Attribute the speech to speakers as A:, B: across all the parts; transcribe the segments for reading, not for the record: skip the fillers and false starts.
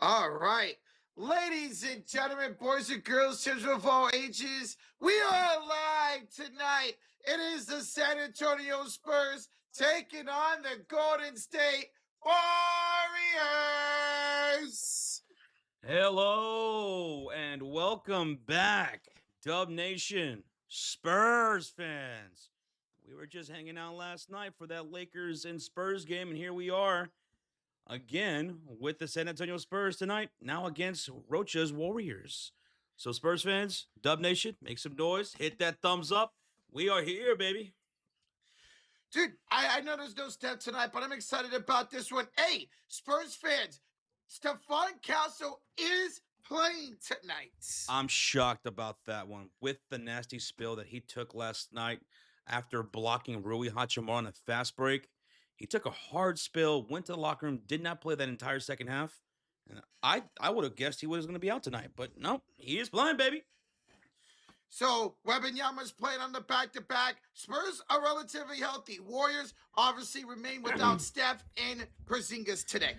A: All right. Ladies and gentlemen, boys and girls, children of all ages, we are live tonight. It is the San Antonio Spurs taking on the Golden State Warriors.
B: Hello and welcome back, Dub Nation, Spurs fans. We were just hanging out last night for that Lakers and Spurs game, and here we are again with the San Antonio Spurs tonight, now against Rocha's Warriors. So, Spurs fans, Dub Nation, make some noise, hit that thumbs up. We are here, baby.
A: Dude, I know there's no step tonight, but I'm excited about this one. Hey, Spurs fans, Stefan Castle is playing tonight.
B: I'm shocked about that one with the nasty spill that he took last night after blocking Rui Hachimura on a fast break. He took a hard spill, went to the locker room, did not play that entire second half. And I would have guessed he was going to be out tonight, but no, he is playing, baby.
A: So Wembanyama's playing on the back-to-back. Spurs are relatively healthy. Warriors obviously remain without Steph and Porzingis today.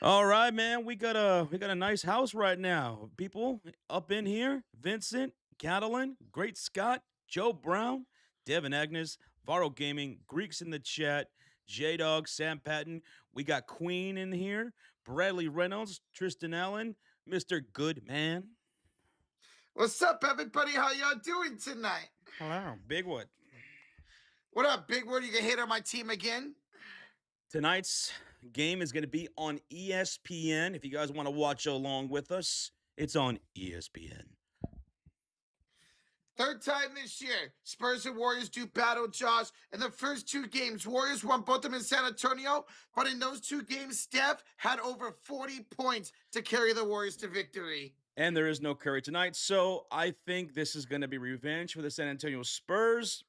B: All right, man. We got a nice house right now. People up in here: Vincent, Catalan, Great Scott, Joe Brown, Devin Agnes, Varo Gaming, Greeks in the chat, J Dog, Sam Patton. We got Queen in here, Bradley Reynolds, Tristan Allen, Mr. Goodman.
A: What's up, everybody? How y'all doing tonight?
B: Hello, Bigwood.
A: What up, Big Word? You can hit on my team again?
B: Tonight's game is going to be on ESPN. If you guys want to watch along with us, it's on ESPN.
A: Third time this year, Spurs and Warriors do battle, Josh. In the first two games, Warriors won both of them in San Antonio, but in those two games, Steph had over 40 points to carry the Warriors to victory.
B: And there is no Curry tonight, so I think this is going to be revenge for the San Antonio Spurs.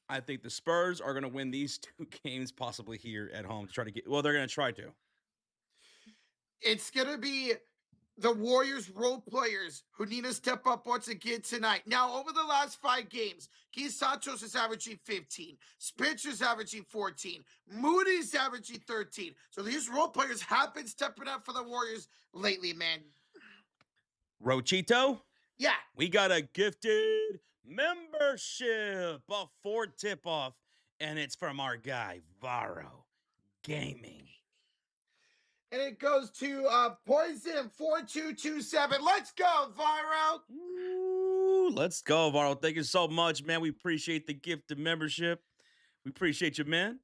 B: I think the Spurs are going to win these two games, possibly here at home, to try to get. Well, they're going to try to.
A: It's going to be the Warriors role players who need to step up once again tonight. Now, over the last 5 games, Keith Santos is averaging 15. Spencer's averaging 14. Moody's averaging 13. So these role players have been stepping up for the Warriors lately, man.
B: Rochito,
A: Yeah.
B: we got a gifted membership before tip off, and it's from our guy, Varo Gaming.
A: And it goes to Poison 4227. Let's go, Viro.
B: Ooh, let's go, Varo. Thank you so much, man. We appreciate the gift of membership. We appreciate you, man.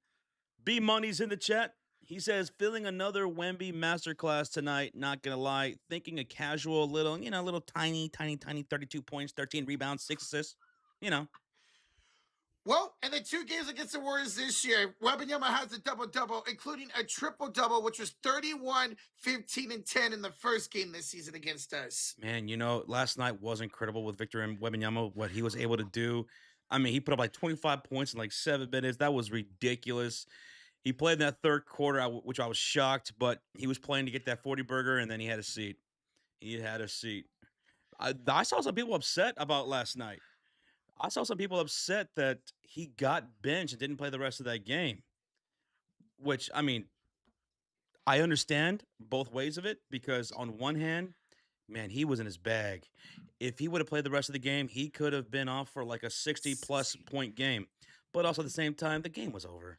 B: B Money's in the chat. He says, feeling another Wemby masterclass tonight. Not gonna lie, thinking a casual little, little tiny 32 points, 13 rebounds, 6 assists.
A: Well, in the 2 games against the Warriors this year, Wembanyama has a double-double, including a triple-double, which was 31, 15, and 10 in the first game this season against us.
B: Man, last night was incredible with Victor Wembanyama, what he was able to do. I mean, he put up like 25 points in like 7 minutes. That was ridiculous. He played in that third quarter, which I was shocked, but he was playing to get that 40 burger, and then he had a seat. I saw some people upset about last night. I saw some people upset that he got benched and didn't play the rest of that game. Which, I mean, I understand both ways of it because on one hand, man, he was in his bag. If he would have played the rest of the game, he could have been off for like a 60-plus point game. But also at the same time, the game was over.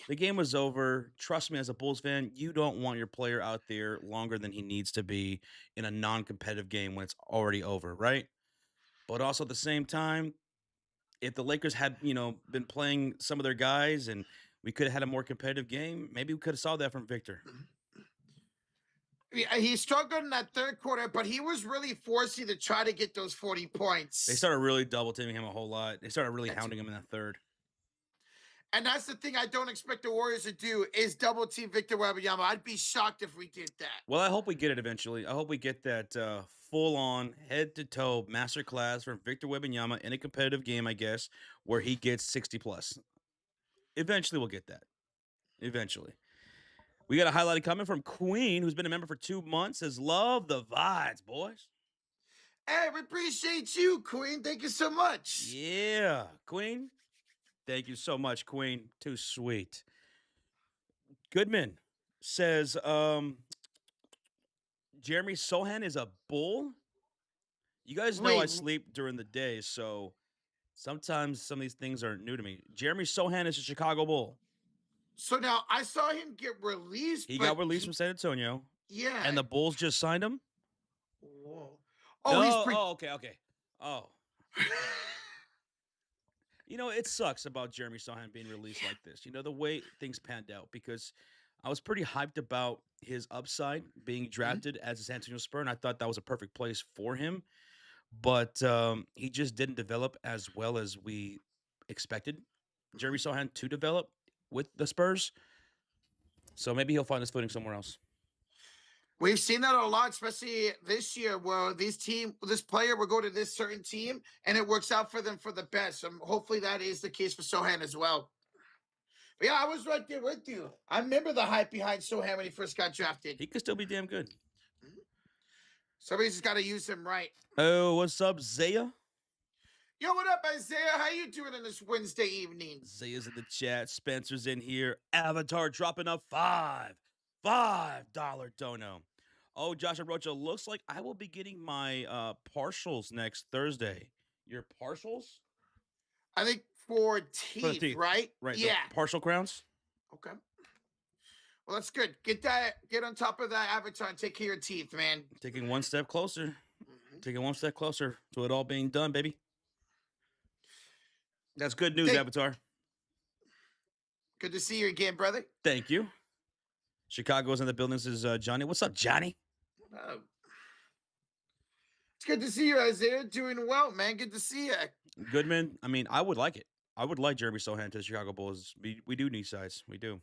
B: The game was over. Trust me, as a Bulls fan, you don't want your player out there longer than he needs to be in a non-competitive game when it's already over, right? But also at the same time, if the Lakers had, been playing some of their guys and we could have had a more competitive game, maybe we could have saw that from Victor.
A: He struggled in that third quarter, but he was really forcing to try to get those 40 points.
B: They started really double teaming him a whole lot. They started really hounding him in that third.
A: And that's the thing I don't expect the Warriors to do is double team Victor Wembanyama. I'd be shocked if we did that.
B: Well, I hope we get it eventually. I hope we get that full-on, head-to-toe masterclass from Victor Wembanyama in a competitive game, I guess, where he gets 60-plus. Eventually, we'll get that. Eventually. We got a highlighted comment from Queen, who's been a member for 2 months, says, love the vibes, boys.
A: Hey, we appreciate you, Queen. Thank you so much.
B: Yeah, Queen. Thank you so much, Queen. Too sweet. Goodman says, Jeremy Sohan is a Bull? You guys know I
A: Wait,
B: sleep during the day, so sometimes some of these things are new to me. Jeremy Sohan is a Chicago Bull.
A: so now I saw him get released,
B: He
A: but
B: got released from San Antonio,
A: yeah.
B: and the Bulls just signed him?
A: Whoa. Oh, he's
B: No.
A: pre.
B: Oh, okay. Oh. You know, it sucks about Jeremy Sohan being released like this. You know, the way things panned out, because I was pretty hyped about his upside being
A: Mhm.
B: drafted as a San Antonio Spur, and I thought that was a perfect place for him. But he just didn't develop as well as we expected Jeremy Sohan to develop with the Spurs. So maybe he'll find his footing somewhere else.
A: We've seen that a lot, especially this year, where this player will go to this certain team, and it works out for them for the best. Hopefully, that is the case for Sohan as well. But yeah, I was right there with you. I remember the hype behind Sohan when he first got drafted.
B: He could still be damn good.
A: Somebody's just got to use him right.
B: Oh, what's up, Zaya?
A: Yo, what up, Isaiah? How you doing on this Wednesday evening?
B: Zaya's in the chat. Spencer's in here. Avatar dropping a $5 dono. Oh, Josh and Rocha, looks like I will be getting my partials next Thursday. Your partials?
A: I think for
B: For the
A: teeth,
B: teeth.
A: right?
B: Right.
A: Yeah.
B: The partial crowns.
A: Okay. Well, that's good. Get on top of that avatar and take care of your teeth, man.
B: Taking one step closer.
A: Mhm.
B: Taking one step closer to it all being done, baby. That's good news,
A: Hey,
B: Avatar.
A: good to see you again, brother.
B: Thank you. Chicago's in the building. This is Johnny. What's up, Johnny?
A: Uh, it's good to see you, Isaiah. Doing well, man. Good to see you.
B: Goodman. I mean, I would like it. I would like Jeremy Sohan to the Chicago Bulls. We do need size. We do.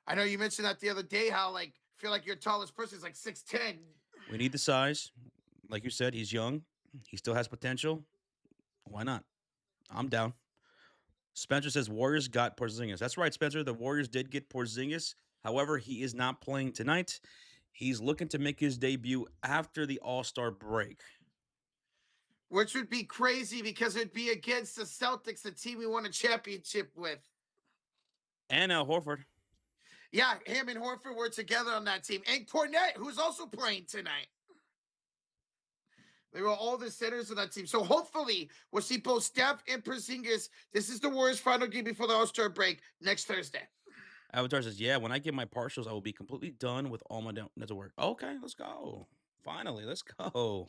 A: I know you mentioned that the other day. How feel like your tallest person is like 6'10".
B: We need the size. Like you said, he's young. He still has potential. Why not? I'm down. Spencer says Warriors got Porzingis. That's right, Spencer. The Warriors did get Porzingis. However, he is not playing tonight. He's looking to make his debut after the All-Star break.
A: Which would be crazy because it'd be against the Celtics, the team we won a championship with.
B: And Horford.
A: Yeah, him and Horford were together on that team. And Cornette, who's also playing tonight. They were all the centers of that team. So hopefully we'll see both Steph and Porzingis. This is the Warriors' final game before the All-Star break next Thursday.
B: Avatar says, yeah, when I get my partials, I will be completely done with all my dental work. Okay, let's go. Finally, let's go.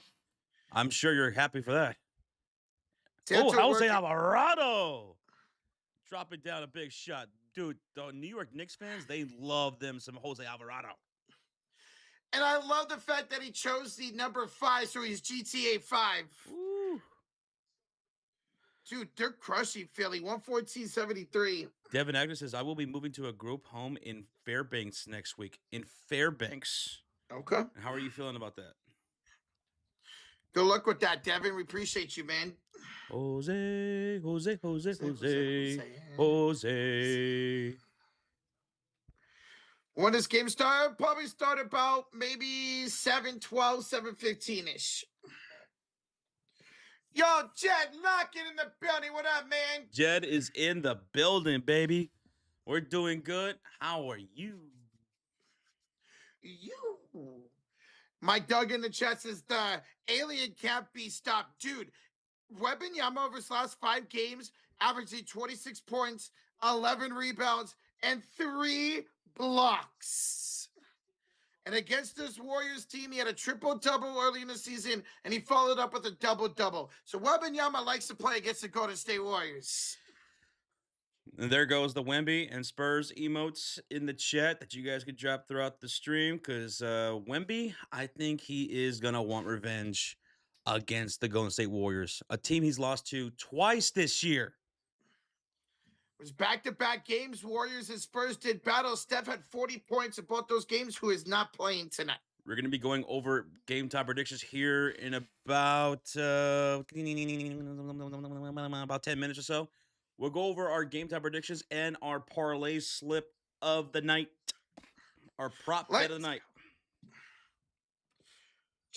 B: I'm sure you're happy for that. Oh,
A: Dental
B: Jose
A: work.
B: Alvarado dropping down a big shot. Dude, the New York Knicks fans, they love them some Jose Alvarado.
A: And I love the fact that he chose the number 5, so he's GTA 5.
B: Ooh.
A: Dude, they're crushing Philly. 114.73.
B: Devin Agnes says, I will be moving to a group home in Fairbanks next week. In Fairbanks.
A: Okay.
B: And how are you feeling about that?
A: Good luck with that, Devin. We appreciate you, man.
B: Jose.
A: When this game started, probably start about maybe 7:12, 7:15-ish. Yo, Jed, lock it in the building. What up, man?
B: Jed is in the building, baby. We're doing good. How are you?
A: You. Mike Doug in the chat says the alien can't be stopped. Dude, Wembanyama over his last 5 games, averaging 26 points, 11 rebounds, and 3 blocks. And against this Warriors team, he had a triple-double early in the season, and he followed up with a double-double. So Wembanyama likes to play against the Golden State Warriors.
B: And there goes the Wemby and Spurs emotes in the chat that you guys could drop throughout the stream, because Wemby, I think he is going to want revenge against the Golden State Warriors, a team he's lost to twice this year.
A: It was back-to-back games. Warriors and Spurs did battle. Steph had 40 points in both those games, who is not playing tonight.
B: We're going to be going over game time predictions here in about 10 minutes or so. We'll go over our game time predictions and our parlay slip of the night, our prop bet of the night.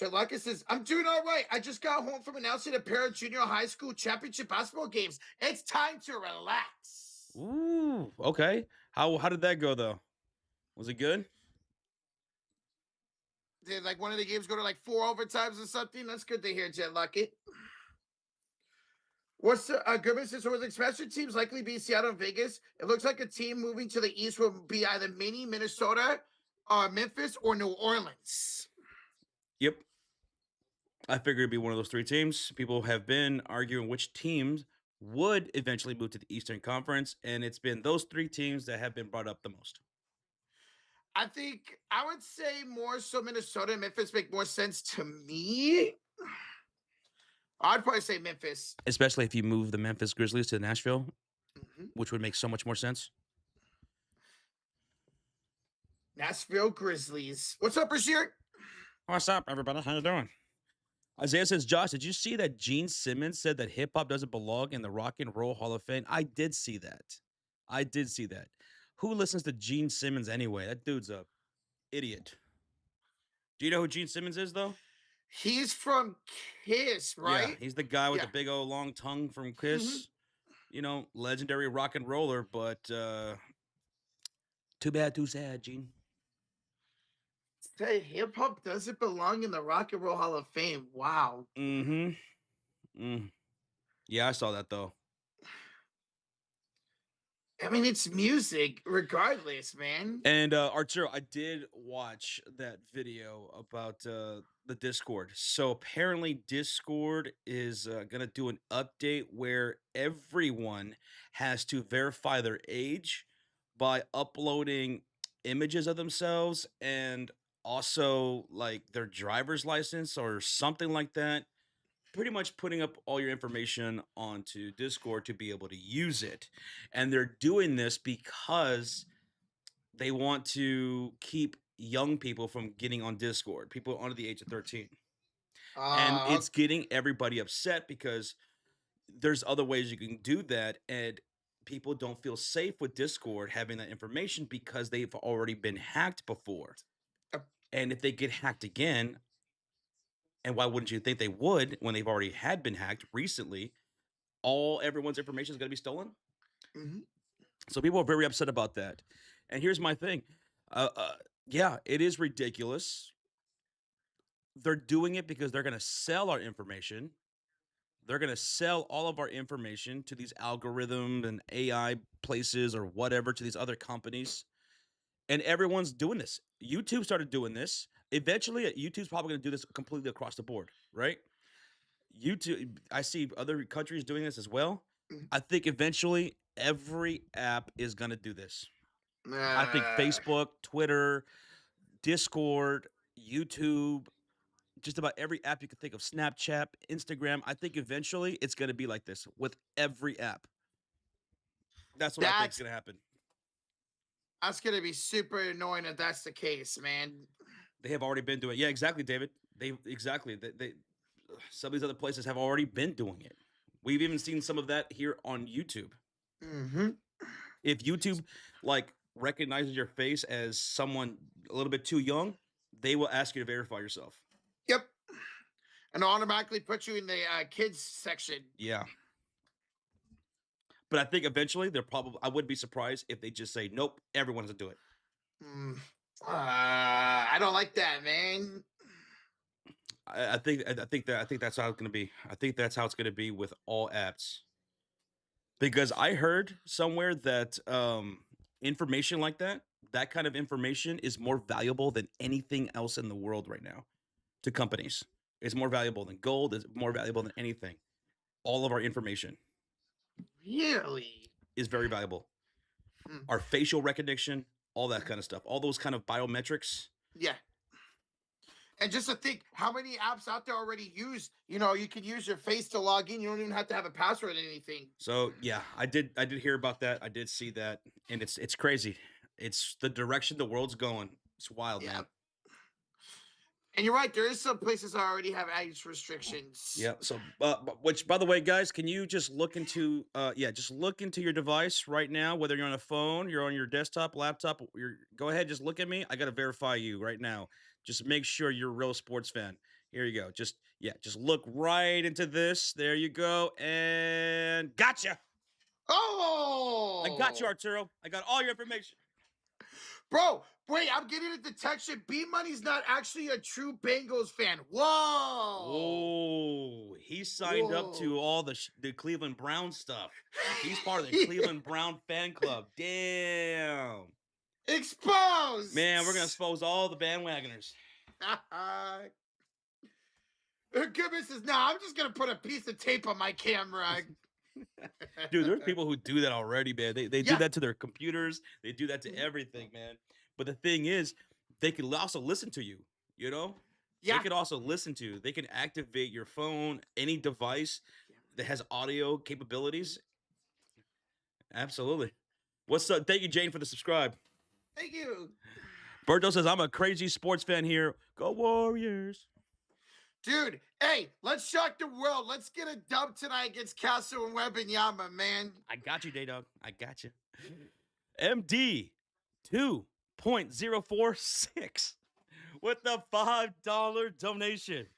A: Chalaka says, I'm doing all right. I just got home from announcing a pair of junior high school championship basketball games. It's time to relax.
B: Ooh, okay. How did that go though? Was it good?
A: Did like one of the games go to like 4 overtimes or something? That's good to hear, Jet Lucky. What's the Goodman says with expansion teams likely be Seattle and Vegas? It looks like a team moving to the east will be either mini Minnesota, Memphis, or New Orleans.
B: Yep. I figured it'd be one of those three teams. People have been arguing which teams would eventually move to the Eastern Conference, and it's been those three teams that have been brought up the most.
A: I think I would say more so Minnesota and Memphis make more sense to me. I'd probably say Memphis.
B: Especially if you move the Memphis Grizzlies to Nashville,
A: Mhm.
B: which would make so much more sense.
A: Nashville Grizzlies. What's up, Bashir?
B: What's up, everybody? How you doing? Isaiah says, Josh, did you see that Gene Simmons said that hip hop doesn't belong in the Rock and Roll Hall of Fame? I did see that. I did see that. Who listens to Gene Simmons anyway? That dude's a idiot. Do you know who Gene Simmons is, though?
A: He's from Kiss,
B: Yeah,
A: right?
B: he's the guy with the
A: Yeah.
B: big old long tongue from
A: Mhm.
B: Kiss. You know, legendary rock and roller, but too bad, too sad, Gene.
A: Say hip hop doesn't belong in the Rock and Roll Hall of Fame. Wow.
B: Mm-hmm. Mm. Yeah, I saw that though.
A: I mean, it's music, regardless, man.
B: And Arturo, I did watch that video about the Discord. So apparently, Discord is gonna do an update where everyone has to verify their age by uploading images of themselves and also like their driver's license or something like that. Pretty much putting up all your information onto Discord to be able to use it. And they're doing this because they want to keep young people from getting on Discord, people under the age of 13. And
A: Uh,
B: it's getting everybody upset because there's other ways you can do that. And people don't feel safe with Discord having that information because they've already been hacked before.
A: uh,
B: And if they get hacked again, and why wouldn't you think they would when they've already had been hacked recently? All everyone's information is going to be stolen.
A: mhm.
B: So people are very upset about that. And here's my thing. Uh, uh, yeah, it is ridiculous. They're doing it because they're going to sell our information. They're going to sell all of our information to these algorithm and AI places or whatever to these other companies. And everyone's doing this. YouTube started doing this. Eventually, YouTube's probably going to do this completely across the board, right? YouTube, I see other countries doing this as well.
A: Mhm.
B: I think eventually every app is going to do this. I think
A: Uh,
B: Facebook, Twitter, Discord, YouTube, just about every app you can think of, Snapchat, Instagram. I think eventually it's going to be like this with every app. That's what I think is
A: that's
B: going to happen.
A: that's gonna be super annoying if that's the case, man.
B: They have already been doing it. Yeah, exactly, David. They exactly. They some of these other places have already been doing it. We've even seen some of that here on YouTube.
A: Hmm.
B: If YouTube like recognizes your face as someone a little bit too young, they will ask you to verify yourself.
A: Yep, and automatically put you in the kids section.
B: Yeah. But I think eventually they're probably I wouldn't be surprised if they just say, nope, everyone has to do it.
A: Mm. I don't like that, man.
B: I think that's how it's gonna be. I think that's how it's gonna be with all apps. Because I heard somewhere that information like that, that kind of information is more valuable than anything else in the world right now to companies. It's more valuable than gold, it's more valuable than anything. All of our information
A: Really?
B: is very valuable.
A: Mm.
B: Our facial recognition, all that kind of stuff, all those kind of biometrics.
A: Yeah. And just to think how many apps out there already use, you can use your face to log in. You don't even have to have a password or anything.
B: So yeah, I did hear about that. I did see that, and it's crazy. It's the direction the world's going. It's wild,
A: Yeah.
B: man.
A: And you're right, there is some places that already have age restrictions.
B: Yeah. So, which, by the way, guys, can you just look into, just look into your device right now, whether you're on a phone, you're on your desktop, laptop. Go ahead, just look at me. I gotta verify you right now. Just make sure you're a real sports fan. Here you go. Just look right into this. There you go, and gotcha. I got you,
A: Oh,
B: Arturo. I got all your information.
A: Bro, wait, I'm getting a detection. B Money's not actually a true Bengals fan. Whoa.
B: Oh, he signed up
A: Whoa.
B: to all the Cleveland Brown stuff. He's part of the Cleveland Brown fan club. Damn.
A: Exposed.
B: Man, we're gonna expose all the bandwagoners.
A: Goodness is now. I'm just gonna put a piece of tape on my camera.
B: Dude, there's people who do that already, man. They do
A: Yeah.
B: that to their computers. They do that to everything, man. But the thing is, they can also listen to you, you know? They
A: Yeah.
B: can also listen to you. They can activate your phone, any device that has audio capabilities. Absolutely. What's up? Thank you, Jane, for the subscribe.
A: Thank you.
B: Berto says, I'm a crazy sports fan here. Go Warriors.
A: Dude, hey, let's shock the world. Let's get a dub tonight against Castle and Wembanyama, man.
B: I got you, Day-Dog. I got you. MD 2.046 with the $5 donation.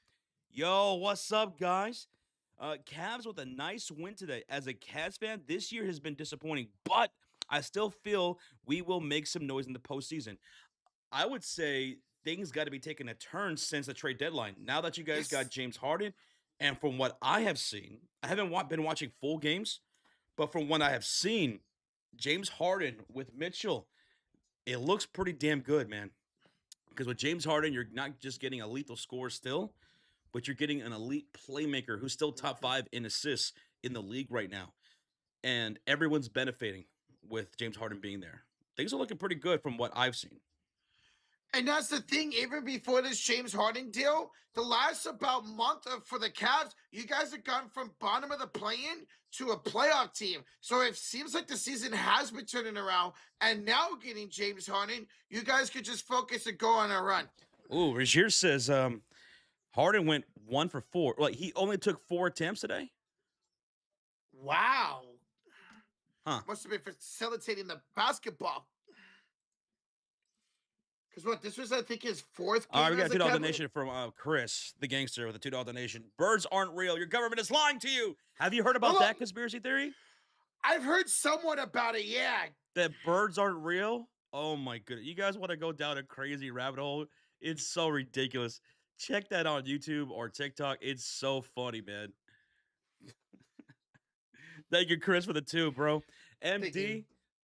B: Yo, what's up, guys? Cavs with a nice win today. As a Cavs fan, this year has been disappointing, but I still feel we will make some noise in the postseason. I would say things got to be taking a turn since the trade deadline. Now that you guys got
A: Yes.
B: James Harden, and from what I have seen, I haven't been watching full games, but from what I have seen, James Harden with Mitchell, it looks pretty damn good, man. Because with James Harden, you're not just getting a lethal score still, but you're getting an elite playmaker who's still top 5 in assists in the league right now. And everyone's benefiting with James Harden being there. Things are looking pretty good from what I've seen.
A: And that's the thing, even before this James Harden deal, the last about month for the Cavs, you guys have gone from bottom of the play-in to a playoff team. So it seems like the season has been turning around, and now getting James Harden, you guys could just focus and go on a run.
B: Ooh, Rajier says Harden went 1 for 4. Like, he only took 4 attempts today?
A: Wow.
B: Huh.
A: Must have been facilitating the basketball. Because what, this was, I think, his fourth game.
B: All right, we got
A: as
B: a $2
A: Cav-
B: donation from Chris, the gangster, with a $2 donation. Birds aren't real. Your government is lying to you. Have you heard about
A: Hold on.
B: that conspiracy theory?
A: I've heard somewhat about it, yeah.
B: That birds aren't real? Oh my goodness. You guys want to go down a crazy rabbit hole? It's so ridiculous. Check that on YouTube or TikTok. It's so funny, man. Thank you, Chris, for the 2, bro. MD,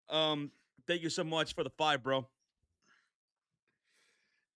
B: thank you so much for the 5, bro.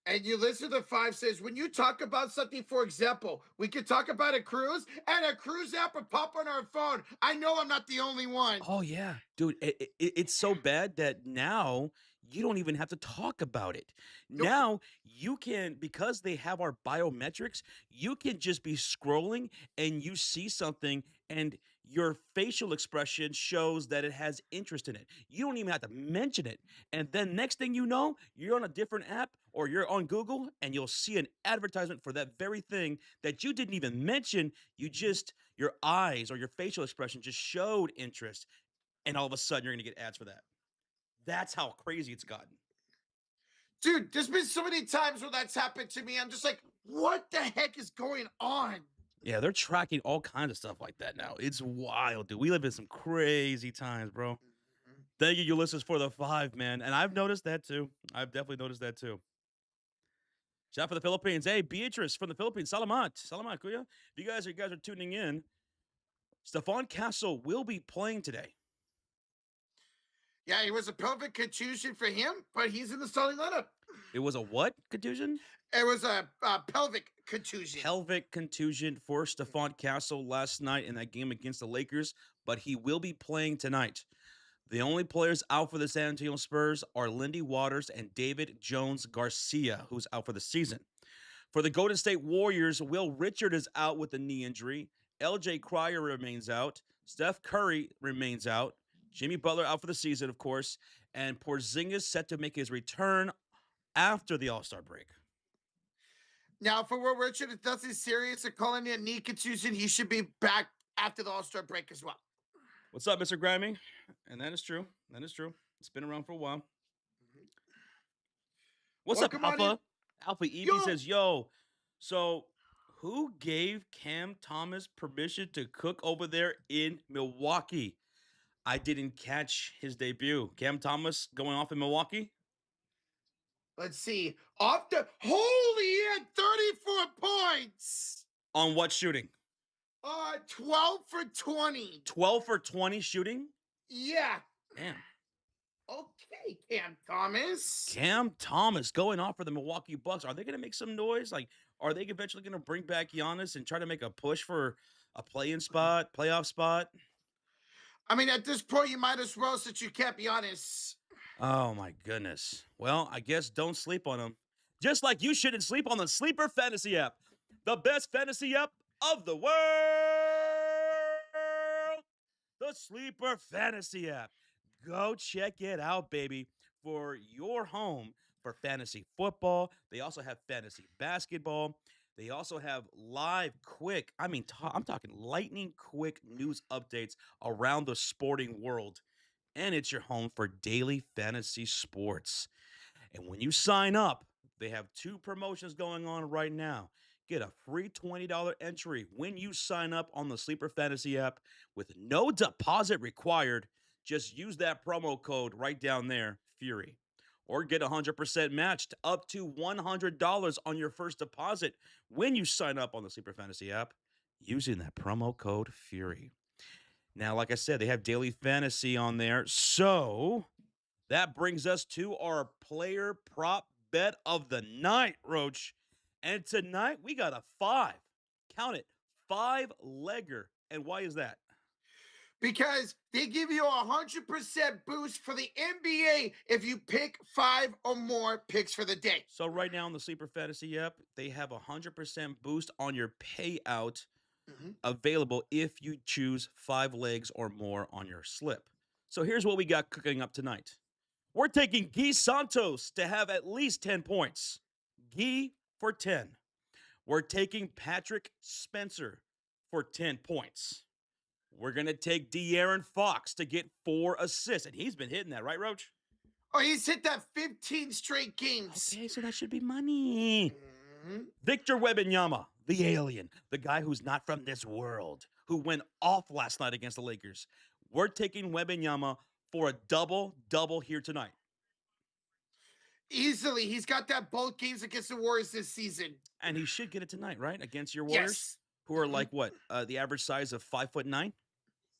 A: And you listen to 5 says, when you talk about something, for example, we could talk about a cruise, and a cruise app would pop on our phone. I know I'm not the only one.
B: Oh yeah, dude, it's so bad that now you don't even have to talk about it.
A: Nope.
B: Now you can, because they have our biometrics, you can just be scrolling and you see something and your facial expression shows that it has interest in it. You don't even have to mention it. And then next thing you know, you're on a different app or you're on Google and you'll see an advertisement for that very thing that you didn't even mention. Your eyes or your facial expression just showed interest, and all of a sudden you're going to get ads for that. That's how crazy it's gotten.
A: Dude, there's been so many times where that's happened to me. I'm just like, what the heck is going on?
B: Yeah, they're tracking all kinds of stuff like that now. It's wild, dude. We live in some crazy times, bro. Thank you, Ulysses, for the 5, man. And I've noticed that too. I've definitely noticed that too. Shout out for the Philippines. Hey, Beatrice from the Philippines. Salamat. Salamat, kuya. If you guys are tuning in, Stephon Castle will be playing today.
A: Yeah, it was a pelvic contusion for him, but he's in the starting lineup.
B: It was a what contusion?
A: It was a pelvic contusion.
B: Pelvic contusion for Stephon Castle last night in that game against the Lakers, but he will be playing tonight. The only players out for the San Antonio Spurs are Lindy Waters and David Jones Garcia, who's out for the season. For the Golden State Warriors, Will Richard is out with a knee injury. LJ Cryer remains out. Steph Curry remains out. Jimmy Butler out for the season, of course. And Porzingis set to make his return after the All-Star break.
A: Now, for Will Richard, if nothing serious and calling it a knee contusion, he should be back after the All-Star break as well.
B: What's up, Mr. Grammy? And that is true. That is true. It's been around for a while. What's
A: Welcome
B: up,
A: on
B: Alpha? Alpha EB
A: Yo.
B: says, yo, so who gave Cam Thomas permission to cook over there in Milwaukee? I didn't catch his debut. Cam Thomas going off in Milwaukee?
A: Let's see. Off the holy, he had 34 points.
B: On what shooting?
A: 12 for 20.
B: 12 for 20 shooting?
A: Yeah.
B: Damn.
A: Okay, Cam Thomas.
B: Cam Thomas going off for the Milwaukee Bucks. Are they going to make some noise? Like, are they eventually going to bring back Giannis and try to make a push for a play-in spot, playoff spot?
A: I mean, at this point, you might as well, since you can't be honest.
B: Oh my goodness. Well, I guess don't sleep on them. Just like you shouldn't sleep on the Sleeper Fantasy app, the best fantasy app of the world. The Sleeper Fantasy app. Go check it out, baby, for your home for fantasy football. They also have fantasy basketball. They also have live, quick, I'm talking lightning quick news updates around the sporting world. And it's your home for daily fantasy sports. And when you sign up, they have two promotions going on right now. Get a free $20 entry when you sign up on the Sleeper Fantasy app with no deposit required. Just use that promo code right down there, Fury. Or get 100% matched up to $100 on your first deposit when you sign up on the Sleeper Fantasy app using that promo code Fury. Now, like I said, they have daily fantasy on there. So that brings us to our player prop bet of the night, Roach. And tonight we got a count it, 5-legger. And why is that?
A: Because they give you a 100% boost for the NBA if you pick 5 or more picks for the day.
B: So right now on the Sleeper Fantasy app, they have a 100% boost on your payout available if you choose 5 legs or more on your slip. So here's what we got cooking up tonight. We're taking Guy Santos to have at least 10 points. Guy for 10. We're taking Patrick Spencer for 10 points. We're going to take De'Aaron Fox to get 4 assists. And he's been hitting that, right, Roach?
A: Oh, he's hit that 15 straight games.
B: Okay, so that should be money.
A: Mhm.
B: Victor Wembanyama, the alien, the guy who's not from this world, who went off last night against the Lakers. We're taking Wembanyama for a double here tonight.
A: Easily. He's got that both games against the Warriors this season.
B: And he should get it tonight, right? Against your Warriors,
A: Yes.
B: who are like what? The average size of 5'9"?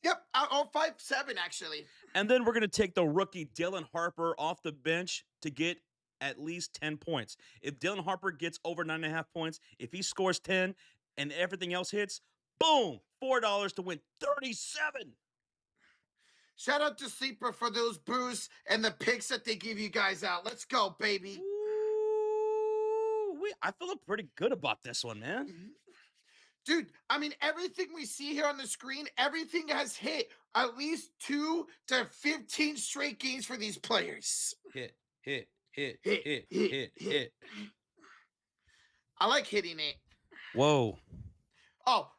A: Yep. Oh, 5'7", actually.
B: And then we're going to take the rookie Dylan Harper off the bench to get at least 10 points. If Dylan Harper gets over 9.5 points, if he scores 10 and everything else hits, boom, $4 to win 37.
A: Shout out to Sleeper for those boosts and the picks that they give you guys out. Let's go, baby.
B: Ooh, I feel pretty good about this one, man.
A: Dude, I mean, everything we see here on the screen, everything has hit at least 2 to 15 straight games for these players.
B: Hit.
A: I like hitting it.
B: Whoa.
A: Oh,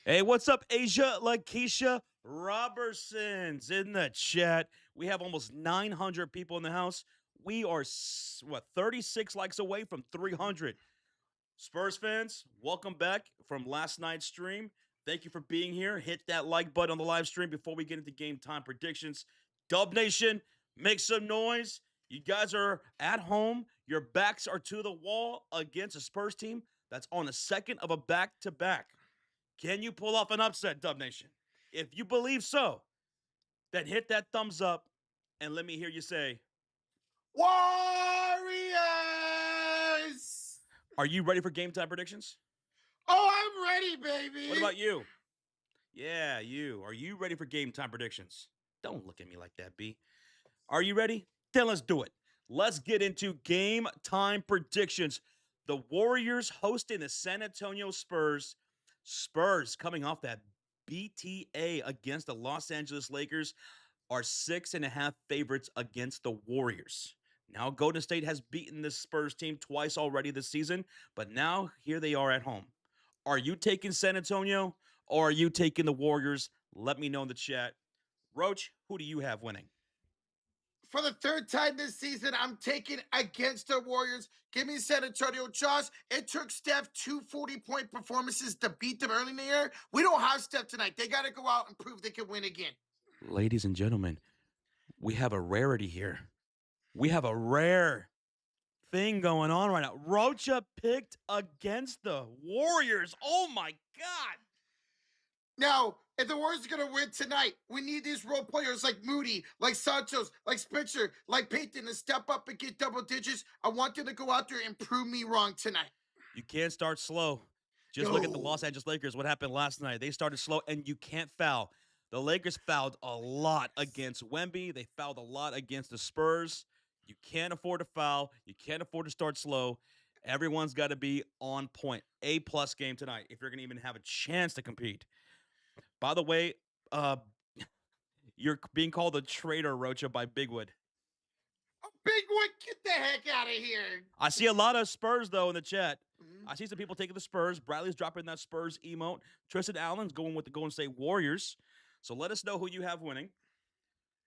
B: hey, what's up, Asia Lakeisha Robertson's in the chat. We have almost 900 people in the house. We are, 36 likes away from 300. Spurs fans, welcome back from last night's stream. Thank you for being here. Hit that like button on the live stream before we get into game time predictions. Dub Nation, make some noise. You guys are at home. Your backs are to the wall against a Spurs team that's on a second of a back-to-back. Can you pull off an upset, Dub Nation? If you believe so, then hit that thumbs up and let me hear you say,
A: Warriors!
B: are you ready for game time predictions?
A: Oh, I'm ready, baby.
B: What about you? Yeah, you. Are you ready for game time predictions? Don't look at me like that, B. Are you ready? Then let's do it. Let's get into game time predictions. The Warriors hosting the San Antonio Spurs. Spurs coming off that BTA against the Los Angeles Lakers are 6.5 favorites against the Warriors. Now, Golden State has beaten this Spurs team twice already this season, but now here they are at home. Are you taking San Antonio or are you taking the Warriors? Let me know in the chat. Roach, who do you have winning?
A: For the third time this season, I'm taking against the Warriors. Give me San Antonio. Josh, it took Steph 2 40-point performances to beat them early in the year. We don't have Steph tonight. They got to go out and prove they can win again.
B: Ladies and gentlemen, we have a rarity here. We have a rare thing going on right now. Rocha picked against the Warriors. Oh my God.
A: Now, if the Warriors are going to win tonight, we need these role players like Moody, like Santos, like Spencer, like Payton to step up and get double digits. I want them to go out there and prove me wrong tonight.
B: You can't start slow. Just look at the Los
A: No.
B: Angeles Lakers. What happened last night? They started slow, and you can't foul. The Lakers fouled a lot against Wemby. They fouled a lot against the Spurs. You can't afford to foul. You can't afford to start slow. Everyone's got to be on point. A+ game tonight if you're going to even have a chance to compete. By the way, uh, you're being called a traitor, Rocha, by Bigwood.
A: Big one, get the heck out of here.
B: I see a lot of Spurs, though, in the chat.
A: Mhm.
B: I see some people taking the Spurs. Bradley's dropping that Spurs emote. Tristan Allen's going with the Golden State Warriors. So let us know who you have winning.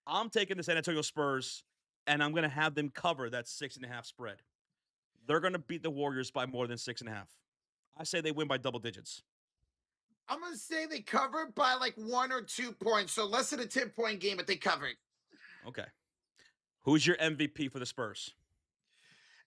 B: I'm taking the San Antonio Spurs, and I'm going to have them cover that 6.5 spread. They're going to beat the Warriors by more than 6.5. I say they win by double digits.
A: I'm going to say they covered by like 1 or 2 points. So less than a 10-point game, but they covered.
B: Okay. Who's your MVP for the Spurs?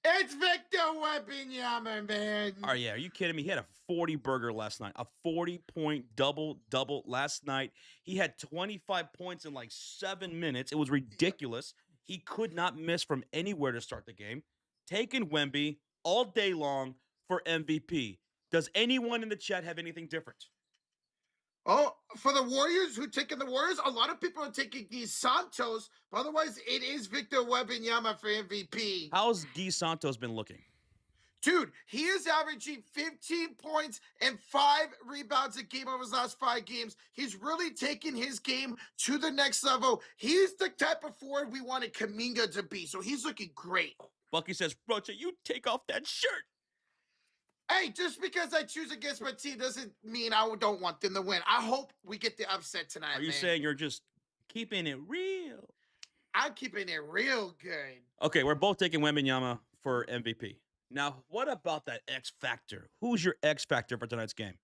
A: It's Victor Wembanyama, man.
B: Oh, yeah. Are you kidding me? He had a 40 burger last night, a 40-point double last night. He had 25 points in like 7 minutes. It was ridiculous. He could not miss from anywhere to start the game. Taking Wemby all day long for MVP. Does anyone in the chat have anything different?
A: Oh, for the Warriors, who taking the Warriors? A lot of people are taking Guy Santos, but otherwise it is Victor Wembanyama for MVP.
B: How's Guy Santos been looking?
A: Dude, he is averaging 15 points and 5 rebounds a game over his last 5 games. He's really taking his game to the next level. He's the type of forward we wanted Kuminga to be, so he's looking great.
B: Bucky says, Rocha, you take off that shirt.
A: Hey, just because I choose against my team doesn't mean I don't want them to win. I hope we get the upset tonight,
B: Are you
A: man.
B: saying you're just keeping it real?
A: I'm keeping it real good.
B: Okay, we're both taking Wembanyama for MVP. Now, what about that X Factor? Who's your X Factor for tonight's game?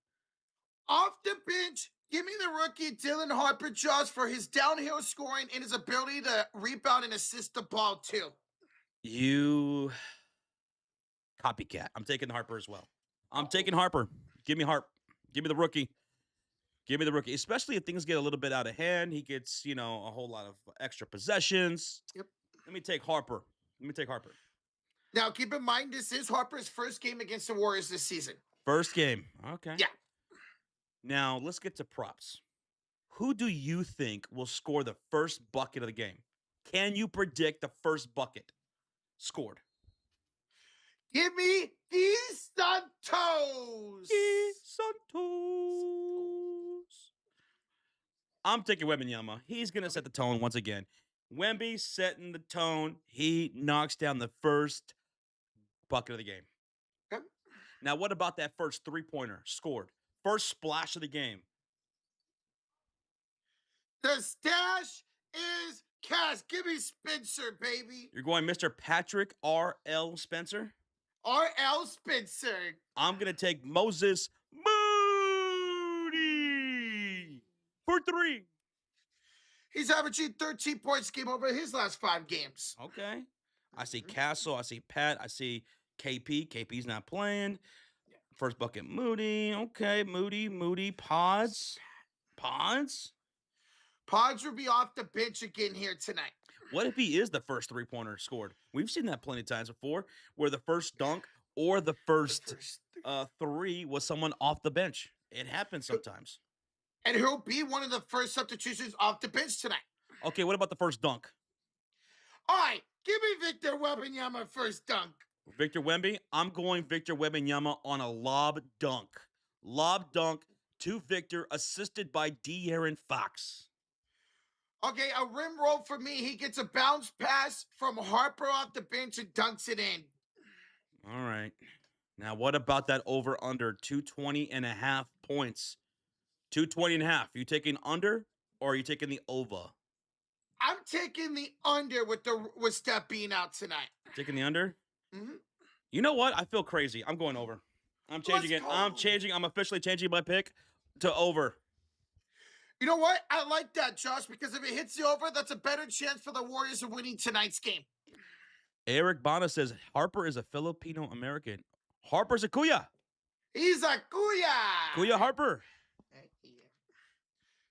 A: Off the bench, give me the rookie Dylan Harper Josh for his downhill scoring and his ability to rebound and assist the ball too.
B: You copycat. I'm taking Harper as well. I'm taking Harper. Give me Harp. Give me the rookie. Give me the rookie. Especially if things get a little bit out of hand. He gets, a whole lot of extra possessions.
A: Yep.
B: Let me take Harper.
A: Now, keep in mind, this is Harper's first game against the Warriors this season.
B: First game. Okay.
A: Yeah.
B: Now, let's get to props. Who do you think will score the first bucket of the game? Can you predict the first bucket scored?
A: Give me the Santos.
B: I'm taking Wembanyama. He's going to set the tone once again. Wemby setting the tone. He knocks down the first bucket of the game.
A: Okay.
B: Now, what about that first three-pointer scored? First splash of the game.
A: The stash is cash. Give me Spencer, baby.
B: You're going Mr. Patrick R.L. Spencer?
A: R.L. Spencer.
B: I'm going to take Moses Moody for 3.
A: He's averaging 13 points a game over his last 5 games.
B: Okay. I see Castle. I see Pat. I see KP. KP's not playing. First bucket, Moody. Okay, Moody. Pods. Pods
A: will be off the bench again here tonight.
B: What if he is the first three-pointer scored? We've seen that plenty of times before, where the first dunk or the first three was someone off the bench. It happens sometimes.
A: And he'll be one of the first substitutions off the bench tonight.
B: Okay, what about the first dunk?
A: All right, give me Victor Wembanyama first dunk.
B: Victor Wemby? I'm going Victor Wembanyama on a lob dunk. Lob dunk to Victor, assisted by De'Aaron Fox.
A: Okay, a rim roll for me. He gets a bounce pass from Harper off the bench and dunks it in.
B: All right. Now, what about that over-under 220.5 points? 220.5. You taking under or are you taking the over?
A: I'm taking the under with Steph being out tonight.
B: Taking the under?
A: Mm-hmm.
B: You know what? I feel crazy. I'm going over. I'm changing it. I'm officially changing my pick to over.
A: You know what? I like that, Josh, because if it hits the over, that's a better chance for the Warriors of winning tonight's game.
B: Eric Bana says Harper is a Filipino American. Harper's a Kuya.
A: He's a
B: Kuya
A: kuya.
B: Harper.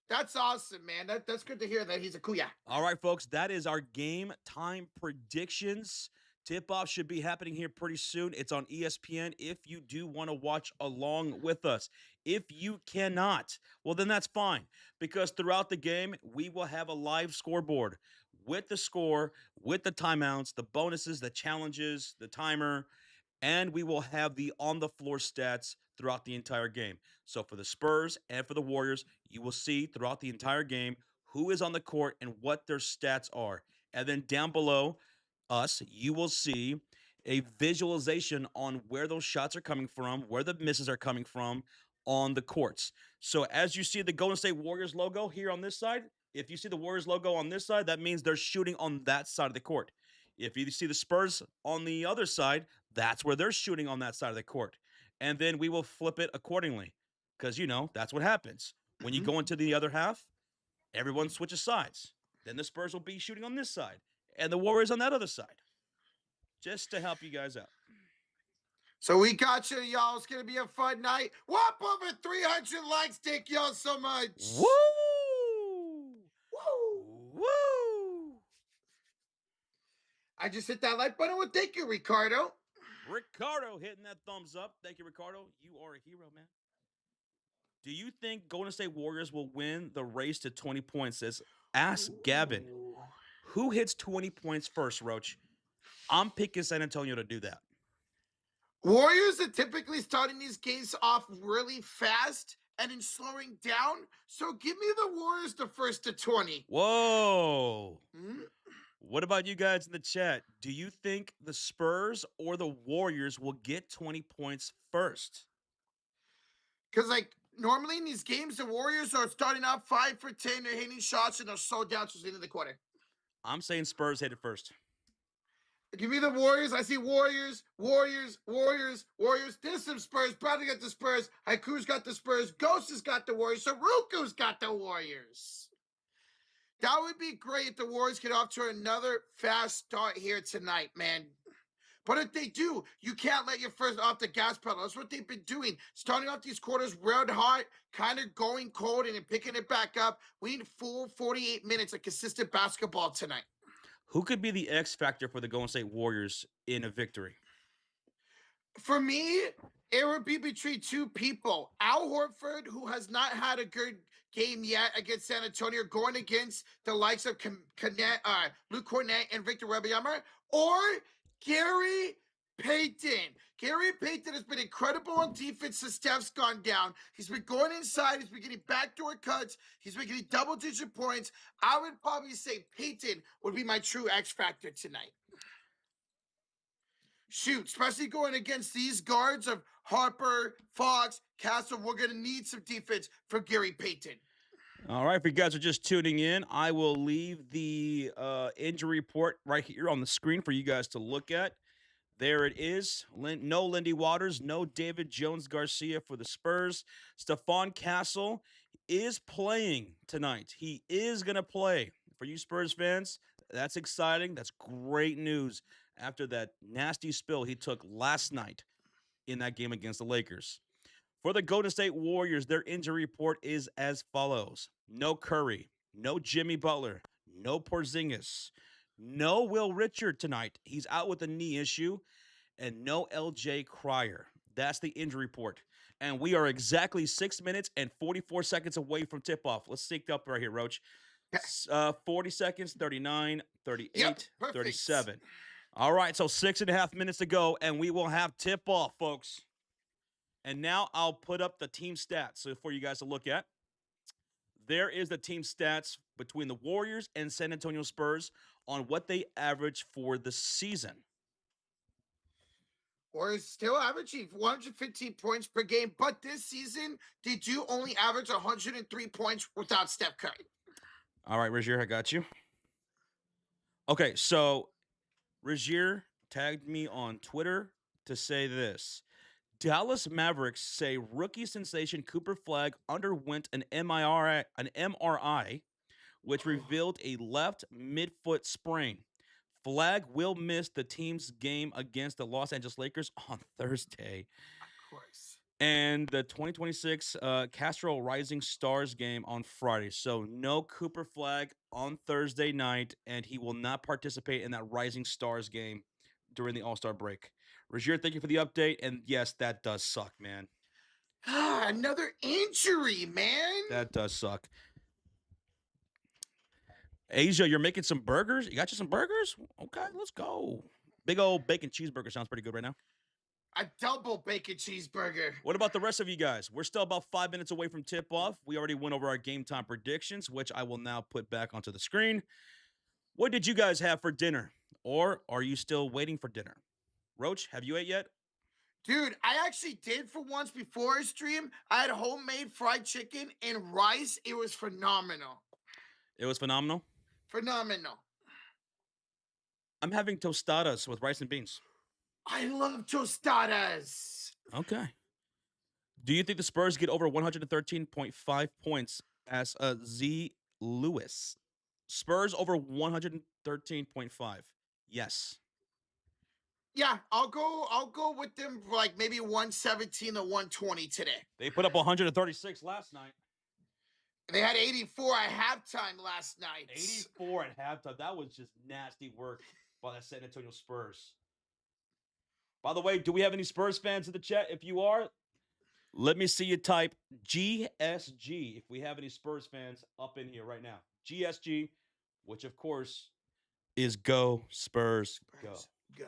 A: That's awesome, man. That's good to hear that he's a kuya.
B: All right, folks, that is our game time predictions. Tip off should be happening here pretty soon. It's on ESPN if you do want to watch along with us. If you cannot, well, then that's fine because throughout the game, we will have a live scoreboard with the score, with the timeouts, the bonuses, the challenges, the timer, and we will have the on the floor stats throughout the entire game. So for the Spurs and for the Warriors, you will see throughout the entire game who is on the court and what their stats are. And then down below us, you will see a visualization on where those shots are coming from, where the misses are coming from on the courts. So as you see the Golden State Warriors logo here on this side, if you see the Warriors logo on this side, that means they're shooting on that side of the court. If you see the Spurs on the other side, that's where they're shooting on that side of the court. And then we will flip it accordingly because, that's what happens. When you
A: Mhm.
B: go into the other half, everyone switches sides. Then the Spurs will be shooting on this side and the Warriors on that other side, just to help you guys out.
A: So we got you, y'all. It's gonna be a fun night. Whoop over 300 likes. Thank y'all so much.
B: Woo!
A: Woo!
B: Woo!
A: I just hit that like button. Well, thank you, Ricardo.
B: Ricardo hitting that thumbs up. Thank you, Ricardo. You are a hero, man. Do you think Golden State Warriors will win the race to 20 points? Says Ask Gavin.
A: Ooh.
B: Who hits 20 points first, Roach? I'm picking San Antonio to do that.
A: Warriors are typically starting these games off really fast and then slowing down. So give me the Warriors the first to 20.
B: Whoa.
A: Hmm?
B: What about you guys in the chat? Do you think the Spurs or the Warriors will get 20 points first?
A: Because, like, normally in these games, the Warriors are starting out 5 for 10. They're hitting shots and they're slowed down towards the end of the quarter.
B: I'm saying Spurs hit it first.
A: Give me the Warriors. I see Warriors, Warriors, Warriors, Warriors. There's some Spurs. Bradley got the Spurs. Haiku's got the Spurs. Ghost has got the Warriors. Saruku's got the Warriors. That would be great if the Warriors get off to another fast start here tonight, man. But if they do, you can't let your first off the gas pedal. That's what they've been doing. Starting off these quarters red hot, kind of going cold, and then picking it back up. We need full 48 minutes of consistent basketball tonight.
B: Who could be the X factor for the Golden State Warriors in a victory?
A: For me, it would be between two people. Al Horford, who has not had a good game yet against San Antonio, going against the likes of Luke Cornett and Victor Wembanyama, or Gary Payton. Gary Payton has been incredible on defense since Steph's gone down. He's been going inside. He's been getting backdoor cuts. He's been getting double-digit points. I would probably say Payton would be my true X factor tonight. Shoot, especially going against these guards of Harper, Fox, Castle, we're going to need some defense from Gary Payton.
B: All right, if you guys are just tuning in, I will leave the injury report right here on the screen for you guys to look at. There it is. No Lindy Waters, no David Jones Garcia for the Spurs. Stephon Castle is playing tonight. He is going to play. For you Spurs fans, that's exciting. That's great news after that nasty spill he took last night in that game against the Lakers. For the Golden State Warriors, their injury report is as follows: no Curry, no Jimmy Butler, no Porzingis, no Will Richard tonight. He's out with a knee issue, and no LJ Cryer. That's the injury report. And we are exactly 6 minutes and 44 seconds away from tip off. Let's sync up right here, Roach. 40 seconds, 39, 38,
A: Yep, perfect.
B: 37. All right, so 6.5 minutes to go, and we will have tip off, folks. And now I'll put up the team stats for you guys to look at. There is the team stats between the Warriors and San Antonio Spurs on what they average for the season.
A: Warriors still averaging 115 points per game, but this season, they do only average 103 points without Steph Curry.
B: All right, Regier, I got you. Okay, so Regier tagged me on Twitter to say this. Dallas Mavericks say rookie sensation Cooper Flagg underwent an MRI, which revealed a left midfoot sprain. Flag will miss the team's game against the Los Angeles Lakers on Thursday.
A: Of course.
B: And the 2026 Castro Rising Stars game on Friday. So no Cooper Flag on Thursday night, and he will not participate in that Rising Stars game during the All-Star break. Rozier, thank you for the update. And yes, that does suck, man.
A: Another injury, man.
B: That does suck. Asia, you're making some burgers? You got you some burgers? Okay, let's go. Big old bacon cheeseburger sounds pretty good right now.
A: A double bacon cheeseburger.
B: What about the rest of you guys? We're still about 5 minutes away from tip off. We already went over our game time predictions, which I will now put back onto the screen. What did you guys have for dinner? Or are you still waiting for dinner? Roach, have you ate yet?
A: Dude, I actually did for once before a stream. I had homemade fried chicken and rice. It was phenomenal.
B: It was phenomenal.
A: Phenomenal.
B: I'm having tostadas with rice and beans.
A: I love tostadas.
B: Okay. Do you think the Spurs get over 113.5 points as a Z Lewis? Spurs over 113.5. Yes.
A: Yeah, I'll go with them for like maybe 117 to 120 today.
B: They put up 136 last night.
A: They had 84 at halftime last night.
B: 84 at halftime. That was just nasty work by the San Antonio Spurs. By the way, do we have any Spurs fans in the chat? If you are, let me see you type GSG if we have any Spurs fans up in here right now. GSG, which of course is Go Spurs,
A: Spurs go.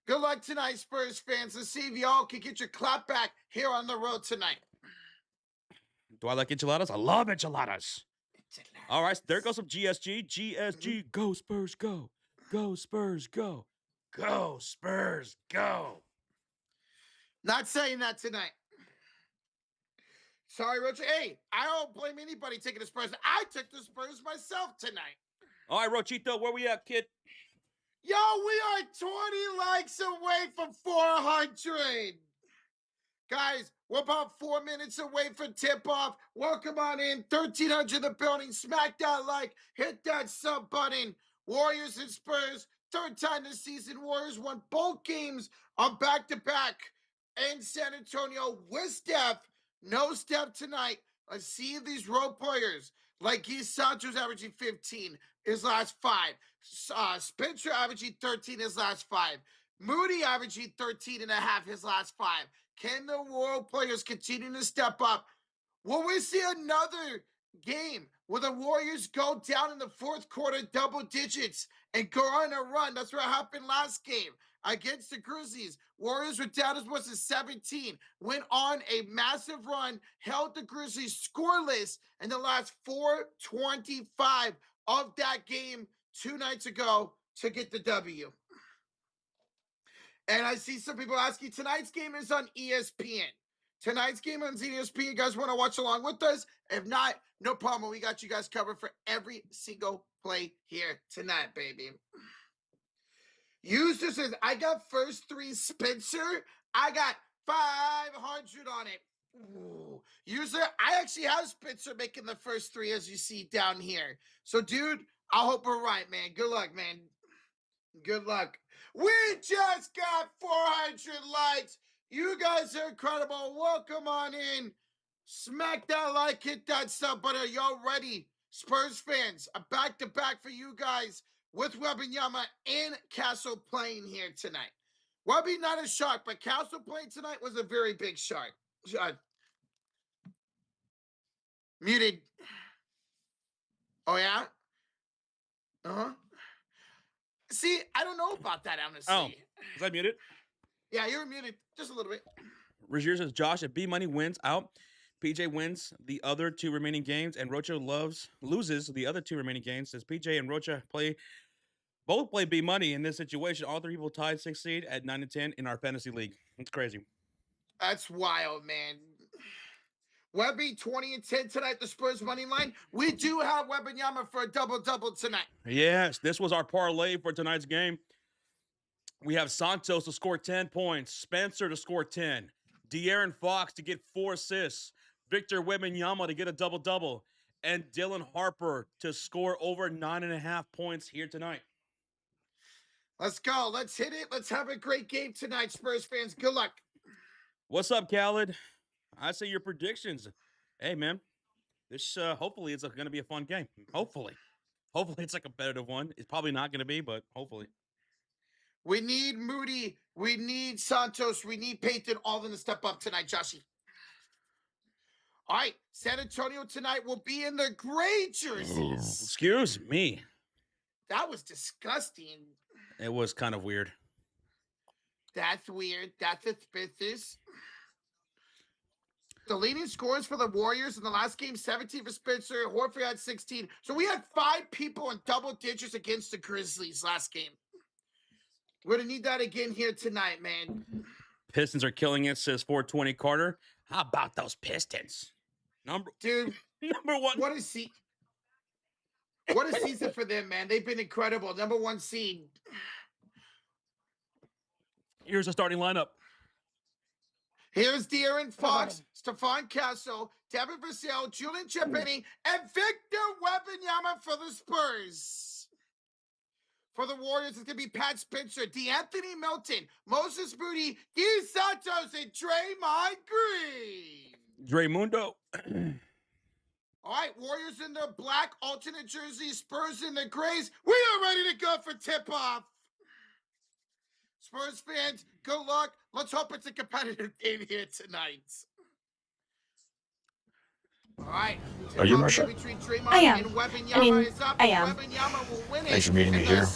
A: Good luck tonight, Spurs fans. Let's see if y'all can get your clap back here on the road tonight.
B: Do I like enchiladas? I love enchiladas. All right, there goes some GSG. GSG, Go Spurs, go. Go Spurs, go. Go Spurs, go.
A: Not saying that tonight. Sorry, Roach. Hey, I don't blame anybody taking the Spurs. I took the Spurs myself tonight.
B: All right, Rochito, where we at, kid?
A: Yo, we are 20 likes away from 400. Guys, we're about 4 minutes away from tip-off. Welcome on in. 1,300 in the building. Smack that like. Hit that sub button. Warriors and Spurs. Third time this season. Warriors won both games on back-to-back. And San Antonio with Steph. No Steph tonight. Let's see if these role players, like Keith Santos averaging 15 his last 5. Spencer averaging 13 his last 5. Moody averaging 13 and a half his last 5. Can the role players continue to step up? Will we see another game where the Warriors go down in the fourth quarter double digits and go on a run? That's what happened last game against the Grizzlies. Warriors were down as much as 17, went on a massive run, held the Grizzlies scoreless in the last 4:25 of that game 2 nights ago to get the W. And I see some people asking, tonight's game is on ESPN. Tonight's game on ESPN. You guys want to watch along with us? If not, no problem. We got you guys covered for every single play here tonight, baby. User says, I got first 3 Spencer. I got 500 on it. Ooh. User, I actually have Spencer making the first 3 as you see down here. So, dude, I hope we're right, man. Good luck, man. Good luck. We just got 400 likes. You guys are incredible. Welcome on in. Smack that like, hit that sub button. Y'all ready? Spurs fans, a back-to-back for you guys with Wembanyama and Castle playing here tonight. Webby not a shark, but Castle playing tonight was a very big shark. Muted. Oh, yeah? Uh-huh. See, I don't know about that, honestly.
B: Oh, was I muted?
A: Yeah, you're muted just a little bit.
B: Rozier says, Josh, if B Money wins out, PJ wins the other 2 remaining games, and Rocha loses the other 2 remaining games. Says PJ and Rocha both play B Money in this situation. All 3 people tied 6th seed at 9 and 10 in our fantasy league. It's crazy.
A: That's wild, man. Webby 20 and 10 tonight, the Spurs money line. We do have Wembanyama for a double-double tonight.
B: Yes, this was our parlay for tonight's game. We have Santos to score 10 points, Spencer to score 10, De'Aaron Fox to get 4 assists, Victor Wembanyama to get a double-double, and Dylan Harper to score over 9.5 points here tonight.
A: Let's go. Let's hit it. Let's have a great game tonight, Spurs fans. Good luck.
B: What's up, Khaled? I say your predictions. Hey, man, this hopefully it's going to be a fun game. Hopefully it's a competitive one. It's probably not going to be, but hopefully.
A: We need Moody. We need Santos. We need Peyton all in to step up tonight, Joshy. All right, San Antonio tonight will be in the gray jerseys.
B: Excuse me.
A: That was disgusting.
B: It was kind of weird.
A: That's weird. That's suspicious. The leading scores for the Warriors in the last game, 17 for Spencer. Horford had 16. So we had 5 people in double digits against the Grizzlies last game. We're going to need that again here tonight, man.
B: Pistons are killing it, says 420 Carter. How about those Pistons?
A: Dude,
B: number one.
A: What a season for them, man. They've been incredible. Number 1 seed.
B: Here's the starting lineup.
A: Here's De'Aaron Fox, Stephon Castle, Devin Vassell, Julian Champagnie, and Victor Wembanyama for the Spurs. For the Warriors, it's going to be Pat Spencer, DeAnthony Melton, Moses Moody, Guy Santos, and Draymond Green.
B: Draymundo.
A: All right, Warriors in their black alternate jerseys, Spurs in the grays. We are ready to go for tip-off. Spurs fans, good luck. Let's hope it's a competitive game here tonight. All right.
C: Are you Marsha?
D: I am. I am.
C: Thanks for meeting me here.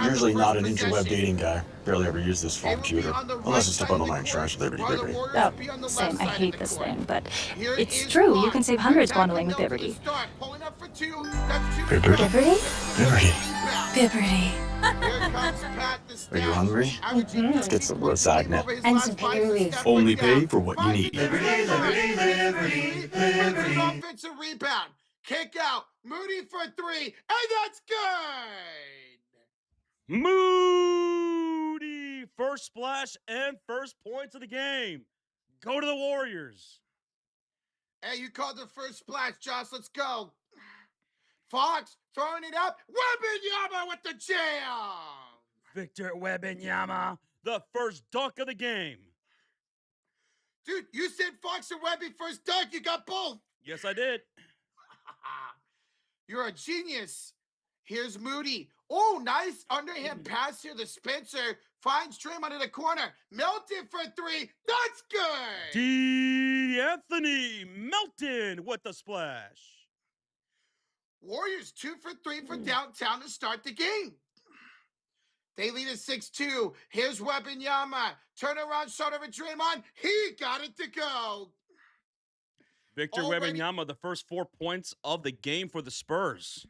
C: Usually not an interweb dating guy. Barely ever use this phone computer. Unless it's to bundle my insurance with Liberty Liberty.
D: Oh, same. I hate this thing, but it's true. You can save hundreds bundling with Liberty.
C: Liberty?
D: Liberty?
C: Liberty. Are you hungry?
D: Mm-hmm.
C: Let's get some roadside now.
D: And some pay relief.
C: Only pay for what you need.
A: Liberty, Liberty, Liberty, Liberty. Offensive rebound. Kick out. Moody for 3. And that's good.
B: Moody. First splash and first points of the game. Go to the Warriors.
A: Hey, you called the first splash, Josh. Let's go. Fox throwing it up. Wembanyama with the jam.
B: Victor Wembanyama, the first dunk of the game.
A: Dude, you said Fox and Webby first dunk. You got both.
B: Yes, I did.
A: You're a genius. Here's Moody. Oh, nice underhand pass here to Spencer. Finds Draymond in the corner. Melton for 3. That's good.
B: Anthony Melton with the splash.
A: Warriors 2 for 3 for downtown to start the game. They lead at 6-2. Here's Wembanyama. Turnaround shot over Draymond. He got it to go.
B: Victor Wembanyama, the first 4 points of the game for the Spurs.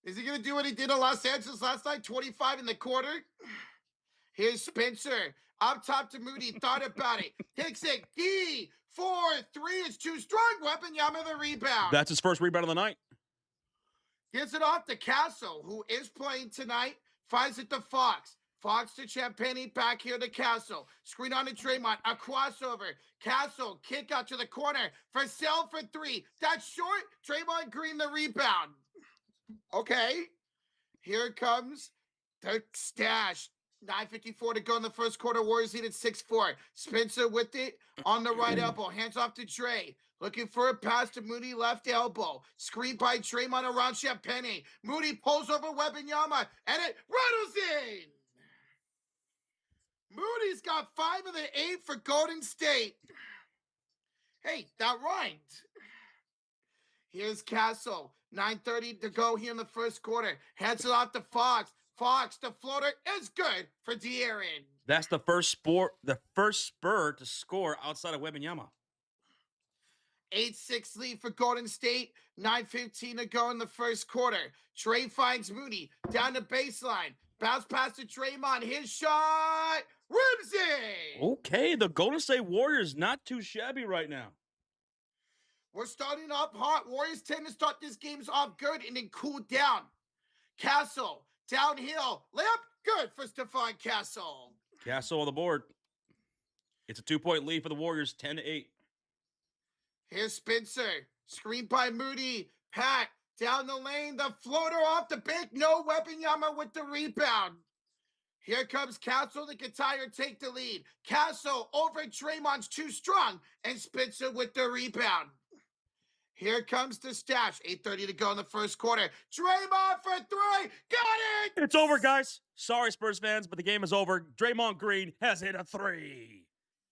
A: Is he going to do what he did in Los Angeles last night? 25 in the quarter? Here's Spencer. Up top to Moody. Thought about it. Takes it. Gee. 4-3 is too strong. Wembanyama the rebound.
B: That's his first rebound of the night.
A: Gets it off to Castle, who is playing tonight. Finds it to Fox. Fox to Champagnie, back here to Castle. Screen on to Draymond, a crossover. Castle, kick out to the corner. Vassell for 3. That's short. Draymond Green the rebound. Okay. Here it comes. The stash. 9:54 to go in the first quarter. Warriors lead at 6-4. Spencer with it on the right elbow. Hands off to Dre. Looking for a pass to Moody, left elbow. Screen by Draymond around Champagnie. Moody pulls over Wembanyama, and it rattles in. Moody's got 5 of the 8 for Golden State. Hey, that rhymed. Here's Castle. 9:30 to go here in the first quarter. Hands it off to Fox. Fox, the floater is good for De'Aaron.
B: That's the first Spur to score outside of Wembanyama.
A: 8-6 lead for Golden State. 9:15 to go in the first quarter. Trey finds Moody down the baseline. Bounce pass to Draymond. His shot rims it.
B: Okay, the Golden State Warriors not too shabby right now.
A: We're starting up hot. Warriors tend to start these games off good and then cool down. Castle, downhill. Layup, good for Stephon Castle.
B: Castle on the board. It's a 2-point lead for the Warriors, 10-8.
A: Here's Spencer. Screen by Moody. Pat, down the lane. The floater off the bank. No Wembanyama with the rebound. Here comes Castle to Katire take the lead. Castle over Draymond's too strong and spits it with the rebound. Here comes the stash. 8:30 to go in the first quarter. Draymond for three. Got it!
B: It's over, guys. Sorry, Spurs fans, but the game is over. Draymond Green has hit a three.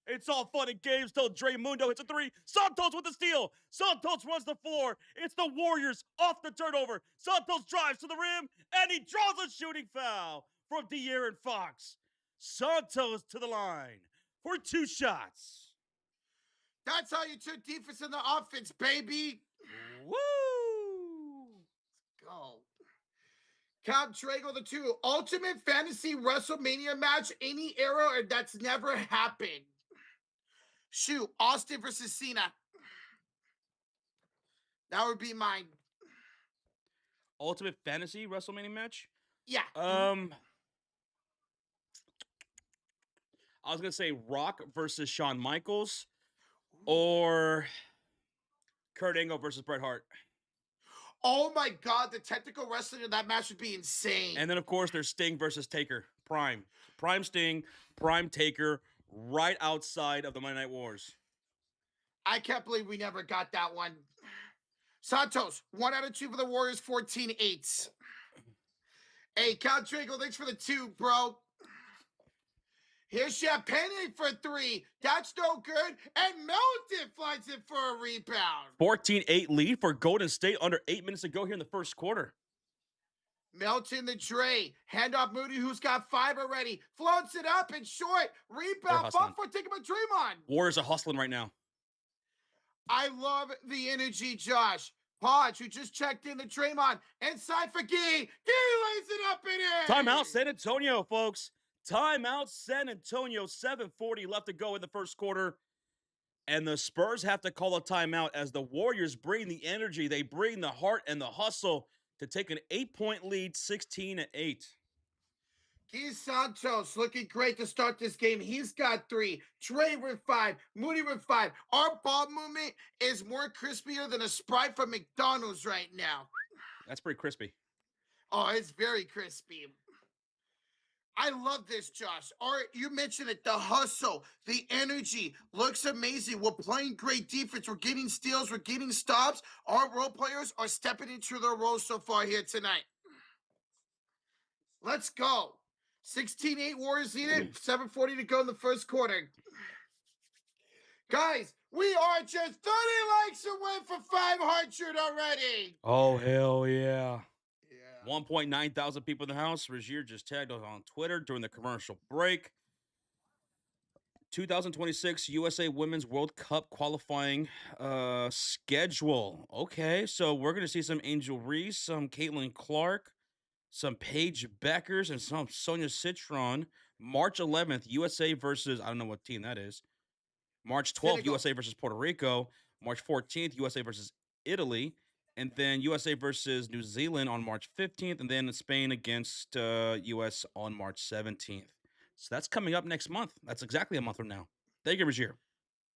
B: It's all fun and games till Draymundo hits a three. Santos with the steal. Santos runs the floor. It's the Warriors off the turnover. Santos drives to the rim, and he draws a shooting foul from De'Aaron Fox. Santos to the line for 2 shots.
A: That's how you turn defense into offense, baby.
B: Woo!
A: Let's go. Count Drago the 2. Ultimate Fantasy WrestleMania match, any era that's never happened. Shoot, Austin versus Cena. That would be mine.
B: Ultimate Fantasy WrestleMania match?
A: Yeah.
B: I was going to say Rock versus Shawn Michaels or Kurt Angle versus Bret Hart.
A: Oh my God, the technical wrestling in that match would be insane.
B: And then, of course, there's Sting versus Taker. Prime Sting, Prime Taker, right outside of the Monday Night Wars.
A: I can't believe we never got that one. Santos, 1 out of 2 for the Warriors, 14-8. Hey, Count Drago, thanks for the 2, bro. Here's Champagne for 3. That's no good. And Melton flies in for a rebound.
B: 14-8 lead for Golden State under 8 minutes to go here in the first quarter.
A: Melton the Dre. Handoff Moody, who's got 5 already. Floats it up and short. Rebound. Bump for taking a Draymond.
B: Warriors are hustling right now.
A: I love the energy, Josh. Podge, who just checked in the Draymond. Inside for Gee. Gee lays it up and in.
B: Timeout San Antonio, folks. Timeout San Antonio. 7:40 left to go in the first quarter. And the Spurs have to call a timeout as the Warriors bring the energy. They bring the heart and the hustle to take an 8-point lead, 16-8.
A: Gee Santos looking great to start this game. He's got 3. Dre with 5. Moody with 5. Our ball movement is more crispier than a Sprite from McDonald's right now.
B: That's pretty crispy.
A: Oh, it's very crispy. I love this, Josh. Art, you mentioned it. The hustle, the energy looks amazing. We're playing great defense. We're getting steals. We're getting stops. Our role players are stepping into their roles so far here tonight. Let's go. 16-8 Warriors lead it. 7:40 to go in the first quarter. Guys, we are just 30 likes away from 500 already.
B: Oh, hell yeah. 1.9 thousand people in the house. Regier just tagged us on Twitter during the commercial break. 2026 USA Women's World Cup qualifying schedule. Okay, so we're going to see some Angel Reese, some Caitlin Clark, some Paige Beckers, and some Sonia Citron. March 11th, USA versus, I don't know what team that is. March 12th,
A: Senegal.
B: USA versus Puerto Rico. March 14th, USA versus Italy. And then USA versus New Zealand on March 15th. And then Spain against US on March 17th. So that's coming up next month. That's exactly a month from now. Thank you, Regier.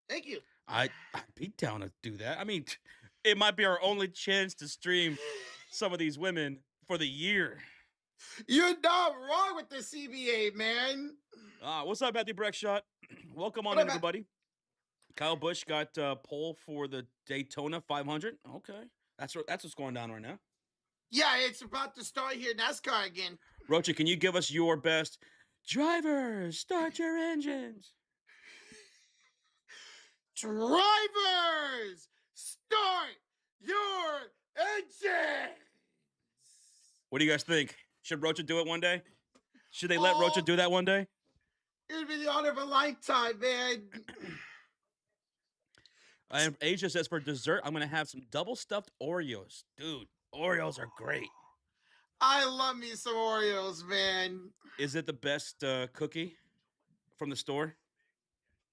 A: Thank you.
B: I'd be down to do that. I mean, it might be our only chance to stream some of these women for the year.
A: You're not wrong with the CBA, man.
B: What's up, Matthew Breckshot? Welcome on in, everybody. Kyle Busch got pole for the Daytona 500. Okay. That's what's going down right now.
A: Yeah, it's about to start here, NASCAR again.
B: Rocha, can you give us your best? Drivers, start your engines.
A: Drivers, start your engines.
B: What do you guys think? Should Rocha do it one day? Should they let Rocha do that one day?
A: It would be the honor of a lifetime, man.
B: Asia says for dessert, I'm going to have some double stuffed Oreos. Dude, Oreos are great.
A: I love me some Oreos, man.
B: Is it the best cookie from the store?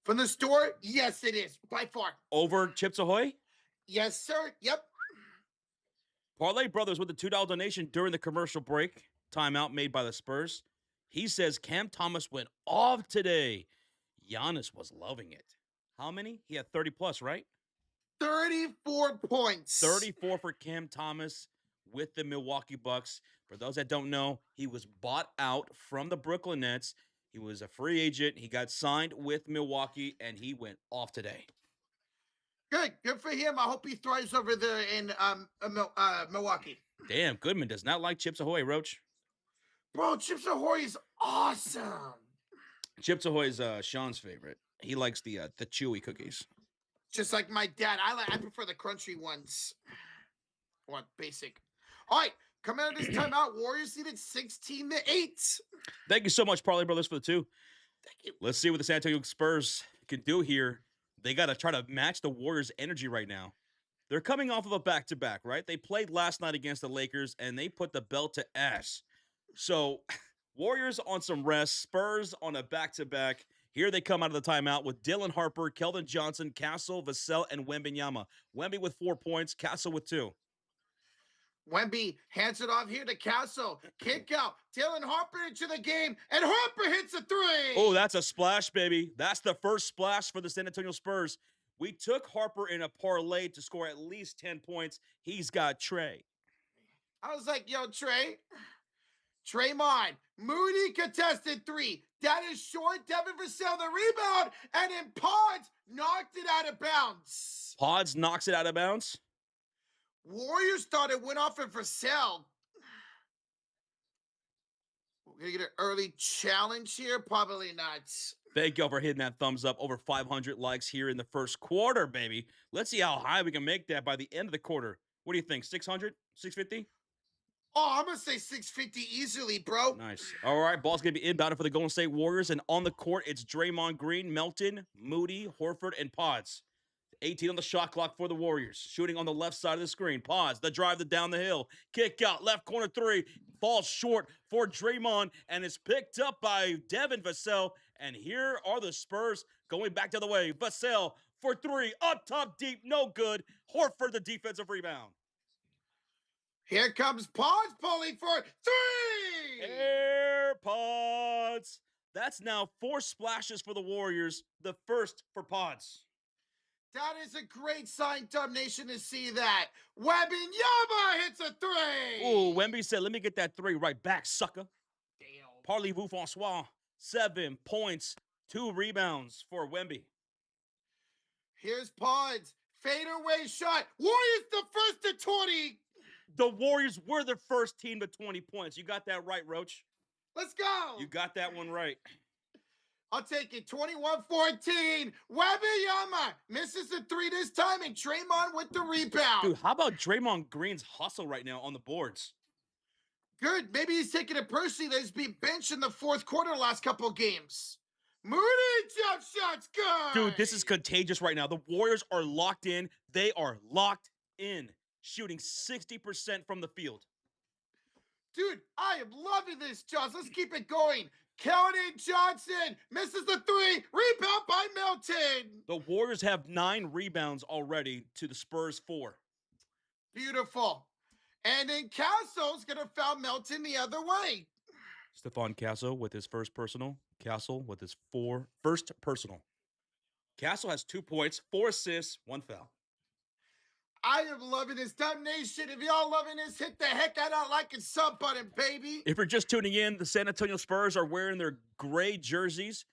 A: From the store? Yes, it is. By far.
B: Over Chips Ahoy?
A: Yes, sir. Yep.
B: Parlay Brothers with the $2 donation during the commercial break. Timeout made by the Spurs. He says Cam Thomas went off today. Giannis was loving it. How many? He had 30 plus, right?
A: 34 points.
B: 34 for Cam Thomas with the Milwaukee Bucks. For those that don't know, he was bought out from the Brooklyn Nets. He was a free agent. He got signed with Milwaukee, and he went off today.
A: Good for him. I hope he thrives over there in Milwaukee.
B: Damn, Goodman does not like Chips Ahoy, Roach.
A: Bro, Chips Ahoy is awesome.
B: Chips Ahoy is Sean's favorite. He likes the chewy cookies.
A: Just like my dad, I prefer the crunchy ones. What basic? All right, coming out of this timeout, Warriors lead at 16-8.
B: Thank you so much, Parlay Brothers, for the 2.
A: Thank you.
B: Let's see what the San Antonio Spurs can do here. They got to try to match the Warriors' energy right now. They're coming off of a back-to-back, right? They played last night against the Lakers, and they put the belt to ass. So, Warriors on some rest, Spurs on a back-to-back. Here they come out of the timeout with Dylan Harper, Keldon Johnson, Castle, Vassell, and Wembanyama. Wemby with 4 points, Castle with 2.
A: Wemby hands it off here to Castle. Kick out. Dylan Harper into the game, and Harper hits a 3.
B: Oh, that's a splash, baby. That's the first splash for the San Antonio Spurs. We took Harper in a parlay to score at least 10 points. He's got Trey.
A: I was like, yo, Trey. Draymond. Moody contested 3. That is short. Devin Vassell the rebound, and then Pods knocked it out of bounds.
B: Pods knocks it out of bounds.
A: Warriors thought it went off of Vassell. We're going to get an early challenge here? Probably not.
B: Thank y'all for hitting that thumbs up. Over 500 likes here in the first quarter, baby. Let's see how high we can make that by the end of the quarter. What do you think, 600, 650?
A: Oh, I'm going to say 650 easily, bro.
B: Nice. All right, ball's going to be inbounded for the Golden State Warriors, and on the court, it's Draymond Green, Melton, Moody, Horford, and Pods. 18 on the shot clock for the Warriors. Shooting on the left side of the screen. Pods, the drive down the hill. Kick out, left corner 3. Falls short for Draymond, and is picked up by Devin Vassell. And here are the Spurs going back the other way. Vassell for 3. Up top deep, no good. Horford, the defensive rebound.
A: Here comes Pods pulling for 3.
B: Air Pods. That's now 4 splashes for the Warriors. The first for Pods.
A: That is a great sign, Dub Nation, to see that. Wembanyama hits a 3.
B: Ooh, Wemby said, let me get that 3 right back, sucker.
A: Damn.
B: Parley-vous, Francois. 7 points, 2 rebounds for Wemby.
A: Here's Pods. Fadeaway shot. Warriors the first to 20.
B: The Warriors were the first team to 20 points. You got that right, Roach.
A: Let's go.
B: You got that one right.
A: I'll take it. 21-14. Wembanyama misses the 3 this time, and Draymond with the rebound.
B: Dude, how about Draymond Green's hustle right now on the boards?
A: Good. Maybe he's taking it personally that he's being benched in the fourth quarter the last couple of games. Moody jump shots, good.
B: Dude, this is contagious right now. The Warriors are locked in. They are locked in, shooting 60% from the field.
A: Dude, I am loving this, Josh. Let's keep it going. Keldon Johnson misses the 3. Rebound by Melton.
B: The Warriors have 9 rebounds already to the Spurs 4.
A: Beautiful. And then Castle's going to foul Melton the other way.
B: Stephon Castle with his first personal. Castle with his first personal. Castle has 2 points, 4 assists, 1 foul.
A: I am loving this. Dub Nation, if y'all loving this, hit the heck out of like and sub button, baby.
B: If you're just tuning in, the San Antonio Spurs are wearing their gray jerseys.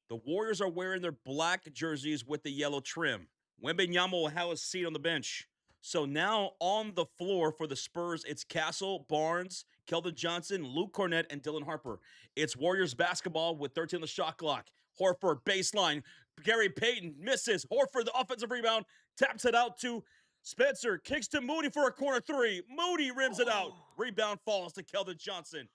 B: The Warriors are wearing their black jerseys with the yellow trim. Wembanyama will have a seat on the bench. So now on the floor for the Spurs, it's Castle, Barnes, Keldon Johnson, Luke Cornett, and Dylan Harper. It's Warriors basketball with 13 on the shot clock. Horford, baseline. Gary Payton misses. Horford, the offensive rebound, taps it out to Spencer, kicks to Moody for a corner 3. Moody rims it out. Rebound falls to Keldon Johnson.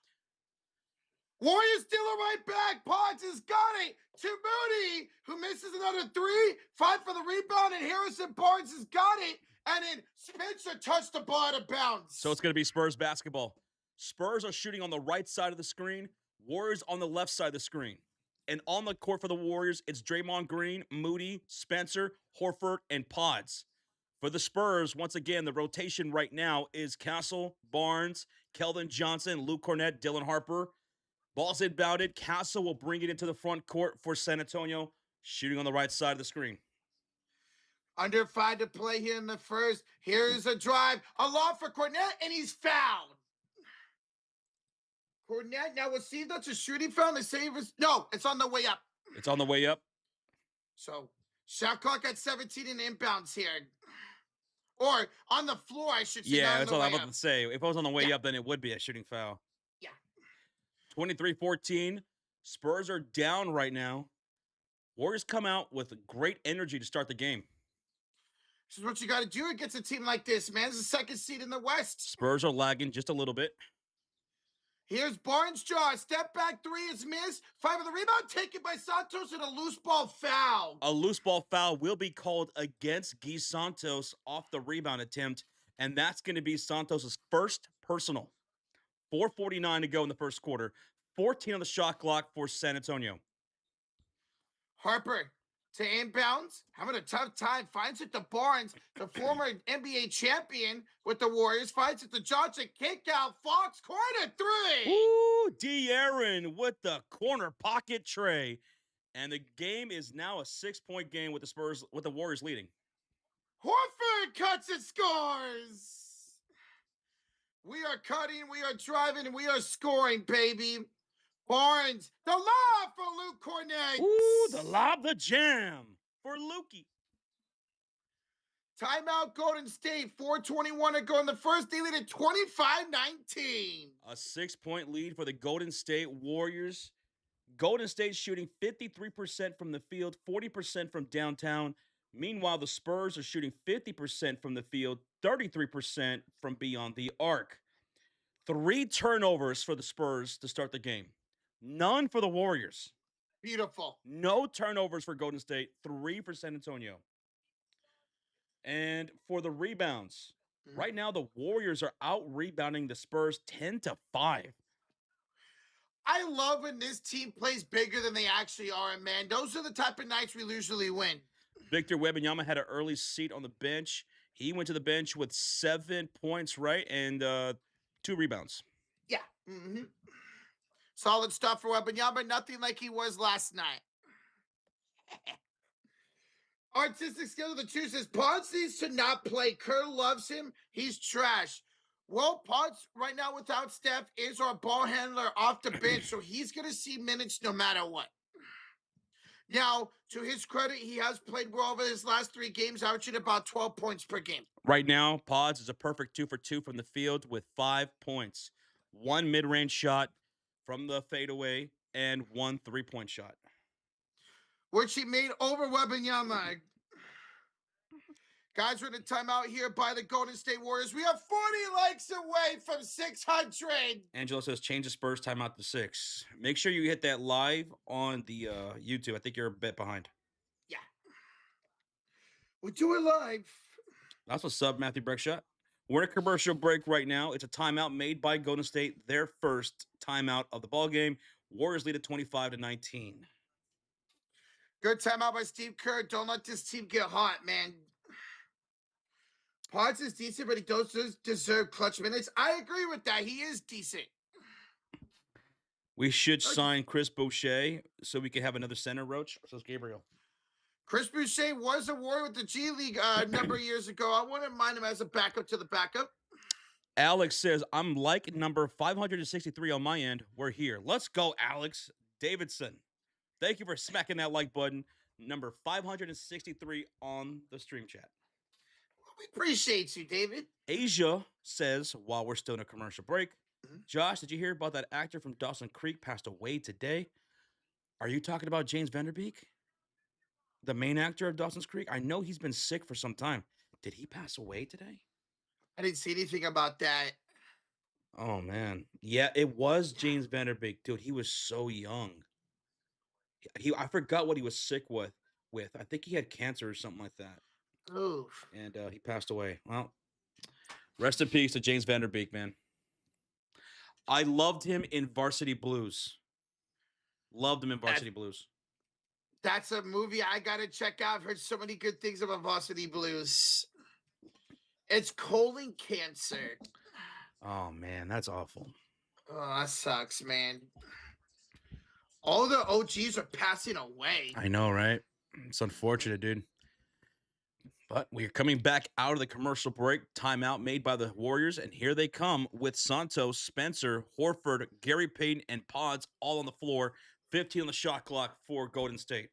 A: Warriors steal it right back. Pods has got it to Moody, who misses another 3. 5 for the rebound, and Harrison Barnes has got it. And then Spencer touched the ball out of bounds.
B: So it's going to be Spurs basketball. Spurs are shooting on the right side of the screen. Warriors on the left side of the screen. And on the court for the Warriors, it's Draymond Green, Moody, Spencer, Horford, and Pods. For the Spurs, once again, the rotation right now is Castle, Barnes, Keldon Johnson, Luke Cornett, Dylan Harper. Ball's inbounded. Castle will bring it into the front court for San Antonio, shooting on the right side of the screen.
A: Under 5 to play here in the first. Here's a drive. A lob for Cornett, and he's fouled. Cornette, now we'll see if that's a shooting foul. They say no, it's on the way up.
B: It's on the way up.
A: So, shot clock at 17 in inbounds here. Or on the floor, I should say.
B: Yeah, that's all I'm about to say. If it was on the way up, then it would be a shooting foul.
A: Yeah.
B: 23-14. Spurs are down right now. Warriors come out with great energy to start the game.
A: This is what you got to do against a team like this, man. It's the second seed in the West.
B: Spurs are lagging just a little bit.
A: Here's Barnes' jaw. Step back three is missed. 5 of the rebound taken by Santos and a loose ball foul.
B: A loose ball foul will be called against Guy Santos off the rebound attempt, and that's going to be Santos' first personal. 4:49 to go in the first quarter. 14 on the shot clock for San Antonio.
A: Harper to inbounds, having a tough time, finds it to Barnes, the former NBA champion with the Warriors, finds it to Johnson, kick out, Fox, corner three.
B: Ooh, De'Aaron with the corner pocket tray. And the game is now a 6-point game with the Warriors leading.
A: Horford cuts and scores. We are cutting, we are driving, and we are scoring, baby. Barnes, the lob for Luke Cornette.
B: Ooh, the lob, the jam for Lukey.
A: Timeout Golden State, 4:21 to go in the first. They lead at 25-19.
B: A 6-point lead for the Golden State Warriors. Golden State shooting 53% from the field, 40% from downtown. Meanwhile, the Spurs are shooting 50% from the field, 33% from beyond the arc. 3 turnovers for the Spurs to start the game. None for the Warriors.
A: Beautiful.
B: No turnovers for Golden State. 3 for San Antonio. And for the rebounds, right now the Warriors are out-rebounding the Spurs 10-5.
A: I love when this team plays bigger than they actually are, man. Those are the type of nights we usually win.
B: Victor Wembanyama had an early seat on the bench. He went to the bench with 7 points, right? And 2 rebounds.
A: Yeah. Solid stuff for Wembanyama. Nothing like he was last night. Artistic skill of the two says Ponce needs to not play. Kerr loves him. He's trash. Well, Ponce right now without Steph is our ball handler off the bench, so he's going to see minutes no matter what. Now, to his credit, he has played well over his last 3 games, averaging about 12 points per game.
B: Right now, Pods is a perfect 2 for 2 from the field with 5 points. 1 mid-range shot from the fadeaway and 1 3-point shot,
A: which he made over Wembanyama. Guys, we're in a timeout here by the Golden State Warriors. We are 40 likes away from 600.
B: Angelo says, change the Spurs timeout to 6. Make sure you hit that live on the YouTube. I think you're a bit behind.
A: Yeah. We'll do it live.
B: That's what's up, Matthew Breckshot. We're in a commercial break right now. It's a timeout made by Golden State, their first timeout of the ballgame. Warriors lead at 25-19.
A: Good timeout by Steve Kerr. Don't let this team get hot, man. Potts is decent, but he does deserve clutch minutes. I agree with that. He is decent.
B: We should sign Chris Boucher so we can have another center, Roach. So Gabriel.
A: Chris Boucher was a Warrior with the G League a number of years ago. I wouldn't mind him as a backup to the backup.
B: Alex says, I'm like number 563 on my end. We're here. Let's go, Alex Davidson. Thank you for smacking that like button. Number 563 on the stream chat.
A: We appreciate you, David.
B: Asia says, while we're still in a commercial break, Josh, did you hear about that actor from Dawson Creek passed away today? Are you talking about James Vanderbeek? The main actor of Dawson's Creek? I know he's been sick for some time. Did he pass away today?
A: I didn't see anything about that.
B: Oh, man. Yeah, it was James Vanderbeek. Dude, he was so young. I forgot what he was sick with. I think he had cancer or something like that.
A: Oof.
B: And he passed away. Well, rest in peace to James Vanderbeek, man. I loved him in Varsity Blues. Loved him in Varsity Blues.
A: That's a movie I got to check out. I've heard so many good things about Varsity Blues. It's colon cancer.
B: Oh, man, that's awful.
A: Oh, that sucks, man. All the OGs are passing away.
B: I know, right? It's unfortunate, dude. But we're coming back out of the commercial break. Timeout made by the Warriors. And here they come with Santos, Spencer, Horford, Gary Payton, and Pods all on the floor. 15 on the shot clock for Golden State.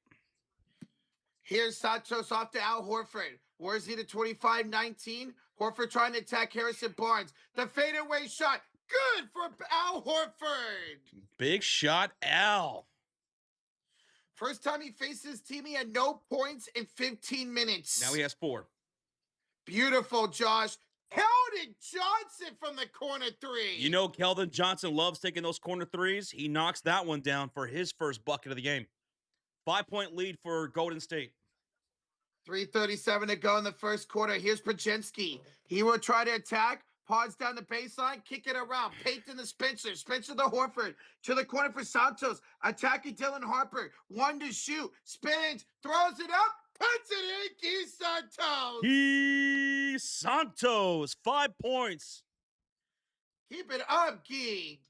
A: Here's Santos off to Al Horford. Warriors lead at 25-19. Horford trying to attack Harrison Barnes. The fadeaway shot. Good for Al Horford.
B: Big shot, Al.
A: First time he faced his team, he had no points in 15 minutes.
B: Now he has 4.
A: Beautiful, Josh. Keldon Johnson from the corner 3.
B: You know Keldon Johnson loves taking those corner threes. He knocks that one down for his first bucket of the game. 5-point lead for Golden State.
A: 3:37 to go in the first quarter. Here's Paczynski. He will try to attack. Pods down the baseline, kick it around. Payton to Spencer. Spencer to Horford. To the corner for Santos. Attacking Dylan Harper. 1 to shoot. Spins. Throws it up. Puts it in. Gui Santos.
B: Gui Santos. 5 points.
A: Keep it up, Gui.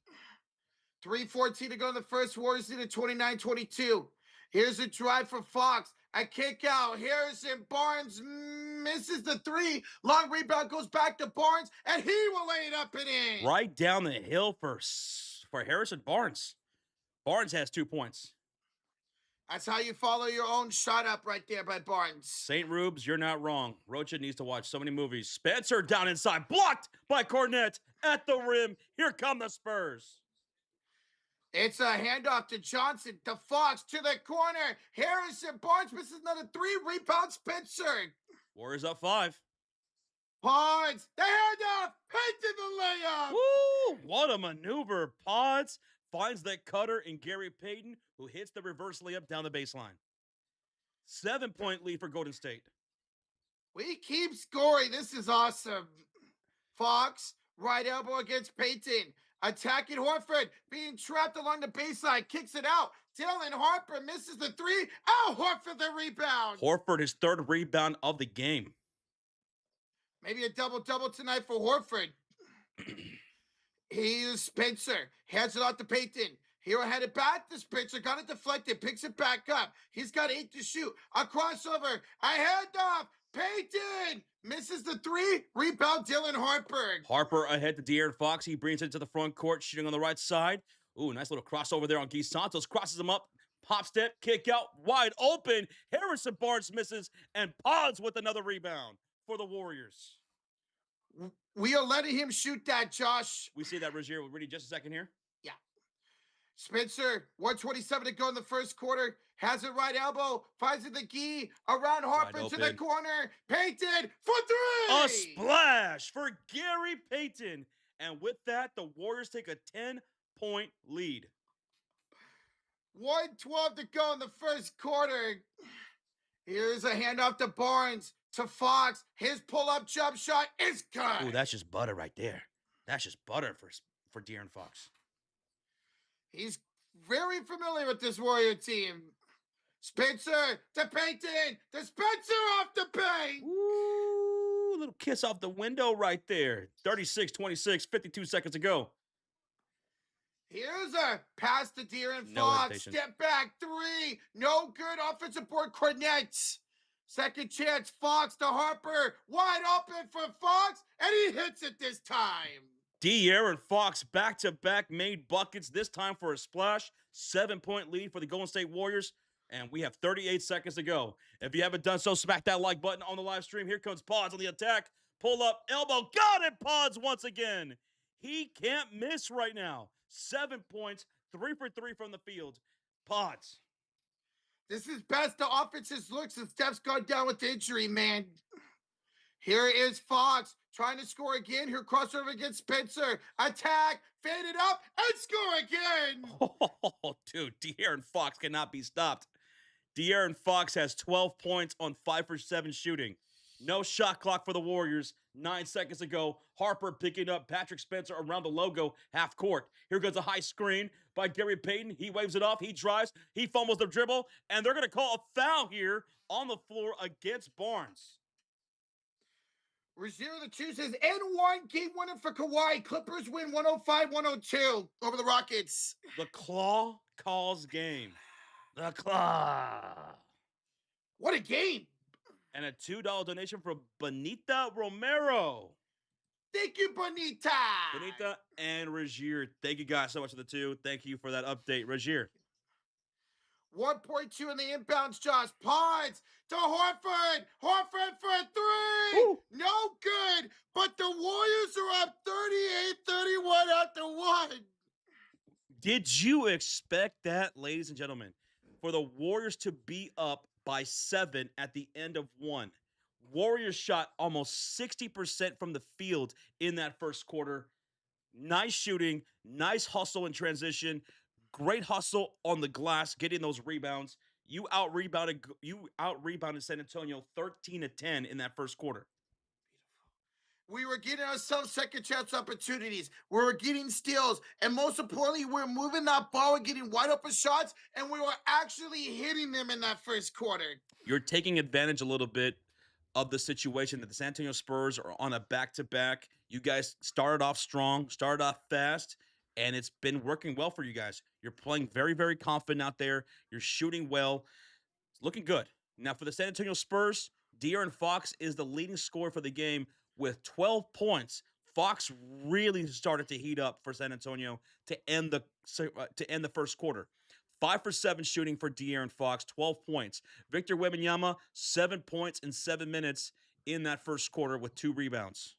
A: 3:14 to go in the first. Warriors lead at 29-22. Here's a drive for Fox. A kick out. Harrison Barnes misses the 3. Long rebound goes back to Barnes, and he will lay it up and in.
B: Right down the hill for Harrison Barnes. Barnes has 2 points.
A: That's how you follow your own shot up right there by Barnes.
B: St. Rubes, you're not wrong. Rocha needs to watch so many movies. Spencer down inside. Blocked by Cornette at the rim. Here come the Spurs.
A: It's a handoff to Johnson, to Fox, to the corner. Harrison Barnes misses another 3. Rebound Spencer.
B: Warriors up 5.
A: Barnes, the handoff. Payton the layup.
B: Woo! What a maneuver. Pods finds that cutter in Gary Payton, who hits the reverse layup down the baseline. 7-point lead for Golden State.
A: We keep scoring. This is awesome. Fox, right elbow against Payton. Attacking Horford, being trapped along the baseline, kicks it out. Dylan Harper misses the 3. Al Horford the rebound.
B: Horford, his 3rd rebound of the game.
A: Maybe a double-double tonight for Horford. Here's Spencer. Hands it off to Payton. Hero had it back to Spencer. Got it deflected. Picks it back up. He's got 8 to shoot. A crossover. A handoff. Payton misses the 3. Rebound Dylan Harper.
B: Harper ahead to De'Aaron Fox. He brings it to the front court, shooting on the right side. Ooh, nice little crossover there on Gui Santos. Crosses him up. Pop step, kick out, wide open. Harrison Barnes misses, and Pods with another rebound for the Warriors.
A: We are letting him shoot that, Josh.
B: We see that, Rozier. We're ready just a second here.
A: Yeah. Spencer, 1:27 to go in the first quarter. Has it right elbow. Finds it the Gui. Around Harper to the corner. Payton for 3.
B: A splash for Gary Payton. And with that, the Warriors take a 10-point lead.
A: 1:12 to go in the first quarter. Here's a handoff to Barnes, to Fox. His pull-up jump shot is good.
B: Ooh, that's just butter right there. That's just butter for De'Aaron Fox.
A: He's very familiar with this Warrior team. Spencer to Payton. To Spencer off the paint.
B: Ooh, little kiss off the window right there. 36-26, 52 seconds to go.
A: Here's a pass to De'Aaron Fox. Step back 3. No good. Offensive board, Cornette. Second chance, Fox to Harper. Wide open for Fox, and he hits it this time.
B: De'Aaron Fox back-to-back made buckets, this time for a splash. 7-point lead for the Golden State Warriors, and we have 38 seconds to go. If you haven't done so, smack that like button on the live stream. Here comes Pods on the attack. Pull up, elbow, got it, Pods once again. He can't miss right now. 7 points, 3 for 3 from the field. Pods.
A: This is best the offense's looks and Steph's gone down with injury, man. Here is Fox trying to score again. Here crossover against Spencer. Attack, fade it up, and score again.
B: Oh, dude, De'Aaron Fox cannot be stopped. De'Aaron Fox has 12 points on 5 for 7 shooting. No shot clock for the Warriors. 9 seconds to go. Harper picking up Patrick Spencer around the logo, half court. Here goes a high screen by Gary Payton. He waves it off. He drives. He fumbles the dribble. And they're going to call a foul here on the floor against Barnes.
A: Rozier the Tuesdays and 1 game winner for Kawhi. Clippers win 105-102 over the Rockets.
B: The claw calls game. The claw.
A: What a game.
B: And a $2 donation from Bonita Romero.
A: Thank you, Bonita.
B: Bonita and Regier. Thank you guys so much for the 2. Thank you for that update, Regier.
A: 1.2 in the inbounds, Josh. Ponds to Horford. Horford for a 3.
B: Ooh.
A: No good. But the Warriors are up 38-31 after 1.
B: Did you expect that, ladies and gentlemen? For the Warriors to be up by 7 at the end of 1. Warriors shot almost 60% from the field in that first quarter. Nice shooting, nice hustle in transition, great hustle on the glass, getting those rebounds. You out rebounded San Antonio 13-10 in that first quarter.
A: We were getting ourselves second chance opportunities. We were getting steals. And most importantly, we were moving that ball and getting wide open shots. And we were actually hitting them in that first quarter.
B: You're taking advantage a little bit of the situation that the San Antonio Spurs are on a back-to-back. You guys started off strong, started off fast, and it's been working well for you guys. You're playing very, very confident out there. You're shooting well. It's looking good. Now, for the San Antonio Spurs, De'Aaron Fox is the leading scorer for the game with 12 points. Fox really started to heat up for San Antonio to end the first quarter. 5 for 7 shooting for De'Aaron Fox, 12 points. Victor Wembanyama, 7 points in 7 minutes in that first quarter with 2 rebounds.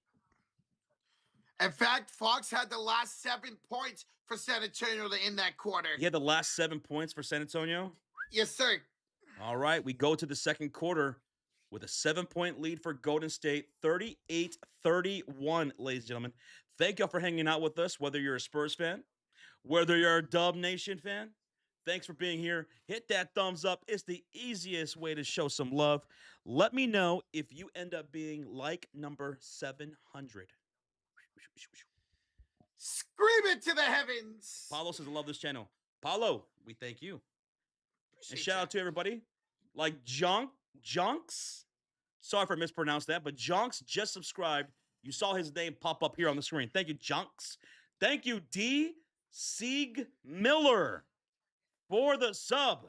A: In fact, Fox had the last 7 points for San Antonio in that quarter.
B: He had the last 7 points for San Antonio?
A: Yes, sir.
B: All right, we go to the second quarter with a 7-point lead for Golden State, 38-31, ladies and gentlemen. Thank y'all for hanging out with us, whether you're a Spurs fan, whether you're a Dub Nation fan. Thanks for being here. Hit that thumbs up. It's the easiest way to show some love. Let me know if you end up being like number 700.
A: Scream it to the heavens.
B: Paulo says, I love this channel. Paulo, we thank you.
A: Appreciate
B: And shout out to everybody like Jonks. Sorry if I mispronounced that, but Jonks just subscribed. You saw his name pop up here on the screen. Thank you, Jonks. Thank you, D. Sieg Miller, for the sub.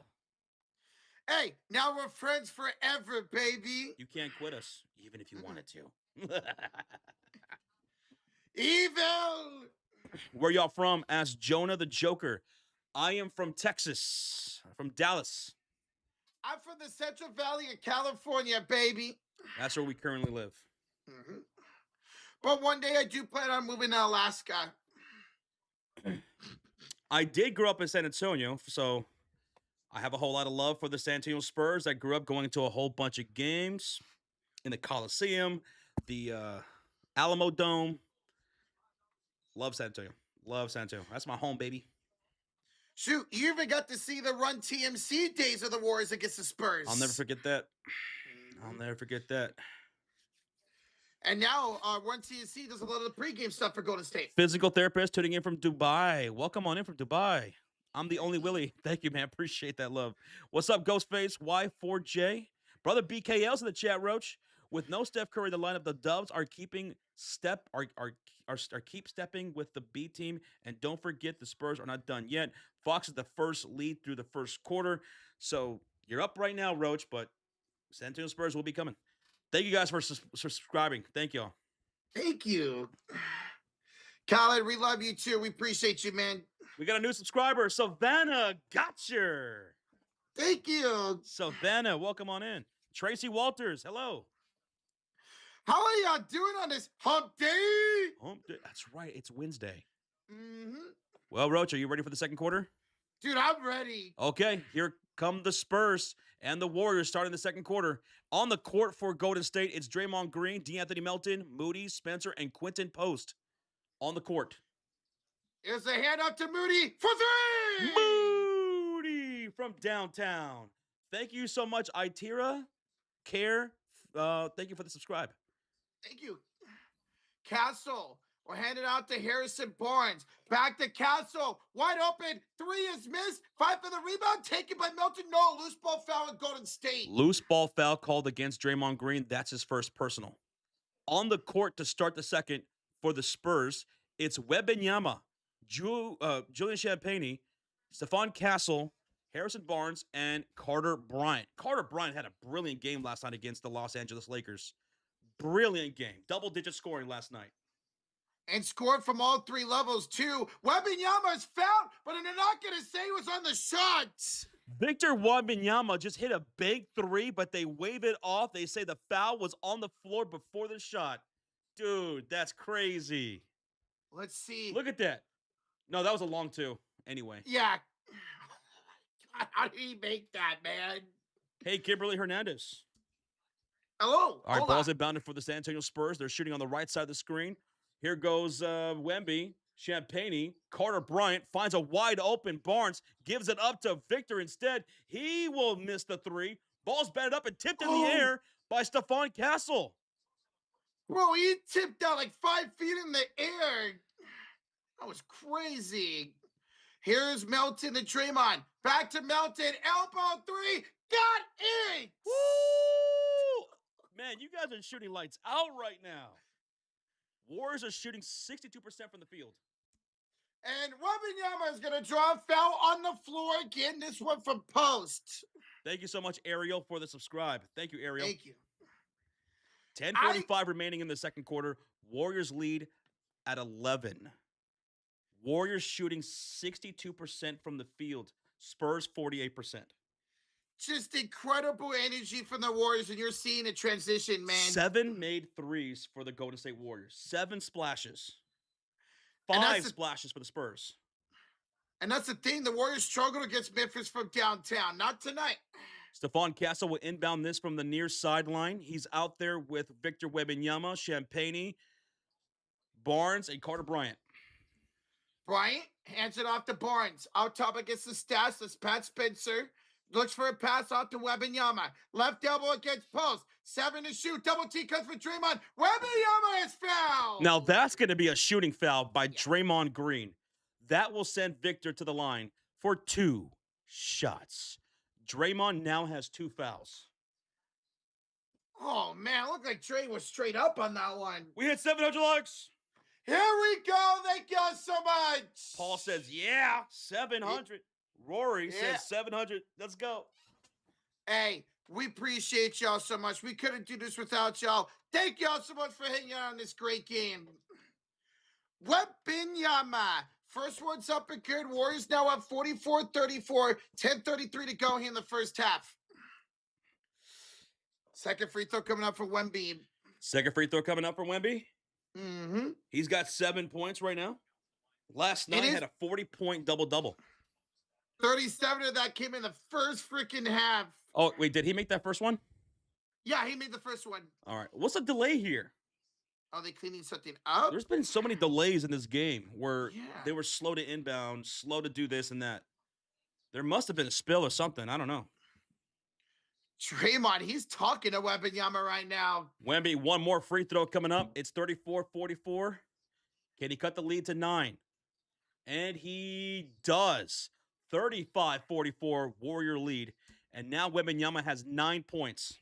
A: Hey, now we're friends forever, baby.
B: You can't quit us, even if you wanted to.
A: Evil.
B: Where y'all from? Asked Jonah the Joker. I am from Texas, from Dallas.
A: I'm from the Central Valley of California, baby.
B: That's where we currently live.
A: Mm-hmm. But one day I do plan on moving to Alaska.
B: I did grow up in San Antonio, so I have a whole lot of love for the San Antonio Spurs. I grew up going to a whole bunch of games in the Coliseum, the Alamo Dome. Love San Antonio. Love San Antonio. That's my home, baby.
A: Shoot, you even got to see the Run TMC days of the Warriors against the Spurs.
B: I'll never forget that. I'll never forget that.
A: And now Run TMC does a lot of the pregame stuff for Golden State.
B: Physical therapist tuning in from Dubai. Welcome on in from Dubai. I'm the only Willie. Thank you, man. Appreciate that love. What's up, Ghostface? Y4J? Brother BKL's in the chat, Roach. With no Steph Curry in the lineup, the Dubs are keep stepping with the B team. And don't forget, the Spurs are not done yet. Fox is the first lead through the first quarter. So you're up right now, Roach, but San Antonio Spurs will be coming. Thank you guys for subscribing. Thank y'all.
A: Thank you. Khaled, we love you too. We appreciate you, man.
B: We got a new subscriber, Savannah Gotcher.
A: Thank you.
B: Savannah, welcome on in. Tracy Walters, hello.
A: How are y'all doing on this hump day?
B: Hump day. That's right. It's Wednesday.
A: Mm-hmm.
B: Well, Roach, are you ready for the second quarter?
A: Dude, I'm ready.
B: Okay, here come the Spurs and the Warriors starting the second quarter. On the court for Golden State, it's Draymond Green, DeAnthony Melton, Moody, Spencer, and Quentin Post on the court.
A: Here's a handoff to Moody for 3!
B: Moody from downtown. Thank you so much, Itira. Care. Thank you for the subscribe.
A: Thank you. Castle. We'll hand it out to Harrison Barnes. Back to Castle. Wide open. 3 is missed. 5 for the rebound. Taken by Melton. No. Loose ball foul in Golden State.
B: Loose ball foul called against Draymond Green. That's his first personal. On the court to start the second for the Spurs, it's Wembanyama, Julian Champagnie, Stephon Castle, Harrison Barnes, and Carter Bryant. Carter Bryant had a brilliant game last night against the Los Angeles Lakers. Brilliant game. Double-digit scoring last night.
A: And scored from all three levels, too. Wembanyama is fouled, but they're not going to say he was on the shot.
B: Victor Wembanyama just hit a big three, but they wave it off. They say the foul was on the floor before the shot. Dude, that's crazy.
A: Let's see.
B: Look at that. No, that was a long two. Anyway.
A: Yeah. God, how did he make that, man?
B: Hey, Kimberly Hernandez.
A: Hello.
B: All right, ball's inbounded for the San Antonio Spurs. They're shooting on the right side of the screen. Here goes Wemby, Champagnie, Carter Bryant finds a wide open Barnes, gives it up to Victor instead. He will miss the three. Ball's batted up and tipped in the air by Stephon Castle.
A: Bro, he tipped out like 5 feet in the air. That was crazy. Here's Melton to Draymond. Back to Melton. Elbow three. Got it.
B: Woo! Man, you guys are shooting lights out right now. Warriors are shooting 62% from the field.
A: And Wembanyama is going to draw a foul on the floor again. This one from post.
B: Thank you so much, Ariel, for the subscribe. Thank you, Ariel.
A: Thank you.
B: 10:45 remaining in the second quarter. Warriors lead at 11. Warriors shooting 62% from the field. Spurs 48%.
A: Just incredible energy from the Warriors, and you're seeing a transition, man.
B: 7 made threes for the Golden State Warriors. 7 splashes. 5 splashes for the Spurs.
A: And that's the thing. The Warriors struggled against Memphis from downtown. Not tonight.
B: Stephon Castle will inbound this from the near sideline. He's out there with Victor Wembanyama, Champagnie, Barnes, and Carter Bryant.
A: Bryant hands it off to Barnes. Out top against the stats. That's Pat Spencer. Looks for a pass out to Wembanyama. Left elbow against post. 7 to shoot. Double T comes for Draymond. Wembanyama is fouled.
B: Now that's going to be a shooting foul by Draymond Green. That will send Victor to the line for 2 shots. Draymond now has 2 fouls.
A: Oh, man. Looked like Dray was straight up on that one.
B: We hit 700 likes.
A: Here we go. Thank you so much.
B: Paul says, yeah, 700. Rory says 700. Let's go.
A: Hey, we appreciate y'all so much. We couldn't do this without y'all. Thank y'all so much for hanging out on this great game. Wembanyama. First one's up and good. Warriors now up 44-34. 10:33 to go here in the first half. Second free throw coming up for Wemby.
B: Second free throw coming up for Wemby.
A: Mm-hmm.
B: He's got 7 points right now. Last night had a 40-point double-double.
A: 37 of that came in the first freaking half.
B: Oh, wait, did he make that first one?
A: Yeah, he made the first one.
B: All right. What's the delay here?
A: Are they cleaning something up?
B: There's been so many delays in this game where they were slow to inbound, slow to do this and that. There must have been a spill or something. I don't know.
A: Draymond, he's talking to Wembanyama right now.
B: Wemby, one more free throw coming up. It's 34-44. Can he cut the lead to 9? And he does. 35-44 Warrior lead. And now Wembanyama has 9 points.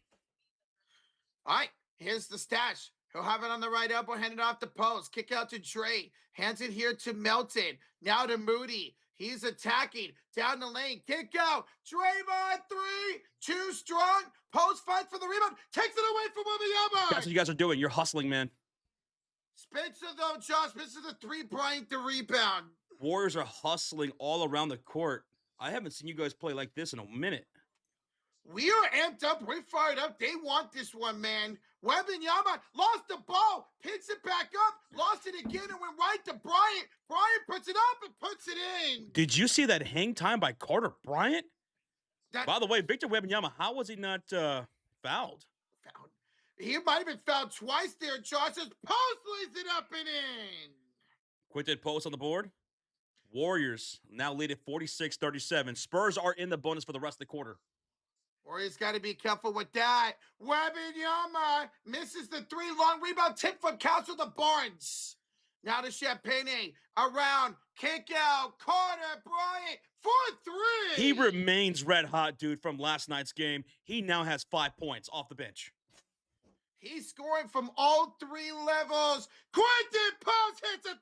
A: All right, here's the stash. He'll have it on the right elbow, hand it off to post. Kick out to Dre. Hands it here to Melton. Now to Moody. He's attacking. Down the lane. Kick out. Draymond 3. Too strong. Post fight for the rebound. Takes it away from Wembanyama.
B: That's what you guys are doing. You're hustling, man.
A: Spencer, though, Josh. Spencer the 3. Bryant the rebound.
B: Warriors are hustling all around the court. I haven't seen you guys play like this in a minute.
A: We are amped up. We're fired up. They want this one, man. Wembanyama lost the ball, picks it back up, lost it again, and went right to Bryant. Bryant puts it up and puts it in.
B: Did you see that hang time by Carter Bryant? By the way, Victor Wembanyama, how was he not fouled?
A: He might have been fouled twice there, Josh. His post lays it up and in.
B: Quintet post on the board. Warriors now lead at 46-37. Spurs are in the bonus for the rest of the quarter.
A: Warriors got to be careful with that. Wembanyama misses the 3. Long rebound tip from Castle to Barnes. Now to Champagnie. Around. Kick out. Carter Bryant. 4-3.
B: He remains red hot, dude, from last night's game. He now has 5 points off the bench.
A: He's scoring from all 3 levels. Quentin Post hits a 3.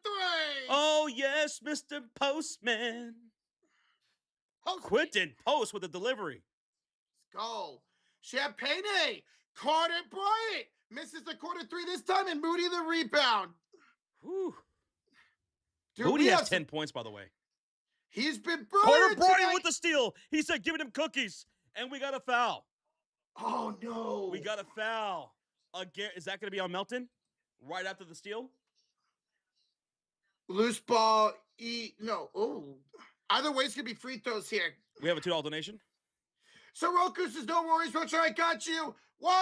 B: Oh, yes, Mr. Postman. Quinton Post with the delivery.
A: Let's go. Champagne. Carter Bryant misses the quarter three this time, and Moody the rebound.
B: Whew.
A: Dude,
B: Moody has 10 points, by the way.
A: He's been
B: Carter Bryant
A: tonight.
B: with the steal. He said, giving him cookies. And we got a foul.
A: Oh, no.
B: We got a foul. Again, is that going to be on Melton? Right after the steal?
A: Loose ball. No. Oh. Either way, it's going to be free throws here.
B: We have a $2 donation.
A: So Roku says, no worries, Roach. I got you. Warriors.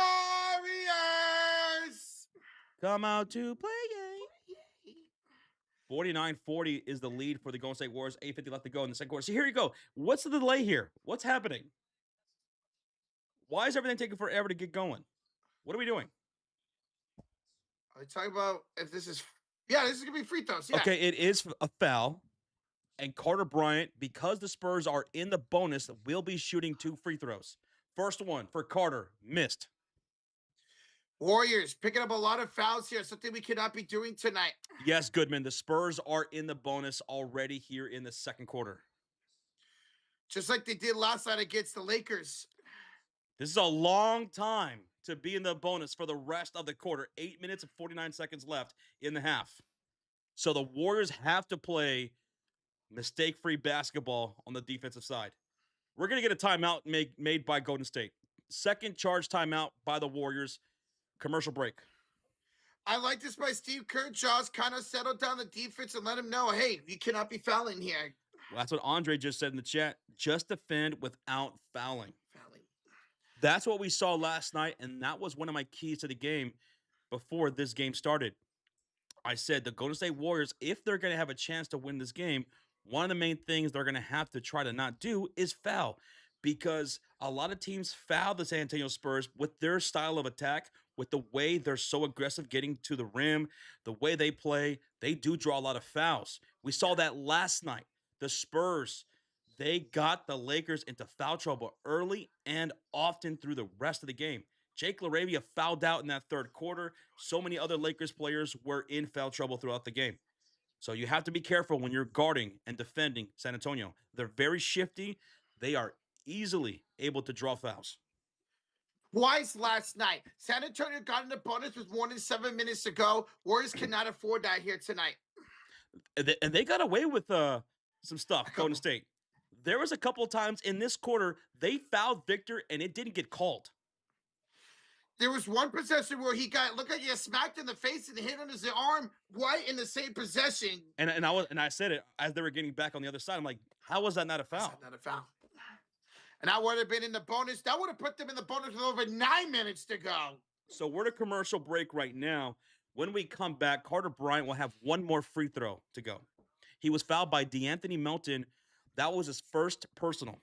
B: Come out to play. 49-40 is the lead for the Golden State Warriors. 8:50 left to go in the second quarter. So here you go. What's the delay here? What's happening? Why is everything taking forever to get going? What are we doing?
A: Are you talking about if this is... Yeah, this is going to be free throws. Yeah.
B: Okay, it is a foul. And Carter Bryant, because the Spurs are in the bonus, will be shooting 2 free throws. First one for Carter, missed.
A: Warriors picking up a lot of fouls here, something we cannot be doing tonight.
B: Yes, Goodman, the Spurs are in the bonus already here in the second quarter.
A: Just like they did last night against the Lakers.
B: This is a long time to be in the bonus for the rest of the quarter. 8 minutes and 49 seconds left in the half. So the Warriors have to play mistake-free basketball on the defensive side. We're going to get a timeout made by Golden State. Second charge timeout by the Warriors. Commercial break.
A: I like this by Steve Kerr. Jaws kind of settled down the defense and let him know, hey, you cannot be fouling here.
B: Well, that's what Andre just said in the chat. Just defend without fouling. That's what we saw last night, and that was one of my keys to the game before this game started. I said the Golden State Warriors, if they're going to have a chance to win this game, one of the main things they're going to have to try to not do is foul, because a lot of teams foul the San Antonio Spurs with their style of attack, with the way they're so aggressive getting to the rim, the way they play. They do draw a lot of fouls. We saw that last night. The Spurs, they got the Lakers into foul trouble early and often through the rest of the game. Jake LaRavia fouled out in that third quarter. So many other Lakers players were in foul trouble throughout the game. So you have to be careful when you're guarding and defending San Antonio. They're very shifty. They are easily able to draw fouls.
A: Twice last night. San Antonio got in the bonus with more than 7 minutes to go. Warriors cannot afford that here tonight.
B: And they got away with some stuff, Golden State. There was a couple of times in this quarter, they fouled Victor, and it didn't get called.
A: There was one possession where he got, look at you, smacked in the face and hit on his arm right in the same possession.
B: And I said it as they were getting back on the other side. I'm like, how was that not a foul?
A: Not a foul. And I would have been in the bonus. That would have put them in the bonus with over 9 minutes to go.
B: So we're at a commercial break right now. When we come back, Carter Bryant will have one more free throw to go. He was fouled by DeAnthony Melton. That was his first personal.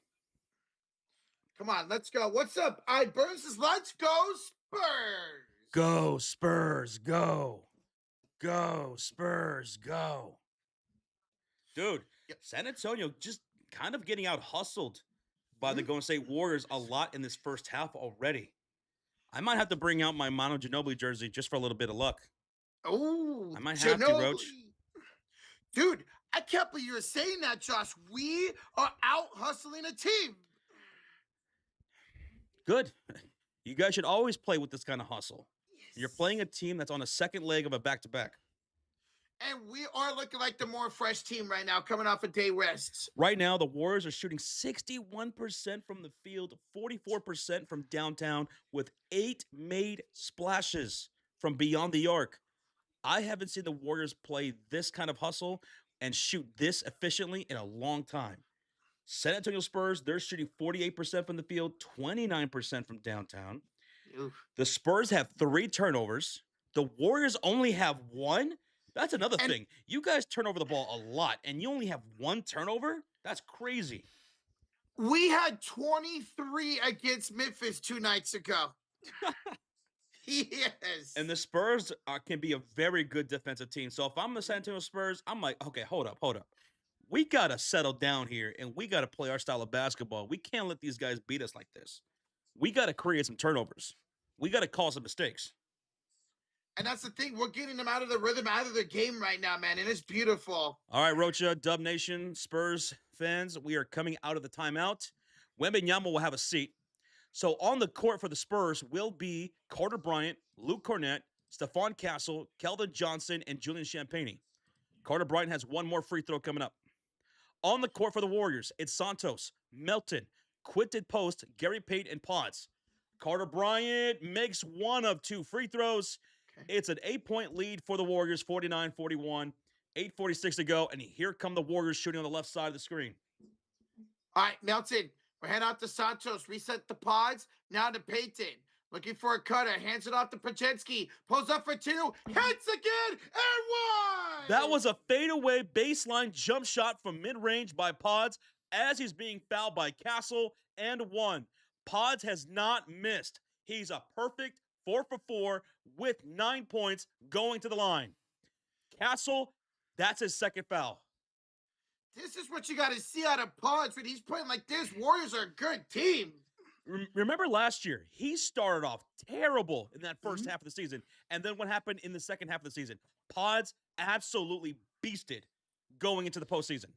A: Come on, let's go. What's up? All right, Burns says, let's go Spurs.
B: Go Spurs, go. Go Spurs, go. Dude, San Antonio just kind of getting out hustled by the Golden State Warriors a lot in this first half already. I might have to bring out my Manu Ginobili jersey just for a little bit of luck.
A: Oh,
B: I might have to, Roach.
A: Dude, I can't believe you're saying that, Josh. We are out hustling a team.
B: Good. You guys should always play with this kind of hustle. Yes. You're playing a team that's on a second leg of a back-to-back.
A: And we are looking like the more fresh team right now, coming off a day rest.
B: Right now, the Warriors are shooting 61% from the field, 44% from downtown, with 8 made splashes from beyond the arc. I haven't seen the Warriors play this kind of hustle and shoot this efficiently in a long time. San Antonio Spurs, they're shooting 48% from the field, 29% from downtown. Oof. The Spurs have 3 turnovers. The Warriors only have 1. That's another thing. You guys turn over the ball a lot, and you only have 1 turnover? That's crazy.
A: We had 23 against Memphis 2 nights ago. Yes.
B: And the Spurs can be a very good defensive team. So if I'm the San Antonio Spurs, I'm like, okay, hold up. We got to settle down here, and we got to play our style of basketball. We can't let these guys beat us like this. We got to create some turnovers. We got to cause some mistakes.
A: And that's the thing. We're getting them out of the rhythm, out of the game right now, man. And it's beautiful.
B: All right, Rocha, Dub Nation, Spurs fans, we are coming out of the timeout. Wembanyama will have a seat. So on the court for the Spurs will be Carter Bryant, Luke Cornett, Stephon Castle, Keldon Johnson, and Julian Champagnie. Carter Bryant has one more free throw coming up. On the court for the Warriors, it's Santos, Melton, Quinton Post, Gary Payton, and Pods. Carter Bryant makes one of two free throws. Okay. It's an 8-point lead for the Warriors, 49-41, 8:46 to go, and here come the Warriors shooting on the left side of the screen.
A: All right, Melton, we're heading out to Santos, reset the Pods, now to Payton. Looking for a cutter, hands it off to Pajensky, pulls up for two, hits again, and one!
B: That was a fadeaway baseline jump shot from mid-range by Pods as he's being fouled by Castle, and one. Pods has not missed. He's a perfect 4 for 4 with 9 points going to the line. Castle, that's his second foul.
A: This is what you got to see out of Pods when he's playing like this. Warriors are a good team.
B: Remember last year, he started off terrible in that first half of the season. And then what happened in the second half of the season? Pods absolutely beasted going into the postseason.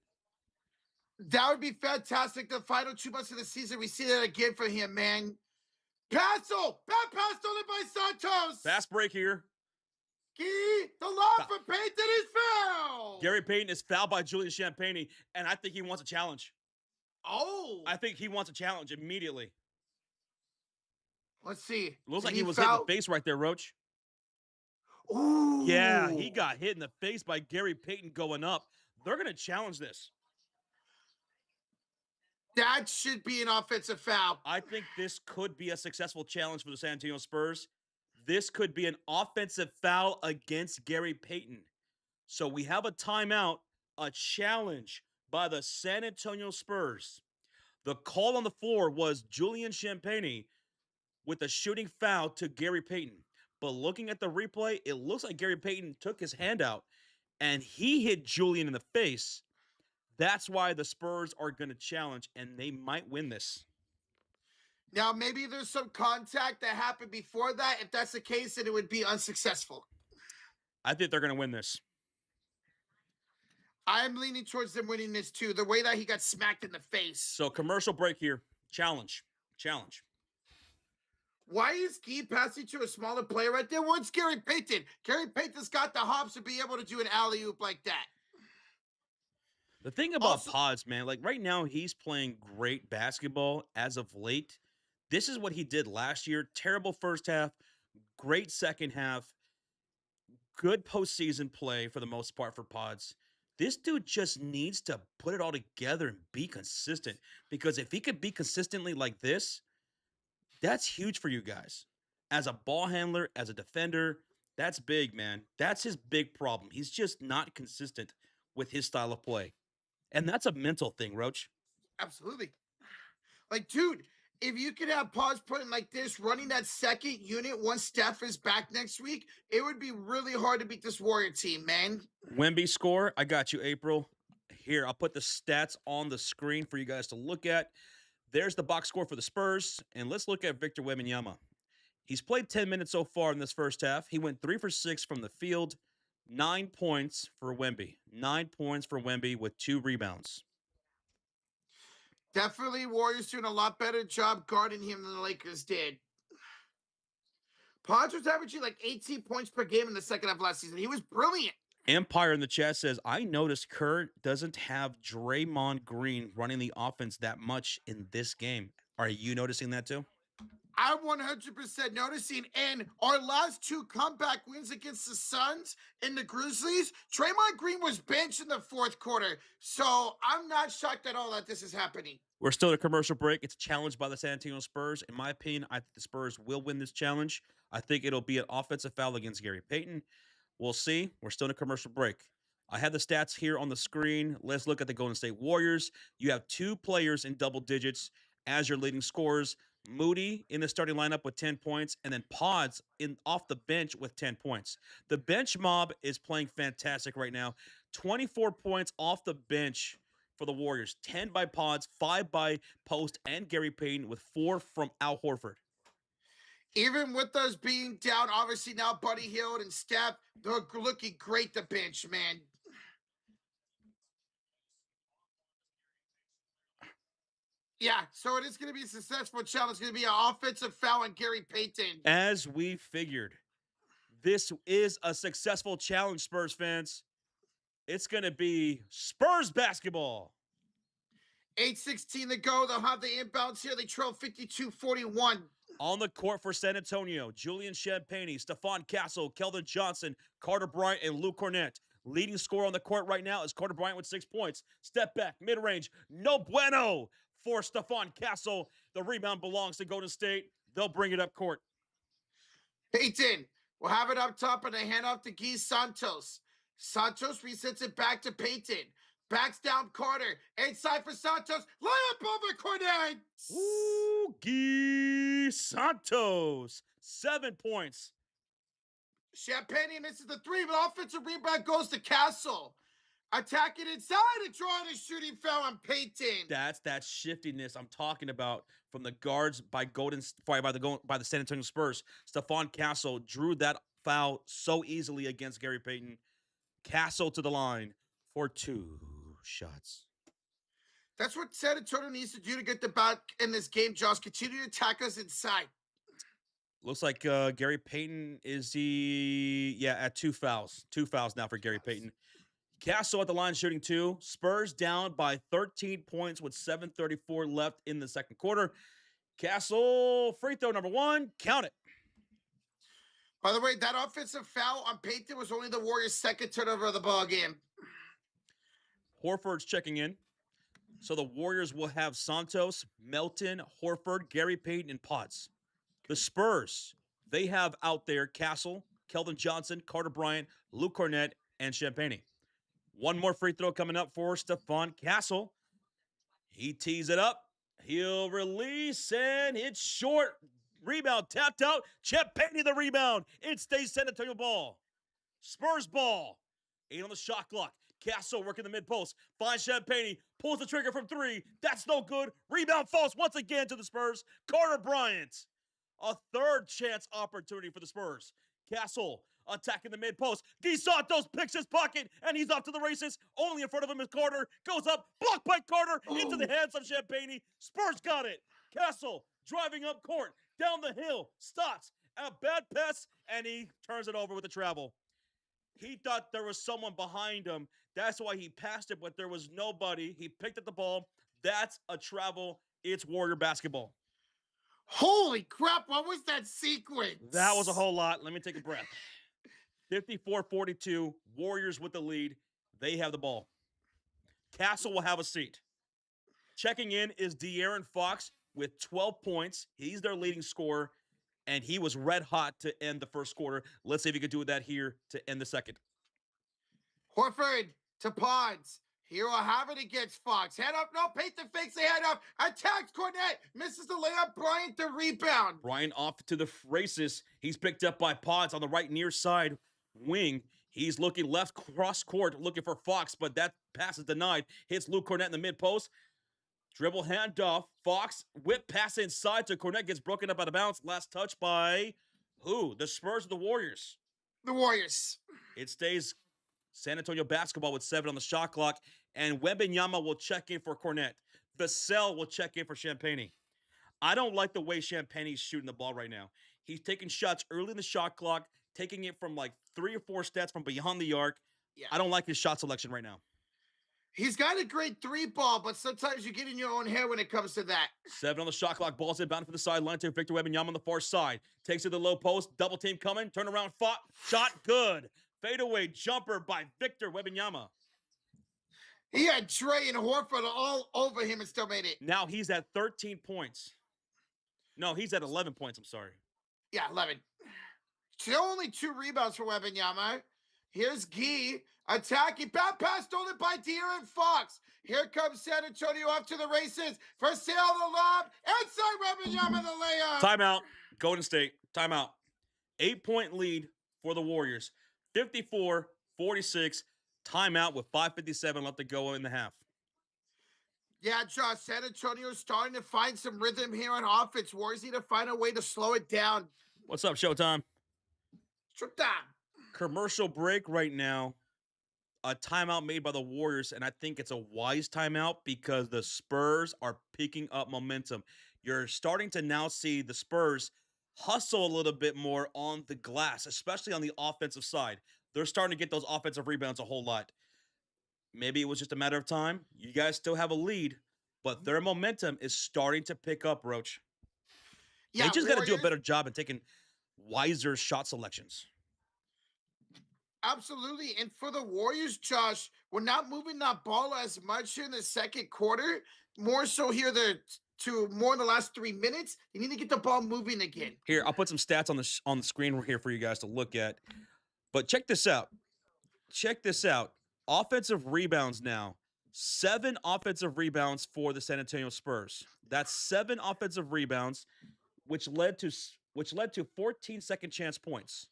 A: That would be fantastic. The final 2 months of the season, we see that again for him, man. Castle! Bad pass stolen by Santos!
B: Fast break here.
A: The lob for Payton is fouled!
B: Gary Payton is fouled by Julian Champagnie, and I think he wants a challenge.
A: Oh!
B: I think he wants a challenge immediately.
A: Let's see.
B: Looks like he was hit in the face right there, Roach.
A: Ooh.
B: Yeah, he got hit in the face by Gary Payton going up. They're going to challenge this.
A: That should be an offensive foul.
B: I think this could be a successful challenge for the San Antonio Spurs. This could be an offensive foul against Gary Payton. So we have a timeout, a challenge by the San Antonio Spurs. The call on the floor was Julian Champagnie with a shooting foul to Gary Payton. But looking at the replay, it looks like Gary Payton took his hand out and he hit Julian in the face. That's why the Spurs are going to challenge, and they might win this.
A: Now, maybe there's some contact that happened before that. If that's the case, then it would be unsuccessful.
B: I think they're going to win this.
A: I'm leaning towards them winning this, too. The way that he got smacked in the face.
B: So, commercial break here. Challenge.
A: Why is Key passing to a smaller player right there? What's Gary Payton? Gary Payton's got the hops to be able to do an alley-oop like that.
B: The thing about Pods, man, like right now he's playing great basketball as of late. This is what he did last year. Terrible first half, great second half, good postseason play for the most part for Pods. This dude just needs to put it all together and be consistent, because if he could be consistently like this, that's huge for you guys. As a ball handler, as a defender, that's big, man. That's his big problem. He's just not consistent with his style of play. And that's a mental thing, Roach.
A: Absolutely. Like, dude, if you could have Pods putting like this, running that second unit once Steph is back next week, it would be really hard to beat this Warrior team, man.
B: Wemby score. I got you, April. Here, I'll put the stats on the screen for you guys to look at. There's the box score for the Spurs. And let's look at Victor Wembanyama. He's played 10 minutes so far in this first half. He went 3 for 6 from the field. 9 points for Wemby. 9 points for Wemby with 2 rebounds.
A: Definitely Warriors doing a lot better job guarding him than the Lakers did. Pods was averaging like 18 points per game in the second half of last season. He was brilliant.
B: Empire in the chat says, I noticed Kerr doesn't have Draymond Green running the offense that much in this game. Are you noticing that too?
A: I'm 100% noticing. And our last 2 comeback wins against the Suns and the Grizzlies, Draymond Green was benched in the fourth quarter. So I'm not shocked at all that this is happening.
B: We're still at a commercial break. It's challenged by the San Antonio Spurs. In my opinion, I think the Spurs will win this challenge. I think it'll be an offensive foul against Gary Payton. We'll see. We're still in a commercial break. I have the stats here on the screen. Let's look at the Golden State Warriors. You have 2 players in double digits as your leading scorers. Moody in the starting lineup with 10 points, and then Pods off the bench with 10 points. The bench mob is playing fantastic right now. 24 points off the bench for the Warriors. 10 by Pods, 5 by Post and Gary Payton, with 4 from Al Horford.
A: Even with us being down, obviously now Buddy Hield and Steph, they're looking great, the bench, man. Yeah, so it is going to be a successful challenge. It's going to be an offensive foul on Gary Payton.
B: As we figured, this is a successful challenge, Spurs fans. It's going to be Spurs basketball.
A: 8:16 to go. They'll have the inbounds here. They trail 52-41.
B: On the court for San Antonio, Julian Champagnie, Stephon Castle, Keldon Johnson, Carter Bryant, and Luke Cornett. Leading scorer on the court right now is Carter Bryant with 6 points. Step back, mid-range, no bueno for Stephon Castle. The rebound belongs to Golden State. They'll bring it up court.
A: Payton will have it up top and they hand off to Guy Santos. Santos resets it back to Payton. Backs down Carter. Inside for Santos. Layup over Cornett.
B: Ooh, Guy Santos. 7 points.
A: Champagnie misses the three, but offensive rebound goes to Castle. Attacking inside and drawing a shooting foul on Payton.
B: That's that shiftiness I'm talking about from the guards by the San Antonio Spurs. Stephon Castle drew that foul so easily against Gary Payton. Castle to the line for 2 shots.
A: That's what San Antonio needs to do to get the back in this game, Josh. Continue to attack us inside.
B: Looks like Gary Payton is at 2 fouls. 2 fouls now for Gary Payton. Castle at the line shooting 2. Spurs down by 13 points with 7:34 left in the second quarter. Castle, free throw number 1. Count it.
A: By the way, that offensive foul on Payton was only the Warriors' second turnover of the ball game.
B: Horford's checking in. So the Warriors will have Santos, Melton, Horford, Gary Payton, and Potts. The Spurs, they have out there Castle, Keldon Johnson, Carter Bryant, Luke Cornett, and Champagnie. One more free throw coming up for Stephon Castle. He tees it up. He'll release, and it's short. Rebound tapped out. Champagnie the rebound. It stays San Antonio ball. Spurs ball. 8 on the shot clock. Castle working the mid-post. Finds Champagnie. Pulls the trigger from 3. That's no good. Rebound falls once again to the Spurs. Carter Bryant. A third chance opportunity for the Spurs. Castle attacking the mid-post. Guy Santos picks his pocket, and he's off to the races. Only in front of him is Carter. Goes up, blocked by Carter, into the hands of Champagnie. Spurs got it. Castle driving up court, down the hill, stops. A bad pass, and he turns it over with the travel. He thought there was someone behind him. That's why he passed it, but there was nobody. He picked up the ball. That's a travel. It's Warrior basketball.
A: Holy crap, what was that sequence?
B: That was a whole lot. Let me take a breath. 54-42, Warriors with the lead. They have the ball. Castle will have a seat. Checking in is De'Aaron Fox with 12 points. He's their leading scorer, and he was red hot to end the first quarter. Let's see if he could do that here to end the second.
A: Horford to Pods. Here will have it against Fox. Head up. No, Payton fakes the head up. Attacks Cornett. Misses the layup. Bryant the rebound.
B: Bryant off to the races. He's picked up by Pods on the right near side wing. He's looking left cross court, looking for Fox, but that pass is denied. Hits Luke Cornett in the mid-post. Dribble handoff. Fox whip pass inside to Cornett. Gets broken up out of bounds. Last touch by who? The Spurs or the Warriors?
A: The Warriors.
B: It stays San Antonio basketball with 7 on the shot clock. And Wembanyama will check in for Cornett. Vassell will check in for Champagnie. I don't like the way Champagnie's shooting the ball right now. He's taking shots early in the shot clock, taking it from like 3 or 4 steps from beyond the arc. Yeah. I don't like his shot selection right now.
A: He's got a great 3-ball, but sometimes you get in your own head when it comes to that.
B: 7 on the shot clock. Ball's inbound from the sideline to Victor Wembanyama on the far side. Takes it to the low post. Double team coming. Turn around. Shot good. Fadeaway jumper by Victor Wembanyama.
A: He had Trey and Horford all over him and still made it.
B: Now he's at 13 points. No, he's at 11 points. I'm sorry.
A: Yeah, 11. Still only 2 rebounds for Wembanyama. Here's Guy attacking. Bad pass stolen by De'Aaron Fox. Here comes San Antonio off to the races. For Sale the lob. Inside Wembanyama the layup.
B: Timeout. Golden State. Timeout. 8-point lead for the Warriors. 54-46. Timeout with 5:57 left to go in the half.
A: Yeah, Josh, San Antonio's starting to find some rhythm here on offense. Warriors need to find a way to slow it down.
B: What's up, Showtime?
A: Showtime.
B: Commercial break right now. a timeout made by the Warriors, and I think it's a wise timeout because the Spurs are picking up momentum. You're starting to now see the Spurs hustle a little bit more on the glass, especially on the offensive side. They're starting to get those offensive rebounds a whole lot. Maybe it was just a matter of time. You guys still have a lead, but their momentum is starting to pick up, Roach.
A: Yeah,
B: they just got to do a better job in taking wiser shot selections.
A: Absolutely. And for the Warriors, Josh, we're not moving that ball as much in the second quarter. More so here more in the last 3 minutes. You need to get the ball moving again.
B: Here, I'll put some stats on the screen here for you guys to look at. But check this out. Check this out. Offensive rebounds now. 7 offensive rebounds for the San Antonio Spurs. That's 7 offensive rebounds, which led to 14 second chance points.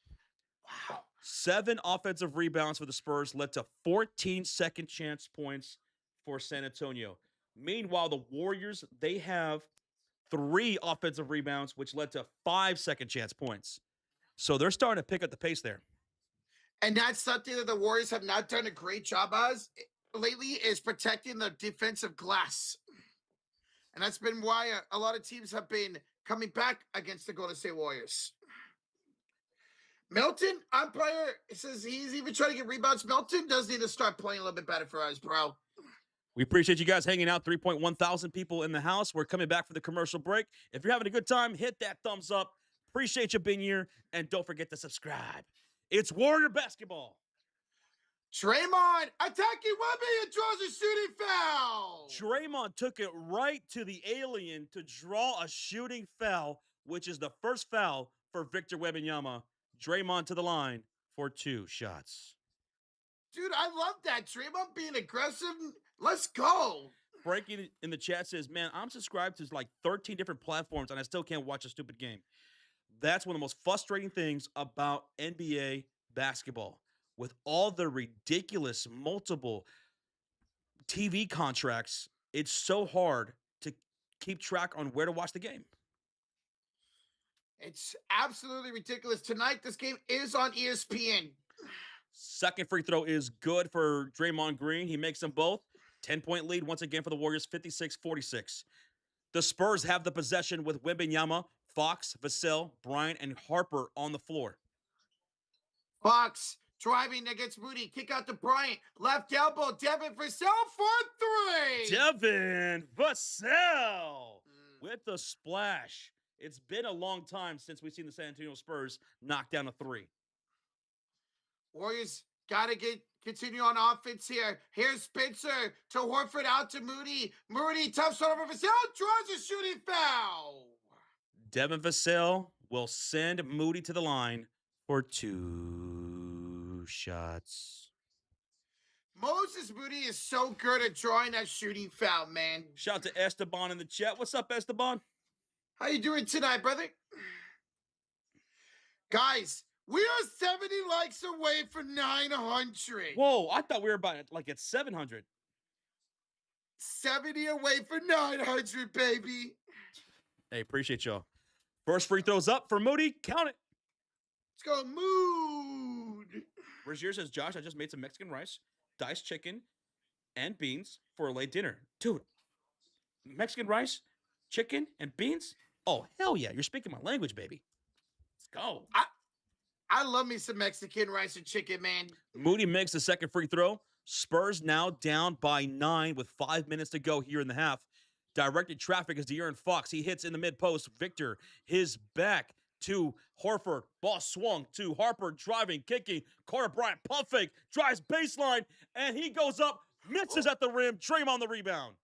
A: Wow.
B: 7 offensive rebounds for the Spurs led to 14 second chance points for San Antonio. Meanwhile, the Warriors, they have 3 offensive rebounds, which led to 5 second chance points. So they're starting to pick up the pace there.
A: And that's something that the Warriors have not done a great job as lately, is protecting the defensive glass. And that's been why a lot of teams have been coming back against the Golden State Warriors. Milton, umpire, says he's even trying to get rebounds. Milton does need to start playing a little bit better for us, bro.
B: We appreciate you guys hanging out. 3.1 thousand people in the house. We're coming back for the commercial break. If you're having a good time, hit that thumbs up. Appreciate you being here. And don't forget to subscribe. It's Warrior Basketball.
A: Draymond attacking Wemby and draws a shooting foul.
B: Draymond took it right to the alien to draw a shooting foul, which is the first foul for Victor Wembanyama. Draymond to the line for 2 shots.
A: Dude, I love that. Draymond being aggressive. Let's go.
B: Frankie in the chat says, man, I'm subscribed to like 13 different platforms and I still can't watch a stupid game. That's one of the most frustrating things about NBA basketball. With all the ridiculous multiple TV contracts, it's so hard to keep track on where to watch the game.
A: It's absolutely ridiculous. Tonight, this game is on ESPN.
B: Second free throw is good for Draymond Green. He makes them both. 10-point lead once again for the Warriors, 56-46. The Spurs have the possession with Wembanyama, Fox, Vassell, Bryant, and Harper on the floor.
A: Fox driving against Moody. Kick out to Bryant. Left elbow. Devin Vassell for 3.
B: Devin Vassell with the splash. It's been a long time since we've seen the San Antonio Spurs knock down a 3.
A: Warriors got to continue on offense here. Here's Spencer to Horford, out to Moody. Moody, tough shot over Vassell, draws a shooting foul.
B: Devin Vassell will send Moody to the line for 2 shots.
A: Moses Moody is so good at drawing that shooting foul, man.
B: Shout out to Esteban in the chat. What's up, Esteban?
A: How you doing tonight, brother? Guys, we are 70 likes away from 900.
B: Whoa, I thought we were about like at 700.
A: 70 away from 900, baby.
B: Hey, appreciate y'all. First free throw's up for Moody. Count it.
A: Let's go, Mood.
B: Rozier says, Josh, I just made some Mexican rice, diced chicken, and beans for a late dinner. Dude, Mexican rice, chicken, and beans? Oh, hell yeah. You're speaking my language, baby. Let's go.
A: I love me some Mexican rice and chicken, man.
B: Moody makes the second free throw. Spurs now down by 9 with 5 minutes to go here in the half. Directed traffic is De'Aaron Fox. He hits in the mid-post. Victor, his back to Horford. Ball swung to Harper, driving, kicking. Carter Bryant, pump fake, drives baseline, and he goes up, misses at the rim. Draymond the rebound.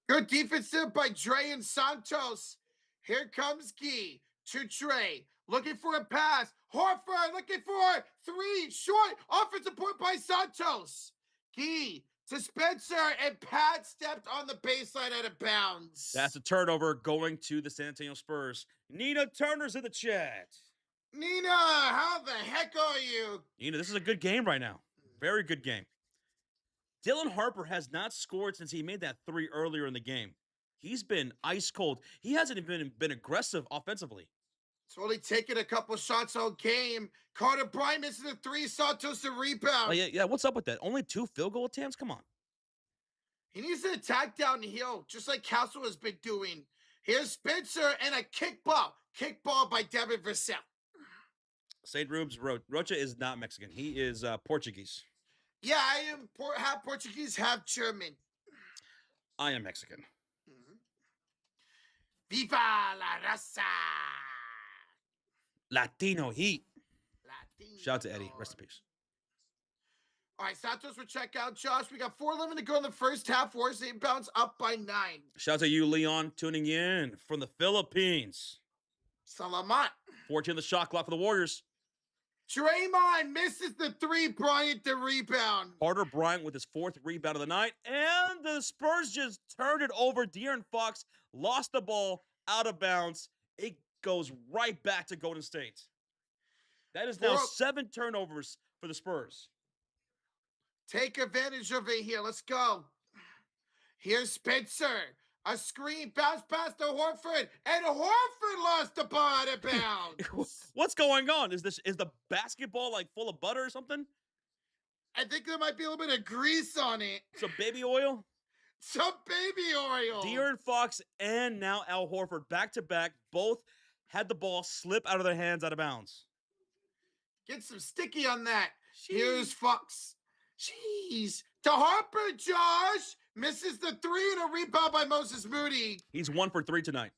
A: Good defense there by Dre and Santos. Here comes Gee to Dre. Looking for a pass. Horford looking for 3. Short. Offensive point by Santos. Gee to Spencer, and Pat stepped on the baseline out of bounds.
B: That's a turnover going to the San Antonio Spurs. Nina Turner's in the chat.
A: Nina, how the heck are you?
B: Nina, this is a good game right now. Very good game. Dylan Harper has not scored since he made that 3 earlier in the game. He's been ice cold. He hasn't even been aggressive offensively.
A: It's only taking a couple shots all game. Carter Bryant misses a 3. Santos the rebound.
B: Oh, yeah. What's up with that? Only 2 field goal attempts? Come on.
A: He needs to attack downhill, just like Castle has been doing. Here's Spencer and a kickball. Kickball by Devin Vassell.
B: St. Rubes Rocha is not Mexican. He is Portuguese.
A: Yeah, I am half Portuguese, half German.
B: I am Mexican.
A: Mm-hmm. Viva la raza!
B: Latino heat.
A: Latino.
B: Shout out to Eddie. Rest in peace.
A: All right, Santos will check out. Josh, we got 4:11 to go in the first half. Warriors inbounds up by 9.
B: Shout out to you, Leon, tuning in from the Philippines.
A: Salamat.
B: 14 the shot clock for the Warriors.
A: Draymond misses the 3. Bryant the rebound.
B: Carter Bryant with his 4th rebound of the night. And the Spurs just turned it over. De'Aaron Fox lost the ball out of bounds. It goes right back to Golden State. That is now 7 turnovers for the Spurs.
A: Take advantage of it here. Let's go. Here's Spencer. A screen bounce past to Horford, and Horford lost the ball out of bounds.
B: What's going on? Is the basketball like full of butter or something?
A: I think there might be a little bit of grease on it.
B: Some baby oil?
A: Some baby oil.
B: De'Aaron Fox and now Al Horford back to back both had the ball slip out of their hands out of bounds.
A: Get some sticky on that.
B: Jeez.
A: Here's Fox. Jeez. To Harper, Josh. Misses the 3 and a rebound by Moses Moody.
B: He's 1 for 3 tonight.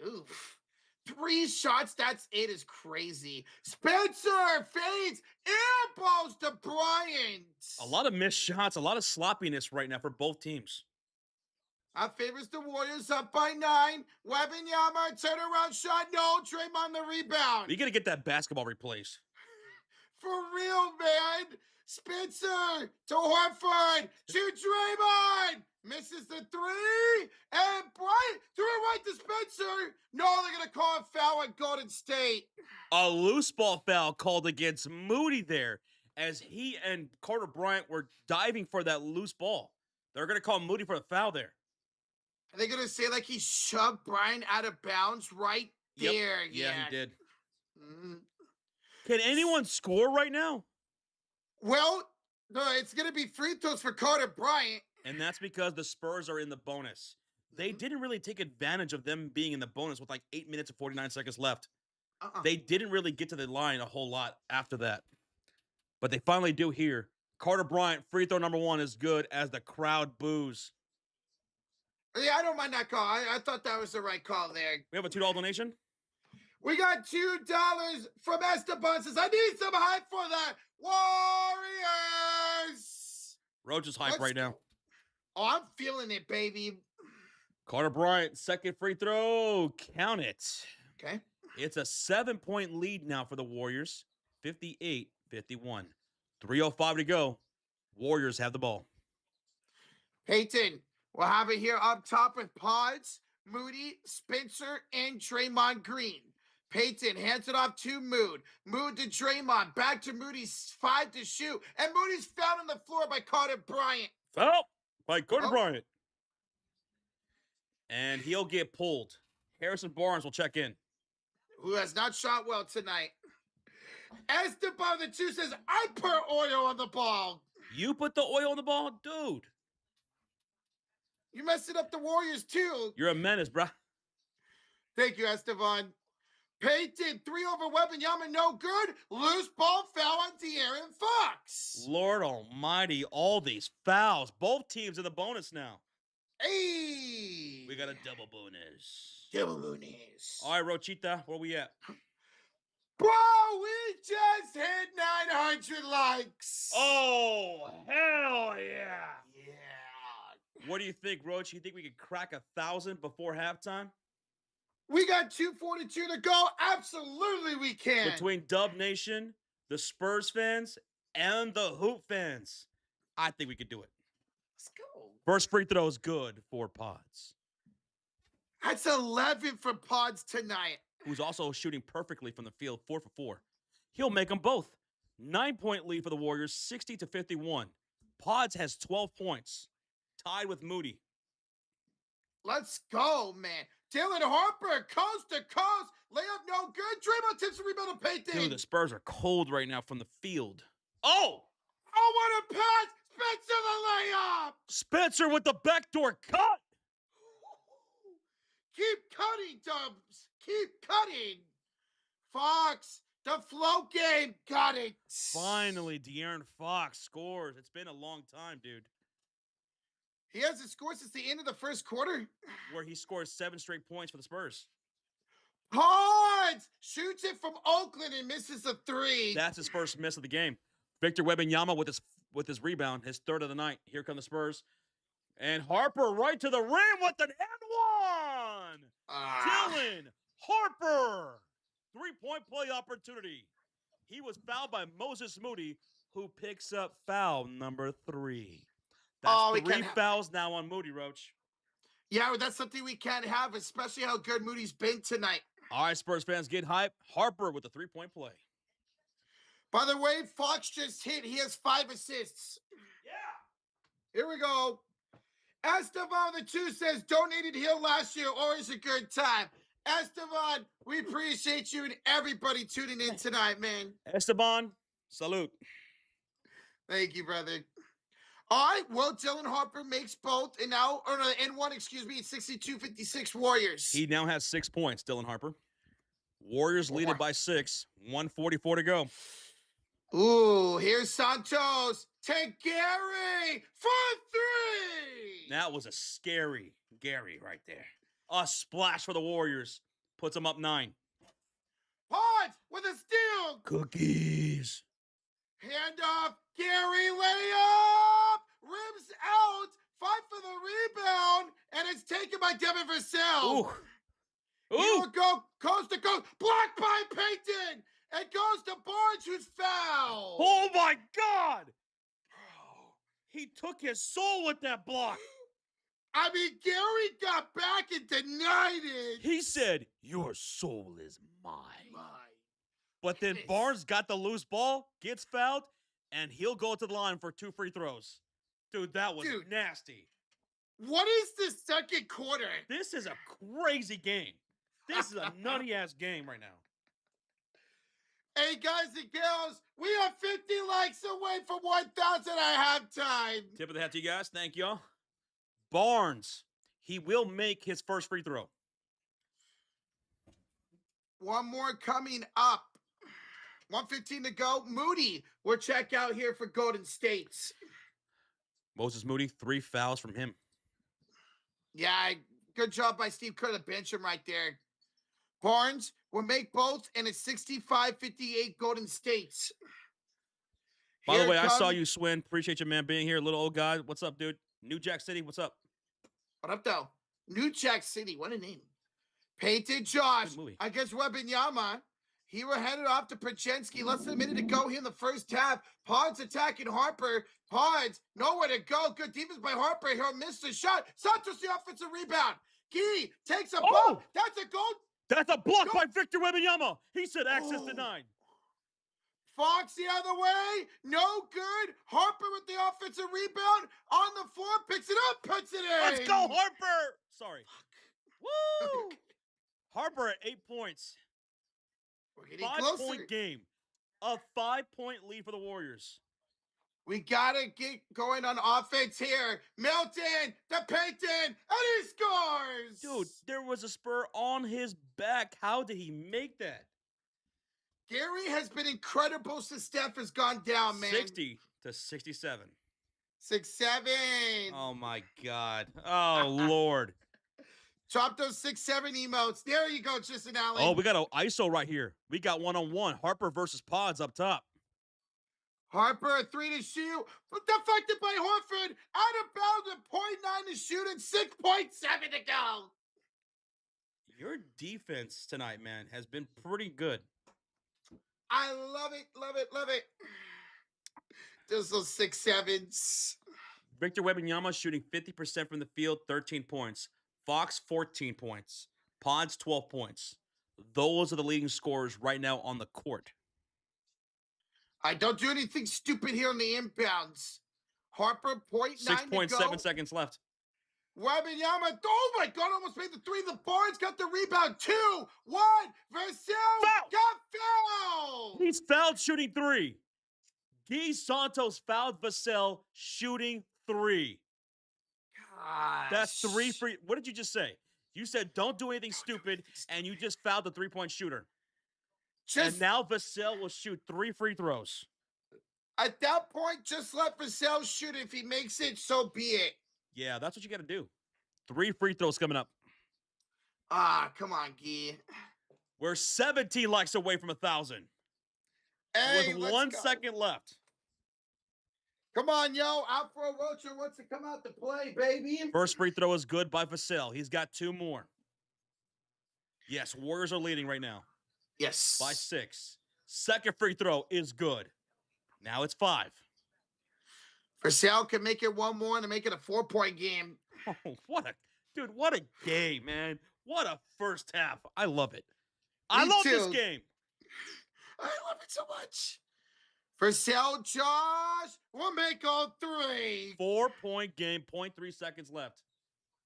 A: Oof. 3 shots, that's it is crazy. Spencer fades, air balls to Bryant.
B: A lot of missed shots, a lot of sloppiness right now for both teams.
A: Favors the Warriors up by 9. Wembanyama, turnaround shot, no. Draymond the rebound.
B: You got to get that basketball replaced.
A: For real, man. Spencer to Horford to Draymond. Misses the 3. And Bryant threw it right to Spencer. No, they're going to call a foul at Golden State.
B: A loose ball foul called against Moody there as he and Carter Bryant were diving for that loose ball. They're going to call Moody for the foul there.
A: Are they going to say like he shoved Bryant out of bounds right there?
B: Yeah, he did.
A: Mm-hmm.
B: Can anyone score right now?
A: Well, it's going to be free throws for Carter Bryant.
B: And that's because the Spurs are in the bonus. They didn't really take advantage of them being in the bonus with like 8 minutes and 49 seconds left. They didn't really get to the line a whole lot after that. But they finally do here. Carter Bryant, free throw number 1 is good as the crowd boos.
A: Yeah, I don't mind that call. I thought that was the right call there.
B: We have a $2 donation.
A: We got $2 from Esteban. Says, I need some hype for that. Warriors!
B: Roach is hype right now.
A: Oh, I'm feeling it, baby.
B: Carter Bryant, second free throw. Count it.
A: Okay.
B: It's a 7-point lead now for the Warriors. 58-51. 3:05 to go. Warriors have the ball.
A: Peyton, we'll have it here up top with Pods, Moody, Spencer, and Draymond Green. Peyton hands it off to Mood. Mood to Draymond. Back to Moody. 5 to shoot. And Moody's found on the floor by Carter Bryant.
B: Foul by Carter Bryant. And he'll get pulled. Harrison Barnes will check in.
A: Who has not shot well tonight. Esteban the 2 says, I put oil on the ball.
B: You put the oil on the ball? Dude.
A: You messing up the Warriors too.
B: You're a menace, bruh.
A: Thank you, Esteban. Peyton, 3 over Wembanyama, no good. Loose ball foul on De'Aaron Fox.
B: Lord almighty, all these fouls. Both teams in the bonus now.
A: Hey.
B: We got a double bonus.
A: Double bonus.
B: All right, Rochita, where we at?
A: Bro, we just hit 900 likes.
B: Oh, hell yeah.
A: Yeah.
B: What do you think, Roach? You think we could crack 1,000 before halftime?
A: We got 242 to go. Absolutely we can.
B: Between Dub Nation, the Spurs fans, and the Hoop fans, I think we could do it.
A: Let's go.
B: First free throw is good for Pods.
A: That's 11 for Pods tonight.
B: Who's also shooting perfectly from the field, 4 for 4. He'll make them both. 9-point lead for the Warriors, 60-51. Pods has 12 points, tied with Moody.
A: Let's go, man. Dylan Harper, coast to coast. Layup no good. Draymond tips the rebound to Payton.
B: Dude, the Spurs are cold right now from the field. Oh!
A: Oh, what a pass! Spencer the layup!
B: Spencer with the backdoor cut!
A: Keep cutting, Dubs. Keep cutting. Fox, the float game. Got it.
B: Finally, De'Aaron Fox scores. It's been a long time, dude.
A: He hasn't scored since the end of the first quarter.
B: Where he scores 7 straight points for the Spurs.
A: Pods shoots it from Oakland and misses a 3.
B: That's his first miss of the game. Victor Wembanyama with his rebound, his third of the night. Here come the Spurs. And Harper right to the rim with an and one. Dylan Harper. 3-point play opportunity. He was fouled by Moses Moody, who picks up foul number 3. That's 3 fouls now on Moody, Roach.
A: Yeah, that's something we can't have, especially how good Moody's been tonight.
B: All right, Spurs fans, get hype. Harper with a 3-point play.
A: By the way, Fox just hit. He has 5 assists. Yeah. Here we go. Esteban the 2 says, donated here last year. Always a good time. Esteban, we appreciate you and everybody tuning in tonight, man.
B: Esteban, salute.
A: Thank you, brother. All right, well, Dylan Harper makes both, and now, or no, N1, excuse me, 62-56 Warriors.
B: He now has 6 points, Dylan Harper. Warriors lead it by 6, 1:44 to go.
A: Ooh, here's Santos to Gary for 3.
B: That was a scary Gary right there. A splash for the Warriors. Puts them up 9.
A: Pods with a steal.
B: Cookies.
A: Hand off. Gary layup. Rims out. Fight for the rebound. And it's taken by Devin Vassell.
B: Ooh.
A: He will go coast to coast. Blocked by Payton. It goes to Barnes, who's fouled.
B: Oh, my God. He took his soul with that block.
A: I mean, Gary got back and denied it.
B: He said, your soul is mine. But then Barnes got the loose ball, gets fouled, and he'll go to the line for 2 free throws. Dude, that was nasty.
A: What is the second quarter?
B: This is a crazy game. This is a nutty-ass game right now.
A: Hey, guys and girls, we are 50 likes away from 1,000 at halftime.
B: Tip of the hat to you guys. Thank y'all. Barnes, he will make his first free throw.
A: One more coming up. 1:15 to go. Moody will check out here for Golden State.
B: Moses Moody, 3 fouls from him.
A: Yeah, good job by Steve Kerr to bench him right there. Barnes will make both, and it's 65-58 Golden State.
B: By the way, I saw you, Swin. Appreciate you, man, being here. Little old guy. What's up, dude? New Jack City, what's up?
A: What up, though? New Jack City, what a name. Painted Josh against Wembanyama. He were headed off to Pachensky. Less than a minute to go here in the first half. Pods attacking Harper. Pods, nowhere to go. Good defense by Harper. He'll miss the shot. Santos the offensive rebound. Key takes a bump. That's a goal.
B: That's a block by Victor Wembanyama. He said access denied.
A: Fox the other way. No good. Harper with the offensive rebound. On the floor. Picks it up. Puts it in.
B: Let's go, Harper. Sorry. Woo. Harper at 8 points.
A: We're getting
B: 5-point game. A 5-point lead for the Warriors.
A: We got to get going on offense here. Milton to Payton, and he scores.
B: Dude, there was a Spur on his back. How did he make that?
A: Gary has been incredible since Steph has gone down, man.
B: 60-67.
A: 6-7.
B: Oh, my God. Oh, Lord.
A: Drop those 6-7 emotes. There you go, Tristan Allen.
B: Oh, we got an ISO right here. We got one-on-one. Harper versus Pods up top.
A: Harper, a 3 to shoot. Deflected by Horford. Out of bounds at 0.9 to shoot and 6.7 to go.
B: Your defense tonight, man, has been pretty good.
A: I love it, love it, love it. There's those 6-7s.
B: Victor Wembanyama shooting 50% from the field, 13 points. Fox, 14 points. Pods, 12 points. Those are the leading scorers right now on the court.
A: I don't do anything stupid here on the inbounds. Harper, 0.9 to go.
B: 6.7 seconds left.
A: Wembanyama, oh my God, almost made the three. The Barnes got the rebound. 2-1. Vassell got fouled.
B: He's fouled shooting three. Guy Santos fouled Vassell shooting three.
A: Gosh.
B: That's 3 free. What did you just say? You said don't do anything stupid, and you just fouled the three-point shooter. And now Vassell will shoot 3 free throws.
A: At that point, just let Vassell shoot. If he makes it, so be it.
B: Yeah, that's what you got to do. 3 free throws coming up.
A: Come on, Guy.
B: We're 17 likes away from 1,000.
A: Hey,
B: with 1 second left.
A: Come on, yo. Afro Rocha wants to come out to play, baby.
B: First free throw is good by Vassell. He's got 2 more. Yes, Warriors are leading right now.
A: Yes.
B: By 6. Second free throw is good. Now it's 5.
A: Vassell can make it 1 more and make it a 4-point game.
B: Oh, what a game, man. What a first half. I love it. I love this game.
A: I love it so much. Vassell, Josh, we'll make all 3.
B: 4-point game, 0.3 seconds left.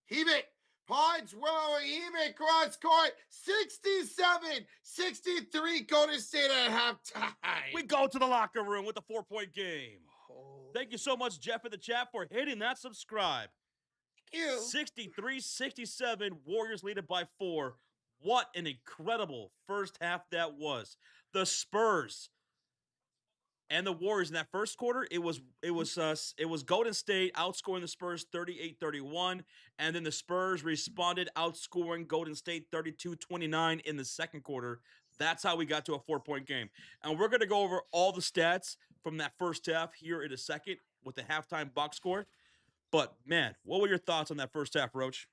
A: Heave it. Pods, Willow, heave it, cross court, 67-63, Golden State at halftime.
B: We go to the locker room with a 4-point game. Thank you so much, Jeff, in the chat for hitting that subscribe.
A: Thank you.
B: 63-67, Warriors lead it by 4. What an incredible first half that was. The Spurs and the Warriors in that first quarter, it was Golden State outscoring the Spurs 38-31, and then the Spurs responded outscoring Golden State 32-29 in the second quarter. That's how we got to a 4-point game. And we're going to go over all the stats from that first half here in a second with the halftime box score. But, man, what were your thoughts on that first half, Roach?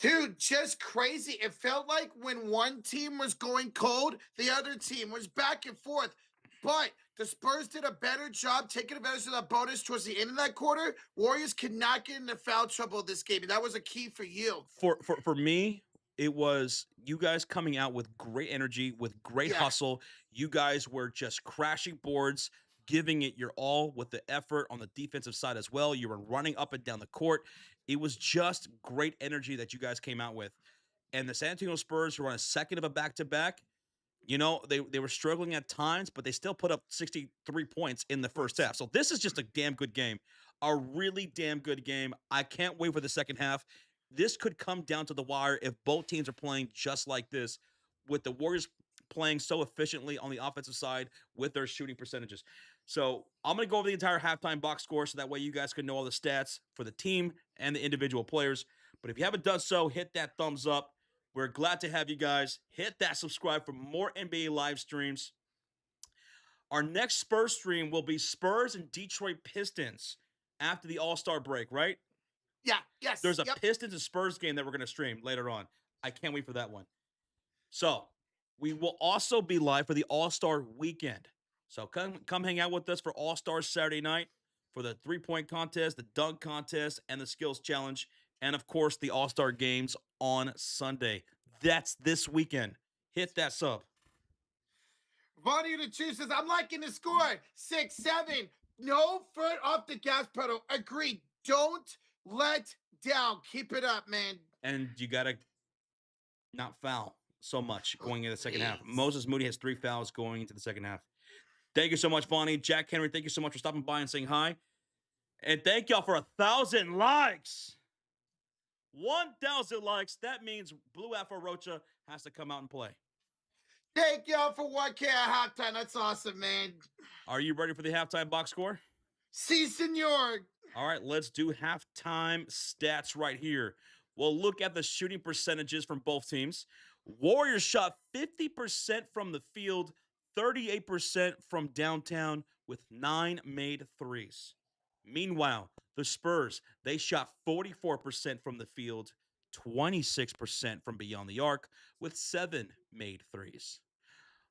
A: Dude, just crazy. It felt like when one team was going cold, the other team was back and forth. But the Spurs did a better job taking advantage of that bonus towards the end of that quarter. Warriors could not get into foul trouble this game, and that was a key for you.
B: For me, it was you guys coming out with great energy, with great hustle. You guys were just crashing boards, giving it your all with the effort on the defensive side as well. You were running up and down the court. It was just great energy that you guys came out with. And the San Antonio Spurs, who were on a second of a back-to-back, you know, they were struggling at times, but they still put up 63 points in the first half. So this is just a damn good game. A really damn good game. I can't wait for the second half. This could come down to the wire if both teams are playing just like this, with the Warriors playing so efficiently on the offensive side with their shooting percentages. So I'm going to go over the entire halftime box score so that way you guys can know all the stats for the team and the individual players. But if you haven't done so, hit that thumbs up. We're glad to have you guys. Hit that subscribe for more NBA live streams. Our next Spurs stream will be Spurs and Detroit Pistons after the All-Star break, right?
A: Yeah, yes.
B: There's a Pistons and Spurs game that we're going to stream later on. I can't wait for that one. So we will also be live for the All-Star weekend. So come hang out with us for All-Star Saturday night for the three-point contest, the dunk contest, and the skills challenge. And, of course, the All-Star games on Sunday. That's this weekend. Hit that sub.
A: Vonnie the Chief says, I'm liking the score. 6-7. No foot off the gas pedal. Agreed. Don't let down. Keep it up, man.
B: And you got to not foul so much going into the second half. Moses Moody has 3 fouls going into the second half. Thank you so much, Vonnie. Jack Henry, thank you so much for stopping by and saying hi. And thank y'all for 1,000 likes. 1,000 likes. That means Blue Afro Rocha has to come out and play.
A: Thank y'all for 1K at halftime. That's awesome, man.
B: Are you ready for the halftime box score?
A: Si, senor.
B: All right, let's do halftime stats right here. We'll look at the shooting percentages from both teams. Warriors shot 50% from the field, 38% from downtown, with 9 made threes. Meanwhile, the Spurs, they shot 44% from the field, 26% from beyond the arc, with 7 made threes.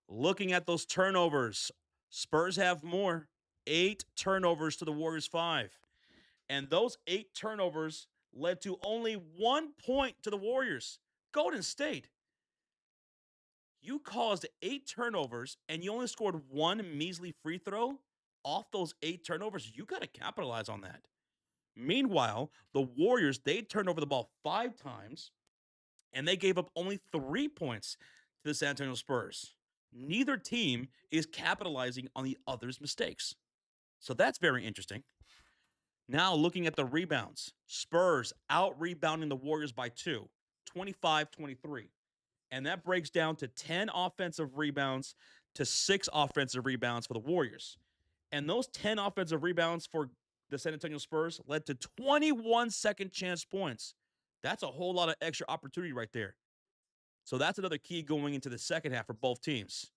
B: Looking at those turnovers, Spurs have more, 8 turnovers to the Warriors 5. And those 8 turnovers led to only 1 point to the Warriors. Golden State, you caused 8 turnovers and you only scored 1 measly free throw off those 8 turnovers. You got to capitalize on that. Meanwhile, the Warriors, they turned over the ball 5 times and they gave up only 3 points to the San Antonio Spurs. Neither team is capitalizing on the other's mistakes. So that's very interesting. Now, looking at the rebounds, Spurs out rebounding the Warriors by 2, 25-23. And that breaks down to 10 offensive rebounds to 6 offensive rebounds for the Warriors. And those 10 offensive rebounds for the San Antonio Spurs led to 21 second chance points. That's a whole lot of extra opportunity right there. So that's another key going into the second half for both teams.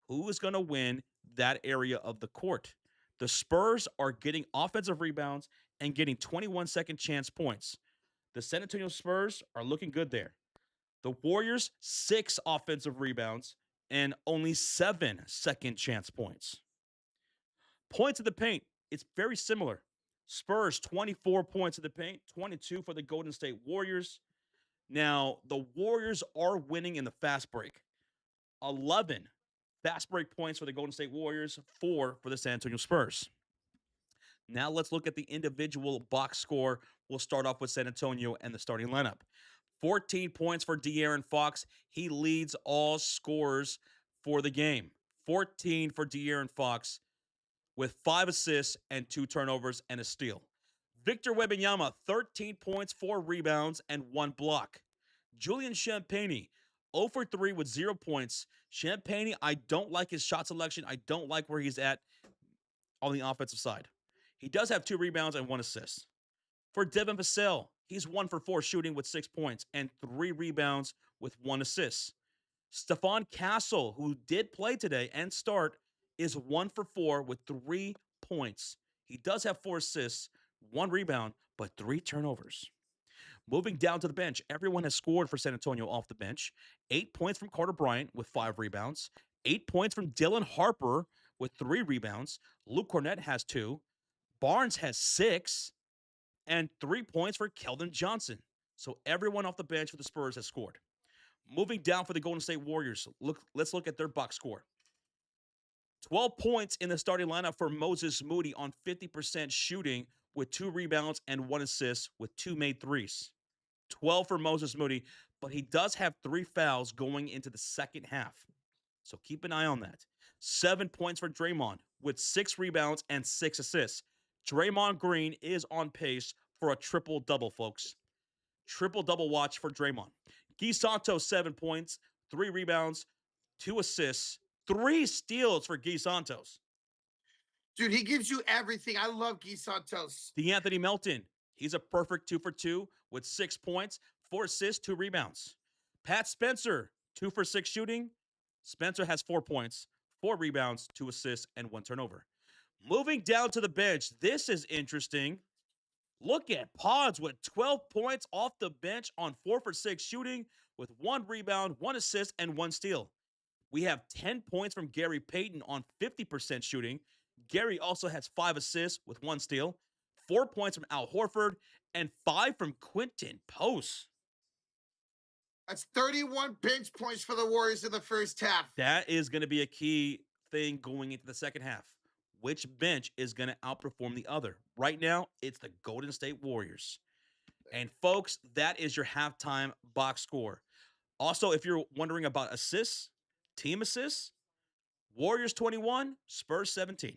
B: Who is going to win that area of the court? The Spurs are getting offensive rebounds and getting 21 second chance points. The San Antonio Spurs are looking good there. The Warriors, 6 offensive rebounds and only 7 second chance points. Points in the paint, it's very similar. Spurs, 24 points in the paint, 22 for the Golden State Warriors. Now, the Warriors are winning in the fast break. 11 fast break points for the Golden State Warriors, 4 for the San Antonio Spurs. Now let's look at the individual box score. We'll start off with San Antonio and the starting lineup. 14 points for De'Aaron Fox. He leads all scorers for the game. 14 for De'Aaron Fox with 5 assists and 2 turnovers and a steal. Victor Wembanyama, 13 points, 4 rebounds, and 1 block. Julian Champagnie, 0 for 3 with 0 points. Champagnie, I don't like his shot selection. I don't like where he's at on the offensive side. He does have 2 rebounds and 1 assist. For Devin Vassell, he's 1 for 4 shooting with 6 points and 3 rebounds with 1 assist. Stephon Castle, who did play today and start, is 1 for 4 with 3 points. He does have 4 assists, 1 rebound, but 3 turnovers. Moving down to the bench, everyone has scored for San Antonio off the bench. 8 points from Carter Bryant with 5 rebounds. 8 points from Dylan Harper with 3 rebounds. Luke Cornett has 2. Barnes has 6. And 3 points for Keldon Johnson. So everyone off the bench for the Spurs has scored. Moving down for the Golden State Warriors, let's look at their box score. 12 points in the starting lineup for Moses Moody on 50% shooting with 2 rebounds and 1 assist with 2 made threes. 12 for Moses Moody, but he does have 3 fouls going into the second half. So keep an eye on that. 7 points for Draymond with 6 rebounds and 6 assists. Draymond Green is on pace for a triple-double, folks. Triple-double watch for Draymond. Guy Santos, 7 points, 3 rebounds, 2 assists, 3 steals for Guy Santos.
A: Dude, he gives you everything. I love Guy Santos.
B: DeAnthony Melton, he's a perfect 2 for 2 with 6 points, 4 assists, 2 rebounds. Pat Spencer, 2 for 6 shooting. Spencer has 4 points, 4 rebounds, 2 assists, and 1 turnover. Moving down to the bench, this is interesting. Look at Pods with 12 points off the bench on 4 for 6 shooting with 1 rebound, 1 assist, and 1 steal. We have 10 points from Gary Payton on 50% shooting. Gary also has 5 assists with 1 steal, 4 points from Al Horford, and 5 from Quentin Post.
A: That's 31 bench points for the Warriors in the first half.
B: That is going to be a key thing going into the second half. Which bench is going to outperform the other? Right now, it's the Golden State Warriors. And folks, that is your halftime box score. Also, if you're wondering about assists, team assists, Warriors 21, Spurs 17.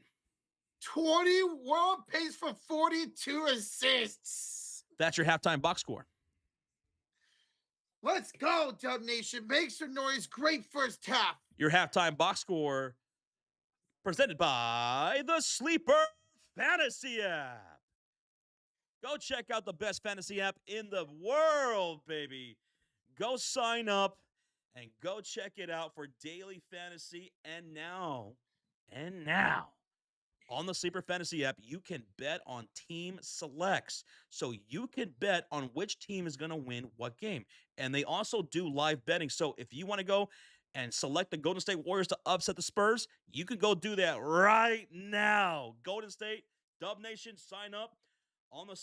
A: 21 pace for 42 assists.
B: That's your halftime box score.
A: Let's go, Dub Nation. Make some noise. Great first half.
B: Your halftime box score presented by the Sleeper Fantasy app. Go check out the best fantasy app in the world, baby. Go sign up and go check it out for daily fantasy. And now, on the Sleeper Fantasy app, you can bet on team selects. So you can bet on which team is going to win what game. And they also do live betting. So if you want to go and select the Golden State Warriors to upset the Spurs, you can go do that right now. Golden State, Dub Nation, sign up on the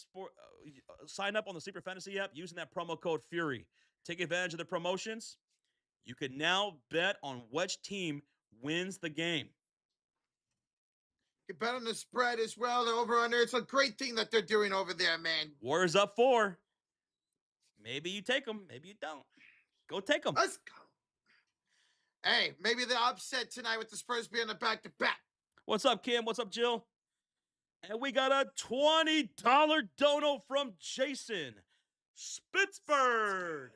B: Sleeper Fantasy app using that promo code Fury. Take advantage of the promotions. You can now bet on which team wins the game.
A: can bet on the spread as well. The over-under. It's a great thing that they're doing over there, man.
B: Warriors up 4. Maybe you take them. Maybe you don't. Go take them.
A: Let's go. Hey, maybe they're upset tonight with the Spurs being a back-to-back.
B: What's up, Kim? What's up, Jill? And we got a $20 dono from Jason Spitzberg.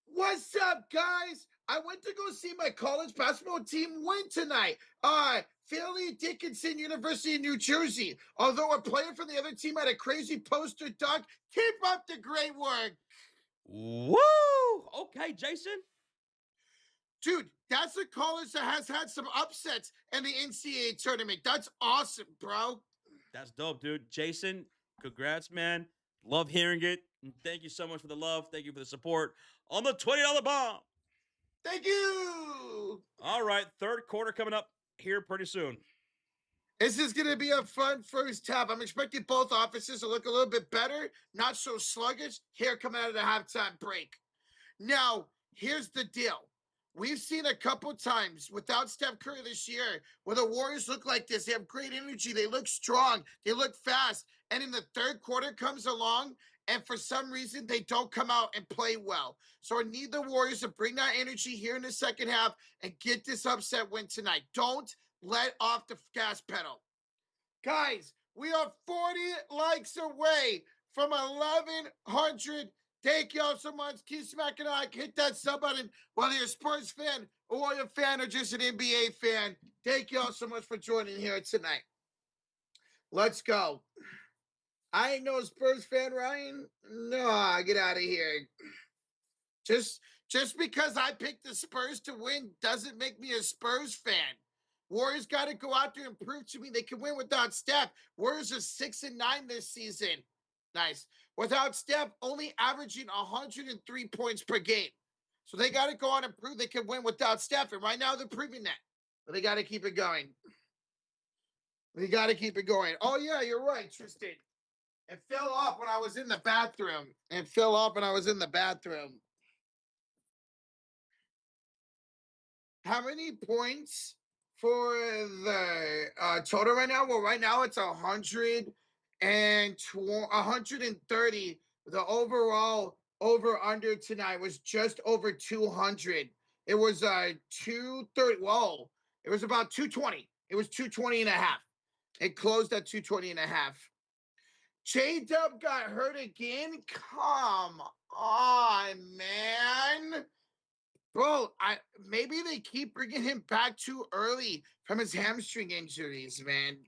A: What's up, guys? I went to go see my college basketball team win tonight. Fairleigh Dickinson University in New Jersey. Although a player from the other team had a crazy poster dunk, keep up the great work.
B: Woo! Okay, Jason.
A: Dude, that's a college that has had some upsets in the NCAA tournament. That's awesome, bro.
B: That's dope, dude. Jason, congrats, man. Love hearing it. And thank you so much for the love. Thank you for the support on the $20 bomb.
A: Thank you.
B: All right, third quarter coming up here pretty soon.
A: This is going to be a fun first half. I'm expecting both offenses to look a little bit better, not so sluggish here coming out of the halftime break. Now, here's the deal. We've seen a couple times without Steph Curry this year where the Warriors look like this. They have great energy. They look strong. They look fast. And in the third quarter comes along, and for some reason, they don't come out and play well. So I need the Warriors to bring that energy here in the second half and get this upset win tonight. Don't let off the gas pedal. Guys, we are 40 likes away from 1,100. Thank y'all so much. Keep smacking like, hit that sub button, whether you're a Spurs fan, a Warrior fan, or just an NBA fan. Thank y'all so much for joining here tonight. Let's go. I ain't no Spurs fan, Ryan. No, get out of here. Just because I picked the Spurs to win doesn't make me a Spurs fan. Warriors got to go out there and prove to me they can win without Steph. Warriors are 6-9 this season. Nice. Without Steph, only averaging 103 points per game. So they got to go on and prove they can win without Steph. And right now they're proving that. But they got to keep it going. They got to keep it going. Oh, yeah, you're right, Tristan. It fell off when I was in the bathroom. How many points for the total right now? Well, right now it's 130. The overall over-under tonight was just over 200. It was 230. Whoa. It was about 220. It was 220 and a half. It closed at 220 and a half. J-Dub got hurt again? Come on, man. Bro, maybe they keep bringing him back too early from his hamstring injuries, man.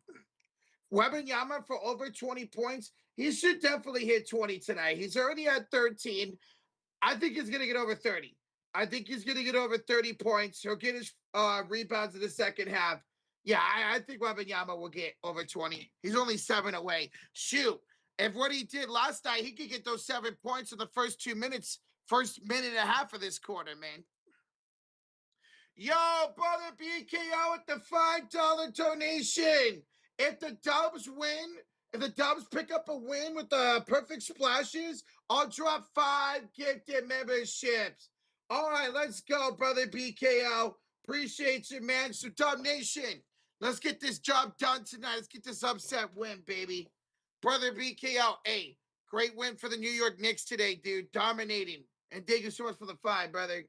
A: Wembanyama for over 20 points. He should definitely hit 20 tonight. He's already at 13. I think he's going to get over 30. I think he's going to get over 30 points. He'll get his rebounds in the second half. Yeah, I think Wembanyama will get over 20. He's only 7 away. Shoot, if what he did last night, he could get those 7 points in the first 2 minutes, first minute and a half of this quarter, man. Yo, brother BKO with the $5 donation. If the Dubs win, if the Dubs pick up a win with the perfect splashes, I'll drop 5 gifted memberships. All right, let's go, brother BKO. Appreciate you, man. So, Dub Nation, let's get this job done tonight. Let's get this upset win, baby. Brother BKO, hey, great win for the New York Knicks today, dude. Dominating. And thank you so much for the 5, brother.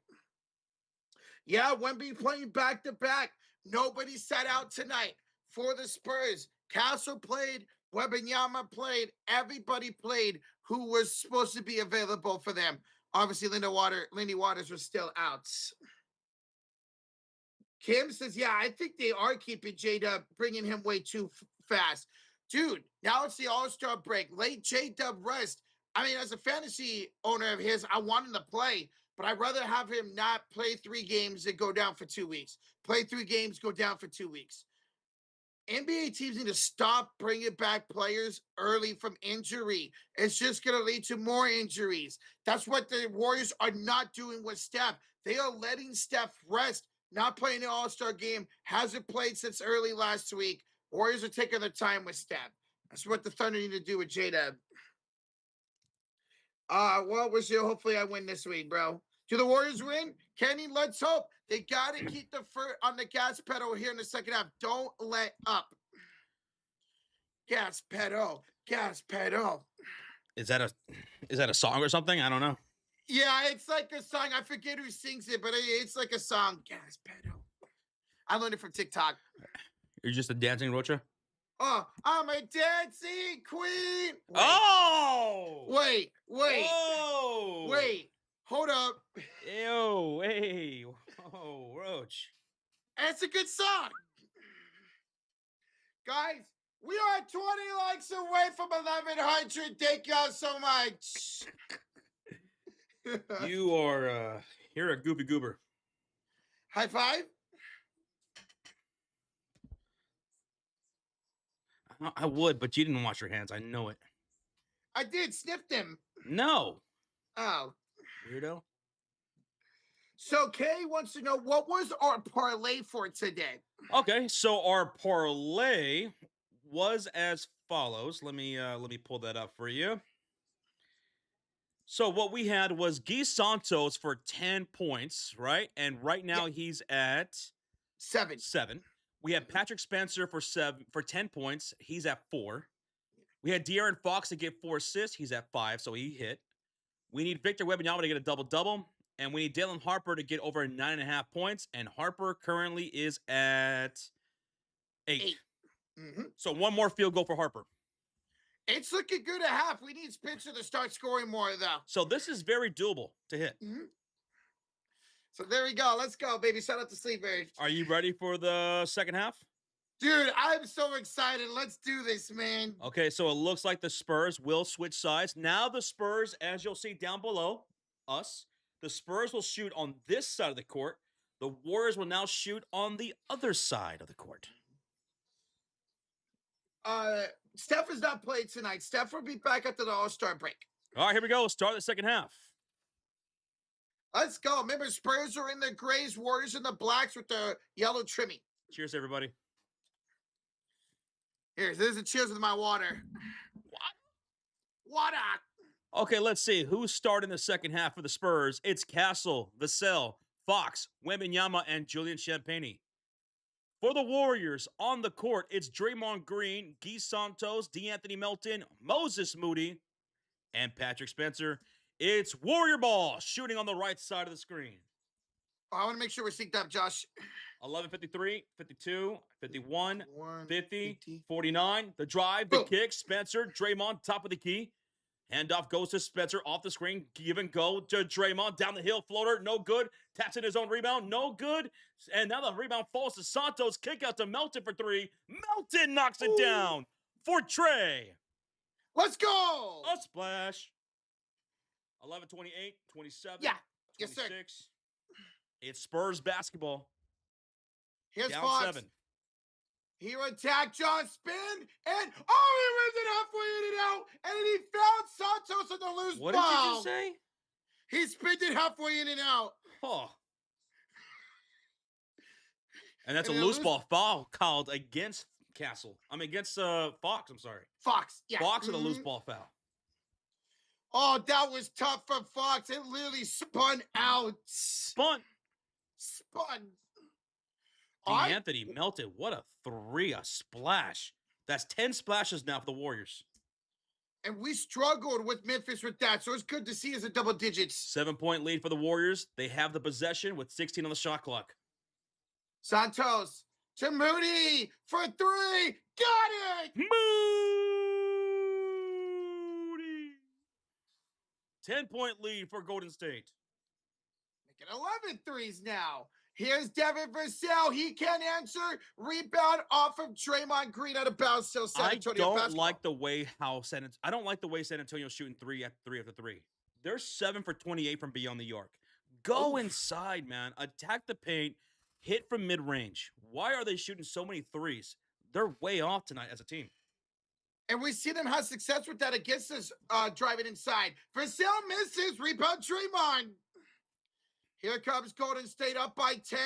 A: Yeah, Wemby playing back-to-back. Nobody sat out tonight for the Spurs. Castle played. Wembanyama played. Everybody played who was supposed to be available for them. Obviously, Lindy Waters was still out. Kim says, yeah, I think they are keeping J-Dub, bringing him way too fast. Dude, now it's the All-Star break. Late J-Dub rest. I mean, as a fantasy owner of his, I want him to play, but I'd rather have him not play 3 games and go down for 2 weeks. Play 3 games, go down for 2 weeks. NBA teams need to stop bringing back players early from injury. It's just going to lead to more injuries. That's what the Warriors are not doing with Steph. They are letting Steph rest, not playing the All-Star game. Hasn't played since early last week. Warriors are taking their time with Steph. That's what the Thunder need to do with J-Dub. Well, we'll see. Hopefully I win this week, bro. Do the Warriors win? Kenny, let's hope. They got to keep the foot on the gas pedal here in the second half. Don't let up. Gas pedal, gas pedal.
B: Is that a song or something? I don't know.
A: Yeah, it's like a song. I forget who sings it, but it's like a song. Gas pedal. I learned it from TikTok.
B: You're just a dancing Rocha?
A: Oh, I'm a dancing queen. Wait.
B: Oh!
A: Wait.
B: Whoa!
A: Wait. Hold up.
B: Ew, hey. Oh, Roach.
A: It's a good song. Guys, we are 20 likes away from 1,100. Thank y'all so much.
B: You're a goofy goober.
A: High five.
B: I would, but you didn't wash your hands. I know it.
A: I did. Sniff them.
B: No.
A: Oh.
B: Weirdo.
A: So Kay wants to know, what was our parlay for today?
B: Okay, so our parlay was as follows. Let me pull that up for you. So what we had was Guy Santos for 10 points, right? And right now he's at
A: 7.
B: We had Patrick Spencer for 10 points. He's at 4. We had De'Aaron Fox to get 4 assists. He's at 5, so he hit. We need Victor Wembanyama to get a double-double. And we need Dalen Harper to get over 9.5 points. And Harper currently is at 8.
A: Mm-hmm.
B: So one more field goal for Harper.
A: It's looking good at half. We need Spencer to start scoring more, though.
B: So this is very doable to hit.
A: Mm-hmm. So there we go. Let's go, baby. Shout out to Sleepers.
B: Are you ready for the second half?
A: Dude, I'm so excited. Let's do this, man.
B: Okay, so it looks like the Spurs will switch sides. Now the Spurs, as you'll see down below us, the Spurs will shoot on this side of the court. The Warriors will now shoot on the other side of the court.
A: Steph is not playing tonight. Steph will be back after the All-Star break.
B: All right, here we go. Let's start the second half.
A: Let's go. Remember, Spurs are in the grays, Warriors in the blacks with the yellow trimming.
B: Cheers, everybody.
A: Here, there's a cheers with my water. Water.
B: Okay, let's see. Who's starting the second half for the Spurs? It's Castle, Vassell, Fox, Wembanyama, and Julian Champagnie. For the Warriors, on the court, it's Draymond Green, Guy Santos, DeAnthony Melton, Moses Moody, and Patrick Spencer. It's Warrior ball shooting on the right side of the screen.
A: Oh, I want to make sure we're synced up, Josh.
B: 11:53, 52, 51, 50, 49. The drive, the kick, Spencer, Draymond, top of the key. Handoff goes to Spencer off the screen. Give and go to Draymond. Down the hill, floater, no good. Taps in his own rebound, no good. And now the rebound falls to Santos. Kick out to Melton for 3. Melton knocks it down for Trey.
A: Let's go.
B: A splash. 11:28, 27,
A: yeah.
B: 26.
A: Yes, sir.
B: It's Spurs basketball.
A: Here's
B: down
A: Fox.
B: 7.
A: He attacked John spin, and he ripped it halfway in and out, and then he found Santos on the loose ball.
B: What did you just say?
A: He spinned it halfway in and out.
B: Oh. And that's a loose ball foul called against against Fox, I'm sorry.
A: Fox, yeah.
B: Fox with a loose ball foul.
A: Oh, that was tough for Fox. It literally spun out.
B: Spun. Anthony Melton, what a 3, a splash. That's 10 splashes now for the Warriors.
A: And we struggled with Memphis with that, so it's good to see us at double digits.
B: 7-point lead for the Warriors. They have the possession with 16 on the shot clock.
A: Santos to Moody for 3. Got it!
B: Moody! 10-point lead for Golden State.
A: Making 11 threes now. Here's Devin Vassell. He can't answer. Rebound off of Draymond Green out of bounds. Still San Antonio basketball.
B: I don't like the way San Antonio's shooting 3 after 3. They're 7 for 28 from beyond the arc. Go inside, man. Attack the paint. Hit from mid-range. Why are they shooting so many threes? They're way off tonight as a team.
A: And we see them have success with that against us driving inside. Vassell misses. Rebound Draymond. Here comes Golden State up by 10.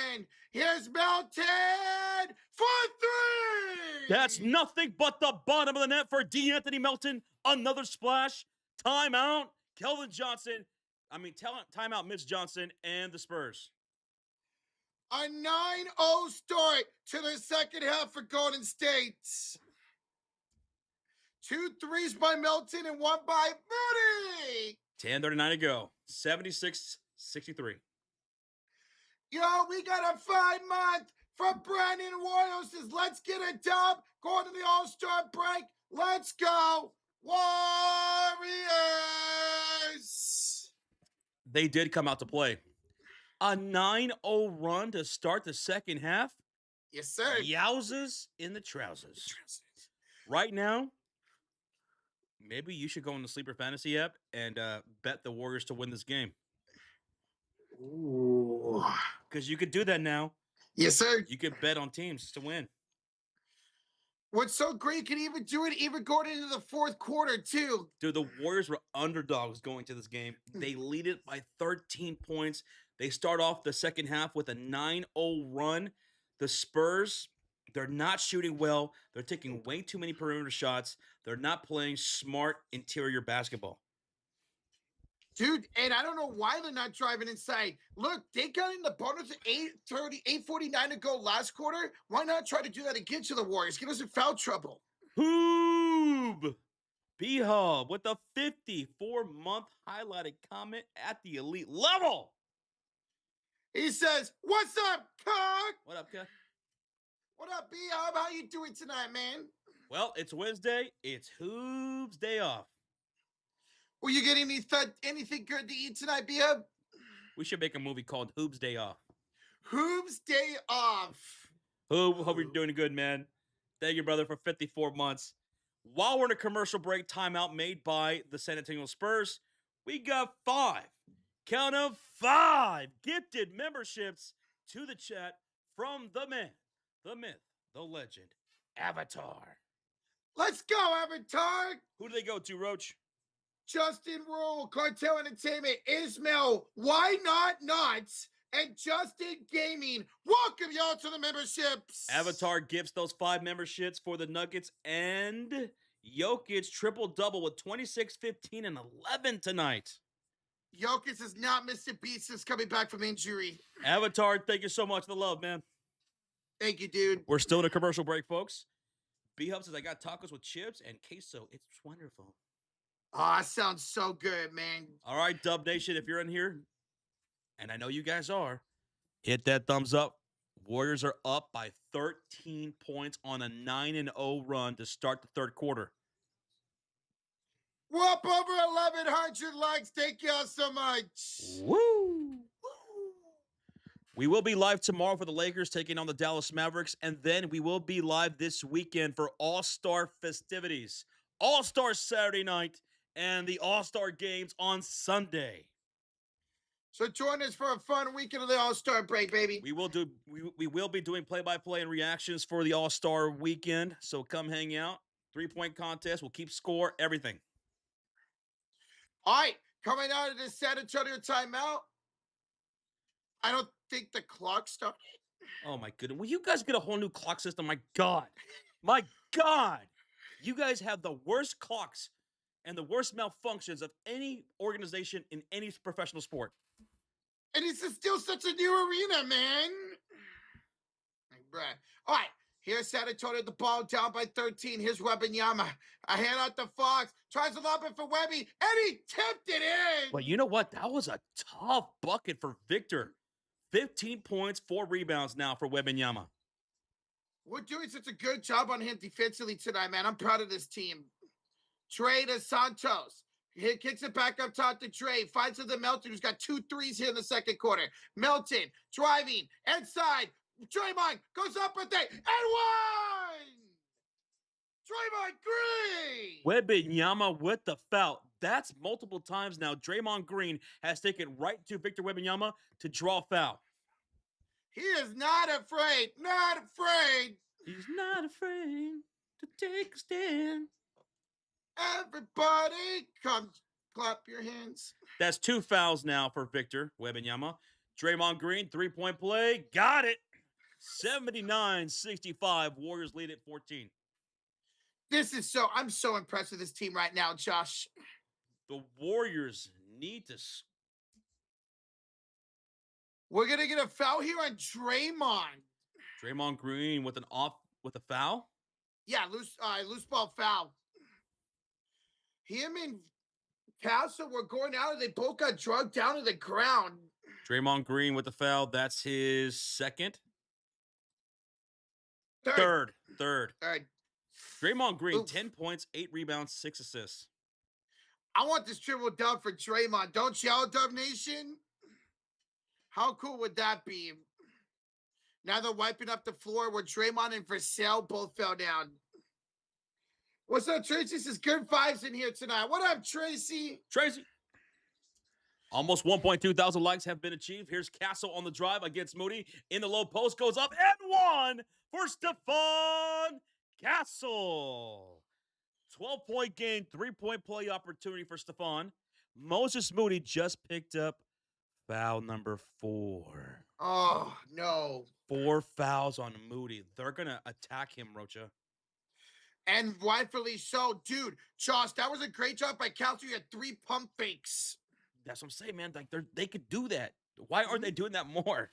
A: Here's Melton for 3.
B: That's nothing but the bottom of the net for DeAnthony Melton. Another splash. Timeout. Kelvin Johnson. Timeout, Mitch Johnson and the Spurs.
A: A 9-0 start to the second half for Golden State. 2 threes by Melton and 1 by Moody.
B: 10:39 to go. 76-63.
A: Yo, we got a 5-month from Brandon Royals. Says, let's get a dub. Going to the All-Star break. Let's go, Warriors.
B: They did come out to play. A 9-0 run to start the second half?
A: Yes, sir.
B: Yowzers in the trousers. Right now, maybe you should go on the Sleeper Fantasy app and bet the Warriors to win this game.
A: Ooh.
B: Because you could do that now.
A: Yes, sir.
B: You could bet on teams to win.
A: What's so great, you can even do it even going into the fourth quarter, too.
B: Dude, the Warriors were underdogs going to this game. They lead it by 13 points. They start off the second half with a 9-0 run. The Spurs, they're not shooting well. They're taking way too many perimeter shots. They're not playing smart interior basketball.
A: Dude, and I don't know why they're not driving inside. Look, they got in the bonus at 8:49 to go last quarter. Why not try to do that again to the Warriors? Get us in foul trouble.
B: Hoob! B-Hub with a 54-month highlighted comment at the elite level.
A: He says, what's up, Cock?
B: What up, Cock?
A: What up, B-Hub? How you doing tonight, man?
B: Well, it's Wednesday. It's Hoob's day off.
A: Will you get anything good to eat tonight, B-Hub?
B: We should make a movie called Hoob's Day Off.
A: Hoob's Day Off.
B: Hoob, hope you're doing good, man. Thank you, brother, for 54 months. While we're in a commercial break timeout made by the San Antonio Spurs, we got 5, count of 5 gifted memberships to the chat from the man, the myth, the legend, Avatar.
A: Let's go, Avatar.
B: Who do they go to, Roach?
A: Justin Rule, Cartel Entertainment, Ismail, Why Not Nuts, and Justin Gaming. Welcome y'all to the memberships.
B: Avatar gifts those 5 memberships for the Nuggets and Jokic triple-double with 26, 15, and 11 tonight.
A: Jokic has not missed a beat since coming back from injury.
B: Avatar, thank you so much for the love, man.
A: Thank you, dude.
B: We're still in a commercial break, folks. B-Hub says, I got tacos with chips and queso. It's wonderful.
A: Oh, that sounds so good, man.
B: All right, Dub Nation, if you're in here, and I know you guys are, hit that thumbs up. Warriors are up by 13 points on a 9-0 run to start the third quarter.
A: We're up over 1,100 likes. Thank y'all so much.
B: Woo! We will be live tomorrow for the Lakers taking on the Dallas Mavericks, and then we will be live this weekend for All-Star festivities. All-Star Saturday night and the All-Star games on Sunday.
A: So join us for a fun weekend of the All-Star break, baby.
B: We will be doing play-by-play and reactions for the All-Star weekend, so come hang out. 3-point contest, we'll keep score, everything.
A: All right, coming out of this San Antonio timeout, I don't think the clock started.
B: Oh, my goodness. Will you guys get a whole new clock system? My God. My God. You guys have the worst clocks and the worst malfunctions of any organization in any professional sport.
A: And it's still such a new arena, man. Bruh. All right, here's San Antonio, the ball down by 13. Here's Wembanyama. I hand out the Fox. Tries to lob it for Webby, and he tipped it in.
B: But you know what? That was a tough bucket for Victor. 15 points, 4 rebounds now for Wembanyama.
A: We're doing such a good job on him defensively tonight, man. I'm proud of this team. Trey to Santos. He kicks it back up top to Trey. Finds to the Melton, who's got 2 threes here in the second quarter. Melton driving inside. Draymond goes up with it and one. Draymond Green.
B: Wembanyama with the foul. That's multiple times now. Draymond Green has taken right to Victor Wembanyama to draw foul.
A: He is not afraid. Not afraid.
B: He's not afraid to take a stand.
A: Everybody, come clap your hands.
B: That's 2 fouls now for Victor Wembanyama. Draymond Green, 3-point play. Got it. 79-65. Warriors lead at 14.
A: I'm so impressed with this team right now, Josh.
B: The Warriors need to
A: We're going to get a foul here on Draymond.
B: Draymond Green with a foul?
A: Yeah, loose ball foul. Him and Castle were going out and they both got drugged down to the ground.
B: Draymond Green with the foul. That's his second?
A: Third.
B: Draymond Green,
A: Oof.
B: 10 points, 8 rebounds, 6 assists.
A: I want this triple dub for Draymond. Don't yell, Dub Nation. How cool would that be? Now they're wiping up the floor where Draymond and Vassell both fell down. What's up, Tracy? This is good vibes in here tonight. What up, Tracy?
B: Almost 1.2 thousand likes have been achieved. Here's Castle on the drive against Moody. In the low post, goes up and one for Stephon Castle. 12-point game, 3-point play opportunity for Stephon. Moses Moody just picked up foul number 4.
A: Oh, no.
B: 4 fouls on Moody. They're going to attack him, Rocha.
A: And rightfully so. Dude, Josh, that was a great job by Castle. You had 3 pump fakes.
B: That's what I'm saying, man. Like they could do that. Why aren't they doing that more?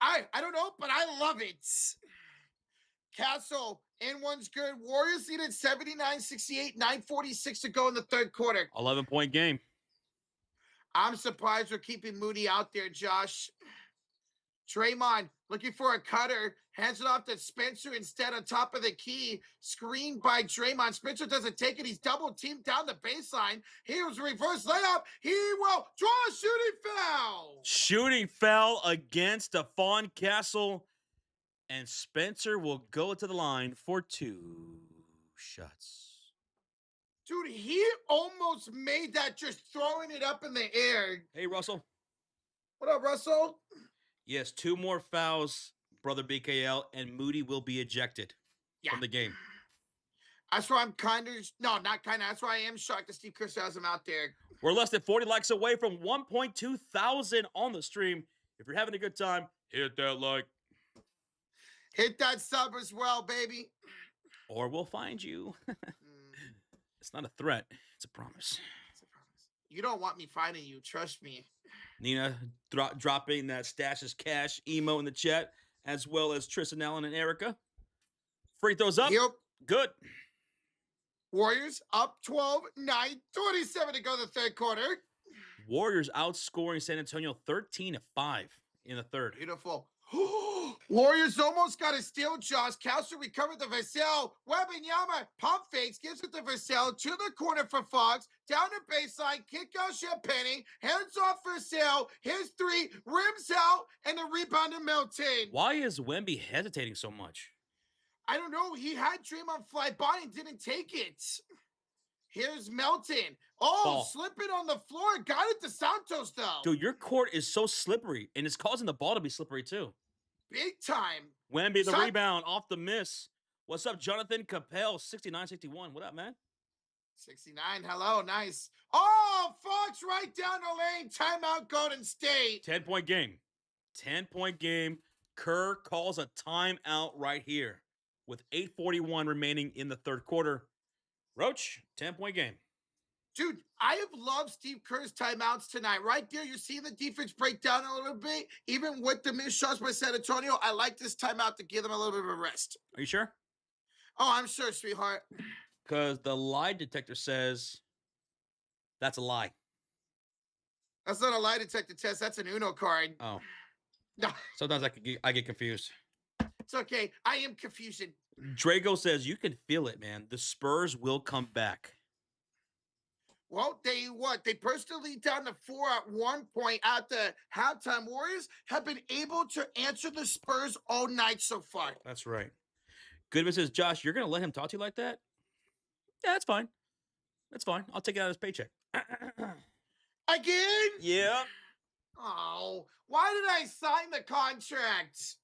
A: I don't know, but I love it. Castle, and one's good. Warriors lead at 79-68, 9:46 to go in the third quarter.
B: 11-point game.
A: I'm surprised we're keeping Moody out there, Josh. Draymond looking for a cutter, hands it off to Spencer instead on top of the key. Screened by Draymond. Spencer doesn't take it. He's double teamed down the baseline. Here's a reverse layup. He will draw a shooting foul.
B: Shooting foul against Stephon Castle. And Spencer will go to the line for 2 shots.
A: Dude, he almost made that just throwing it up in the air.
B: Hey, Russell.
A: What up, Russell?
B: Yes, 2 more fouls, brother BKL, and Moody will be ejected from the game.
A: That's why I'm that's why I am shocked that Steve Kerr has him out there.
B: We're less than 40 likes away from 1.2 thousand on the stream. If you're having a good time, hit that like.
A: Hit that sub as well, baby.
B: Or we'll find you. It's not a threat. It's a promise.
A: You don't want me finding you. Trust me.
B: Nina dropping that stash is cash emo in the chat, as well as Tristan Allen and Erica. Free throws up.
A: Yep.
B: Good.
A: Warriors up 12, 9:27 to go the third quarter.
B: Warriors outscoring San Antonio 13-5 in the third.
A: Beautiful. Warriors almost got a steal, Josh. Castro recovered the Vassell. Wembanyama pump fakes, gives it to Vassell, to the corner for Fox, down the baseline, kick out Champagne, hands off Vassell, his 3, rims out, and the rebound to Milton.
B: Why is Wemby hesitating so much?
A: I don't know. He had Draymond fly by and didn't take it. Here's Melton. Oh, slipping on the floor. Got it to Santos, though.
B: Dude, your court is so slippery, and it's causing the ball to be slippery, too.
A: Big time.
B: Wemby, the rebound, off the miss. What's up, Jonathan Capel, 69-61. What up, man?
A: 69. Hello. Nice. Oh, Fox right down the lane. Timeout, Golden State.
B: 10-point game. 10-point game. Kerr calls a timeout right here with 8:41 remaining in the third quarter. Roach, 10-point game.
A: Dude, I have loved Steve Kerr's timeouts tonight. Right there, you're seeing the defense break down a little bit. Even with the missed shots by San Antonio, I like this timeout to give them a little bit of a rest.
B: Are you sure?
A: Oh, I'm sure, sweetheart.
B: Because the lie detector says that's a lie.
A: That's not a lie detector test. That's an Uno card.
B: Oh.
A: No.
B: Sometimes I get confused.
A: It's okay. I am confusion.
B: Drago says, you can feel it, man. The Spurs will come back.
A: Well, they personally down to 4 at one point at the halftime. Warriors have been able to answer the Spurs all night so far.
B: That's right. Goodman says, Josh, you're going to let him talk to you like that? Yeah, that's fine. That's fine. I'll take it out of his paycheck.
A: Again?
B: Yeah.
A: Oh, why did I sign the contract?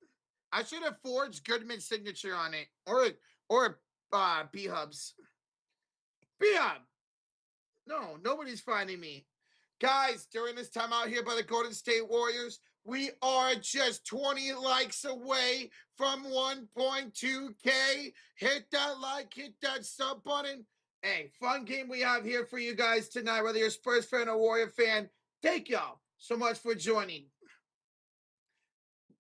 A: I should have forged Goodman's signature on it. Or B-Hub's. B-Hub. No, nobody's finding me. Guys, during this time out here by the Golden State Warriors, we are just 20 likes away from 1.2K. Hit that like, hit that sub button. Hey, fun game we have here for you guys tonight, whether you're a Spurs fan or Warrior fan. Thank y'all so much for joining.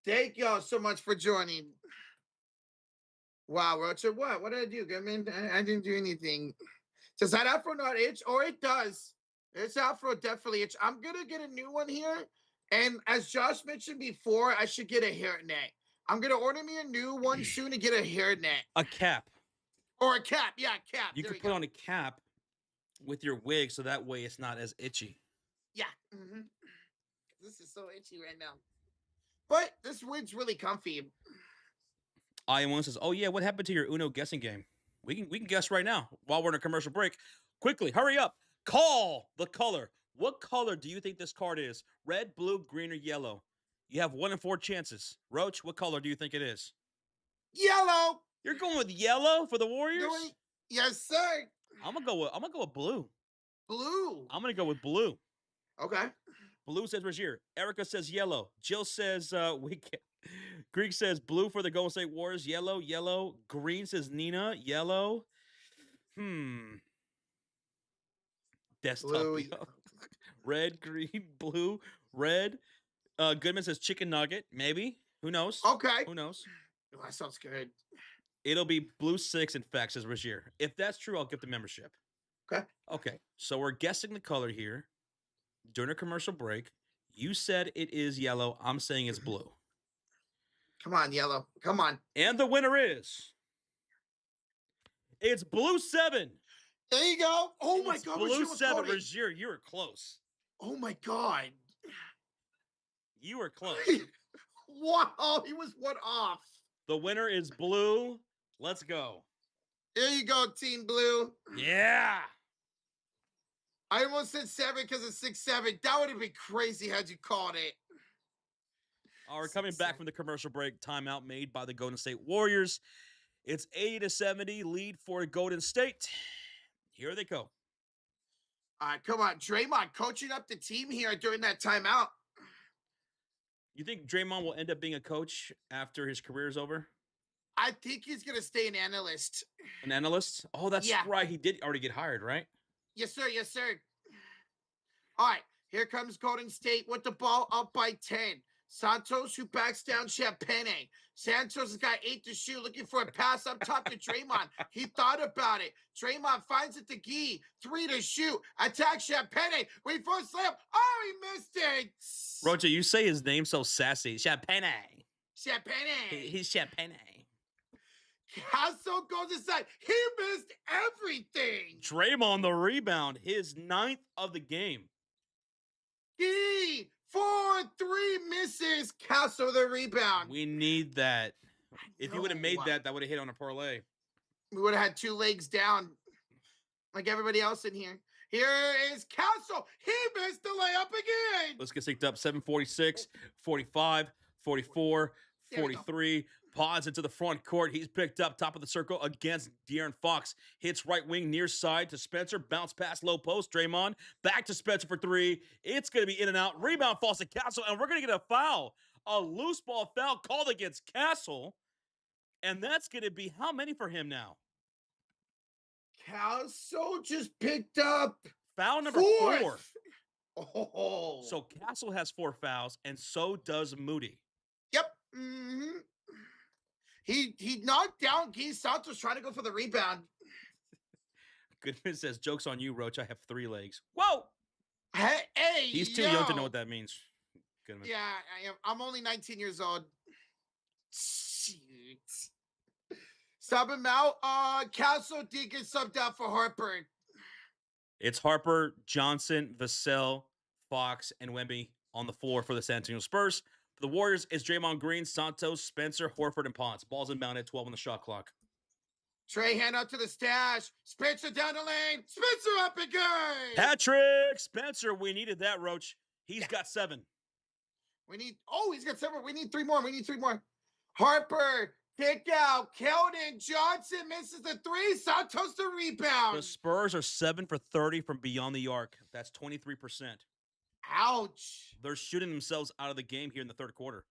A: Thank y'all so much for joining. Wow, Roger, what? What did I do? I mean, I didn't do anything. Does that afro not itch? Or it does. This afro definitely itch. I'm gonna get a new one here. And as Josh mentioned before, I should get a hairnet. I'm gonna order me a new one soon and get a hairnet.
B: A cap.
A: Or a cap. Yeah, cap.
B: You could put on a cap with your wig so that way it's not as itchy.
A: Yeah. This is so itchy right now. But this wig's really comfy.
B: I1 says, "Oh yeah, what happened to your Uno guessing game? We can guess right now while we're in a commercial break. Quickly, hurry up. Call the color. What color do you think this card is? Red, blue, green, or yellow? You have 1 in 4 chances. Roach, what color do you think it is?
A: Yellow.
B: You're going with yellow for the Warriors?
A: Yes, sir.
B: I'm gonna go with blue.
A: Blue.
B: I'm gonna go with blue.
A: Okay.
B: Blue says Rozier. Erica says yellow. Jill says we can. Greek says blue for the Golden State Warriors. Yellow, yellow. Green says Nina. Yellow. Desktop.
A: Blue.
B: Red, green, blue, red. Goodman says chicken nugget. Maybe. Who knows?
A: Okay.
B: Who knows?
A: Oh, that sounds good.
B: It'll be blue 6 in fact, says Rozier. If that's true, I'll get the membership.
A: Okay.
B: Okay. So we're guessing the color here during a commercial break. You said it is yellow. I'm saying it's blue.
A: Come on, yellow. Come on.
B: And the winner is... It's blue 7.
A: There you go. Oh my God.
B: Blue 7, Rozier. You were close.
A: Oh my God.
B: You were close.
A: Wow. He was one off.
B: The winner is blue. Let's go.
A: There you go, Team Blue.
B: Yeah.
A: I almost said 7 because it's 6-7. That would have been crazy had you called it.
B: We're coming back from the commercial break. Timeout made by the Golden State Warriors. It's 80-70 lead for Golden State. Here they go.
A: All right, come on. Draymond coaching up the team here during that timeout.
B: You think Draymond will end up being a coach after his career is over?
A: I think he's going to stay an analyst.
B: An analyst? Oh, that's right. He did already get hired, right?
A: Yes, sir. Yes, sir. All right, here comes Golden State with the ball up by 10. Santos, who backs down Champagne. Santos has got 8 to shoot, looking for a pass up top to Draymond. He thought about it. Draymond finds it to Gee. 3 to shoot. Attack Champagne. Wait for a slam. Oh, he missed it.
B: Roger, you say his name so sassy. Champagne.
A: Champagne.
B: He's Champagne.
A: Castle goes inside. He missed everything.
B: Draymond the rebound. His 9th of the game.
A: Gee. 4-3 misses. Castle the rebound.
B: We need that. If you would have made that, that would have hit on a parlay.
A: We would have had 2 legs down like everybody else in here. Here is Castle. He missed the layup again.
B: Let's get synced up. 7:46, 45, 44, 43. Pods into the front court. He's picked up top of the circle against De'Aaron Fox. Hits right wing near side to Spencer. Bounce pass low post. Draymond back to Spencer for 3. It's going to be in and out. Rebound falls to Castle, and we're going to get a foul. A loose ball foul called against Castle. And that's going to be how many for him now?
A: Castle just picked up
B: foul number 4.
A: Oh.
B: So Castle has 4 fouls, and so does Moody.
A: Yep. Mm-hmm. He knocked down Guy Santos trying to go for the rebound.
B: Goodman says, joke's on you, Roach. I have 3 legs. Whoa!
A: Hey,
B: he's too young to know what that means. Goodman.
A: Yeah, I am. I'm only 19 years old. Shoot. Sub him out. Castle did get subbed out for Harper.
B: It's Harper, Johnson, Vassell, Fox, and Wemby on the floor for the San Antonio Spurs. For the Warriors, is Draymond Green, Santos, Spencer, Horford, and Ponce. Ball's inbound at 12 on the shot clock.
A: Trey hand out to the stash. Spencer down the lane. Spencer up and good.
B: Patrick Spencer. We needed that, Roach. He's got 7.
A: He's got 7. We need 3 more. Harper, kick out. Keldon Johnson misses the 3. Santos the rebound.
B: The Spurs are 7 for 30 from beyond the arc. That's 23%.
A: Ouch.
B: They're shooting themselves out of the game here in the 3rd quarter.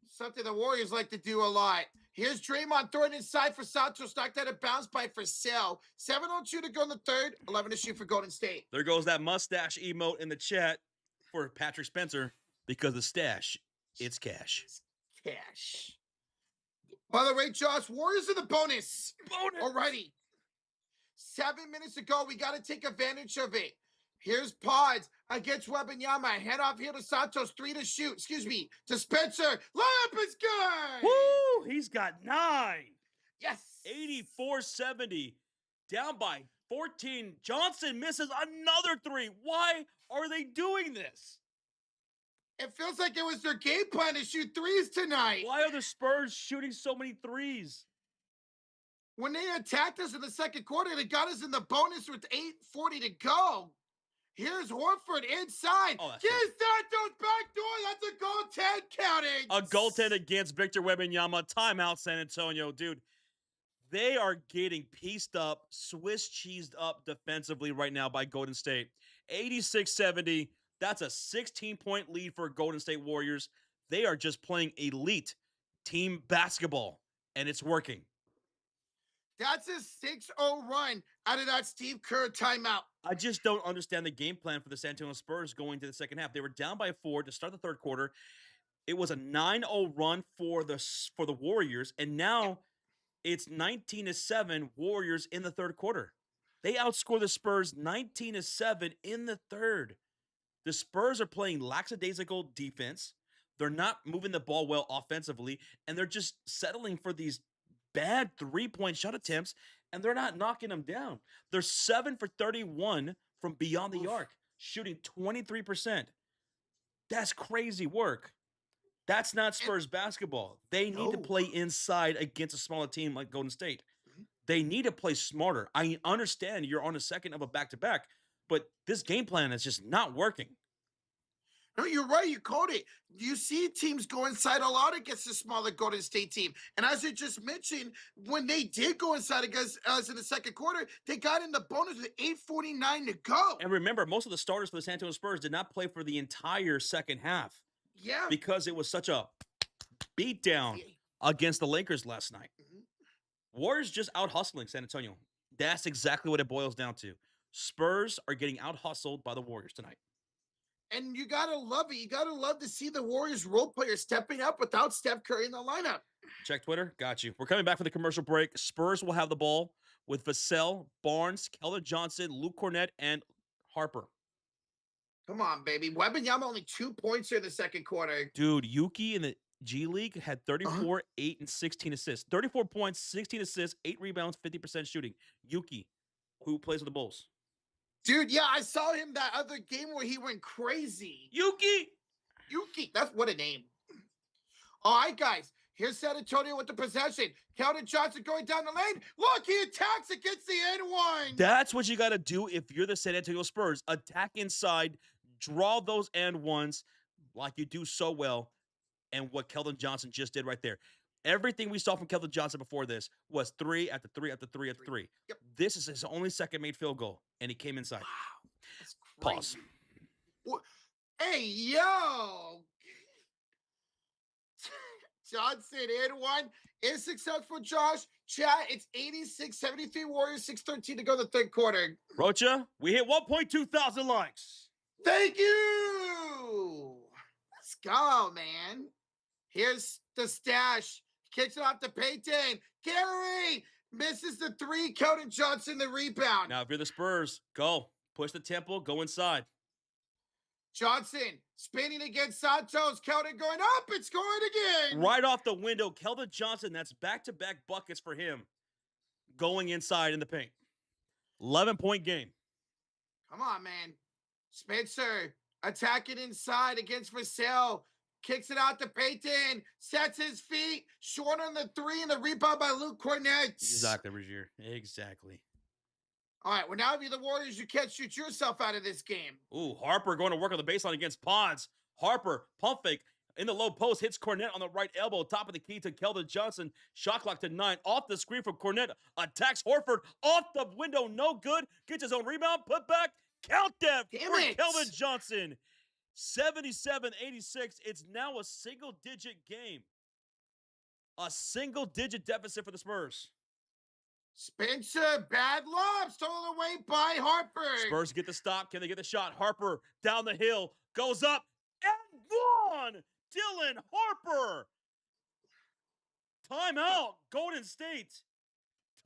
A: Something the Warriors like to do a lot. Here's Draymond throwing inside for Santos. Knocked out of bounds by Vassell. 7:02 to go in the 3rd. 11 to shoot for Golden State.
B: There goes that mustache emote in the chat for Patrick Spencer because the stash, it's cash.
A: cash. By the way, Josh, Warriors in the bonus. Alrighty. 7 minutes to go. We got to take advantage of it. Here's Pods against Wembanyama. Head off here to Santos. 3 to shoot. Excuse me. To Spencer. Layup is good.
B: Woo! He's got 9.
A: Yes.
B: 84-70. Down by 14. Johnson misses another 3. Why are they doing this?
A: It feels like it was their game plan to shoot threes tonight.
B: Why are the Spurs shooting so many threes?
A: When they attacked us in the second quarter, they got us in the bonus with 8:40 to go. Here's Horford inside.
B: Oh,
A: Santos back door. That's a goal 10 counting.
B: A goaltend against Victor Wembanyama. Timeout, San Antonio. Dude, they are getting pieced up, Swiss cheesed up defensively right now by Golden State. 86-70. That's a 16-point lead for Golden State Warriors. They are just playing elite team basketball, and it's working.
A: That's a 6-0 run out of that Steve Kerr timeout.
B: I just don't understand the game plan for the San Antonio Spurs going to the second half. They were down by 4 to start the third quarter. It was a 9-0 run for the Warriors, and now it's 19-7 Warriors in the third quarter. They outscore the Spurs 19-7 in the third. The Spurs are playing lackadaisical defense. They're not moving the ball well offensively, and they're just settling for these bad three-point shot attempts, and they're not knocking them down. They're 7 for 31 from beyond the arc, shooting 23%. That's crazy work. That's not Spurs basketball. They need to play inside against a smaller team like Golden State. They need to play smarter. I understand you're on a second of a back-to-back, but this game plan is just not working.
A: No, you're right. You called it. You see teams go inside a lot against the smaller Golden State team. And as you just mentioned, when they did go inside against us in the second quarter, they got in the bonus with 8:49 to go.
B: And remember, most of the starters for the San Antonio Spurs did not play for the entire second half.
A: Yeah.
B: Because it was such a beatdown against the Lakers last night. Warriors just out-hustling San Antonio. That's exactly what it boils down to. Spurs are getting out-hustled by the Warriors tonight.
A: And you got to love it. You got to love to see the Warriors role players stepping up without Steph Curry in the lineup.
B: Check Twitter. Got you. We're coming back for the commercial break. Spurs will have the ball with Vassell, Barnes, Keldon Johnson, Luke Cornett, and Harper.
A: Come on, baby. Wembanyama only 2 points here in the second quarter.
B: Dude, Yuki in the G League had 34, 8, and 16 assists. 34 points, 16 assists, 8 rebounds, 50% shooting. Yuki, who plays with the Bulls.
A: Dude, yeah, I saw him that other game where he went crazy.
B: Yuki,
A: that's what a name. All right, guys. Here's San Antonio with the possession. Keldon Johnson going down the lane. Look, he attacks against the N1.
B: That's what you got to do if you're the San Antonio Spurs. Attack inside, draw those N1s like you do so well, and what Keldon Johnson just did right there. Everything we saw from Keldon Johnson before this was 3 after 3 after 3 after 3.
A: Yep.
B: This is his only second made field goal, and he came inside.
A: Wow, that's
B: Pause.
A: What? Hey, yo. Johnson in one is successful, Josh. Chat, it's 86-73 Warriors, 6:13 to go in the third quarter.
B: Rocha, we hit 1.2 thousand likes.
A: Thank you. Let's go, man. Here's the stash. Kicks it off to Payton. Gary misses the 3. Keldon Johnson, the rebound.
B: Now, if you're the Spurs, go. Push the tempo, go inside.
A: Johnson spinning against Santos. Keldon going up and scoring again.
B: Right off the window, Keldon Johnson, that's back-to-back buckets for him. Going inside in the paint. 11-point game.
A: Come on, man. Spencer attacking inside against Vassell. Kicks it out to Payton. Sets his feet. Short on the 3 and the rebound by Luke Cornett.
B: Exactly, Rozier. Exactly.
A: All right, well, now if you're the Warriors, you can't shoot yourself out of this game.
B: Ooh, Harper going to work on the baseline against Pods. Harper, pump fake in the low post, hits Cornett on the right elbow. Top of the key to Keldon Johnson. Shot clock to 9. Off the screen from Cornett. Attacks Horford. Off the window, no good. Gets his own rebound. Put back. Count that for Keldon Johnson. 77-86. It's now a single-digit game. A single-digit deficit for the Spurs.
A: Spencer, bad lob, stolen away by Harper.
B: Spurs get the stop. Can they get the shot? Harper down the hill, goes up, and one! Dylan Harper Timeout, Golden State.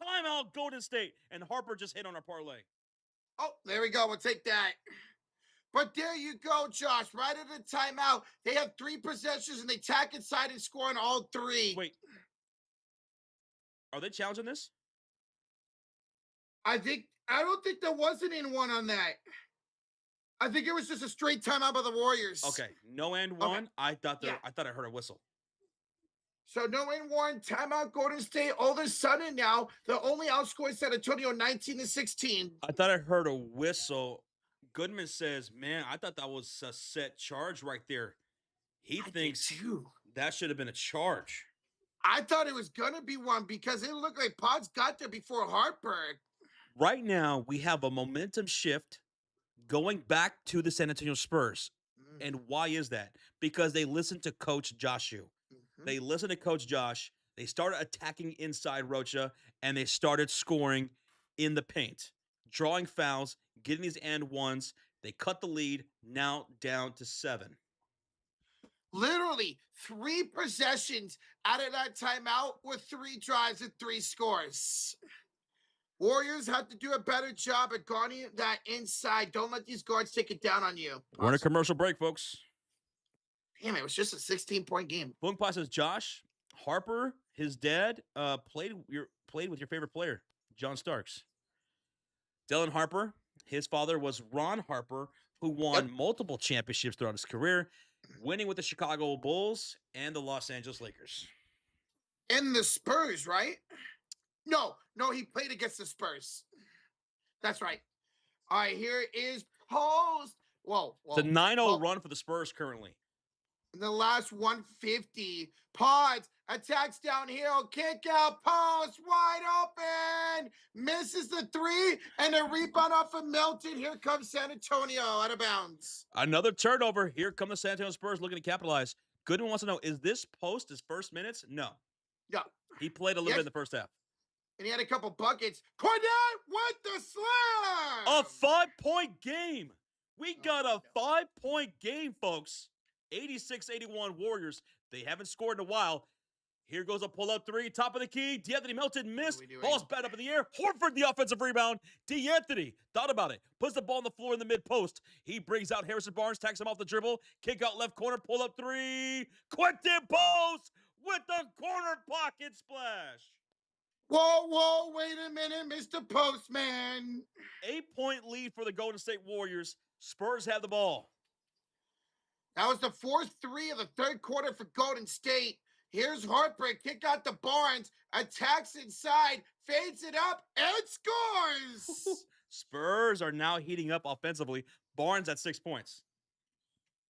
B: Timeout, Golden State. And Harper just hit on our parlay.
A: Oh, there we go. We'll take that. But there you go, Josh. Right at the timeout. They have 3 possessions, and they tack inside and score on all 3.
B: Wait. Are they challenging this?
A: I don't think there was an in one on that. I think it was just a straight timeout by the Warriors.
B: Okay, no and one. Okay. I thought I heard a whistle.
A: So no and one, timeout Golden State. All of a sudden now, they're only outscoring San Antonio 19-16.
B: I thought I heard a whistle. Goodman says, man, I thought that was a set charge right there. He thinks that should have been a charge.
A: I thought it was going to be one because it looked like Pods got there before Harper.
B: Right now, we have a momentum shift going back to the San Antonio Spurs. And why is that? Because they listened to Coach Joshu. They listened to Coach Josh. They started attacking inside Rocha, and they started scoring in the paint, drawing fouls, getting these and ones. They cut the lead, now down to 7.
A: Literally 3 possessions out of that timeout with 3 drives and 3 scores. Warriors have to do a better job at guarding that inside. Don't let these guards take it down on you.
B: We're in a commercial break, folks.
A: Damn, it was just a 16-point game.
B: Boongpa says, Josh, Harper, his dad, played with your favorite player, John Starks. Dylan Harper, his father was Ron Harper, who won multiple championships throughout his career, winning with the Chicago Bulls and the Los Angeles Lakers.
A: And the Spurs, right? No, he played against the Spurs. That's right. All right, here is post. Whoa.
B: It's a 9-0 run for the Spurs currently.
A: In the last 150, Pods attacks downhill, kick out, post, wide open, misses the 3, and a rebound off of Melton. Here comes San Antonio out of bounds.
B: Another turnover. Here come the San Antonio Spurs looking to capitalize. Goodwin wants to know, is this post his first minutes? No. He played a little bit in the first half.
A: And he had a couple buckets. Cornette with the slam!
B: A 5-point game. We got a 5-point game, folks. 86-81 Warriors. They haven't scored in a while. Here goes a pull-up 3, top of the key. D'Anthony Melton missed. Ball's bat up in the air. Horford, the offensive rebound. D'Anthony thought about it. Puts the ball on the floor in the mid-post. He brings out Harrison Barnes, tacks him off the dribble. Kick out left corner, pull-up 3. Quentin Post with the corner pocket splash.
A: Whoa, wait a minute, Mr. Postman.
B: 8-point lead for the Golden State Warriors. Spurs have the ball.
A: That was the 4th 3 of the 3rd quarter for Golden State. Here's Harper, kick out to Barnes, attacks inside, fades it up, and scores!
B: Spurs are now heating up offensively. Barnes at 6 points.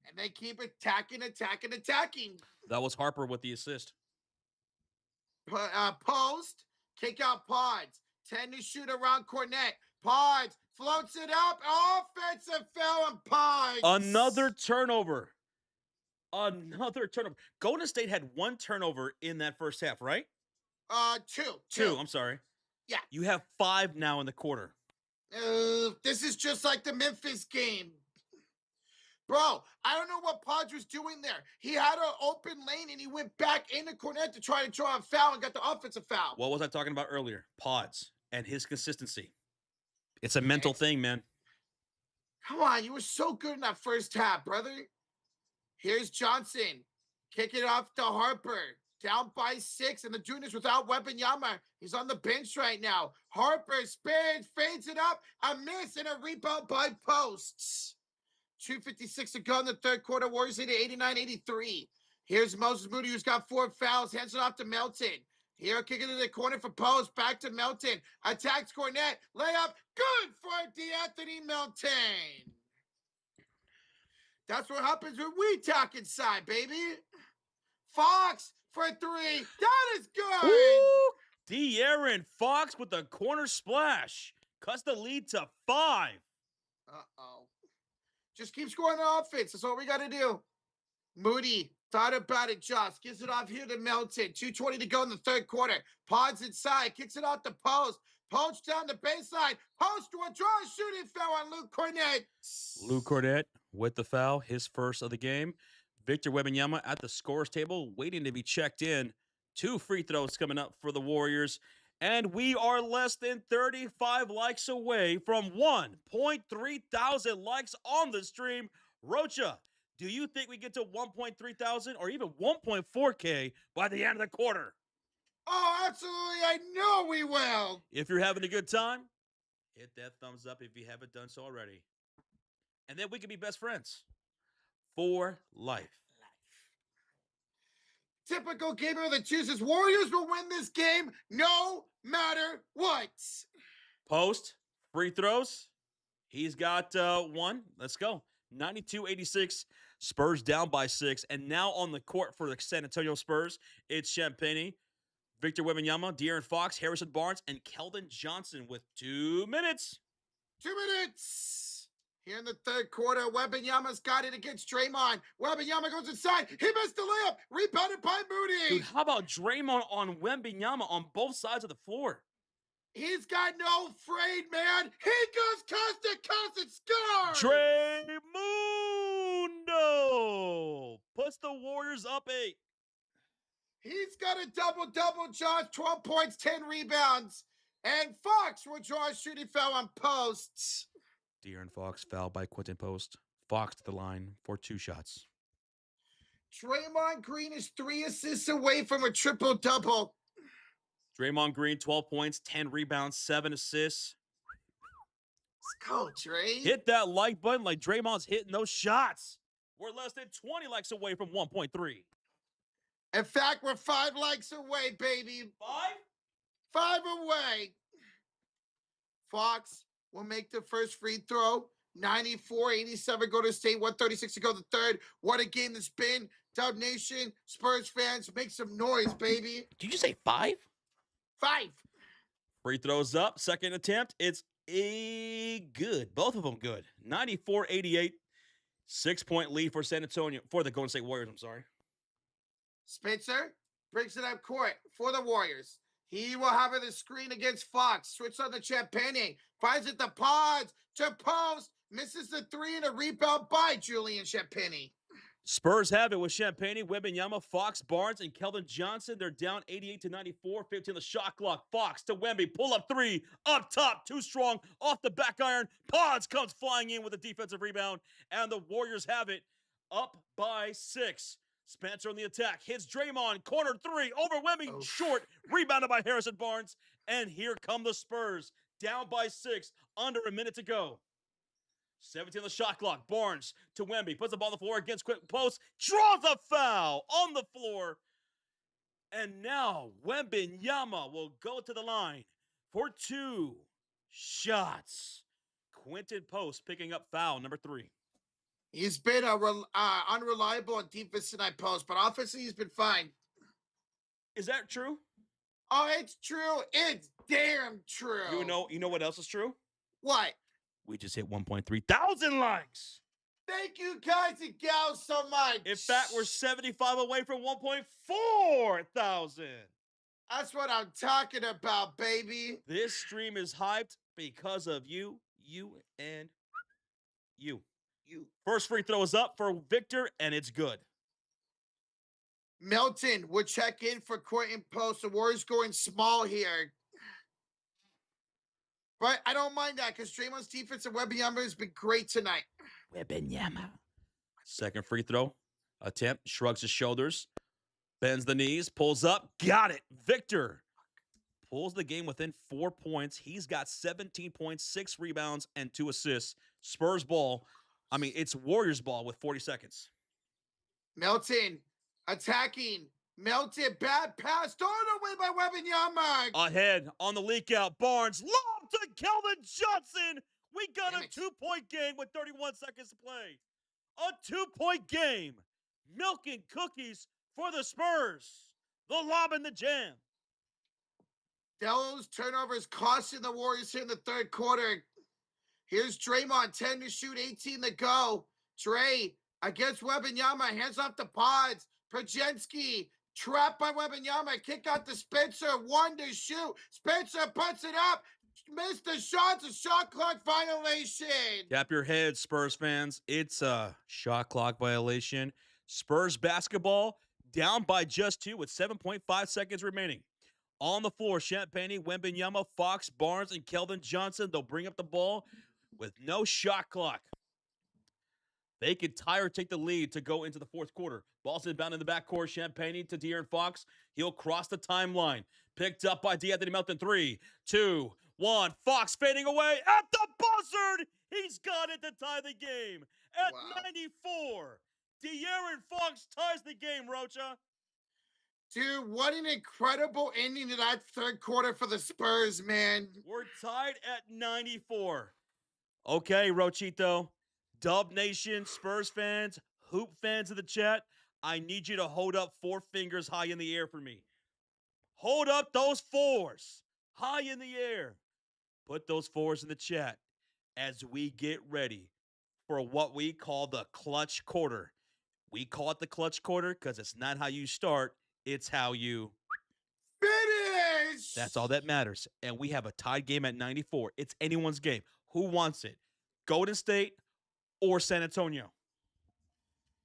A: And they keep attacking.
B: That was Harper with the assist.
A: Post, kick out Pods. 10 to shoot around Cornette. Pods floats it up. Offensive foul on Pods.
B: Another turnover. Golden State had 1 turnover in that first half, right?
A: 2.
B: I'm sorry.
A: Yeah.
B: You have 5 now in the quarter.
A: This is just like the Memphis game. Bro, I don't know what Pods was doing there. He had an open lane, and he went back into Cornette to try to draw a foul and got the offensive foul.
B: What was I talking about earlier? Pods and his consistency. It's a mental thing, man.
A: Come on, you were so good in that first half, brother. Here's Johnson. Kick it off to Harper. Down by 6, and the juniors without Wembanyama. He's on the bench right now. Harper spins, fades it up, a miss, and a rebound by Posts. 2:56 to go in the 3rd quarter. Warriors lead at 89-83. Here's Moses Moody, who's got 4 fouls. Hands it off to Melton. Here, kick it to the corner for Post. Back to Melton. Attacks Cornette. Layup. Good for D'Anthony Melton. That's what happens when we talk inside, baby. Fox for 3. That is good.
B: Ooh, De'Aaron Fox with the corner splash. Cuts the lead to 5.
A: Uh-oh. Just keep scoring the offense. That's all we got to do. Moody thought about it, Josh. Gives it off here to Melton. 2:20 to go in the 3rd quarter. Pods inside. Kicks it out the post. Post down the baseline. Post to a draw shooting foul on Luke Cornette.
B: Luke Cornette with the foul, his first of the game. Victor Wembanyama at the scorer's table, waiting to be checked in. 2 free throws coming up for the Warriors. And we are less than 35 likes away from 1.3 thousand likes on the stream. Rocha, do you think we get to 1.3 thousand or even 1.4K by the end of the quarter?
A: Oh, absolutely. I know we will.
B: If you're having a good time, hit that thumbs up if you haven't done so already. And then we can be best friends for life.
A: Typical gamer that chooses Warriors will win this game no matter what.
B: Post, free throws. He's got 1. Let's go. 92-86. Spurs down by 6. And now on the court for the San Antonio Spurs, it's Champagnie, Victor Wembanyama, De'Aaron Fox, Harrison Barnes, and Keldon Johnson with 2 minutes.
A: 2 minutes. Here in the third quarter, Wembanyama's got it against Draymond. Wembanyama goes inside. He missed the layup. Rebounded by Moody.
B: Dude, how about Draymond on Wembanyama on both sides of the floor?
A: He's got no afraid, man. He goes coast to coast and scores.
B: Draymundo puts the Warriors up 8.
A: He's got a double-double, Josh. 12 points, 10 rebounds. And Fox will draw a shooting foul on posts.
B: De'Aaron Fox fouled by Quentin Post. Fox to the line for 2 shots.
A: Draymond Green is 3 assists away from a triple-double.
B: Draymond Green, 12 points, 10 rebounds, 7 assists.
A: Let's go, Dray.
B: Hit that like button like Draymond's hitting those shots. We're less than 20 likes away from 1.3.
A: In fact, we're 5 likes away, baby. 5 away. Fox will make the first free throw. 94-87, go to State. 136 to go the third. What a game this been. Dub Nation, Spurs fans, make some noise, baby.
B: Did you say 5?
A: 5.
B: Free throws up. Second attempt. It's good. Both of them good. 94-88. 6-point lead for San Antonio. For the Golden State Warriors, I'm sorry.
A: Spencer brings it up court for the Warriors. He will have it a screen against Fox. Switch on the Champagnie. Finds it the pods to post. Misses the 3 and a rebound by Julian Champagnie.
B: Spurs have it with Champagnie, Wembanyama, Fox, Barnes, and Keldon Johnson. They're down 88-94. 15 the shot clock. Fox to Wemby. Pull up 3. Up top. Too strong. Off the back iron. Pods comes flying in with a defensive rebound. And the Warriors have it up by 6. Spencer on the attack. Hits Draymond. Corner 3. Over Wemby.
A: Oh.
B: Short. Rebounded by Harrison Barnes. And here come the Spurs. Down by 6. Under a minute to go. 17 on the shot clock. Barnes to Wemby. Puts the ball on the floor against quick post. Draws a foul on the floor. And now Wembanyama will go to the line for 2 shots. Quentin Post picking up foul number 3.
A: He's been unreliable on defense tonight, Post, but offensively he's been fine.
B: Is that true?
A: Oh, it's true. It's damn true.
B: You know what else is true?
A: What?
B: We just hit 1.3 thousand likes.
A: Thank you guys and gals so much.
B: In fact, we're 75 away from 1.4 thousand.
A: That's what I'm talking about, baby.
B: This stream is hyped because of you, and you. First free throw is up for Victor, and it's good.
A: Milton would check in for Quentin Post. The Warriors going small here. But I don't mind that because Draymond's defense and Wembanyama has been great tonight.
B: Wembanyama. Second free throw attempt. Shrugs his shoulders. Bends the knees. Pulls up. Got it. Victor pulls the game within 4 points. He's got 17 points, 6 rebounds, and 2 assists. Spurs ball. I mean, it's Warriors ball with 40 seconds.
A: Milton attacking. Milton, bad pass. Thrown away by Wembanyama.
B: Ahead on the leak out. Barnes. Lob to Keldon Johnson. We got a 2-point game with 31 seconds to play. A 2-point game. Milk and cookies for the Spurs. The lob and the jam.
A: Those turnovers costing the Warriors here in the third quarter. Here's Draymond, 10 to shoot, 18 to go. Dre against Wembanyama, hands off the pods. Pajensky, trapped by Wembanyama, kick out to Spencer, 1 to shoot. Spencer puts it up, missed the shot, a shot clock violation.
B: Tap your head, Spurs fans. It's a shot clock violation. Spurs basketball down by just 2 with 7.5 seconds remaining. On the floor, Champagnie, Wembanyama, Fox, Barnes, and Keldon Johnson. They'll bring up the ball with no shot clock. They could tie or take the lead to go into the fourth quarter. Ball's inbound in the backcourt. Champagnie to De'Aaron Fox. He'll cross the timeline. Picked up by D'Anthony Melton. 3, 2, 1. Fox fading away at the buzzard. He's got it to tie the game. At 94, De'Aaron Fox ties the game, Rocha.
A: Dude, what an incredible ending to that third quarter for the Spurs, man.
B: We're tied at 94. Okay, Rochito. Dub Nation, Spurs fans, Hoop fans of the chat, I need you to hold up 4 fingers high in the air for me. Hold up those 4s high in the air. Put those 4s in the chat as we get ready for what we call the clutch quarter. We call it the clutch quarter because it's not how you start, it's how you
A: finish.
B: That's all that matters. And we have a tied game at 94. It's anyone's game. Who wants it? Golden State or San Antonio?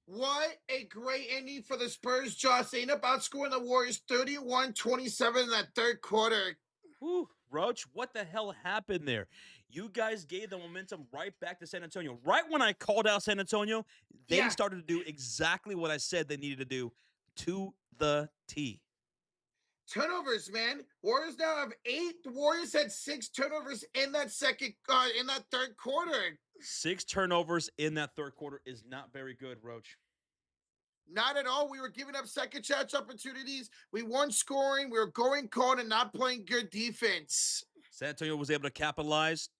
A: What a great ending for the Spurs, Josh. They end up outscoring the Warriors 31-27 in that third quarter.
B: Whew, Roach, what the hell happened there? You guys gave the momentum right back to San Antonio. Right when I called out San Antonio, they started to do exactly what I said they needed to do to the T.
A: Turnovers, man. Warriors now have 8. The Warriors had 6 turnovers in that third quarter.
B: 6 turnovers in that third quarter is not very good, Roach.
A: Not at all. We were giving up second chance opportunities. We weren't scoring. We were going cold and not playing good defense.
B: San Antonio was able to capitalize.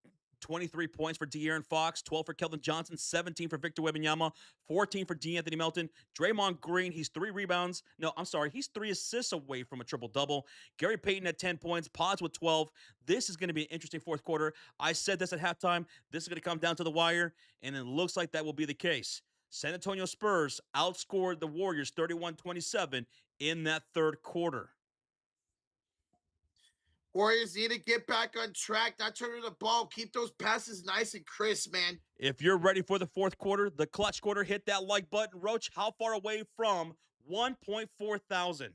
B: 23 points for De'Aaron Fox, 12 for Keldon Johnson, 17 for Victor Wembanyama, 14 for D'Anthony Melton. Draymond Green, he's 3 rebounds. No, I'm sorry, he's 3 assists away from a triple-double. Gary Payton at 10 points, Pods with 12. This is going to be an interesting fourth quarter. I said this at halftime. This is going to come down to the wire, and it looks like that will be the case. San Antonio Spurs outscored the Warriors 31-27 in that third quarter.
A: Warriors need to get back on track, not turn the ball, keep those passes nice and crisp, man.
B: If you're ready for the fourth quarter, the clutch quarter, hit that like button. Roach, how far away from 1.4 thousand?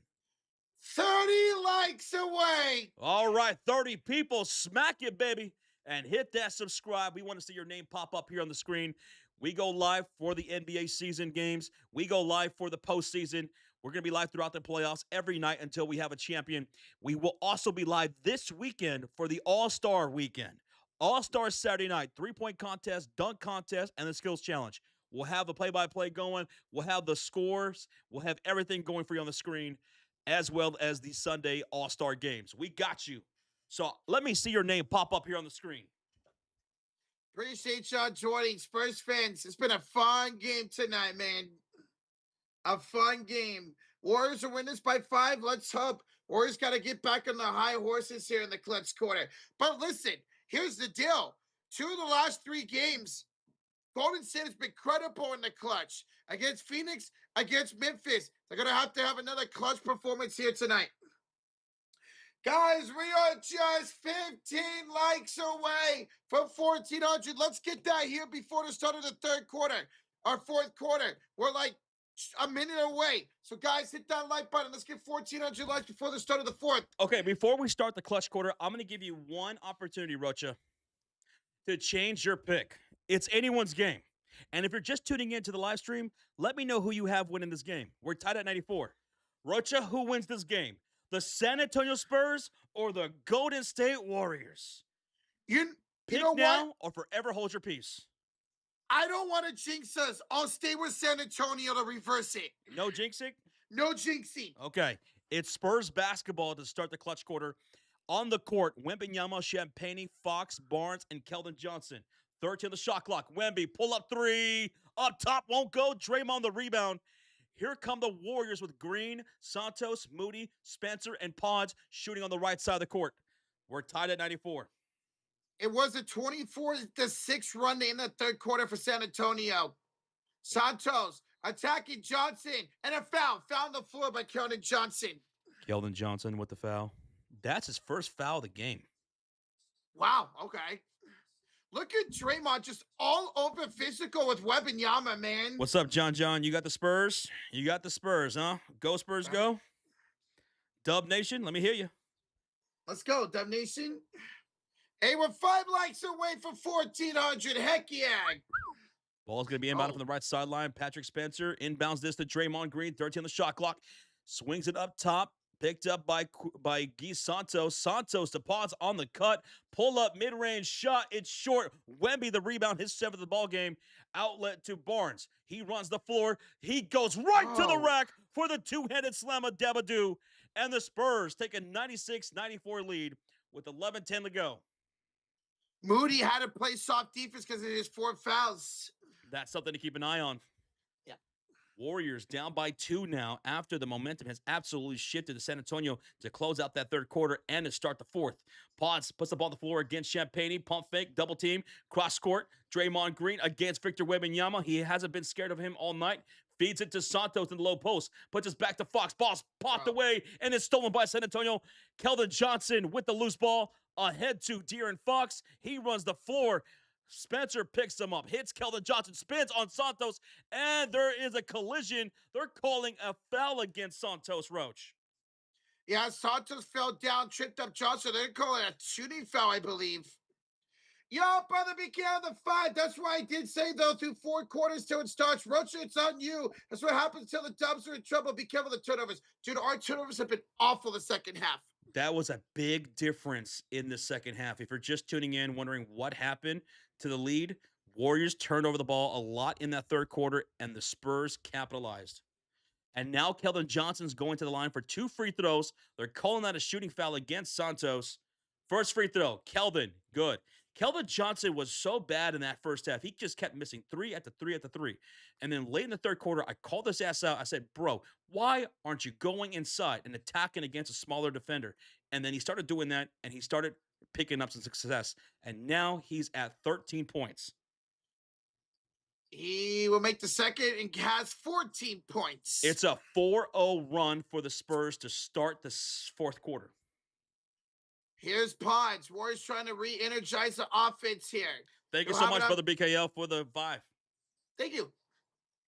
A: 30 likes away.
B: All right, 30 people, smack it, baby, and hit that subscribe. We want to see your name pop up here on the screen. We go live for the NBA season games. We go live for the postseason. We're going to be live throughout the playoffs every night until we have a champion. We will also be live this weekend for the All-Star weekend. All-Star Saturday night, 3-point contest, dunk contest, and the skills challenge. We'll have the play-by-play going. We'll have the scores. We'll have everything going for you on the screen, as well as the Sunday All-Star games. We got you. So let me see your name pop up here on the screen.
A: Appreciate y'all joining, Spurs fans. It's been a fun game tonight, man. A fun game. Warriors are winning this by 5. Let's hope. Warriors got to get back on the high horses here in the clutch quarter. But listen, here's the deal. 2 of the last 3 games, Golden State has been credible in the clutch. Against Phoenix, against Memphis. They're going to have another clutch performance here tonight. Guys, we are just 15 likes away from 1,400. Let's get that here before the start of the third quarter, or fourth quarter. We're like a minute away. So, guys, hit that like button. Let's get 1,400 likes before the start of the fourth.
B: Okay, before we start the clutch quarter, I'm going to give you one opportunity, Rocha, to change your pick. It's anyone's game. And if you're just tuning into the live stream, let me know who you have winning this game. We're tied at 94. Rocha, who wins this game? The San Antonio Spurs or the Golden State Warriors?
A: You
B: Pick
A: know
B: now
A: what?
B: or forever hold your peace.
A: I don't want to jinx us. I'll stay with San Antonio to reverse it.
B: No jinxing?
A: No jinxing.
B: Okay. It's Spurs basketball to start the clutch quarter. On the court, Wembanyama, Champagnie, Fox, Barnes, and Keldon Johnson. 13 on the shot clock. Wemby, pull up 3. Up top, won't go. Draymond the rebound. Here come the Warriors with Green, Santos, Moody, Spencer, and Pods shooting on the right side of the court. We're tied at 94.
A: It was a 24-6 run in the third quarter for San Antonio. Santos attacking Johnson, and a foul. Found the floor by Keldon Johnson.
B: Keldon Johnson with the foul. That's his first foul of the game.
A: Wow, okay. Look at Draymond just all over physical with Wembanyama, man.
B: What's up, John? You got the Spurs? You got the Spurs, huh? Go Spurs, go. Dub Nation, let me hear you.
A: Let's go, Dub Nation. Hey, we're 5 likes away from 1,400. Heck yeah.
B: Ball's going to be inbounded from the right sideline. Patrick Spencer inbounds this to Draymond Green. 13 on the shot clock. Swings it up top. Picked up by Guy Santos. Santos to Pods on the cut. Pull up mid-range shot. It's short. Wemby the rebound. His 7th of the ball game. Outlet to Barnes. He runs the floor. He goes right to the rack for the two-handed slam of Dabadoo. And the Spurs take a 96-94 lead with 11:10 to go.
A: Moody had to play soft defense because of his 4 fouls.
B: That's something to keep an eye on.
A: Yeah.
B: Warriors down by 2 now after the momentum has absolutely shifted to San Antonio to close out that third quarter and to start the fourth. Pods puts the ball on the floor against Champagnie. Pump fake, double team, cross court. Draymond Green against Victor Wembanyama. He hasn't been scared of him all night. Feeds it to Santos in the low post. Puts us back to Fox. Ball's popped away and it's stolen by San Antonio. Keldon Johnson with the loose ball. Ahead to De'Aaron Fox. He runs the floor. Spencer picks him up, hits Keldon Johnson, spins on Santos, and there is a collision. They're calling a foul against Santos, Roach.
A: Yeah, Santos fell down, tripped up Johnson. They're calling it a shooting foul, I believe. Yo, brother, be careful the 5. That's why I did say, though, through 4 quarters till it starts. Roach, it's on you. That's what happens till the Dubs are in trouble. Be careful of the turnovers. Dude, our turnovers have been awful the second half.
B: That was a big difference in the second half. If you're just tuning in, wondering what happened to the lead, Warriors turned over the ball a lot in that third quarter, and the Spurs capitalized. And now Keldon Johnson's going to the line for 2 free throws. They're calling that a shooting foul against Santos. First free throw, Keldon, good. Keldon Johnson was so bad in that first half. He just kept missing 3 after 3 after 3. And then late in the third quarter, I called this ass out. I said, bro, why aren't you going inside and attacking against a smaller defender? And then he started doing that, and he started picking up some success. And now he's at 13 points.
A: He will make the second and has 14 points.
B: It's a 4-0 run for the Spurs to start the fourth quarter.
A: Here's Pods. Warriors trying to re-energize the offense here.
B: Thank you so much, Brother BKL, for the 5.
A: Thank you.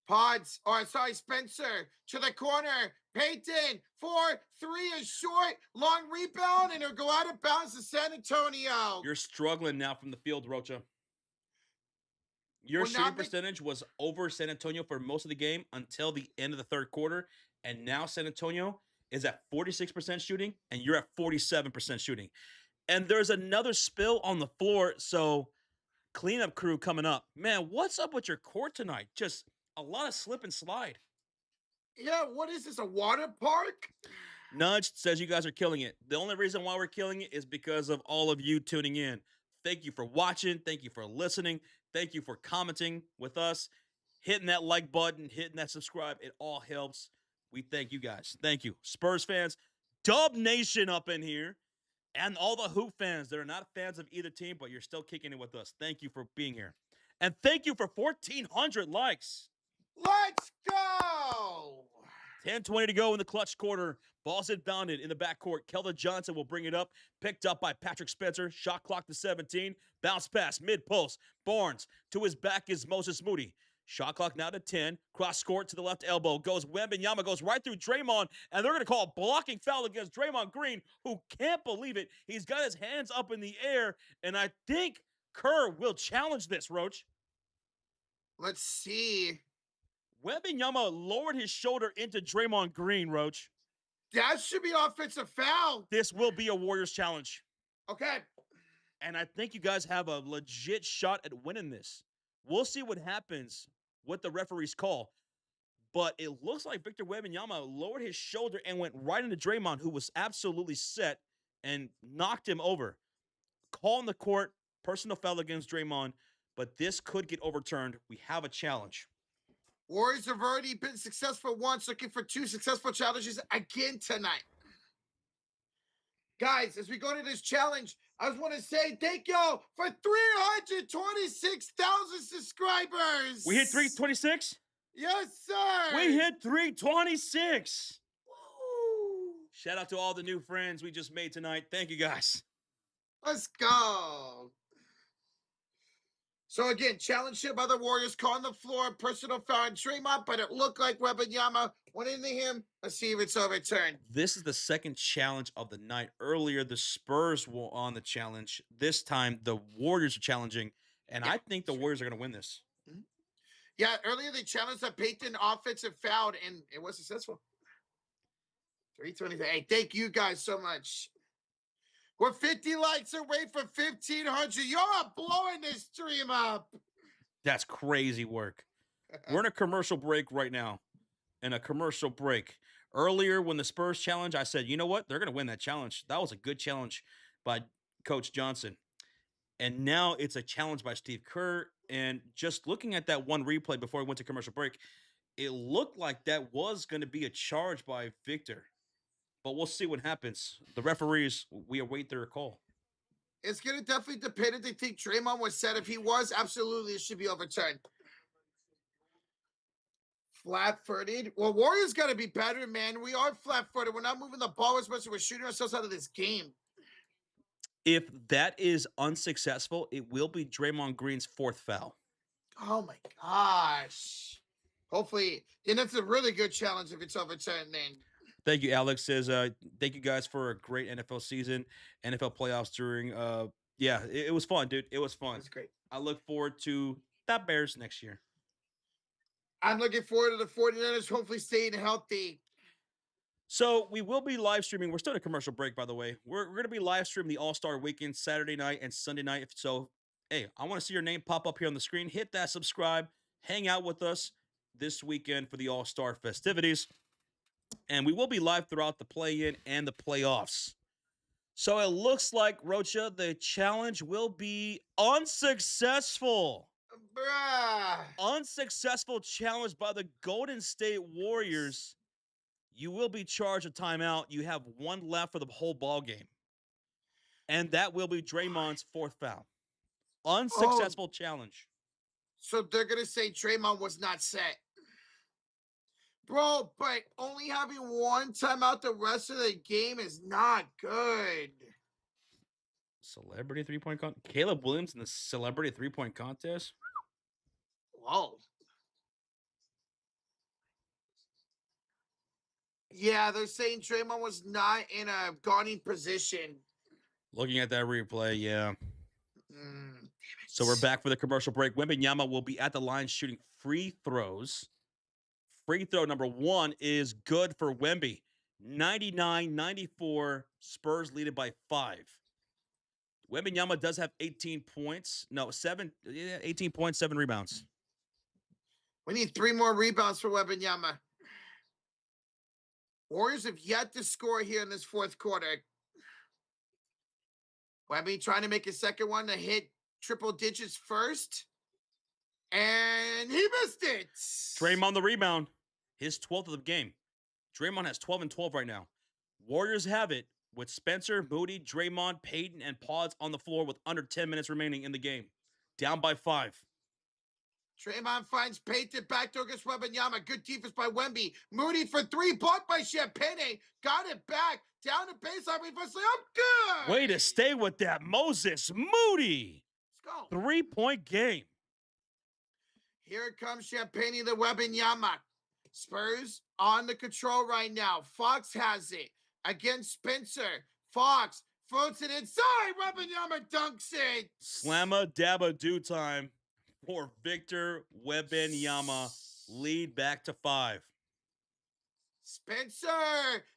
A: Pods, Spencer to the corner. Peyton, 4, 3 is short. Long rebound, and it'll go out of bounds to San Antonio.
B: You're struggling now from the field, Rocha. Your shooting percentage was over San Antonio for most of the game until the end of the third quarter, and now San Antonio is at 46% shooting, and you're at 47% shooting. And there's another spill on the floor, so cleanup crew coming up. Man, what's up with your court tonight? Just a lot of slip and slide.
A: Yeah, what is this, a water park?
B: Nudge says you guys are killing it. The only reason why we're killing it is because of all of you tuning in. Thank you for watching. Thank you for listening. Thank you for commenting with us, hitting that like button, hitting that subscribe. It all helps. We thank you guys. Thank you. Spurs fans, Dub Nation up in here, and all the Hoop fans that are not fans of either team, but you're still kicking it with us. Thank you for being here. And thank you for 1,400 likes.
A: Let's go!
B: 10:20 to go in the clutch quarter. Ball's inbounded in the backcourt. Keldon Johnson will bring it up. Picked up by Patrick Spencer. Shot clock to 17. Bounce pass, mid-post. Barnes to his back is Moses Moody. Shot clock now to 10. Cross court to the left elbow. Goes Wembanyama, goes right through Draymond, and they're going to call a blocking foul against Draymond Green, who can't believe it. He's got his hands up in the air, and I think Kerr will challenge this, Roach.
A: Let's see.
B: Wembanyama lowered his shoulder into Draymond Green, Roach.
A: That should be an offensive foul.
B: This will be a Warriors challenge.
A: Okay.
B: And I think you guys have a legit shot at winning this. We'll see what happens, what the referees call. But it looks like Victor Wembanyama lowered his shoulder and went right into Draymond, who was absolutely set, and knocked him over. Call in the court, personal foul against Draymond, but this could get overturned. We have a challenge.
A: Warriors have already been successful once, looking for 2 successful challenges again tonight. Guys, as we go to this challenge, I just want to say thank y'all for 326,000 subscribers.
B: We hit 326?
A: Yes, sir.
B: We hit 326.
A: Woo.
B: Shout out to all the new friends we just made tonight. Thank you, guys.
A: Let's go. So again, challenge hit by the Warriors, caught on the floor, personal foul on Draymond, but it looked like Wembanyama went into him. Let's see if it's overturned.
B: This is the second challenge of the night. Earlier, the Spurs were on the challenge. This time, the Warriors are challenging, and I think the Warriors are going to win this.
A: Yeah, earlier they challenged the Peyton offensive foul, and it was successful. 323. Hey, thank you guys so much. We're 50 likes away from 1,500. You're blowing this stream up.
B: That's crazy work. We're in a commercial break right now. In a commercial break. Earlier, when the Spurs challenge, I said, you know what? They're going to win that challenge. That was a good challenge by Coach Johnson. And now it's a challenge by Steve Kerr. And just looking at that one replay before we went to commercial break, it looked like that was going to be a charge by Victor. But we'll see what happens. The referees, we await their call.
A: It's going to definitely depend if they think Draymond was set. If he was, absolutely, it should be overturned. Flat-footed. Well, Warriors got to be better, man. We are flat-footed. We're not moving the ball as much as we're shooting ourselves out of this game.
B: If that is unsuccessful, it will be Draymond Green's fourth foul.
A: Oh, my gosh. Hopefully, and that's a really good challenge if it's overturned then.
B: Thank you, Alex. Says, thank you guys for a great NFL season, NFL playoffs during. It was fun, dude. It was fun.
A: That's great.
B: I look forward to the Bears next year.
A: I'm looking forward to the 49ers hopefully staying healthy.
B: So we will be live streaming. We're still in a commercial break, by the way. We're going to be live streaming the All-Star Weekend Saturday night and Sunday night. So, hey, I want to see your name pop up here on the screen. Hit that subscribe. Hang out with us this weekend for the All-Star festivities. And we will be live throughout the play-in and the playoffs. So it looks like, Rocha, the challenge will be unsuccessful.
A: Bruh.
B: Unsuccessful challenge by the Golden State Warriors. You will be charged a timeout. You have one left for the whole ball game. And that will be Draymond's fourth foul. Unsuccessful challenge.
A: So they're going to say Draymond was not set. Bro, but only having one timeout the rest of the game is not good.
B: Celebrity three-point contest? Caleb Williams in the celebrity three-point contest?
A: Whoa. Yeah, they're saying Draymond was not in a guarding position.
B: Looking at that replay, yeah. So we're back for the commercial break. Wembanyama will be at the line shooting free throws. Free throw number one is good for Wemby. 99-94, Spurs lead it by 5. Wembanyama does have 18 points. No, 18 points, 7 rebounds.
A: We need 3 more rebounds for Wembanyama. Warriors have yet to score here in this fourth quarter. Wemby trying to make a second one to hit triple digits first. And he missed it.
B: Draymond the rebound. His 12th of the game. Draymond has 12 and 12 right now. Warriors have it with Spencer, Moody, Draymond, Payton, and Pods on the floor with under 10 minutes remaining in the game. Down by 5.
A: Draymond finds Payton backdoor against Wembanyama. Good defense by Wemby. Moody for 3, blocked by Champagne. Got it back. Down to baseline. Reverse layup. Good.
B: Way to stay with that, Moses Moody.
A: Let's go.
B: 3-point game.
A: Here comes Champagne to Wembanyama. Spurs on the control right now. Fox has it against Spencer. Fox floats it inside. Wembanyama dunks it.
B: Slamma dabba do time for Victor Wembanyama. Lead back to 5.
A: Spencer,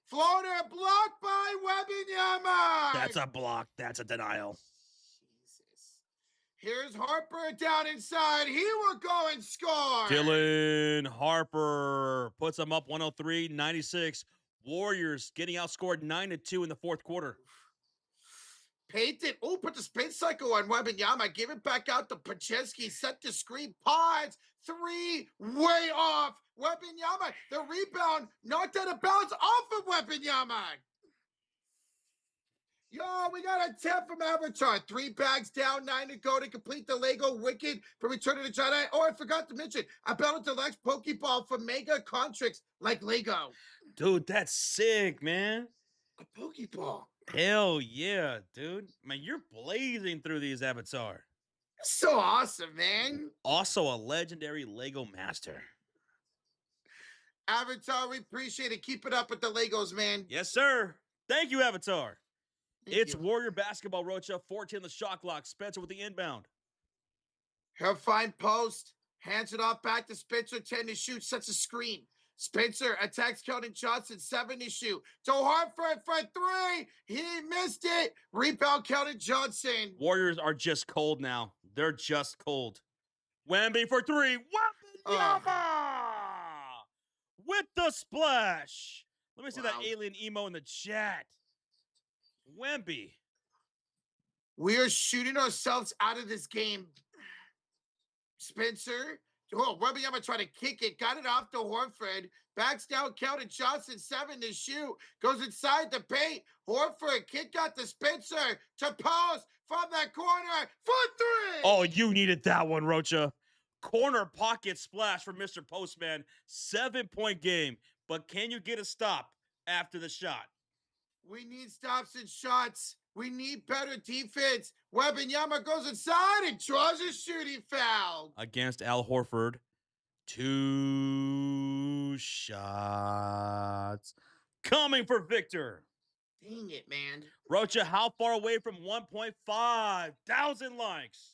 A: floater blocked by Wembanyama.
B: That's a block. That's a denial.
A: Jesus. Here's Harper down inside. He will go and score.
B: Dylan Harper puts them up 103-96. Warriors getting outscored 9-2 in the fourth quarter.
A: Payton, put the spin cycle on Wembanyama. Give it back out to Paczynski. Set the screen. Pods. 3, way off. Wembanyama, the rebound, knocked out of bounds off of Wembanyama. Yo, we got a 10 from Avatar. 3 bags down, 9 to go to complete the Lego Wicked for Return of the Jedi. Oh, I forgot to mention, I battled Deluxe Pokeball for Mega Contracts like Lego.
B: Dude, that's sick, man.
A: A Pokeball.
B: Hell yeah, dude. Man, you're blazing through these Avatar.
A: So awesome, man.
B: Also a legendary Lego master.
A: Avatar, we appreciate it. Keep it up with the Legos, man.
B: Yes, sir. Thank you, Avatar.
A: Thank
B: It's
A: you.
B: Warrior basketball, Rocha. 14 the shot clock. Spencer with the inbound.
A: Her fine post. Hands it off back to Spencer. 10 to shoot. Sets a screen. Spencer attacks Keldon Johnson. 7 to shoot. To Hartford for 3. He missed it. Rebound Keldon Johnson.
B: Warriors are just cold now. They're just cold. Wemby for 3. Wembanyama! With the splash. Let me see that alien emo in the chat. Wemby.
A: We are shooting ourselves out of this game. Spencer. Oh, Wembanyama trying to kick it. Got it off to Horford. Backs down Keldon Johnson. 7 to shoot. Goes inside the paint. Horford. Kick out to Spencer. To post from that corner. For 3.
B: Oh, you needed that one, Rocha. Corner pocket splash for Mr. Postman. 7-point game. But can you get a stop after the shot?
A: We need stops and shots. We need better defense. Wembanyama goes inside and draws a shooting foul.
B: Against Al Horford. 2 shots. Coming for Victor.
A: Dang it, man.
B: Rocha, how far away from 1,500 likes?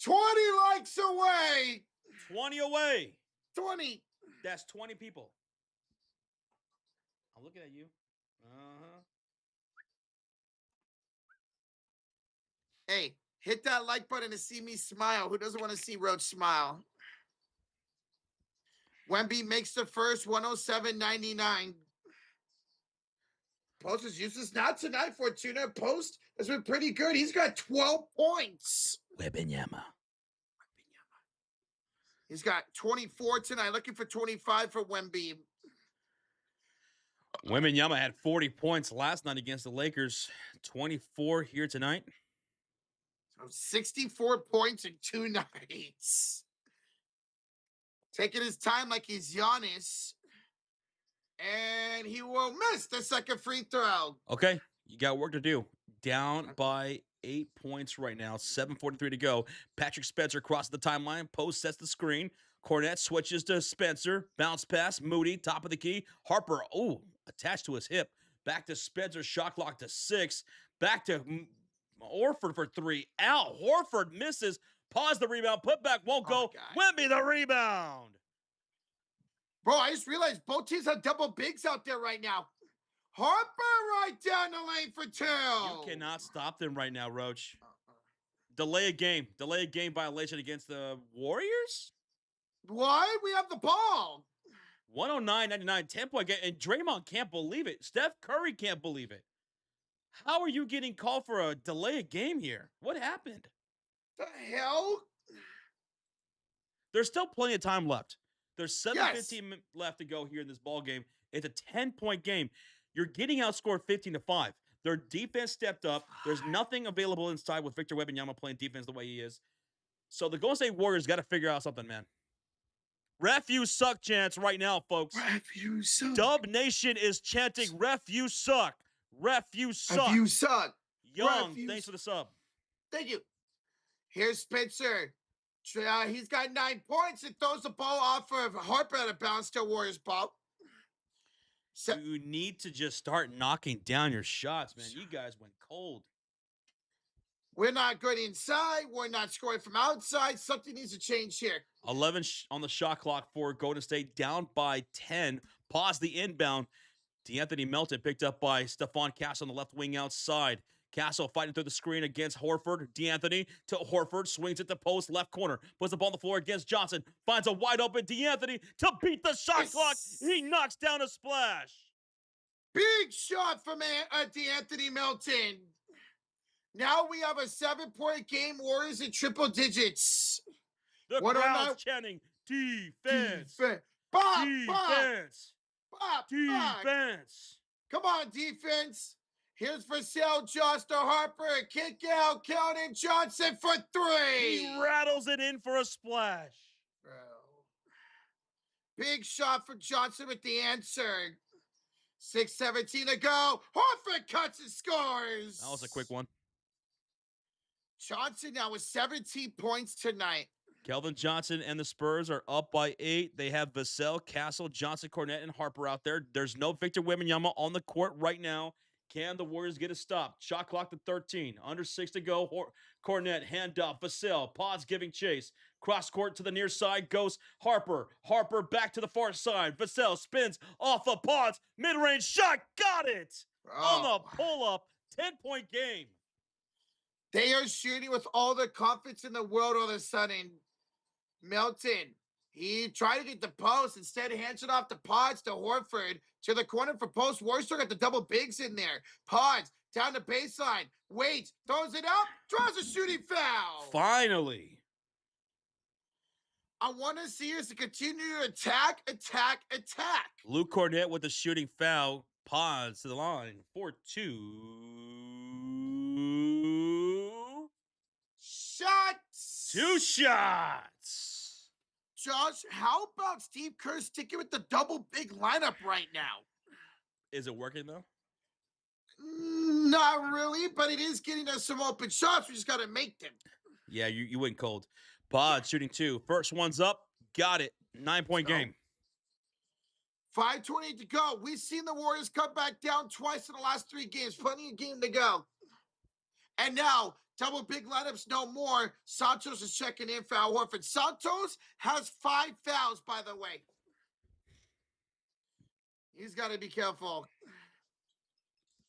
A: 20 likes away.
B: 20 away.
A: 20.
B: That's 20 people. I'm looking at you. Uh-huh.
A: Hey, hit that like button to see me smile. Who doesn't want to see Roach smile? Wemby makes the first 107.99. Post is useless. Not tonight, Fortuna. Post has been pretty good. He's got 12 points.
B: Wembanyama.
A: He's got 24 tonight. Looking for 25 for Wemby.
B: Wembanyama had 40 points last night against the Lakers. 24 here tonight.
A: So 64 points in 2 nights. Taking his time like he's Giannis. And he will miss the second free throw.
B: Okay, you got work to do. Down by 8 points right now. 7:43 to go. Patrick Spencer crosses the timeline. Post sets the screen. Cornette switches to Spencer. Bounce pass. Moody, top of the key. Harper, attached to his hip. Back to Spencer. Shot clock to 6. Back to Horford for 3. Al Horford misses. Pause the rebound. Put back won't go. Wemby the rebound.
A: Bro, I just realized both teams have double bigs out there right now. Harper right down the lane for 2.
B: You cannot stop them right now, Roach. Delay a game. Delay a game violation against the Warriors?
A: Why? We have the ball.
B: 109-99, 10-point game. And Draymond can't believe it. Steph Curry can't believe it. How are you getting called for a delay a game here? What happened?
A: The hell?
B: There's still plenty of time left. There's 7:15 left to go here in this ball game. It's a 10-point game. You're getting outscored 15-5. Their defense stepped up. There's nothing available inside with Victor Wembanyama playing defense the way he is. So the Golden State Warriors got to figure out something, man. Ref, you suck chants right now, folks.
A: Ref, you suck.
B: Dub Nation is chanting, ref, you suck. Ref, you suck.
A: Ref, you suck.
B: Young, thanks for the sub.
A: Thank you. Here's Spencer. He's got 9 points and throws the ball off of Harper out of bounds to Warriors ball.
B: You need to just start knocking down your shots, man. You guys went cold.
A: We're not good inside. We're not scoring from outside. Something needs to change here.
B: 11 on the shot clock for Golden State, down by 10. Pause the inbound. D'Anthony Melton picked up by Stephon Castle on the left wing outside. Castle fighting through the screen against Horford. D'Anthony to Horford. Swings it to post left corner. Puts the ball on the floor against Johnson. Finds a wide open D'Anthony to beat the shot clock. He knocks down a splash.
A: Big shot from D'Anthony Melton. Now we have a 7-point game. Warriors in triple digits.
B: The crowd's chanting, defense.
A: Bop,
B: defense.
A: Bop,
B: defense.
A: Come on, defense. Here's for sale, Josh to Harper. Kick out, Keldon Johnson for 3.
B: He rattles it in for a splash.
A: Bro. Big shot for Johnson with the answer. 6:17 to go. Horford cuts and scores.
B: That was a quick one.
A: Johnson now with 17 points tonight.
B: Keldon Johnson and the Spurs are up by 8. They have Vassell, Castle, Johnson, Cornette, and Harper out there. There's no Victor Wembanyama on the court right now. Can the Warriors get a stop? Shot clock to 13. Under 6 to go. Cornette, handoff. Vassell, Pods giving chase. Cross court to the near side goes Harper. Harper back to the far side. Vassell spins off of Pods. Mid-range shot. Got it! On the pull-up. 10-point game.
A: They are shooting with all the confidence in the world all of a sudden. Melton, he tried to get the post. Instead, hands it off to Pods to Horford to the corner for post. Warriors got the double bigs in there. Pods down the baseline. Waits, throws it up, draws a shooting foul.
B: Finally.
A: I want to see us to continue to attack.
B: Luke Cornette with the shooting foul. Pods to the line for 2
A: shots.
B: 2 shots.
A: Josh, how about Steve Kerr sticking with the double big lineup right now?
B: Is it working, though?
A: Not really, but it is getting us some open shots. We just got to make them.
B: Yeah, you went cold. Pod shooting 2. First one's up. Got it. 9-point game.
A: 5:28 to go. We've seen the Warriors come back down twice in the last 3 games. Plenty of game to go. And now, double big lineups no more. Santos is checking in for Al Horford. Santos has 5 fouls, by the way. He's got to be careful.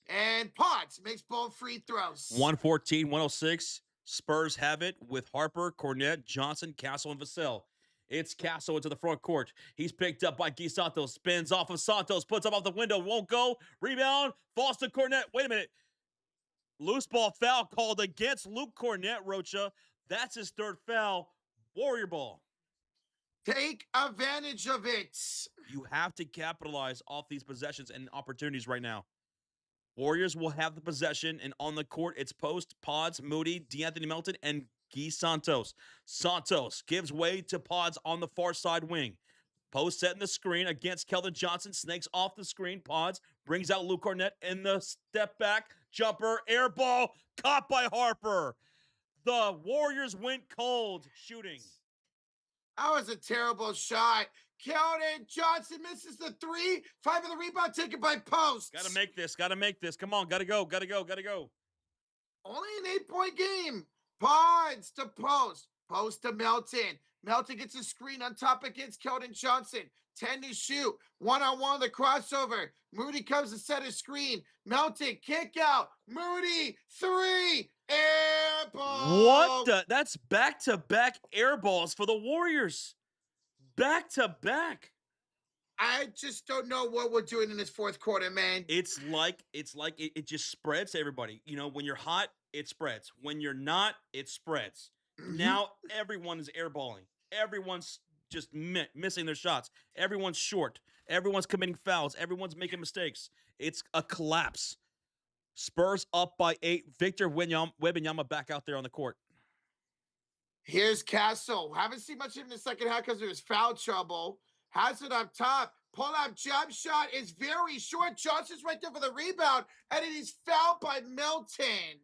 A: And Potts makes both free throws.
B: 114-106. Spurs have it with Harper, Cornette, Johnson, Castle, and Vassell. It's Castle into the front court. He's picked up by Guy Santos. Spins off of Santos. Puts up off the window. Won't go. Rebound. Falls to Cornette. Wait a minute. Loose ball foul called against Luke Cornette, Rocha. That's his 3rd foul. Warrior ball.
A: Take advantage of it.
B: You have to capitalize off these possessions and opportunities right now. Warriors will have the possession, and on the court, it's Post, Pods, Moody, DeAnthony Melton, and Guy Santos. Santos gives way to Pods on the far side wing. Post setting the screen against Keldon Johnson. Snakes off the screen. Pods brings out Luke Cornette in the step back. Jumper, air ball, caught by Harper. The Warriors went cold shooting.
A: That was a terrible shot. Keldon Johnson misses the 3. 5 of the rebound taken by Post.
B: Gotta make this. Come on, gotta go.
A: Only an 8-point game. Pods to Post. Post to Melton. Melton gets a screen on top against Keldon Johnson. 10 to shoot. 1-on-1 the crossover. Moody comes to set a screen. Melton kick out. Moody 3. Air ball.
B: What the? That's back-to-back air balls for the Warriors. Back-to-back.
A: I just don't know what we're doing in this 4th quarter, man.
B: It's like it just spreads to everybody. You know, when you're hot, it spreads. When you're not, it spreads. Now everyone is airballing. Everyone's just missing their shots. Everyone's short. Everyone's committing fouls. Everyone's making mistakes. It's a collapse. Spurs up by 8. Victor Wembanyama back out there on the court.
A: Here's Castle. Haven't seen much of him in the second half because of his foul trouble. Has it up top. Pull-up jump shot is very short. Johnson's right there for the rebound, and it is fouled by Melton.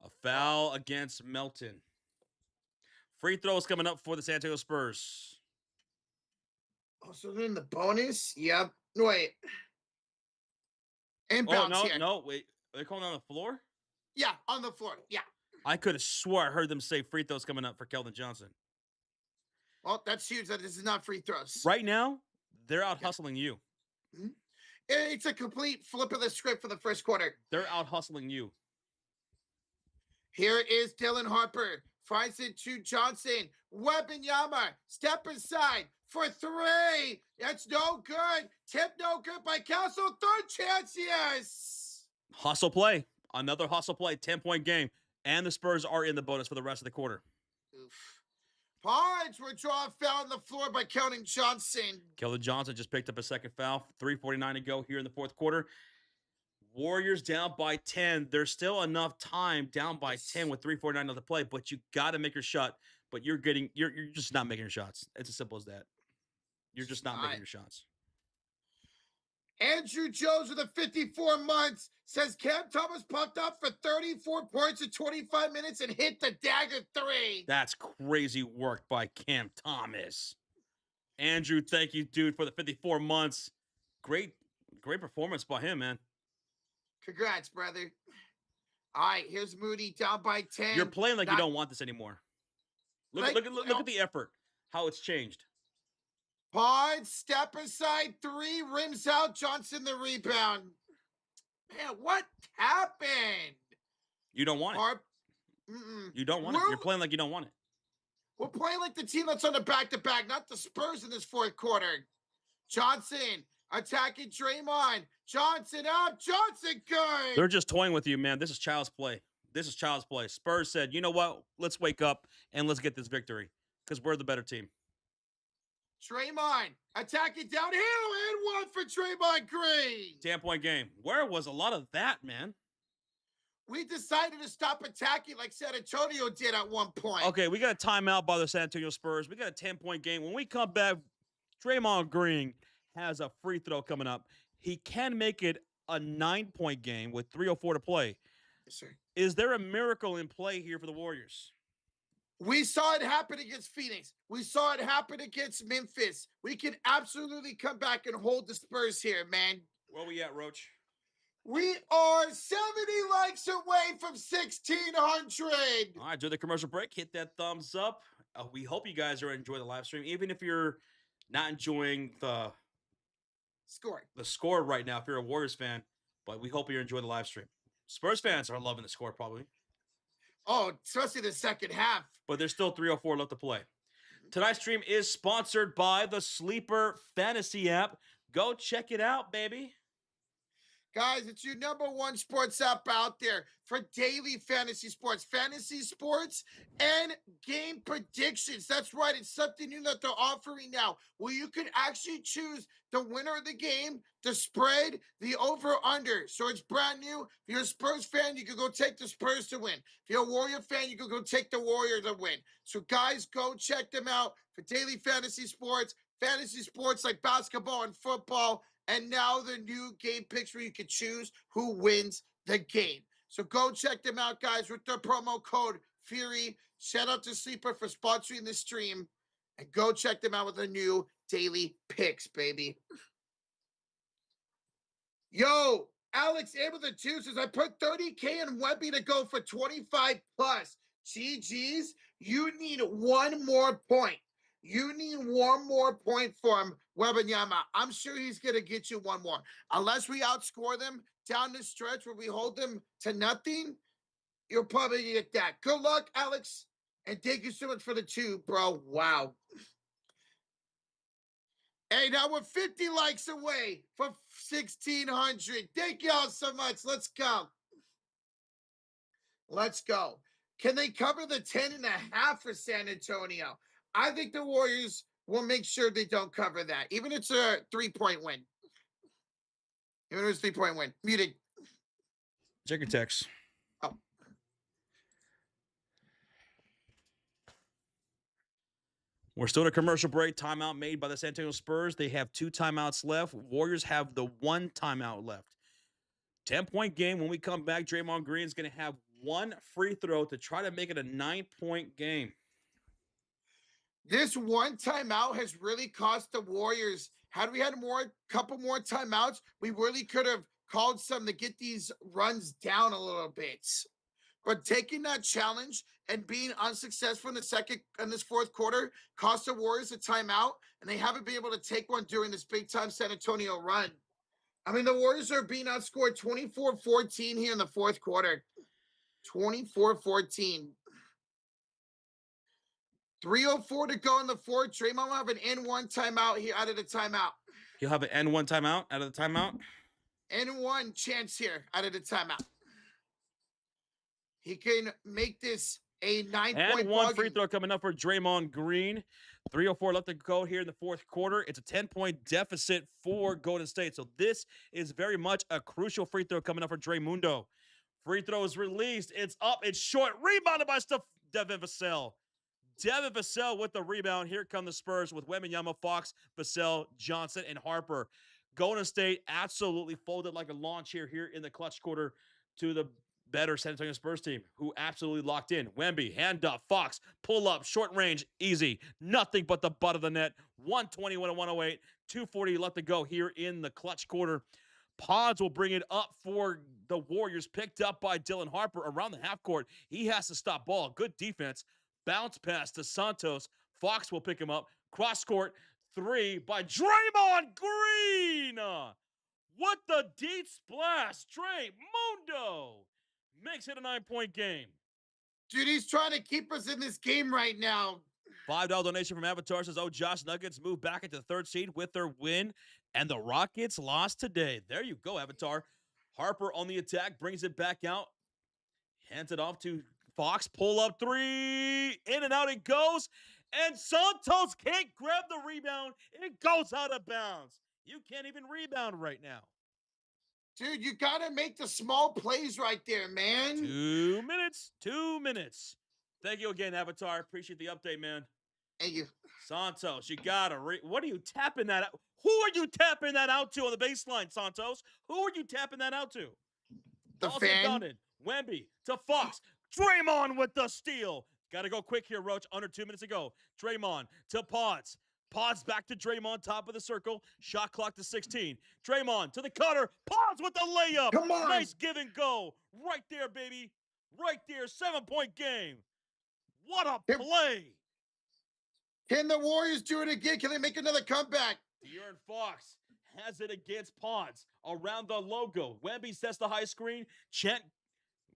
B: A foul against Melton. Free throws coming up for the San Antonio Spurs.
A: Oh, so they're in the bonus? Yep. Wait. Inbounds here.
B: No, wait. Are they calling on the floor?
A: Yeah, on the floor. Yeah.
B: I could have swore I heard them say free throws coming up for Keldon Johnson.
A: Well, that's huge that this is not free throws.
B: Right now, they're out hustling you.
A: Mm-hmm. It's a complete flip of the script for the first quarter.
B: They're out hustling you.
A: Here is Dylan Harper. Finds it to Johnson. Wembanyama. Step aside for 3. That's no good. Tip no good by Castle. 3rd chance, yes.
B: Hustle play. Another hustle play. 10-point game. And the Spurs are in the bonus for the rest of the quarter.
A: Oof. Pods were drawn foul on the floor by Keldon Johnson.
B: Keldon Johnson just picked up a second foul. 3:49 to go here in the 4th quarter. Warriors down by 10. There's still enough time down by 10 with 3:49 left to play, but you got to make your shot. But you're just not making your shots. It's as simple as that. You're just not making your shots.
A: Andrew Jones with the 54 months. Says Cam Thomas popped up for 34 points in 25 minutes and hit the dagger 3.
B: That's crazy work by Cam Thomas. Andrew, thank you, dude, for the 54 months. Great performance by him, man.
A: Congrats, brother. All right, here's Moody down by 10.
B: You're playing like you don't want this anymore. Look at the effort, how it's changed.
A: Pod, step aside 3, rims out, Johnson the rebound. Man, what happened?
B: You don't want it. You don't want it. You're playing like you don't want it.
A: We're playing like the team that's on the back-to-back, not the Spurs in this fourth quarter. Johnson attacking Draymond. Johnson up. Johnson good.
B: They're just toying with you, man. This is child's play. Spurs said, you know what? Let's wake up and let's get this victory because we're the better team.
A: Draymond attacking downhill and 1 for Draymond Green.
B: 10-point game. Where was a lot of that, man?
A: We decided to stop attacking like San Antonio did at one point.
B: Okay, we got a timeout by the San Antonio Spurs. We got a 10-point game. When we come back, Draymond Green has a free throw coming up. He can make it a 9-point game with 3:04 to play.
A: Yes, sir.
B: Is there a miracle in play here for the Warriors?
A: We saw it happen against Phoenix. We saw it happen against Memphis. We can absolutely come back and hold the Spurs here, man.
B: Where we at, Roach?
A: We are 70 likes away from 1,600.
B: All right, do the commercial break. Hit that thumbs up. We hope you guys are enjoying the live stream, even if you're not enjoying the score right now, if you're a Warriors fan. But we hope you're enjoying the live stream. Spurs fans are loving the score, probably.
A: Oh, especially the second half.
B: But there's still 3:04 left to play. Tonight's stream is sponsored by the Sleeper Fantasy app. Go check it out, baby.
A: Guys, it's your #1 sports app out there for daily fantasy sports and game predictions. That's right. It's something new that they're offering now where you can actually choose the winner of the game, the spread, the over-under. So it's brand new. If you're a Spurs fan, you can go take the Spurs to win. If you're a Warrior fan, you can go take the Warrior to win. So guys, go check them out for daily fantasy sports like basketball and football. And now the new game picks where you can choose who wins the game. So go check them out, guys, with the promo code Fury. Shout out to Sleeper for sponsoring the stream. And go check them out with the new daily picks, baby. Yo, Alex able to choose says, I put 30K in Webby to go for 25 plus. GG's, you need 1 more point. You need 1 more point for him, Wembanyama. I'm sure he's going to get you 1 more. Unless we outscore them down the stretch where we hold them to nothing, you'll probably get that. Good luck, Alex. And thank you so much for the 2, bro. Wow. Hey, now we're 50 likes away from 1,600. Thank y'all so much. Let's go. Let's go. Can they cover the 10.5 for San Antonio? I think the Warriors will make sure they don't cover that. Even if it's a 3-point win. Even if it's a 3-point win. Muted.
B: Check your text.
A: Oh.
B: We're still in a commercial break. Timeout made by the San Antonio Spurs. They have 2 timeouts left. Warriors have the 1 timeout left. 10-point game. When we come back, Draymond Green is going to have 1 free throw to try to make it a 9-point game.
A: This 1 timeout has really cost the Warriors. Had we had couple more timeouts, we really could have called some to get these runs down a little bit. But taking that challenge and being unsuccessful in this fourth quarter cost the Warriors a timeout, and they haven't been able to take one during this big-time San Antonio run. I mean, the Warriors are being outscored 24-14 here in the fourth quarter. 24-14. 3:04 to go in the fourth. Draymond will have an N1 timeout here out of the timeout.
B: He'll have an N1 timeout out of the timeout?
A: N1 chance here out of the timeout. He can make this a 9-point
B: and 1 free throw coming up for Draymond Green. 3:04 left to go here in the fourth quarter. It's a 10-point deficit for Golden State. So this is very much a crucial free throw coming up for Draymundo. Free throw is released. It's up. It's short. Rebounded by Devin Vassell. Devin Vassell with the rebound. Here come the Spurs with Wembanyama, Fox, Vassell, Johnson, and Harper. Golden State absolutely folded like a lawn chair here in the clutch quarter to the better San Antonio Spurs team, who absolutely locked in. Wemby, handoff, Fox, pull up, short range, easy. Nothing but the butt of the net. 121 to 108, 2:40 left to go here in the clutch quarter. Pods will bring it up for the Warriors, picked up by Dylan Harper around the half court. He has to stop ball. Good defense. Bounce pass to Santos. Fox will pick him up. Cross court, 3 by Draymond Green. What the deep splash? Dre Mundo makes it a 9-point game.
A: Dude, he's trying to keep us in this game right now.
B: $5 donation from Avatar says, oh, Josh Nuggets move back into the 3rd seed with their win, and the Rockets lost today. There you go, Avatar. Harper on the attack, brings it back out, hands it off to Fox, pull up 3, in and out it goes, and Santos can't grab the rebound. It goes out of bounds. You can't even rebound right now.
A: Dude, you got to make the small plays right there, man.
B: 2 minutes. 2 minutes. Thank you again, Avatar. Appreciate the update, man.
A: Thank you.
B: Santos, you got to what are you tapping that out? Who are you tapping that out to on the baseline, Santos? Who are you tapping that out to?
A: The
B: Also
A: fan.
B: done it. Wemby to Fox. Draymond with the steal. Got to go quick here, Roach. Under 2 minutes to go. Draymond to Pods. Pods back to Draymond, top of the circle. Shot clock to 16. Draymond to the cutter. Pods with the layup.
A: Come on.
B: Nice give and go. Right there, baby. Right there. 7-point game. What a play.
A: Can the Warriors do it again? Can they make another comeback?
B: De'Aaron Fox has it against Pods around the logo. Wemby sets the high screen. Chent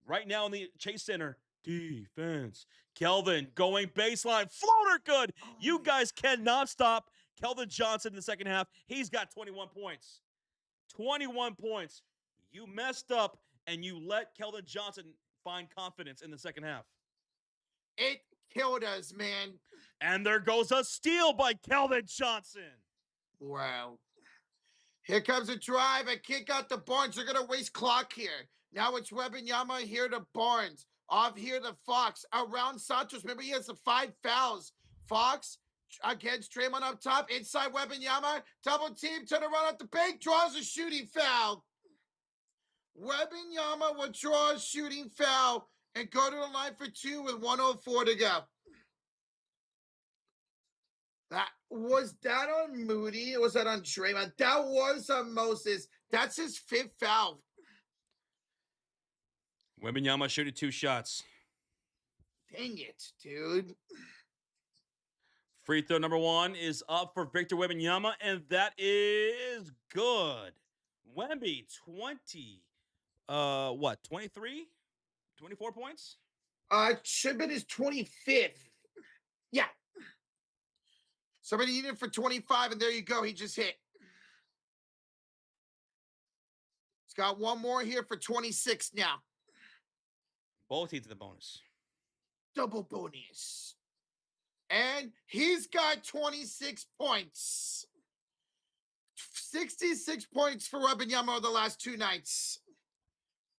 B: right now in the Chase Center. Defense. Kelvin going baseline. Floater good. You guys cannot stop Kelvin Johnson in the second half. He's got 21 points. 21 points. You messed up and you let Kelvin Johnson find confidence in the second half.
A: It killed us, man.
B: And there goes a steal by Kelvin Johnson.
A: Wow. Here comes a drive. I kick out the Barnes. They're going to waste clock here. Now it's Wembanyama here to Barnes. Off here to Fox. Around Santos. Remember, he has the 5 fouls. Fox against Draymond up top. Inside Wembanyama. Double team to the run up the bank. Draws a shooting foul. Wembanyama will draw a shooting foul and go to the line for 2 with 1:04 to go. Was that on Moody? Or was that on Draymond? That was on Moses. That's his 5th foul.
B: Wembanyama shooting 2 shots.
A: Dang it, dude.
B: Free throw number 1 is up for Victor Wembanyama, and that is good. Wemby, 23? 24 points?
A: Should have been his 25th. Yeah. Somebody needed for 25, and there you go. He just hit. He's got one more here for 26 now.
B: Both teams to the bonus.
A: Double bonus. And he's got 26 points. 66 points for Wembanyama over the last 2 nights.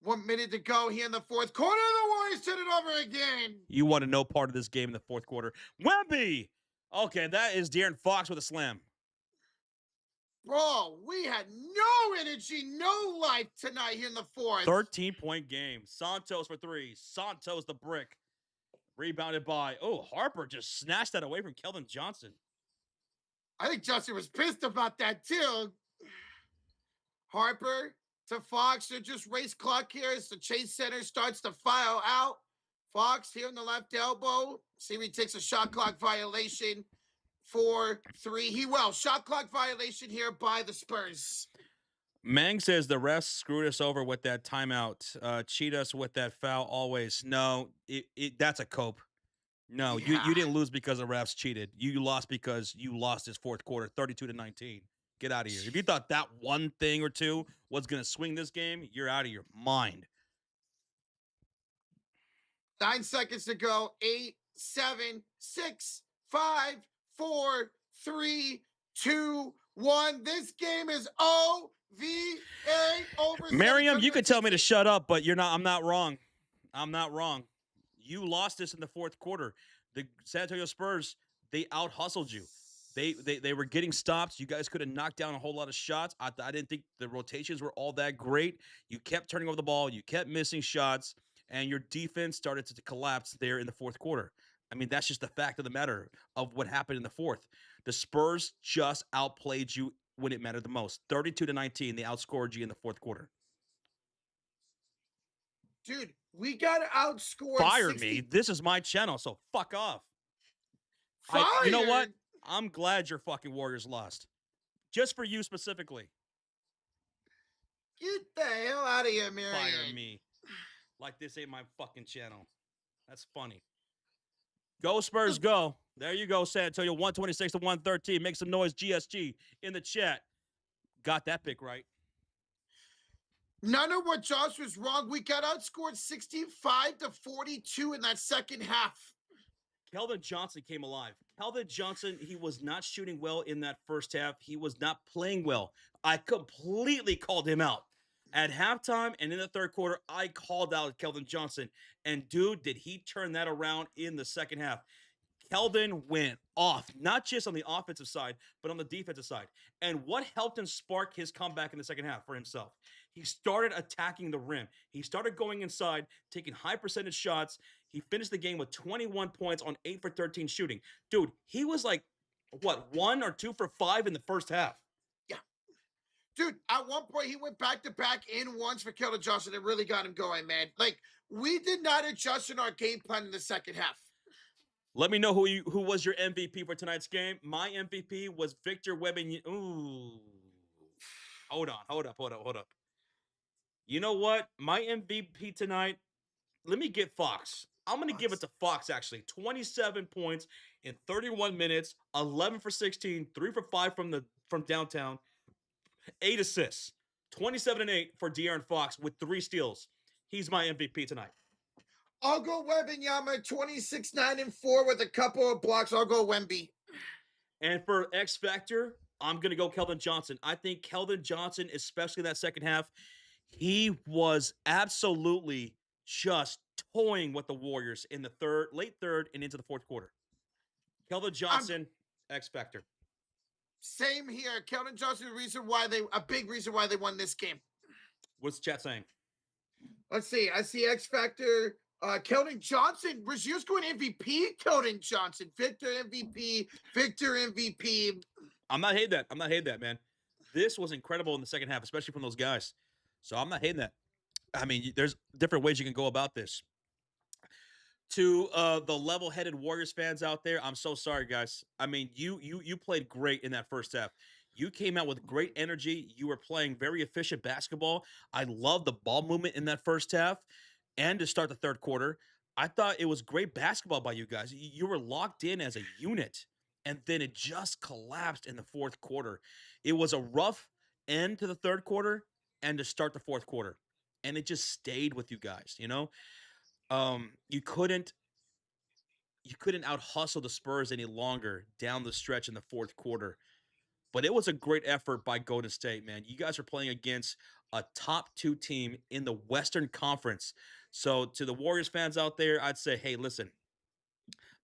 A: 1 minute to go here in the 4th quarter. The Warriors turn it over again.
B: You want to know part of this game in the 4th quarter. Wemby! Okay, that is De'Aaron Fox with a slam.
A: Bro, we had no energy, no life tonight here in the 4th.
B: 13-point game. Santos for 3. Santos the brick. Rebounded by, Harper just snatched that away from Kelvin Johnson.
A: I think Johnson was pissed about that too. Harper to Fox. They're just race clock here as the Chase Center starts to file out. Fox here in the left elbow. See if he takes a shot clock violation for 3. He will. Shot clock violation here by the Spurs.
B: Mang says the refs screwed us over with that timeout. Cheat us with that foul always. No, that's a cope. No,
A: Yeah.
B: you didn't lose because the refs cheated. You lost because you lost this 4th quarter, 32-19. Get out of here. If you thought that one thing or two was going to swing this game, you're out of your mind.
A: 9 seconds to go. 8, 7, 6, 5, 4, 3, 2, 1. This game is OVA over.
B: Miriam, you could tell me to shut up, but you're not. I'm not wrong. I'm not wrong. You lost this in the 4th quarter. The San Antonio Spurs, they out-hustled you. They were getting stops. You guys could have knocked down a whole lot of shots. I didn't think the rotations were all that great. You kept turning over the ball. You kept missing shots, and your defense started to collapse there in the fourth quarter. I mean, that's just the fact of the matter of what happened in the fourth. The Spurs just outplayed you when it mattered the most. 32-19, they outscored you in the fourth quarter.
A: Dude, we got outscored.
B: Fire me. This is my channel, so fuck off. You know what? I'm glad your fucking Warriors lost. Just for you specifically.
A: Get the hell out of here, Marion.
B: Fire me. Like this ain't my fucking channel. That's funny. Go Spurs, go. There you go, San Antonio. 126-113. Make some noise, GSG, in the chat. Got that pick right.
A: None of what Josh was wrong. We got outscored 65-42 in that second half.
B: Keldon Johnson came alive. Keldon Johnson, he was not shooting well in that first half. He was not playing well. I completely called him out. At halftime and in the third quarter, I called out Keldon Johnson. And dude, did he turn that around in the second half. Keldon went off, not just on the offensive side, but on the defensive side. And what helped him spark his comeback in the second half for himself? He started attacking the rim. He started going inside, taking high percentage shots. He finished the game with 21 points on 8 for 13 shooting. Dude, he was like, what, 1 or 2 for 5 in the first half?
A: Yeah. Dude, at one point, he went back-to-back in ones for Keldon Johnson. It really got him going, man. Like, we did not adjust in our game plan in the second half.
B: Let me know who was your MVP for tonight's game. My MVP was Victor Wembanyama. Ooh. Hold up. You know what? My MVP tonight, let me get Fox. I'm going to give it to Fox, actually. 27 points in 31 minutes, 11 for 16, 3 for 5 from downtown, 8 assists, 27 and 8 for De'Aaron Fox with 3 steals. He's my MVP tonight.
A: I'll go Wembanyama, 26, 9, and 4 with a couple of blocks. I'll go Wemby.
B: And for X Factor, I'm going to go Keldon Johnson. I think Keldon Johnson, especially in that second half, he was absolutely just toying with the Warriors in the late third and into the fourth quarter. Keldon Johnson, X Factor.
A: Same here. Keldon Johnson, a big reason why they won this game.
B: What's the chat saying?
A: Let's see. I see X Factor. Keldon Johnson, Razier's going MVP. Keldon Johnson, Victor MVP.
B: I'm not hating that, man. This was incredible in the second half, especially from those guys. So I'm not hating that. I mean, there's different ways you can go about this. To the level-headed Warriors fans out there, I'm so sorry, guys. I mean, you played great in that first half. You came out with great energy. You were playing very efficient basketball. I love the ball movement in that first half. And to start the third quarter, I thought it was great basketball by you guys. You were locked in as a unit, and then it just collapsed in the fourth quarter. It was a rough end to the third quarter and to start the fourth quarter, and it just stayed with you guys. You know, you couldn't out hustle the Spurs any longer down the stretch in the fourth quarter. But it was a great effort by Golden State, man. You guys are playing against a top 2 team in the Western Conference. So to the Warriors fans out there, I'd say, hey, listen,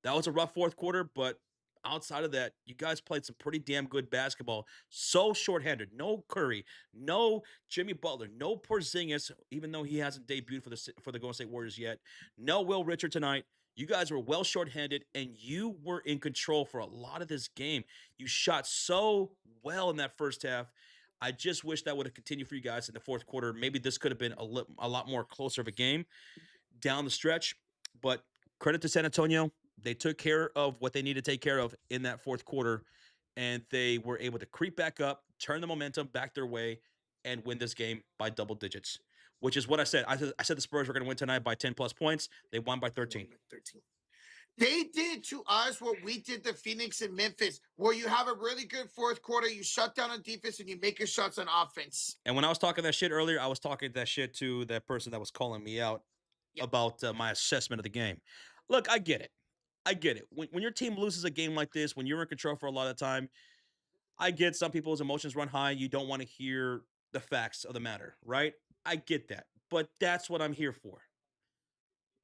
B: that was a rough fourth quarter, but outside of that, you guys played some pretty damn good basketball. So shorthanded. No Curry, no Jimmy Butler, no Porzingis, even though he hasn't debuted for the Golden State Warriors yet. No Will Richard tonight. You guys were well shorthanded, and you were in control for a lot of this game. You shot so well in that first half. I just wish that would have continued for you guys in the fourth quarter. Maybe this could have been a lot more closer of a game down the stretch. But credit to San Antonio. They took care of what they needed to take care of in that fourth quarter, and they were able to creep back up, turn the momentum back their way, and win this game by double digits. Which is what I said. I said the Spurs were going to win tonight by 10-plus points. They won by 13.
A: They did to us what we did to Phoenix and Memphis, where you have a really good fourth quarter, you shut down on defense, and you make your shots on offense.
B: And when I was talking that shit earlier, I was talking that shit to that person that was calling me out about my assessment of the game. Look, I get it. When your team loses a game like this, when you're in control for a lot of time, I get some people's emotions run high. You don't want to hear the facts of the matter, right? I get that. But that's what I'm here for.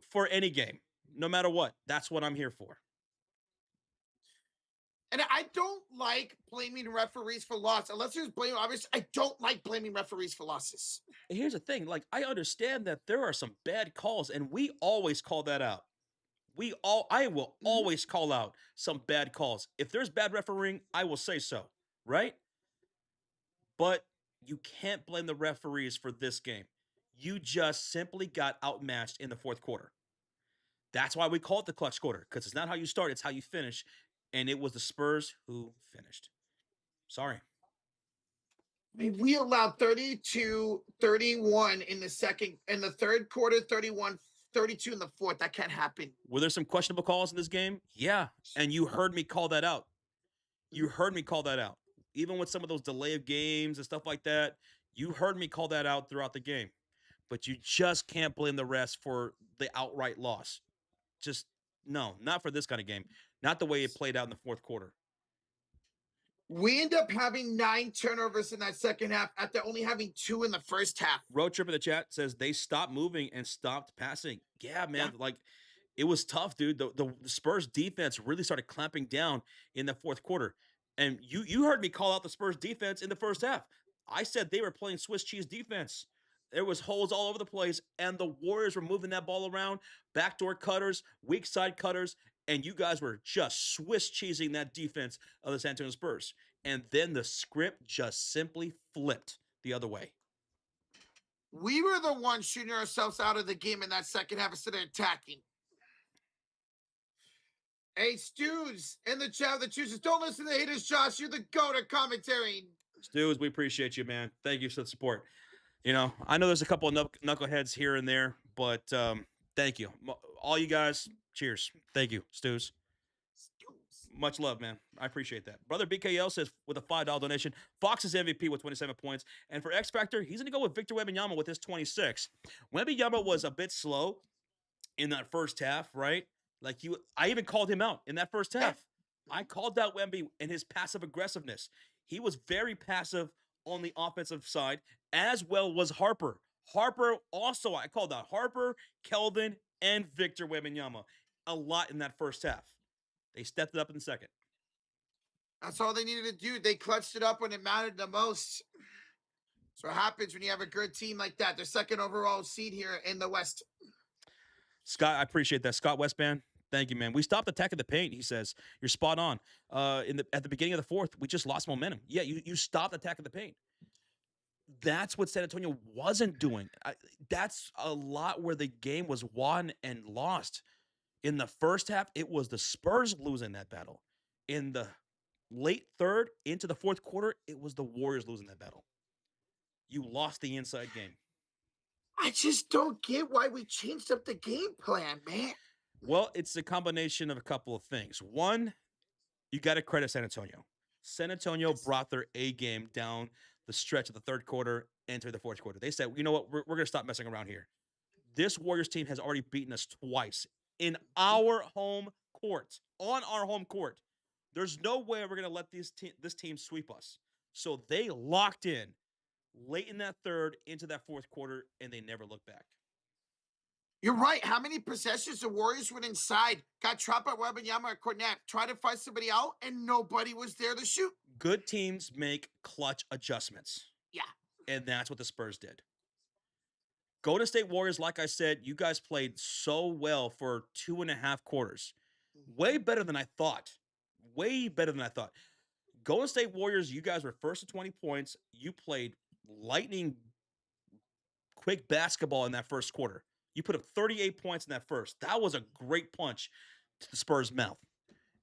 B: For any game, no matter what, that's what I'm here for.
A: And I don't like blaming referees for loss. Unless there's blame, obviously, I don't like blaming referees for losses.
B: Here's the thing. Like, I understand that there are some bad calls, and we always call that out. I will always call out some bad calls. If there's bad refereeing, I will say so, right? But you can't blame the referees for this game. You just simply got outmatched in the fourth quarter. That's why we call it the clutch quarter, because it's not how you start, it's how you finish. And it was the Spurs who finished. Sorry.
A: We allowed 32-31 in the third quarter, 31-32 in the fourth. That can't happen.
B: Were there some questionable calls in this game? Yeah. And you heard me call that out. You heard me call that out. Even with some of those delay of games and stuff like that, you heard me call that out throughout the game. But you just can't blame the refs for the outright loss. Just, no, not for this kind of game. Not the way it played out in the fourth quarter.
A: We end up having 9 turnovers in that second half after only having 2 in the first half.
B: Road Trip in the chat says they stopped moving and stopped passing. Yeah, man. Yeah. Like, it was tough, dude. The Spurs defense really started clamping down in the fourth quarter. And you heard me call out the Spurs defense in the first half. I said they were playing Swiss cheese defense. There was holes all over the place, and the Warriors were moving that ball around, backdoor cutters, weak side cutters, and you guys were just Swiss cheesing that defense of the San Antonio Spurs. And then the script just simply flipped the other way.
A: We were the ones shooting ourselves out of the game in that second half instead of attacking. Hey, Stews, in the chat, the choosers, don't listen to the haters, Josh. You're the GOAT at commentary.
B: Stews, we appreciate you, man. Thank you for the support. You know, I know there's a couple of knuckleheads here and there, but thank you. All you guys, cheers. Thank you, Stews. Much love, man. I appreciate that. Brother BKL says with a $5 donation, Fox is MVP with 27 points. And for X Factor, he's going to go with Victor Wembanyama with his 26. Wembanyama was a bit slow in that first half, right? Like I even called him out in that first half. I called out Wemby and his passive aggressiveness. He was very passive on the offensive side, as well was Harper. Harper also, I called out Harper, Kelvin, and Victor Wembanyama a lot in that first half. They stepped it up in the second.
A: That's all they needed to do. They clutched it up when it mattered the most. That's what happens when you have a good team like that. Their second overall seed here in the West.
B: Scott, I appreciate that. Scott Westband, thank you, man. We stopped attacking the paint, he says. You're spot on. At the beginning of the fourth, we just lost momentum. Yeah, you stopped attacking the paint. That's what San Antonio wasn't doing. That's a lot where the game was won and lost. In the first half, it was the Spurs losing that battle. In the late third into the fourth quarter, it was the Warriors losing that battle. You lost the inside game.
A: I just don't get why we changed up the game plan, man.
B: Well, it's a combination of a couple of things. One, you got to credit San Antonio. San Antonio brought their A game down the stretch of the third quarter into the fourth quarter. They said, you know what, we're going to stop messing around here. This Warriors team has already beaten us twice in our home court, on our home court. There's no way we're going to let this team sweep us. So they locked in late in that third into that fourth quarter, and they never looked back.
A: You're right. How many possessions the Warriors went inside, got trapped by Wembanyama or Cornette, tried to find somebody out, and nobody was there to shoot?
B: Good teams make clutch adjustments.
A: Yeah.
B: And that's what the Spurs did. Golden State Warriors, like I said, you guys played so well for 2.5 quarters. Way better than I thought. Way better than I thought. Golden State Warriors, you guys were first to 20 points. You played lightning quick basketball in that first quarter. You put up 38 points in that first. That was a great punch to the Spurs' mouth.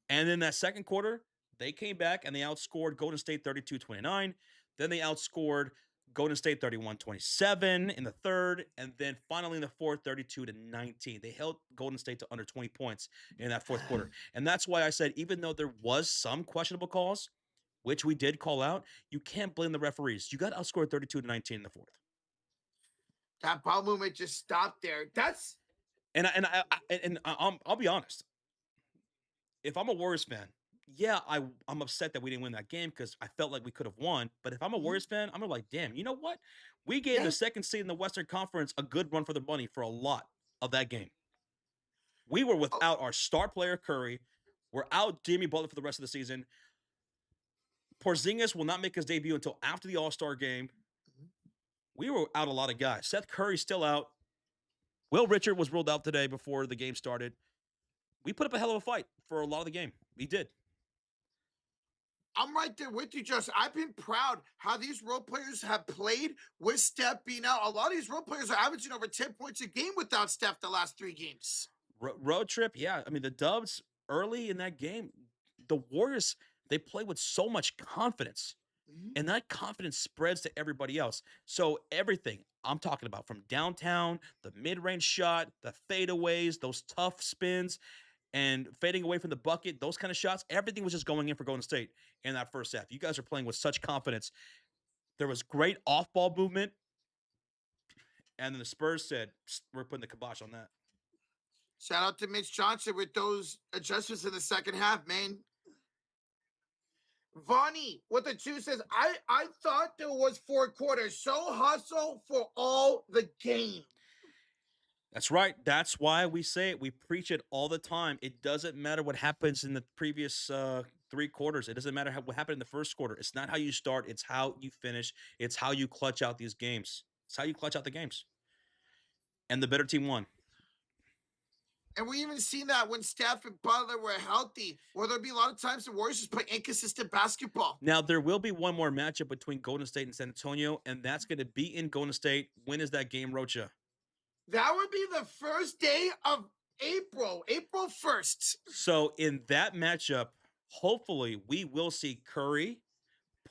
B: And then that second quarter, they came back and they outscored Golden State 32-29. Then they outscored Golden State 31-27 in the third. And then finally in the fourth, 32-19. They held Golden State to under 20 points in that fourth quarter. And that's why I said, even though there was some questionable calls, which we did call out, you can't blame the referees. You got outscored 32-19 in the fourth.
A: That ball movement just stopped there. That's
B: I'll be honest. If I'm a Warriors fan, yeah, I'm upset that we didn't win that game because I felt like we could have won. But if I'm a Warriors fan, I'm like, damn, you know what? We gave the second seed in the Western Conference a good run for their money for a lot of that game. We were without our star player Curry. We're out Jimmy Butler for the rest of the season. Porzingis will not make his debut until after the All-Star game. We were out a lot of guys. Seth Curry's still out. Will Richard was ruled out today before the game started. We put up a hell of a fight for a lot of the game. We did.
A: I'm right there with you, Justin. I've been proud how these role players have played with Steph being out. A lot of these role players are averaging over 10 points a game without Steph the last 3 games.
B: Road trip, yeah. I mean, the Dubs early in that game, the Warriors, they play with so much confidence. And that confidence spreads to everybody else. So everything I'm talking about, from downtown, the mid-range shot, the fadeaways, those tough spins, and fading away from the bucket, those kind of shots, everything was just going in for Golden State in that first half. You guys are playing with such confidence. There was great off-ball movement, and then the Spurs said, we're putting the kibosh on that.
A: Shout out to Mitch Johnson with those adjustments in the second half, man. Vonnie with the 2 says, I thought there was 4 quarters. So hustle for all the game.
B: That's right. That's why we say it. We preach it all the time. It doesn't matter what happens in the previous 3 quarters. It doesn't matter what happened in the first quarter. It's not how you start. It's how you finish. It's how you clutch out these games. It's how you clutch out the games. And the better team won.
A: And we even seen that when Steph and Butler were healthy, where there'll be a lot of times the Warriors just play inconsistent basketball.
B: Now, there will be one more matchup between Golden State and San Antonio, and that's going to be in Golden State. When is that game, Rocha?
A: That would be the first day of April 1st.
B: So in that matchup, hopefully we will see Curry,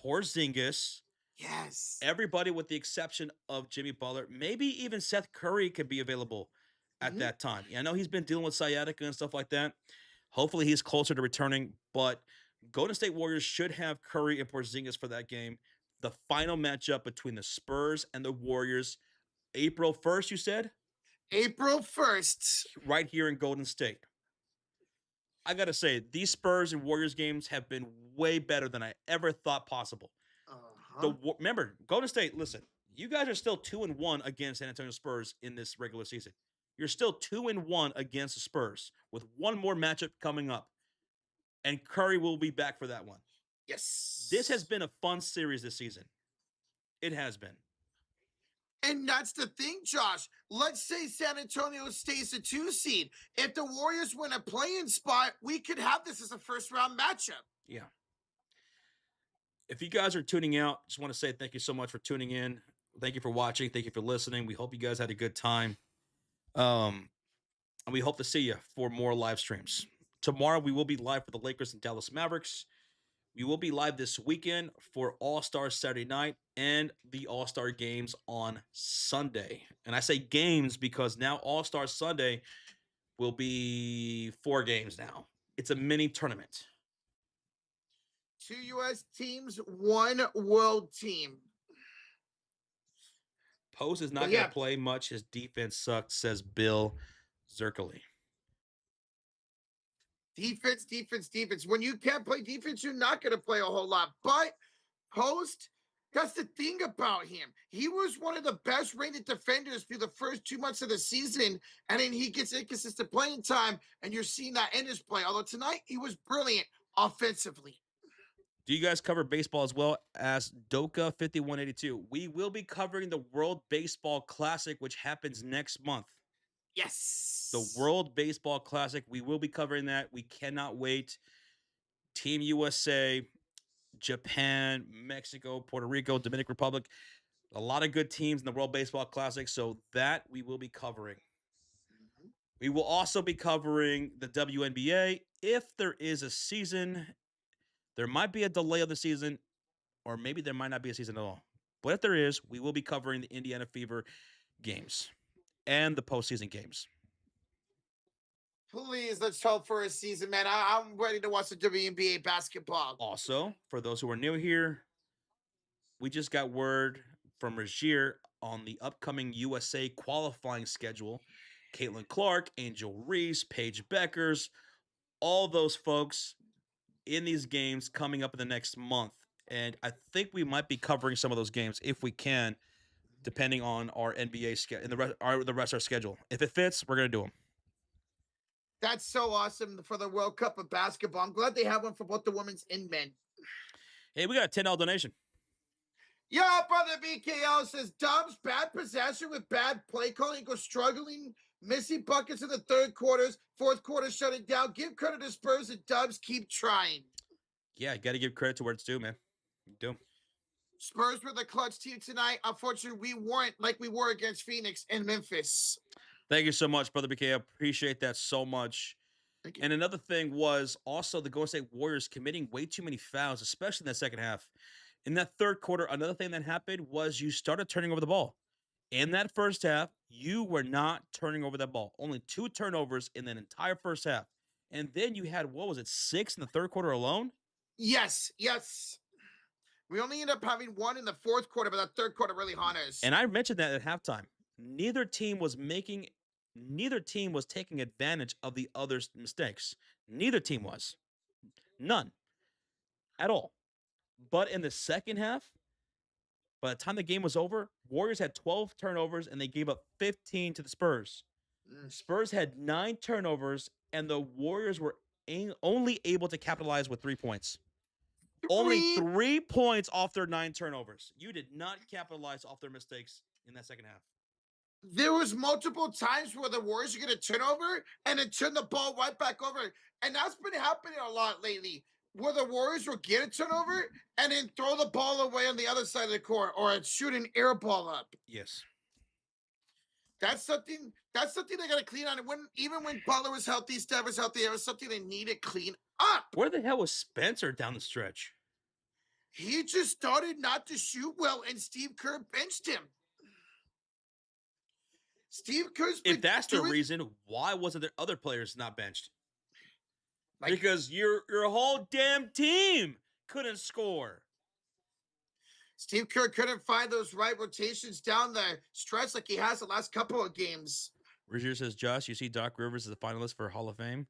B: Porzingis,
A: yes,
B: everybody with the exception of Jimmy Butler. Maybe even Seth Curry could be available at that time. I know he's been dealing with sciatica and stuff like that. Hopefully he's closer to returning, but Golden State Warriors should have Curry and Porzingis for that game. The final matchup between the Spurs and the Warriors, April 1st, you said?
A: April 1st.
B: Right here in Golden State. I got to say, these Spurs and Warriors games have been way better than I ever thought possible. Remember, Golden State, listen, you guys are still 2-1 against San Antonio Spurs in this regular season. You're still 2-1 against the Spurs with one more matchup coming up. And Curry will be back for that one.
A: Yes.
B: This has been a fun series this season. It has been.
A: And that's the thing, Josh. Let's say San Antonio stays the 2 seed. If the Warriors win a play-in spot, we could have this as a first-round matchup.
B: Yeah. If you guys are tuning out, just want to say thank you so much for tuning in. Thank you for watching. Thank you for listening. We hope you guys had a good time. And we hope to see you for more live streams. Tomorrow, we will be live for the Lakers and Dallas Mavericks. We will be live this weekend for All-Star Saturday night and the All-Star games on Sunday. And I say games because now All-Star Sunday will be 4 games now. It's a mini tournament.
A: 2 U.S. teams, 1 world team.
B: Post is not going to play much. His defense sucks, says Bill Zirkle.
A: Defense. When you can't play defense, you're not going to play a whole lot. But Post, that's the thing about him. He was one of the best rated defenders through the first 2 months of the season, and then he gets inconsistent playing time, and you're seeing that in his play. Although tonight, he was brilliant offensively.
B: Do you guys cover baseball as well as Doka 5182? We will be covering the World Baseball Classic, which happens next month.
A: Yes.
B: The World Baseball Classic. We will be covering that. We cannot wait. Team USA, Japan, Mexico, Puerto Rico, Dominican Republic. A lot of good teams in the World Baseball Classic. So that we will be covering. We will also be covering the WNBA. If there is a season, there might be a delay of the season, or maybe there might not be a season at all. But if there is, we will be covering the Indiana Fever games and the postseason games.
A: Please, let's hope for a season, man. I'm ready to watch the WNBA basketball.
B: Also, for those who are new here, we just got word from Rajier on the upcoming USA qualifying schedule. Caitlin Clark, Angel Reese, Paige Beckers, all those folks in these games coming up in the next month. And I think we might be covering some of those games if we can, depending on our NBA schedule and the rest of our schedule. If it fits, we're going to do them.
A: That's so awesome for the World Cup of basketball. I'm glad they have one for both the women's and men.
B: Hey, we got a $10 donation.
A: Yeah, brother BKL says Dubs bad possession with bad play calling, go struggling, missing buckets in the third quarters, fourth quarter shutting down. Give credit to Spurs and Dubs keep trying.
B: Yeah, you got to give credit to where it's due, man. You do.
A: Spurs were the clutch team tonight. Unfortunately, we weren't like we were against Phoenix and Memphis.
B: Thank you so much, brother BK. I appreciate that so much. And another thing was also the Golden State Warriors committing way too many fouls, especially in that second half. In that third quarter, another thing that happened was you started turning over the ball. In that first half, you were not turning over that ball. Only 2 turnovers in that entire first half. And then you had, 6 in the third quarter alone?
A: Yes. We only ended up having 1 in the fourth quarter, but that third quarter really hurt us.
B: And I mentioned that at halftime. Neither team was taking advantage of the other's mistakes. Neither team was. None. At all. But in the second half, by the time the game was over, Warriors had 12 turnovers and they gave up 15 to the Spurs. Spurs had 9 turnovers and the Warriors were only able to capitalize with 3 points. Only 3 points off their 9 turnovers. You did not capitalize off their mistakes in that second half.
A: There was multiple times where the Warriors are going to turn over and then turn the ball right back over. And that's been happening a lot lately, where the Warriors will get a turnover and then throw the ball away on the other side of the court or shoot an air ball up.
B: Yes.
A: That's something they got to clean on. Even when Butler was healthy, Steph was healthy, it was something they need to clean up.
B: Where the hell was Spencer down the stretch?
A: He just started not to shoot well, and Steve Kerr benched him. Steve Kerr's
B: if that's the reason, why wasn't there other players not benched? Because your whole damn team couldn't score.
A: Steve Kerr couldn't find those right rotations down the stretch like he has the last couple of games.
B: Rozier says, Josh, you see Doc Rivers as a finalist for Hall of Fame?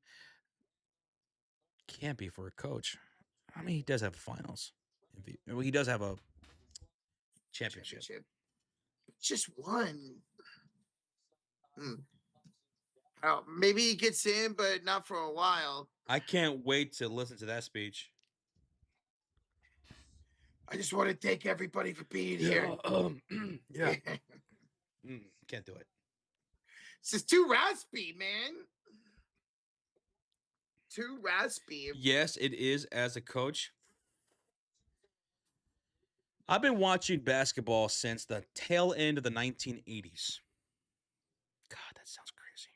B: Can't be for a coach. I mean, he does have finals. He does have a championship.
A: Just one. Oh, maybe he gets in, but not for a while.
B: I can't wait to listen to that speech.
A: I just want to thank everybody for being here.
B: Yeah. Can't do it.
A: This is too raspy, man. Too raspy.
B: Yes, it is as a coach. I've been watching basketball since the tail end of the 1980s. God, that sounds crazy.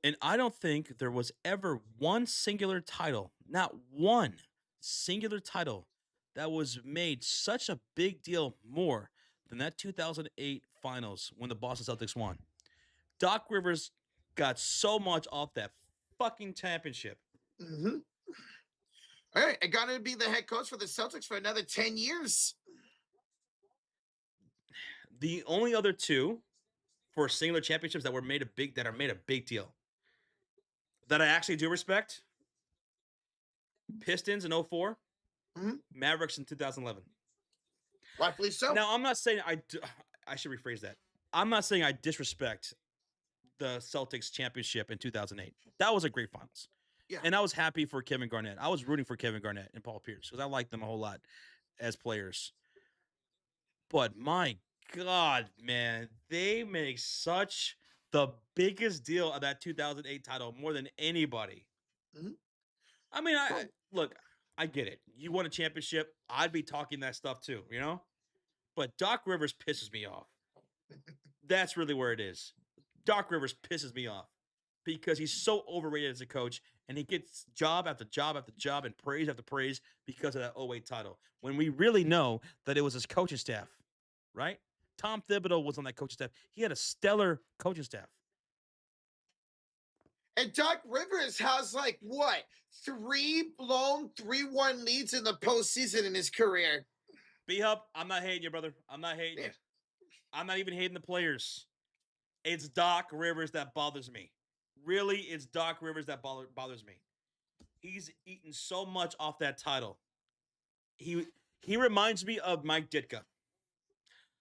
B: And I don't think there was ever one singular title, not one singular title, that was made such a big deal more than that 2008 finals when the Boston Celtics won. Doc Rivers got so much off that fucking championship.
A: Mm-hmm. All right, I got to be the head coach for the Celtics for another 10 years.
B: The only other 2 for singular championships that are made a big deal that I actually do respect: Pistons in 2004, Mavericks in 2011.
A: Rightfully so.
B: Now, I'm not saying I should rephrase that. I'm not saying I disrespect the Celtics championship in 2008. That was a great finals.
A: Yeah.
B: And I was happy for Kevin Garnett. I was rooting for Kevin Garnett and Paul Pierce because I liked them a whole lot as players. But my God, man, they make such the biggest deal of that 2008 title more than anybody.
A: Mm-hmm.
B: I mean, I get it. You won a championship. I'd be talking that stuff too, you know? But Doc Rivers pisses me off. That's really where it is. Doc Rivers pisses me off because he's so overrated as a coach, and he gets job after job after job and praise after praise because of that 08 title, when we really know that it was his coaching staff, right? Tom Thibodeau was on that coaching staff. He had a stellar coaching staff.
A: And Doc Rivers has 3 blown 3-1 leads in the postseason in his career.
B: B-Hub, I'm not hating you, brother. I'm not hating you. I'm not even hating the players. It's Doc Rivers that bothers me. Really, it's Doc Rivers that bothers me. He's eaten so much off that title. He reminds me of Mike Ditka.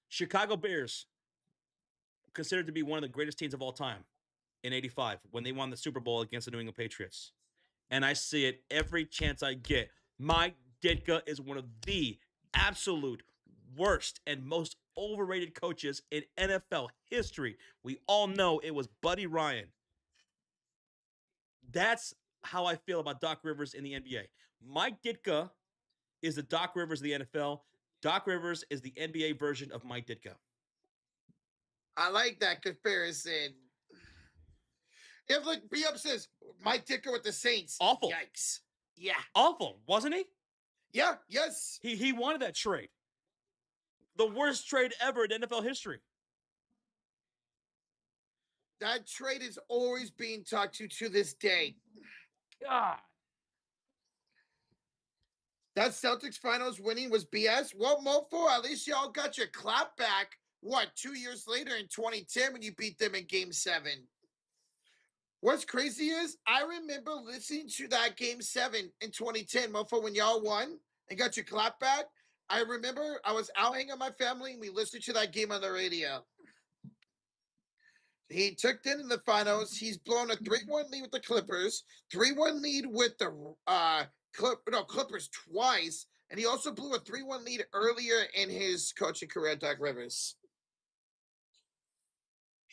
B: Chicago Bears, considered to be one of the greatest teams of all time. in '85 when they won the Super Bowl against the New England Patriots. And I see it every chance I get. Mike Ditka is one of the absolute worst and most overrated coaches in NFL history. We all know it was Buddy Ryan. That's how I feel about Doc Rivers in the NBA. Mike Ditka is the Doc Rivers of the NFL. Doc Rivers is the NBA version of Mike Ditka.
A: I like that comparison. If look, B-Up says Mike Ditka with the Saints.
B: Awful.
A: Yikes. Yeah.
B: Awful, wasn't he?
A: Yeah, yes.
B: He wanted that trade. The worst trade ever in NFL history.
A: That trade is always being talked to this day.
B: God.
A: That Celtics finals winning was BS. Well, Mofo, at least y'all got your clap back. What, 2 years later in 2010 when you beat them in Game 7? What's crazy is I remember listening to that Game 7 in 2010, Mofo, when y'all won and got your clap back. I remember I was out hanging with my family and we listened to that game on the radio. He took them in the finals. He's blown a 3-1 lead with the Clippers, 3-1 lead with the Clippers twice, and he also blew a 3-1 lead earlier in his coaching career, Doc Rivers.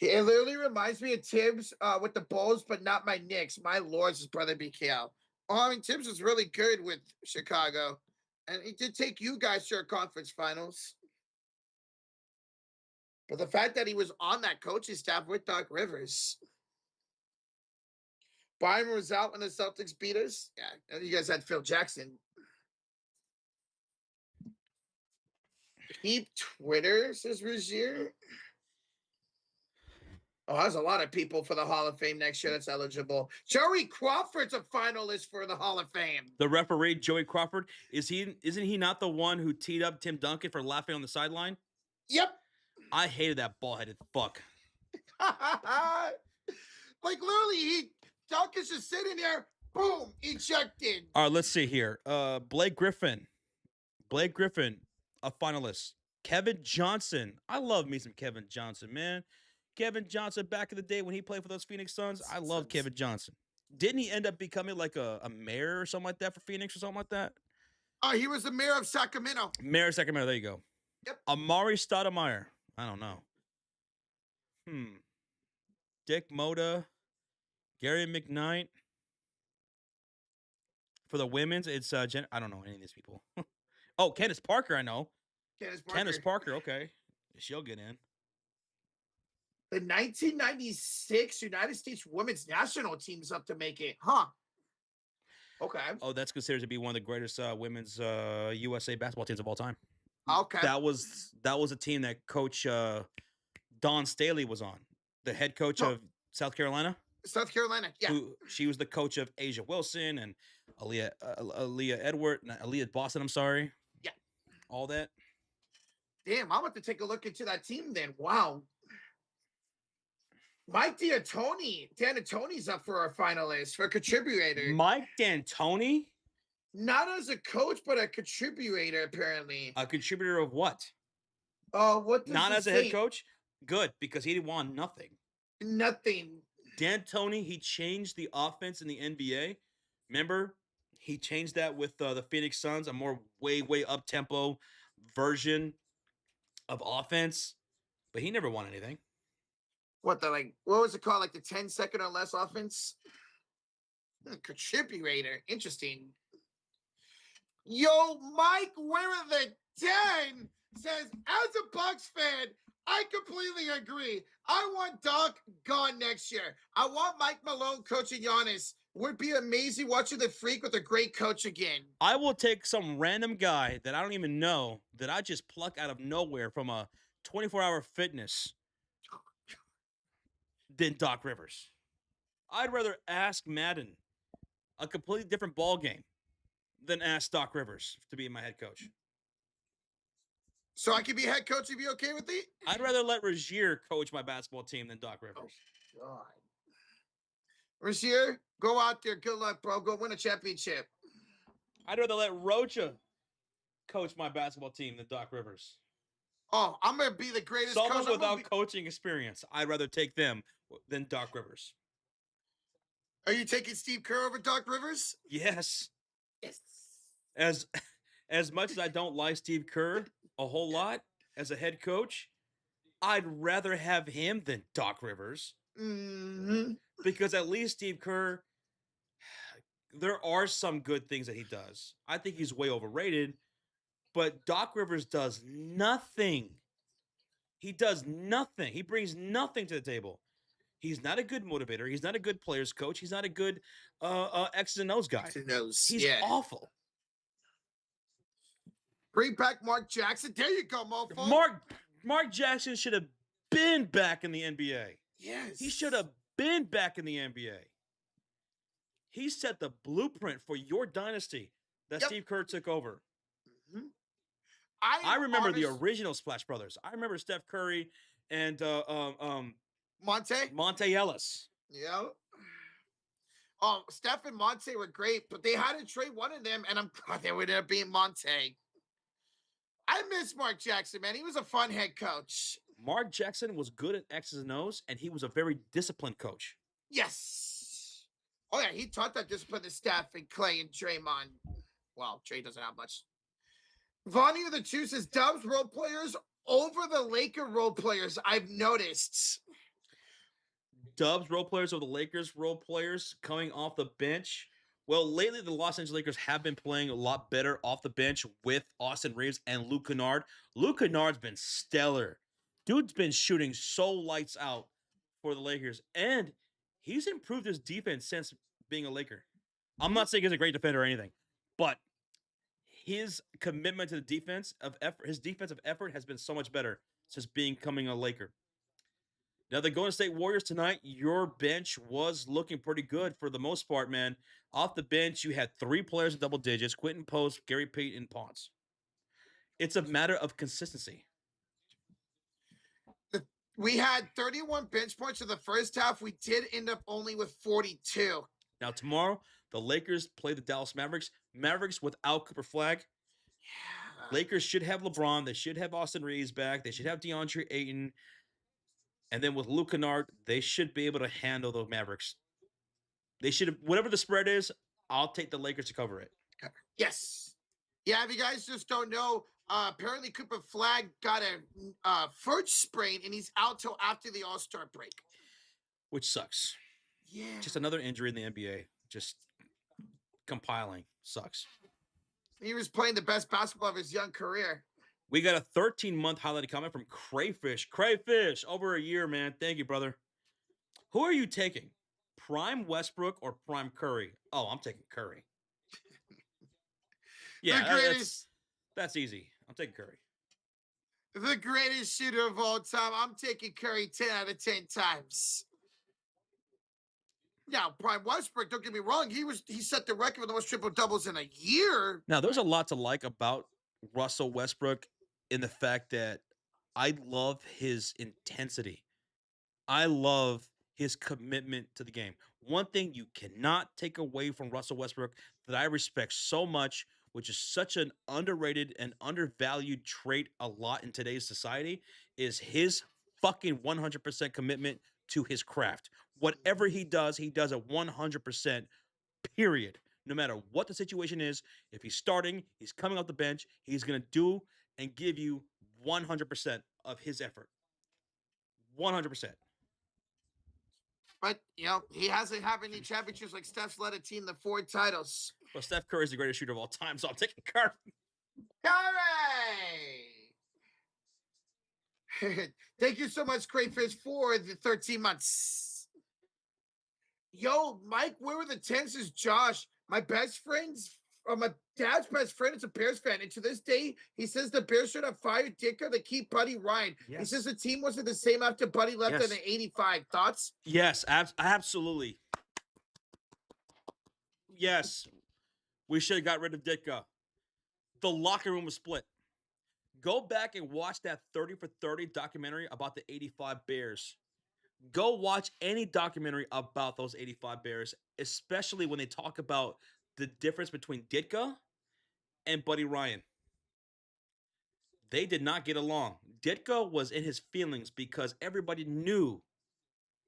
A: It literally reminds me of Tibbs with the Bulls, but not my Knicks. My Lord's his brother BKL. Oh, I mean, Tibbs was really good with Chicago, and he did take you guys to your conference finals. But the fact that he was on that coaching staff with Doc Rivers. Byron was out when the Celtics beat us. Yeah, you guys had Phil Jackson. Keep Twitter, says Rozier. Oh, there's a lot of people for the Hall of Fame next year that's eligible. Joey Crawford's a finalist for the Hall of Fame.
B: The referee, Joey Crawford, isn't he not the one who teed up Tim Duncan for laughing on the sideline?
A: Yep.
B: I hated that ball-headed fuck.
A: Like literally, Duncan's just sitting there, boom, ejected.
B: All right, let's see here. Blake Griffin, a finalist. Kevin Johnson. I love me some Kevin Johnson, man. Kevin Johnson back in the day when he played for those Phoenix Suns. I love Kevin Johnson. Didn't he end up becoming like a mayor or something like that for Phoenix or something like that?
A: He was the mayor of Sacramento.
B: Mayor of Sacramento, there you go.
A: Yep.
B: Amari Stoudemire. I don't know. Dick Moda. Gary McKnight. For the women's, it's I don't know any of these people. Oh, Candace Parker, I know. Candace Parker, okay. She'll get in.
A: The 1996 United States women's national team's up to make it, huh? Okay.
B: Oh, that's considered to be one of the greatest women's USA basketball teams of all time.
A: Okay.
B: That was a team that Coach Dawn Staley was on, the head coach of South Carolina.
A: South Carolina, yeah.
B: She was the coach of Asia Wilson and Aaliyah Boston. I'm sorry.
A: Yeah.
B: All that.
A: Damn, I'm about to take a look into that team then. Wow. Mike D'Antoni's up for a finalist, for a contributor.
B: Mike D'Antoni?
A: Not as a coach, but a contributor, apparently.
B: A contributor of what?
A: What does
B: Not
A: it
B: as a
A: say?
B: head coach? Good, because he won nothing.
A: Nothing.
B: D'Antoni, he changed the offense in the NBA. Remember? He changed that with the Phoenix Suns, a more way up-tempo version of offense. But he never won anything.
A: What was it called? Like the 10-second or less offense? Contributor. Interesting. Yo, Mike Wearer the 10 says, as a Bucks fan, I completely agree. I want Doc gone next year. I want Mike Malone coaching Giannis. Would be amazing watching the Freak with a great coach again.
B: I will take some random guy that I don't even know that I just pluck out of nowhere from a 24-hour fitness than Doc Rivers. I'd rather ask Madden a completely different ball game than ask Doc Rivers to be my head coach.
A: So I could be head coach if you're okay with it?
B: I'd rather let Rozier coach my basketball team than Doc Rivers.
A: Oh, God. Rozier, go out there. Good luck, bro. Go win a championship.
B: I'd rather let Rocha coach my basketball team than Doc Rivers.
A: Oh, I'm going to be the greatest
B: Someone
A: coach.
B: without coaching experience. I'd rather take them than Doc Rivers.
A: Are you taking Steve Kerr over Doc Rivers?
B: Yes.
A: Yes.
B: As much as I don't like Steve Kerr a whole lot as a head coach, I'd rather have him than Doc Rivers.
A: Mm-hmm.
B: Because at least Steve Kerr, there are some good things that he does. I think he's way overrated, but Doc Rivers does nothing. He does nothing. He brings nothing to the table. He's not a good motivator. He's not a good players coach. He's not a good X's and O's guy.
A: X's and O's,
B: He's
A: yeah.
B: awful.
A: Bring back Mark Jackson. There you go, mofo.
B: Mark Jackson should have been back in the NBA.
A: Yes.
B: He should have been back in the NBA. He set the blueprint for your dynasty that Steve Kerr took over.
A: Mm-hmm.
B: I remember the original Splash Brothers. I remember Steph Curry and Monte Ellis.
A: Yeah. Oh, Steph and Monte were great, but they had to trade one of them, and I'm glad they would end up being Monte. I miss Mark Jackson, man. He was a fun head coach.
B: Mark Jackson was good at X's and O's, and he was a very disciplined coach.
A: Yes. Oh, yeah, he taught that discipline to Steph and Clay and Draymond. Well, Dre doesn't have much. Vonnie of the Two says, Dubs role players over the Laker role players, I've noticed.
B: Dubs role players over the Lakers role players coming off the bench. Well, lately the Los Angeles Lakers have been playing a lot better off the bench with Austin Reeves and Luke Kennard. Luke Kennard's been stellar. Dude's been shooting so lights out for the Lakers, and he's improved his defense since being a Laker. I'm not saying he's a great defender or anything, but his commitment to the defense of effort, his defensive effort has been so much better since becoming a Laker. Now, the Golden State Warriors tonight, your bench was looking pretty good for the most part, man. Off the bench, you had 3 players in double digits, Quentin Post, Gary Payton, and Ponce. It's a matter of consistency.
A: We had 31 bench points in the first half. We did end up only with 42.
B: Now, tomorrow, the Lakers play the Dallas Mavericks. Mavericks without Cooper Flag. Yeah. Lakers should have LeBron. They should have Austin Reeves back. They should have DeAndre Ayton. And then with Luke Kennard, they should be able to handle the Mavericks. They should have, whatever the spread is, I'll take the Lakers to cover it.
A: Yes. Yeah, if you guys just don't know, apparently Cooper Flag got a foot sprain, and he's out till after the All-Star break.
B: Which sucks.
A: Yeah.
B: Just another injury in the NBA. Just compiling. Sucks.
A: He was playing the best basketball of his young career.
B: We got a 13-month highlighted comment from Crayfish. Crayfish, over a year, man. Thank you, brother. Who are you taking? Prime Westbrook or Prime Curry? Oh, I'm taking Curry. Yeah, that's easy. I'm taking Curry.
A: The greatest shooter of all time. I'm taking Curry 10 out of 10 times. Now, Prime Westbrook, don't get me wrong, he set the record with the most triple doubles in a year.
B: Now, there's a lot to like about Russell Westbrook in the fact that I love his intensity. I love his commitment to the game. One thing you cannot take away from Russell Westbrook that I respect so much, which is such an underrated and undervalued trait a lot in today's society, is his fucking 100% commitment to his craft. Whatever he does it 100%, period. No matter what the situation is, if he's starting, he's coming off the bench, he's going to do and give you 100% of his effort. 100%.
A: But, you know, he hasn't had any championships like Steph's led a team to 4 titles.
B: Well, Steph Curry is the greatest shooter of all time, so I'm taking Curry.
A: Curry! Thank you so much, Crayfish, for the 13 months. Yo, Mike, where were the 10s? Is Josh, my best friend's, or my dad's best friend is a Bears fan, and to this day, he says the Bears should have fired Ditka to keep Buddy Ryan. Yes. He says the team wasn't the same after Buddy left in the 85. Thoughts?
B: Yes, absolutely. Yes, we should have got rid of Ditka. The locker room was split. Go back and watch that 30 for 30 documentary about the 85 Bears. Go watch any documentary about those 85 Bears, especially when they talk about the difference between Ditka and Buddy Ryan. They did not get along. Ditka was in his feelings because everybody knew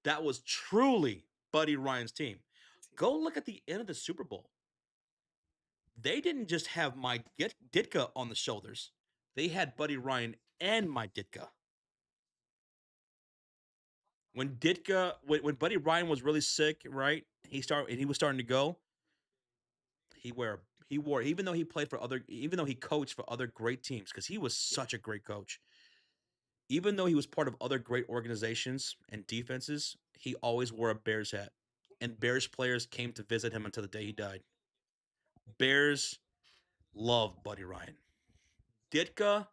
B: that was truly Buddy Ryan's team. Go look at the end of the Super Bowl. They didn't just have Mike Ditka on the shoulders. They had Buddy Ryan and Mike Ditka. When Buddy Ryan was really sick, right? He was starting to go. He wore even though he coached for other great teams, because he was such a great coach. Even though he was part of other great organizations and defenses, he always wore a Bears hat. And Bears players came to visit him until the day he died. Bears loved Buddy Ryan. Ditka,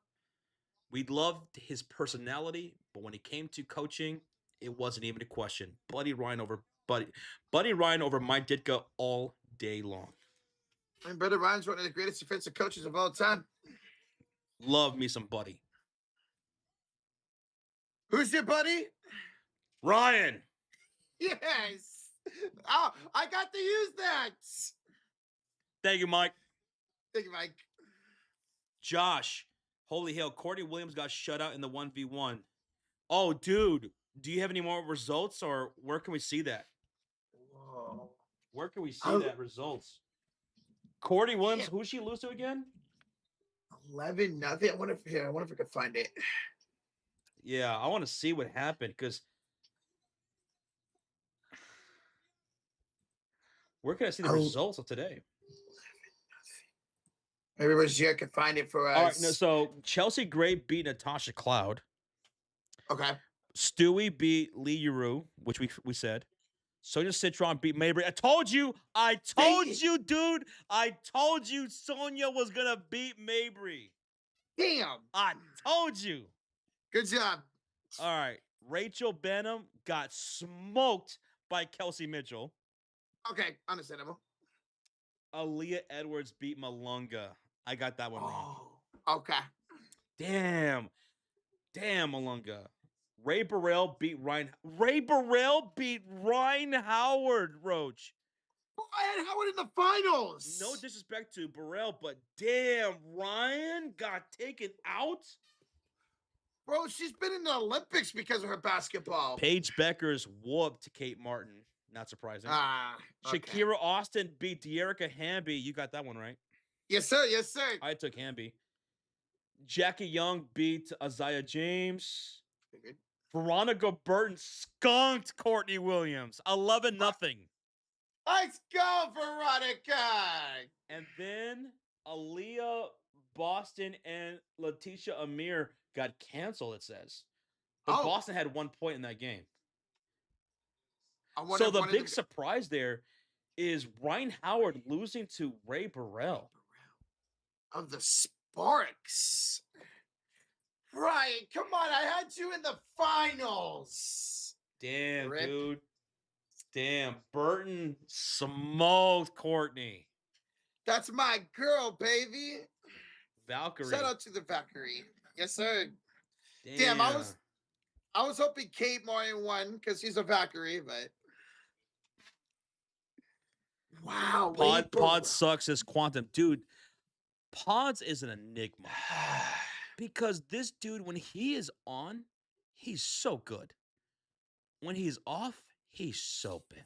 B: we loved his personality, but when it came to coaching, it wasn't even a question. Buddy Ryan over Mike Ditka all day long.
A: And Buddy Ryan's one of the greatest defensive coaches of all time.
B: Love me some Buddy.
A: Who's your buddy?
B: Ryan.
A: Yes. Oh, I got to use that.
B: Thank you, Mike.
A: Thank you, Mike.
B: Josh, holy hell, Courtney Williams got shut out in the 1v1. Oh, dude, do you have any more results, or where can we see that?
A: Whoa.
B: Where can we see that results? Courtney Williams, who'd she lose to again?
A: 11-0. I wonder if I could find it.
B: Yeah, I want to see what happened, because where can I see the results of today?
A: Maybe Rozier can find it for us.
B: All right, no, so Chelsea Gray beat Natasha Cloud.
A: Okay.
B: Stewie beat Lee Yuru, which we said. Sonia Citron beat Mabry. I told you, dude. I told you Sonia was going to beat Mabry.
A: Damn.
B: I told you.
A: Good job.
B: All right. Rachel Benham got smoked by Kelsey Mitchell.
A: Okay, understandable.
B: Aaliyah Edwards beat Malunga. I got that one wrong.
A: Okay.
B: Damn, Malunga. Ray Burrell beat Ryan. Ray Burrell beat Ryan Howard, Roach.
A: Ryan Howard in the finals.
B: No disrespect to Burrell, but damn, Ryan got taken out.
A: Bro, she's been in the Olympics because of her basketball.
B: Paige Beckers whooped Kate Martin. Not surprising.
A: Okay.
B: Shakira Austin beat De'Erica Hamby. You got that one right.
A: Yes, sir. Yes, sir.
B: I took Hamby. Jackie Young beat Isaiah James.
A: Figured.
B: Veronica Burton skunked Courtney Williams. 11-0.
A: Let's go, Veronica.
B: And then Aaliyah Boston and Letitia Amir got canceled, it says. But Boston had 1 point in that game. So the big surprise there is Ryan Howard losing to Ray Burrell.
A: Of the Sparks. Ryan, come on. I had you in the finals.
B: Damn, dude. Damn. Burton smoked Courtney.
A: That's my girl, baby.
B: Valkyrie.
A: Shout out to the Valkyrie. Yes, sir. Damn, I was hoping Kate Martin won because she's a Valkyrie, but wow.
B: Pod sucks as Quantum. Dude, Pods is an enigma. Because this dude, when he is on, he's so good. When he's off, he's so bad.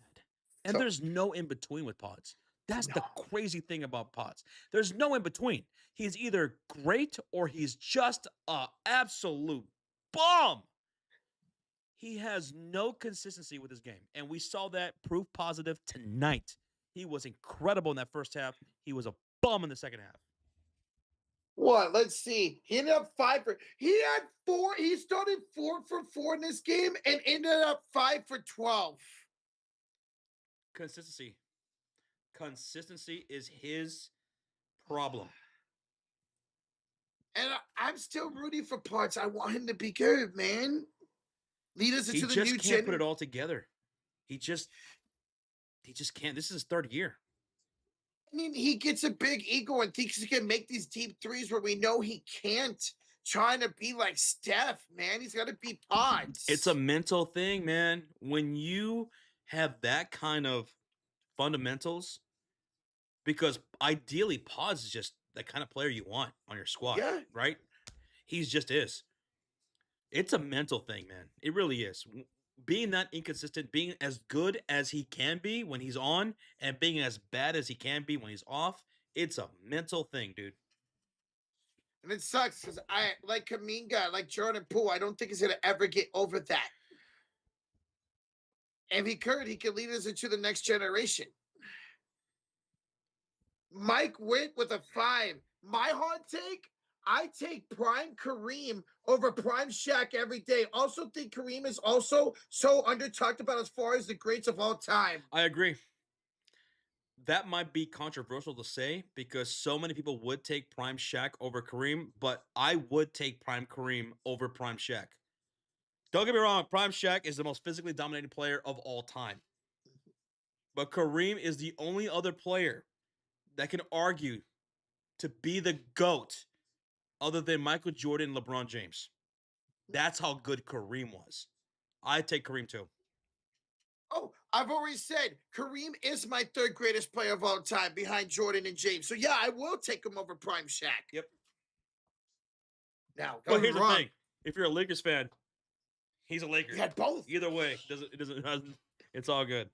B: And there's no in between with Pods. That's the crazy thing about Pods. There's no in between. He's either great or he's just an absolute bomb. He has no consistency with his game. And we saw that proof positive tonight. He was incredible in that first half. He was a bum in the second half.
A: What? Let's see. He ended up 5 for. He had 4. He started 4 for 4 in this game and ended up 5 for 12.
B: Consistency. Consistency is his problem.
A: And I'm still rooting for Parts. I want him to be good, man. Lead us into the new
B: He just can't put it all together. He just can't. This is his third year.
A: I mean, he gets a big ego and thinks he can make these deep threes where we know he can't. Trying to be like Steph, man. He's got to be Pods.
B: It's a mental thing, man. When you have that kind of fundamentals, because ideally Pods is just the kind of player you want on your squad, right? He's just is. It's a mental thing, man. It really is. being that inconsistent, being as good as he can be when he's on, and being as bad as he can be when he's off, it's a mental thing, dude.
A: And it sucks because I like Kaminga, like Jordan Poole. I don't think he's gonna ever get over that. And he could lead us into the next generation. Mike Witt with a 5. My hot take, I take prime Kareem over prime Shaq every day. Also think Kareem is also so under talked about as far as the greats of all time.
B: I agree. That might be controversial to say because so many people would take prime Shaq over Kareem, but I would take prime Kareem over prime Shaq. Don't get me wrong, prime Shaq is the most physically dominating player of all time. But Kareem is the only other player that can argue to be the GOAT other than Michael Jordan and LeBron James. That's how good Kareem was. I take Kareem too.
A: Oh, I've already said Kareem is my 3rd greatest player of all time behind Jordan and James. So yeah, I will take him over prime Shaq.
B: Yep.
A: Now,
B: but here's the thing: if you're a Lakers fan, he's a Laker.
A: He had both.
B: Either way, it's all good.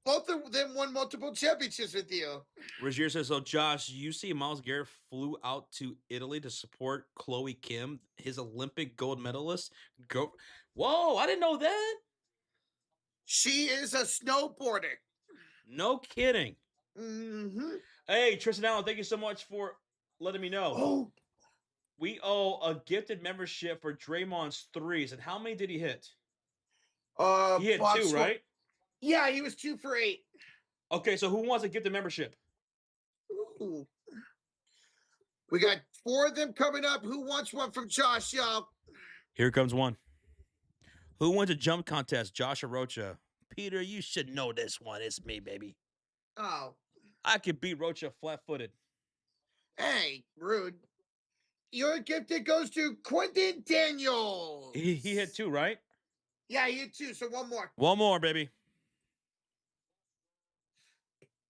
A: Both of them won multiple championships with you.
B: Rozier says, so Josh, you see Myles Garrett flew out to Italy to support Chloe Kim, his Olympic gold medalist. Whoa, I didn't know that.
A: She is a snowboarder.
B: No kidding.
A: Mm-hmm.
B: Hey, Tristan Allen, thank you so much for letting me know.
A: Oh.
B: We owe a gifted membership for Draymond's threes. And how many did he hit? He hit 2, right?
A: Yeah, he was 2 for 8.
B: Okay, so who wants to get the membership?
A: Ooh. We got 4 of them coming up. Who wants one from Josh, y'all?
B: Here comes one. Who wins a jump contest? Josh or Rocha? Peter, you should know this one. It's me, baby.
A: Oh.
B: I could beat Rocha flat-footed.
A: Hey, rude. Your gifted goes to Quentin Daniels.
B: He hit 2, right?
A: Yeah, he hit 2, so one more.
B: One more, baby.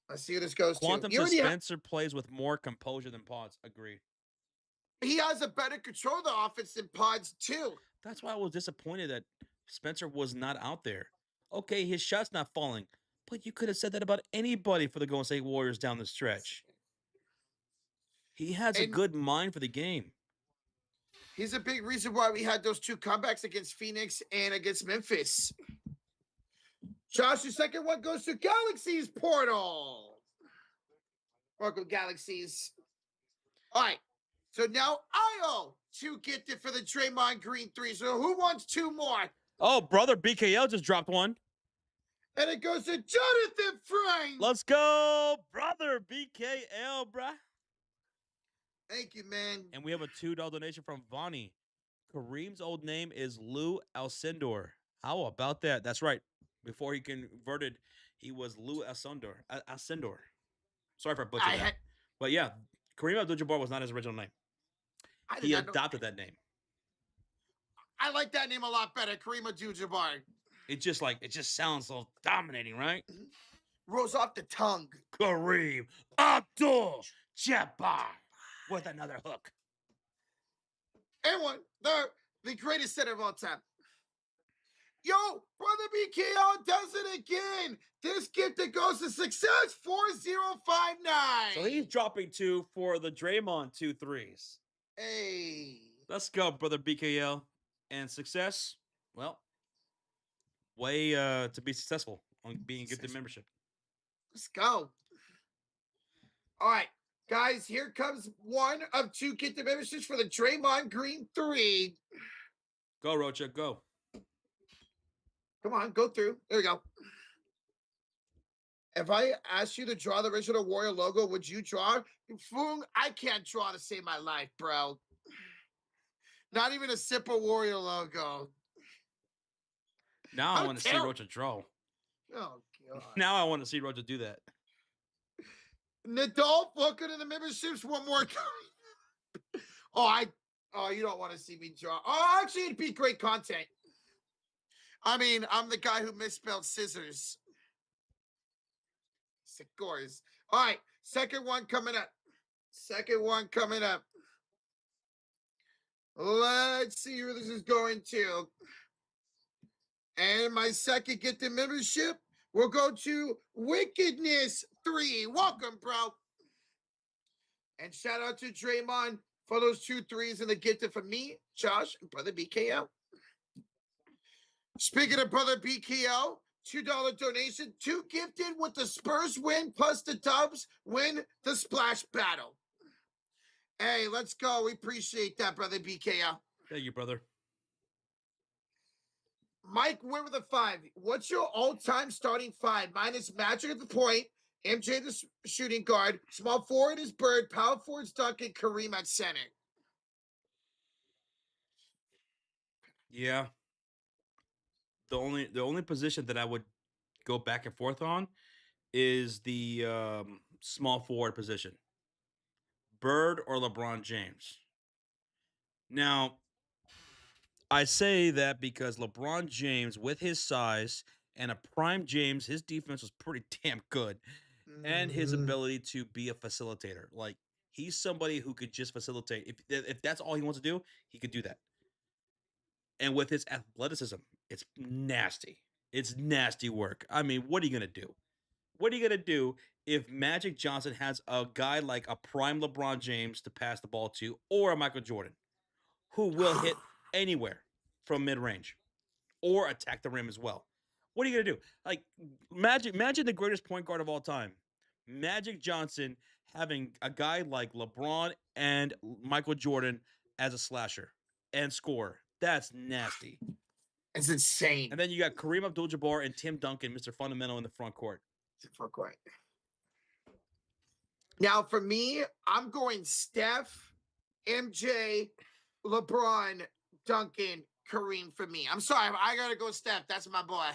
A: Let's see who this goes
B: Quantum
A: to.
B: Spencer plays with more composure than Pods. Agree.
A: He has a better control of the offense than Pods, too.
B: That's why I was disappointed that Spencer was not out there. Okay, his shot's not falling, but you could have said that about anybody for the Golden State Warriors down the stretch. He has a good mind for the game.
A: He's a big reason why we had those 2 comebacks against Phoenix and against Memphis. Josh, your second one goes to Galaxy's Portal. Welcome, Galaxies. All right. So now I owe 2 gifted for the Draymond Green 3. So who wants 2 more?
B: Oh, brother BKL just dropped one.
A: And it goes to Jonathan Frank.
B: Let's go, brother BKL, bruh.
A: Thank you, man.
B: And we have a $2 donation from Vonnie. Kareem's old name is Lou Alcindor. How about that? That's right. Before he converted, he was Lou Alcindor. Sorry for butchering that. But yeah, Kareem Abdul-Jabbar was not his original name. He adopted that name.
A: I like that name a lot better, Kareem Abdul-Jabbar.
B: It just sounds so dominating, right?
A: Rolls off the tongue.
B: Kareem Abdul-Jabbar with another hook.
A: And the greatest center of all time. Yo, brother BKO does it again. This gift that goes to Success 4059.
B: So he's dropping 2 for the Draymond 2 threes.
A: Hey.
B: Let's go, brother BKL. And Success, well, way to be successful on being gifted membership.
A: Let's go. All right, guys, here comes one of 2 gifted memberships for the Draymond Green 3.
B: Go, Rocha, go.
A: Come on, go through. There we go. If I asked you to draw the original Warrior logo, would you draw? Foong, I can't draw to save my life, bro. Not even a simple Warrior logo.
B: Now I want to see Rocha draw.
A: Oh, God.
B: Now I want to see Rocha do that.
A: Nadolf, welcome to the memberships. One more time. Oh, you don't want to see me draw. Oh, actually, it'd be great content. I mean, I'm the guy who misspelled scissors. Scores. All right, second one coming up. Let's see who this is going to. And my second gifted membership will go to Wickedness 3. Welcome, bro. And shout out to Draymond for those 2 threes and the gifted for me, Josh, and brother BKL. Speaking of brother BKL, $2 donation, 2 gifted with the Spurs win plus the Dubs win the splash battle. Hey, let's go. We appreciate that, brother BKL.
B: Thank you, brother.
A: Mike, where were the 5? What's your all-time starting 5? Mine is Magic at the point, MJ the shooting guard, small forward is Bird, power forward's Duncan, Kareem at center.
B: Yeah. The only position that I would go back and forth on is the small forward position. Bird or LeBron James. Now, I say that because LeBron James, with his size and a prime James, his defense was pretty damn good. And his ability to be a facilitator. Like, he's somebody who could just facilitate. If that's all he wants to do, he could do that. And with his athleticism, it's nasty. It's nasty work. I mean, what are you going to do? What are you going to do if Magic Johnson has a guy like a prime LeBron James to pass the ball to, or a Michael Jordan, who will hit anywhere from mid-range or attack the rim as well? What are you going to do? Like, imagine the greatest point guard of all time, Magic Johnson, having a guy like LeBron and Michael Jordan as a slasher and scorer. That's nasty.
A: It's insane.
B: And then you got Kareem Abdul-Jabbar and Tim Duncan, Mr. Fundamental, in the front court.
A: Now, for me, I'm going Steph, MJ, LeBron, Duncan, Kareem for me. I'm sorry, I got to go Steph. That's my boy.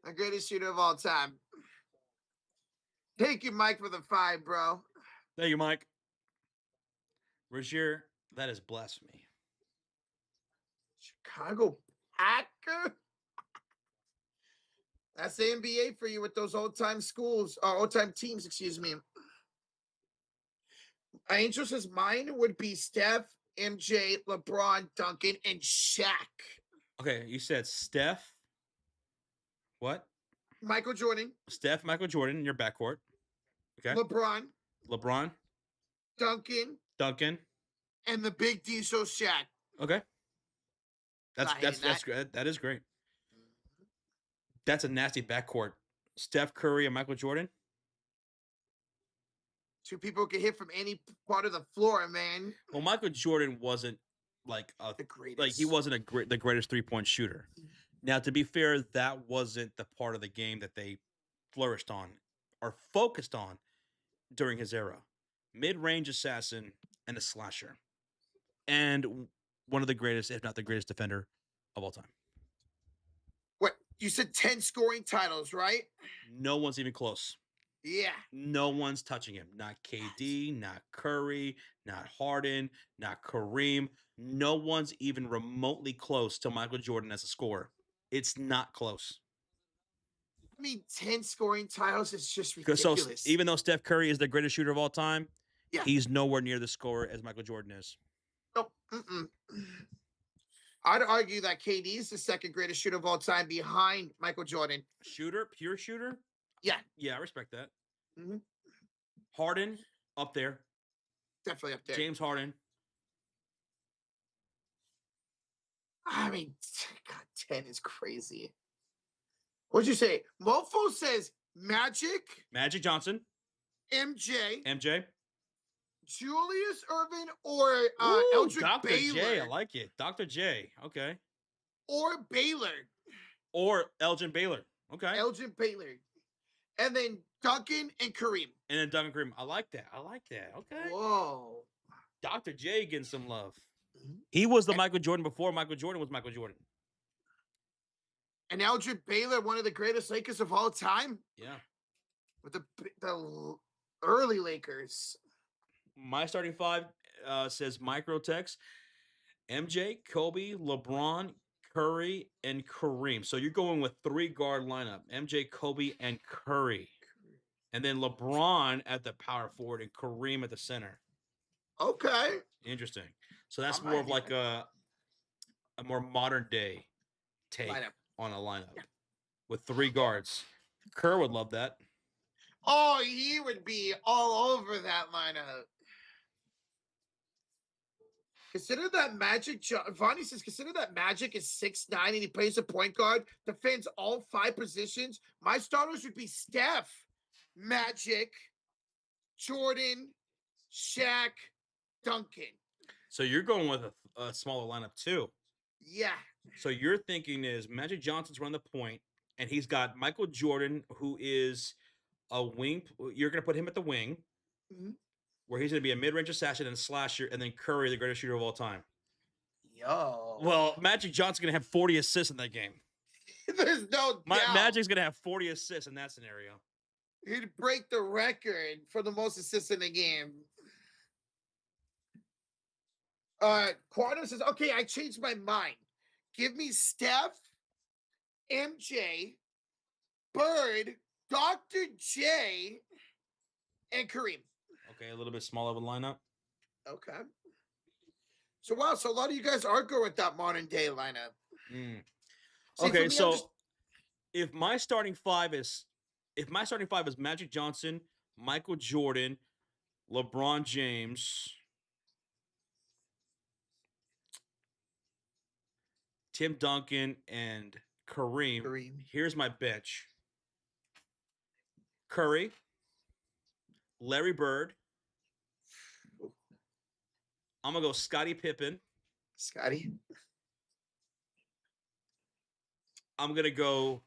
A: The greatest shooter of all time. Thank you, Mike, for the 5, bro.
B: Thank you, Mike. Rozier, that is blasphemy.
A: Chicago Packer? That's the NBA for you with those old-time schools, or old-time teams, excuse me. Angels' mine would be Steph, MJ, LeBron, Duncan, and Shaq.
B: Okay, you said Steph. What?
A: Michael Jordan.
B: Steph, Michael Jordan in your backcourt. Okay.
A: LeBron. Duncan. And the big D show Shaq.
B: Okay. That's great. That is great. That's a nasty backcourt. Steph Curry and Michael Jordan.
A: 2 people who can hit from any part of the floor, man.
B: Well, Michael Jordan wasn't like
A: the greatest.
B: Like, he wasn't the greatest 3-point shooter. Now, to be fair, that wasn't the part of the game that they flourished on or focused on during his era. Mid-range assassin and a slasher. And one of the greatest, if not the greatest defender of all time.
A: What? You said 10 scoring titles, right?
B: No one's even close.
A: Yeah.
B: No one's touching him. Not KD, not Curry, not Harden, not Kareem. No one's even remotely close to Michael Jordan as a scorer. It's not close.
A: I mean, 10 scoring titles is just ridiculous.
B: So even though Steph Curry is the greatest shooter of all time,
A: yeah,
B: he's nowhere near the scorer as Michael Jordan is.
A: Nope. I'd argue that KD is the second greatest shooter of all time behind Michael Jordan.
B: Pure shooter?
A: Yeah.
B: Yeah, I respect that.
A: Mm-hmm.
B: Harden, up there.
A: Definitely up there.
B: James Harden.
A: I mean, God, 10 is crazy. What'd you say? Mofo says
B: Magic Johnson.
A: MJ. Julius Erving or Eldrick
B: Dr.
A: Baylor.
B: J, I like it. Dr. J, okay.
A: Or Baylor.
B: Or Elgin Baylor, okay.
A: Elgin Baylor. And then Duncan and Kareem.
B: And then Duncan Kareem. I like that, okay.
A: Whoa.
B: Dr. J getting some love. He was the Michael Jordan before Michael Jordan was Michael Jordan.
A: And Eldrick Baylor, one of the greatest Lakers of all time.
B: Yeah.
A: With the early Lakers.
B: My starting 5 says microtext: MJ, Kobe, LeBron, Curry, and Kareem. So you're going with 3-guard lineup: MJ, Kobe, and Curry, and then LeBron at the power forward and Kareem at the center.
A: Okay.
B: Interesting. So that's more of like a more modern day take
A: lineup.
B: on a lineup with 3 guards. Kerr would love that.
A: Oh, he would be all over that lineup. Consider that Magic. Vonnie says, consider that Magic is 6'9" and he plays a point guard, defends all 5 positions. My starters would be Steph, Magic, Jordan, Shaq, Duncan.
B: So you're going with a smaller lineup too.
A: Yeah.
B: So your thinking is Magic Johnson's run the point, and he's got Michael Jordan, who is a wing. You're going to put him at the wing, where he's going to be a mid-range assassin and a slasher, and then Curry, the greatest shooter of all time.
A: Yo.
B: Well, Magic Johnson's going to have 40 assists in that game.
A: There's no doubt.
B: Magic's going to have 40 assists in that scenario.
A: He'd break the record for the most assists in the game. Quantum says, okay, I changed my mind. Give me Steph, MJ, Bird, Dr. J, and Kareem.
B: Okay, a little bit smaller of a lineup.
A: Okay. So, wow, so a lot of you guys are going with that modern day lineup.
B: See, okay, so if my starting five is Magic Johnson, Michael Jordan, LeBron James, Tim Duncan, and Kareem. Here's my bench. Curry, Larry Bird. I'm going to go Scottie Pippen.
A: Scotty.
B: I'm going to go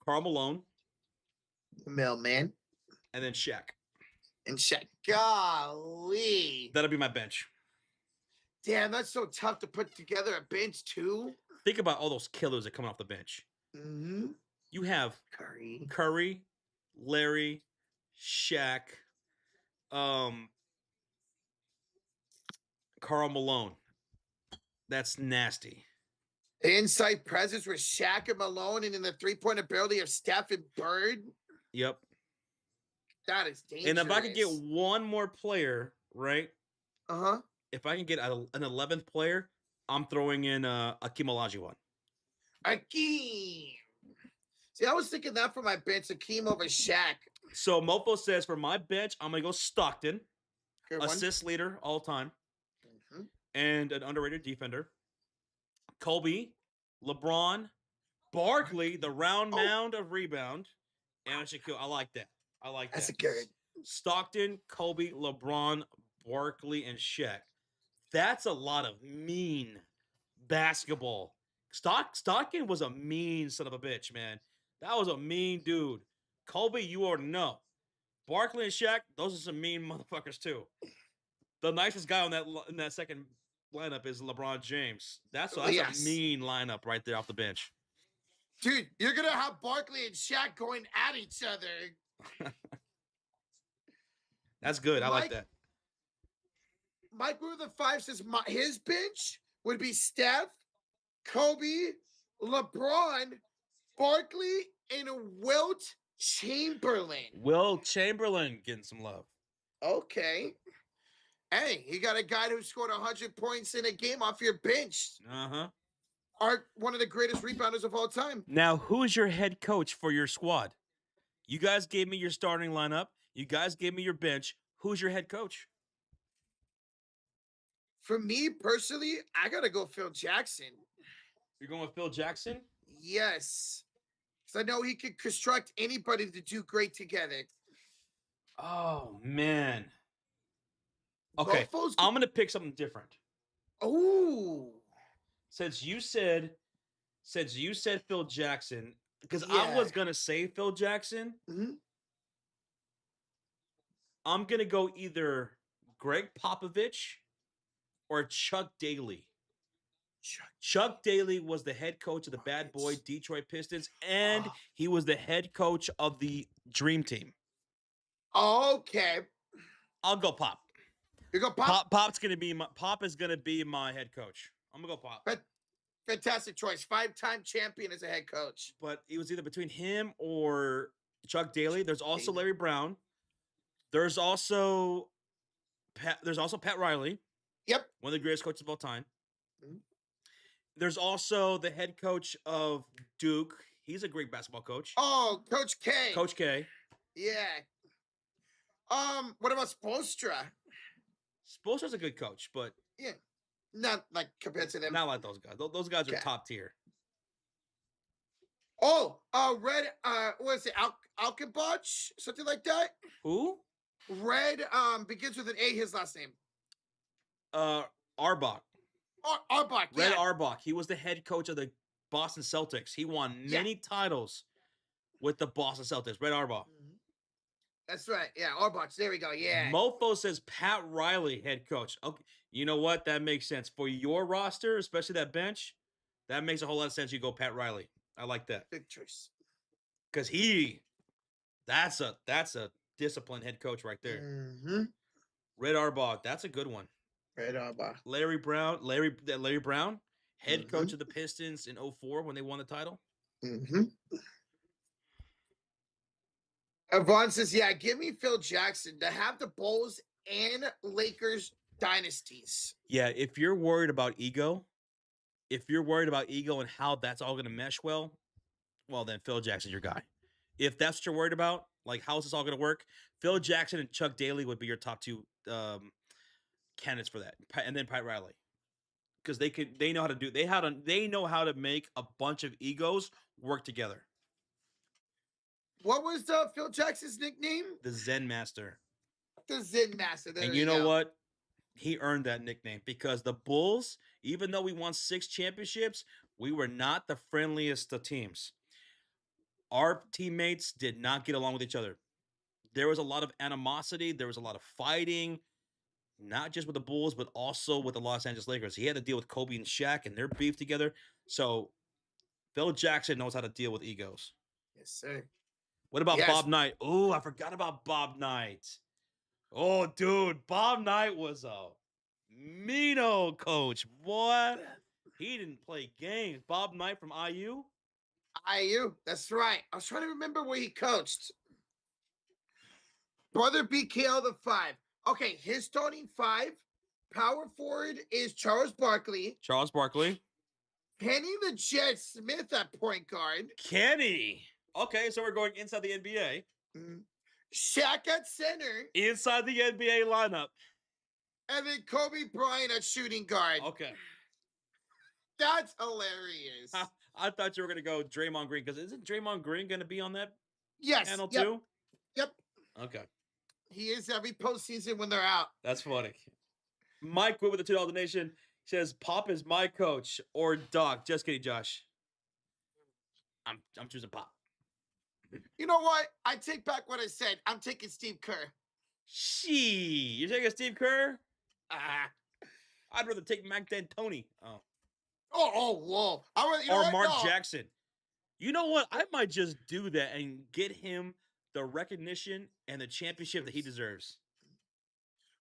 B: Karl Malone.
A: Mailman.
B: And then Shaq.
A: And Shaq. Golly.
B: That'll be my bench.
A: Damn, that's so tough to put together a bench, too.
B: Think about all those killers that come off the bench.
A: Mm-hmm.
B: You have Curry, Larry, Shaq, Karl Malone. That's nasty.
A: The inside presence with Shaq and Malone, and in the three-point ability of Steph and Bird.
B: Yep.
A: That is dangerous.
B: And if I could get one more player, right?
A: Uh-huh.
B: If I can get an 11th player, I'm throwing in Akeem Olajuwon.
A: Akeem. See, I was thinking that for my bench, Akeem over Shaq.
B: So Mofo says for my bench, I'm going to go Stockton, assist leader all time, and an underrated defender. Kobe, LeBron, Barkley, the round mound of rebound, and Shaquille. I like that.
A: That's a good.
B: Stockton, Kobe, LeBron, Barkley, and Shaq. That's a lot of mean basketball. Stockton was a mean son of a bitch, man. That was a mean dude. Kobe, you already know. Barkley and Shaq, those are some mean motherfuckers too. The nicest guy on in that second lineup is LeBron James. That's a mean lineup right there off the bench.
A: Dude, you're going to have Barkley and Shaq going at each other.
B: That's good. I like that.
A: Mike Rue the 5 says his bench would be Steph, Kobe, LeBron, Barkley, and Wilt Chamberlain.
B: Wilt Chamberlain getting some love.
A: Okay. Hey, you got a guy who scored 100 points in a game off your bench. One of the greatest rebounders of all time.
B: Now, who's your head coach for your squad? You guys gave me your starting lineup. You guys gave me your bench. Who's your head coach?
A: For me, personally, I got to go Phil Jackson.
B: You're going with Phil Jackson?
A: Yes. Because I know he could construct anybody to do great together.
B: Oh, man. Okay, I'm going to pick something different.
A: Oh.
B: Since you said Phil Jackson, because I was going to say Phil Jackson, I'm going to go either Greg Popovich or Chuck Daly. Chuck Daly was the head coach of the bad boy Detroit Pistons, and he was the head coach of the Dream Team.
A: Okay.
B: I'll go Pop.
A: You go Pop?
B: Pop is gonna be my head coach. I'm gonna go Pop.
A: Fantastic choice. 5-time champion as a head coach.
B: But it was either between him or Chuck Daly. There's also Larry Brown. There's also Pat Riley.
A: Yep.
B: One of the greatest coaches of all time. There's also the head coach of Duke. He's a great basketball coach.
A: Oh, Coach K.
B: Coach K.
A: Yeah. What about Spoelstra?
B: Spoelstra's a good coach, but
A: yeah, not like compared to them.
B: Not like those guys. Those guys are top tier.
A: Oh, Red. What is it? Alkenbach, something like that.
B: Who?
A: Red. Begins with an A. His last name.
B: Arbach.
A: Arbach.
B: Red Arbach. He was the head coach of the Boston Celtics. He won many titles with the Boston Celtics. Red Arbach.
A: That's right. Yeah, Arbach. There we go. Yeah.
B: Mofo says Pat Riley, head coach. Okay, you know what? That makes sense for your roster, especially that bench. That makes a whole lot of sense. You go Pat Riley. I like that.
A: Big choice.
B: Because that's a disciplined head coach right there.
A: Mm-hmm.
B: Red Arbach. That's a good one.
A: Red Arbach.
B: Larry Brown, head coach of the Pistons in 2004 when they won the title.
A: Mm-hmm. Yvonne says, yeah, give me Phil Jackson to have the Bulls and Lakers dynasties.
B: Yeah, if you're worried about ego and how that's all going to mesh well, then Phil Jackson's your guy. If that's what you're worried about, like how is this all going to work, Phil Jackson and Chuck Daly would be your top two candidates for that, and then Pat Riley, because they know how to make a bunch of egos work together.
A: What was Phil Jackson's nickname?
B: The Zen Master.
A: The Zen Master.
B: And you know what? He earned that nickname because the Bulls, even though we won 6 championships, we were not the friendliest of teams. Our teammates did not get along with each other. There was a lot of animosity. There was a lot of fighting, not just with the Bulls, but also with the Los Angeles Lakers. He had to deal with Kobe and Shaq and their beef together. So Phil Jackson knows how to deal with egos.
A: Yes, sir.
B: What about Bob Knight? Oh, I forgot about Bob Knight. Oh, dude, Bob Knight was a mean coach. Boy, he didn't play games. Bob Knight from IU?
A: IU, that's right. I was trying to remember where he coached. Brother BKL the 5. Okay, his starting 5. Power forward is Charles Barkley. Kenny the Jet Smith at point guard.
B: Kenny. Okay, so we're going inside the NBA.
A: Shaq at center.
B: Inside the NBA lineup.
A: And then Kobe Bryant at shooting guard.
B: Okay.
A: That's hilarious.
B: I thought you were going to go Draymond Green, because isn't Draymond Green going to be on that panel
A: too? Yep.
B: Okay.
A: He is every postseason when they're out.
B: That's funny. Mike Wood with the $2 donation says, Pop is my coach or Doc. Just kidding, Josh. I'm choosing Pop.
A: You know what? I take back what I said. I'm taking Steve Kerr.
B: You're taking Steve Kerr? I'd rather take Mac D'Antoni.
A: Whoa.
B: Or Mark Jackson. You know what? I might just do that and get him the recognition and the championship that he deserves.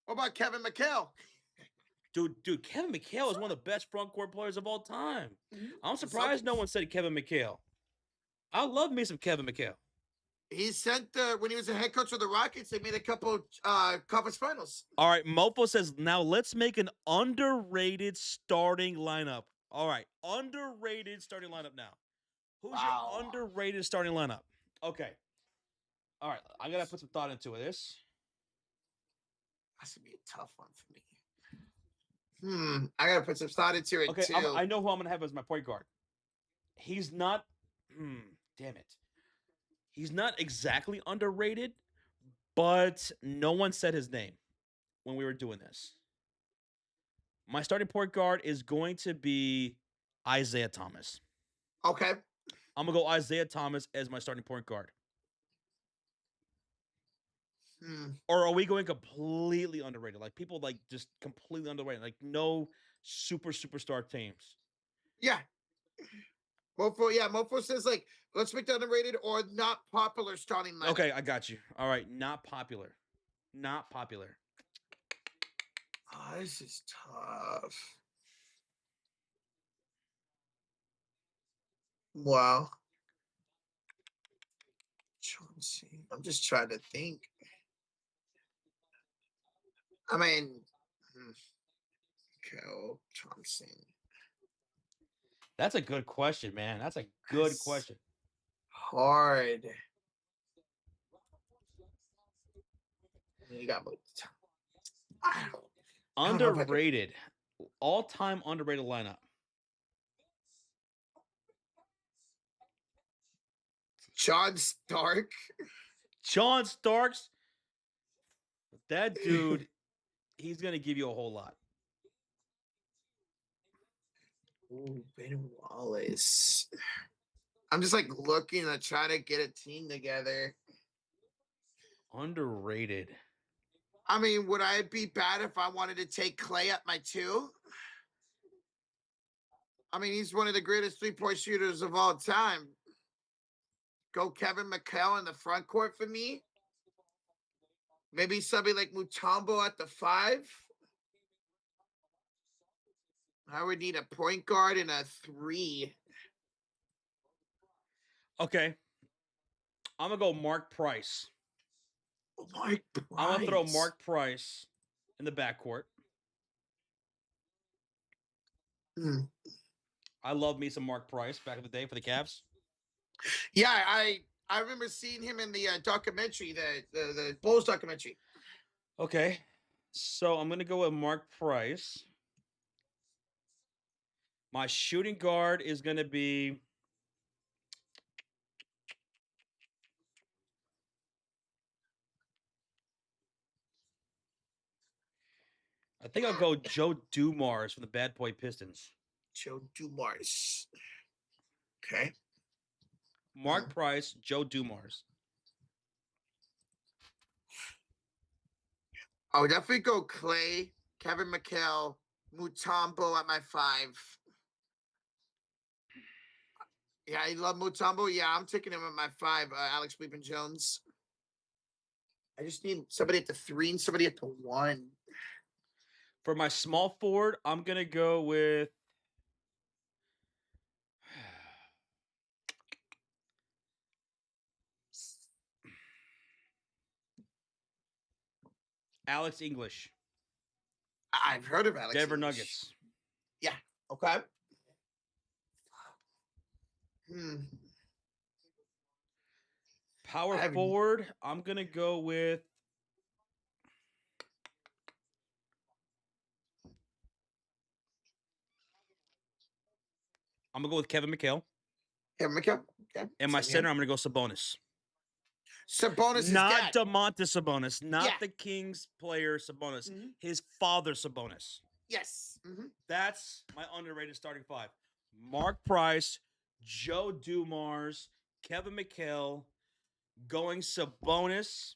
A: What about Kevin McHale?
B: Dude, Kevin McHale is one of the best front court players of all time. I'm surprised no one said Kevin McHale. I love me some Kevin McHale.
A: He sent when he was a head coach of the Rockets, they made a couple conference finals.
B: All right, Mofo says, now let's make an underrated starting lineup. All right, underrated starting lineup now. Who's your underrated starting lineup? Okay. All right, I got to put some thought into this.
A: That's going to be a tough one for me. I got to put some thought into it, too.
B: I know who I'm going to have as my point guard. He's not... damn it. He's not exactly underrated, but no one said his name when we were doing this. My starting point guard is going to be Isaiah Thomas.
A: Okay.
B: I'm going to go Isaiah Thomas as my starting point guard. Or are we going completely underrated? Like people like just completely underrated, like no superstar teams.
A: Yeah. Mofo says, like, let's make the underrated or not popular starting lineup.
B: Okay, I got you. All right, not popular.
A: Oh, this is tough. Wow. Chauncey. I'm just trying to think. I mean, Kel Thompson.
B: That's a good question, man. That's a good question.
A: Hard. You got
B: underrated. All-time underrated lineup.
A: John Stark.
B: John Starks. That dude, he's going to give you a whole lot.
A: Ooh, Ben Wallace. I'm just like looking to try to get a team together.
B: Underrated.
A: I mean, would I be bad if I wanted to take Clay at my 2? I mean, he's one of the greatest 3-point shooters of all time. Go Kevin McHale in the front court for me. Maybe somebody like Mutombo at the 5. I would need a point guard and a 3.
B: Okay. I'm going to go Mark Price.
A: Mark Price.
B: I'm going to throw Mark Price in the backcourt. I love me some Mark Price back in the day for the Cavs.
A: Yeah, I remember seeing him in the documentary, the Bulls documentary.
B: Okay. So I'm going to go with Mark Price. My shooting guard is going to be... I think I'll go Joe Dumars from the Bad Boy Pistons.
A: Joe Dumars. Okay.
B: Mark Price, Joe Dumars.
A: I would definitely go Clay, Kevin McHale, Mutombo at my 5. Yeah, I love Mutombo. Yeah, I'm taking him at my 5. Alex Weepin Jones. I just need somebody at the 3 and somebody at the 1.
B: For my small forward, I'm going to go with... Alex English.
A: I've heard of Alex
B: Denver
A: English.
B: Nuggets.
A: Yeah. Okay.
B: Power forward, I'm going to go with... I'm going to go with Kevin McHale.
A: Kevin McHale. Okay.
B: And my center, I'm going to go Sabonis.
A: Sabonis is
B: not
A: dead.
B: DeMontis Sabonis, not the Kings player Sabonis. His father Sabonis.
A: Yes.
B: That's my underrated starting 5. Mark Price, Joe Dumars, Kevin McHale, going Sabonis.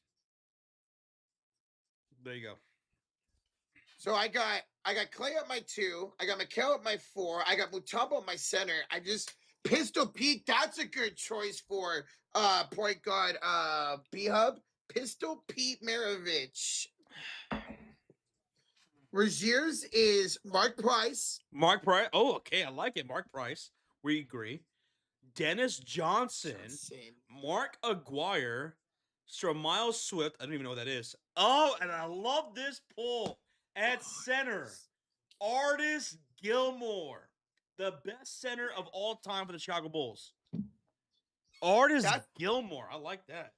B: There you go.
A: So I got Clay at my 2. I got McHale at my 4. I got Mutombo at my center. I just Pistol Pete. That's a good choice for point guard B-Hub. Pistol Pete Maravich. Rozier's is Mark Price.
B: Mark Price. Oh, okay. I like it. Mark Price. We agree. Dennis Johnson. Mark Aguirre. Miles Swift. I don't even know what that is. Oh, and I love this pull. At center, Artis Gilmore. The best center of all time for the Chicago Bulls. Artis Gilmore. I like that.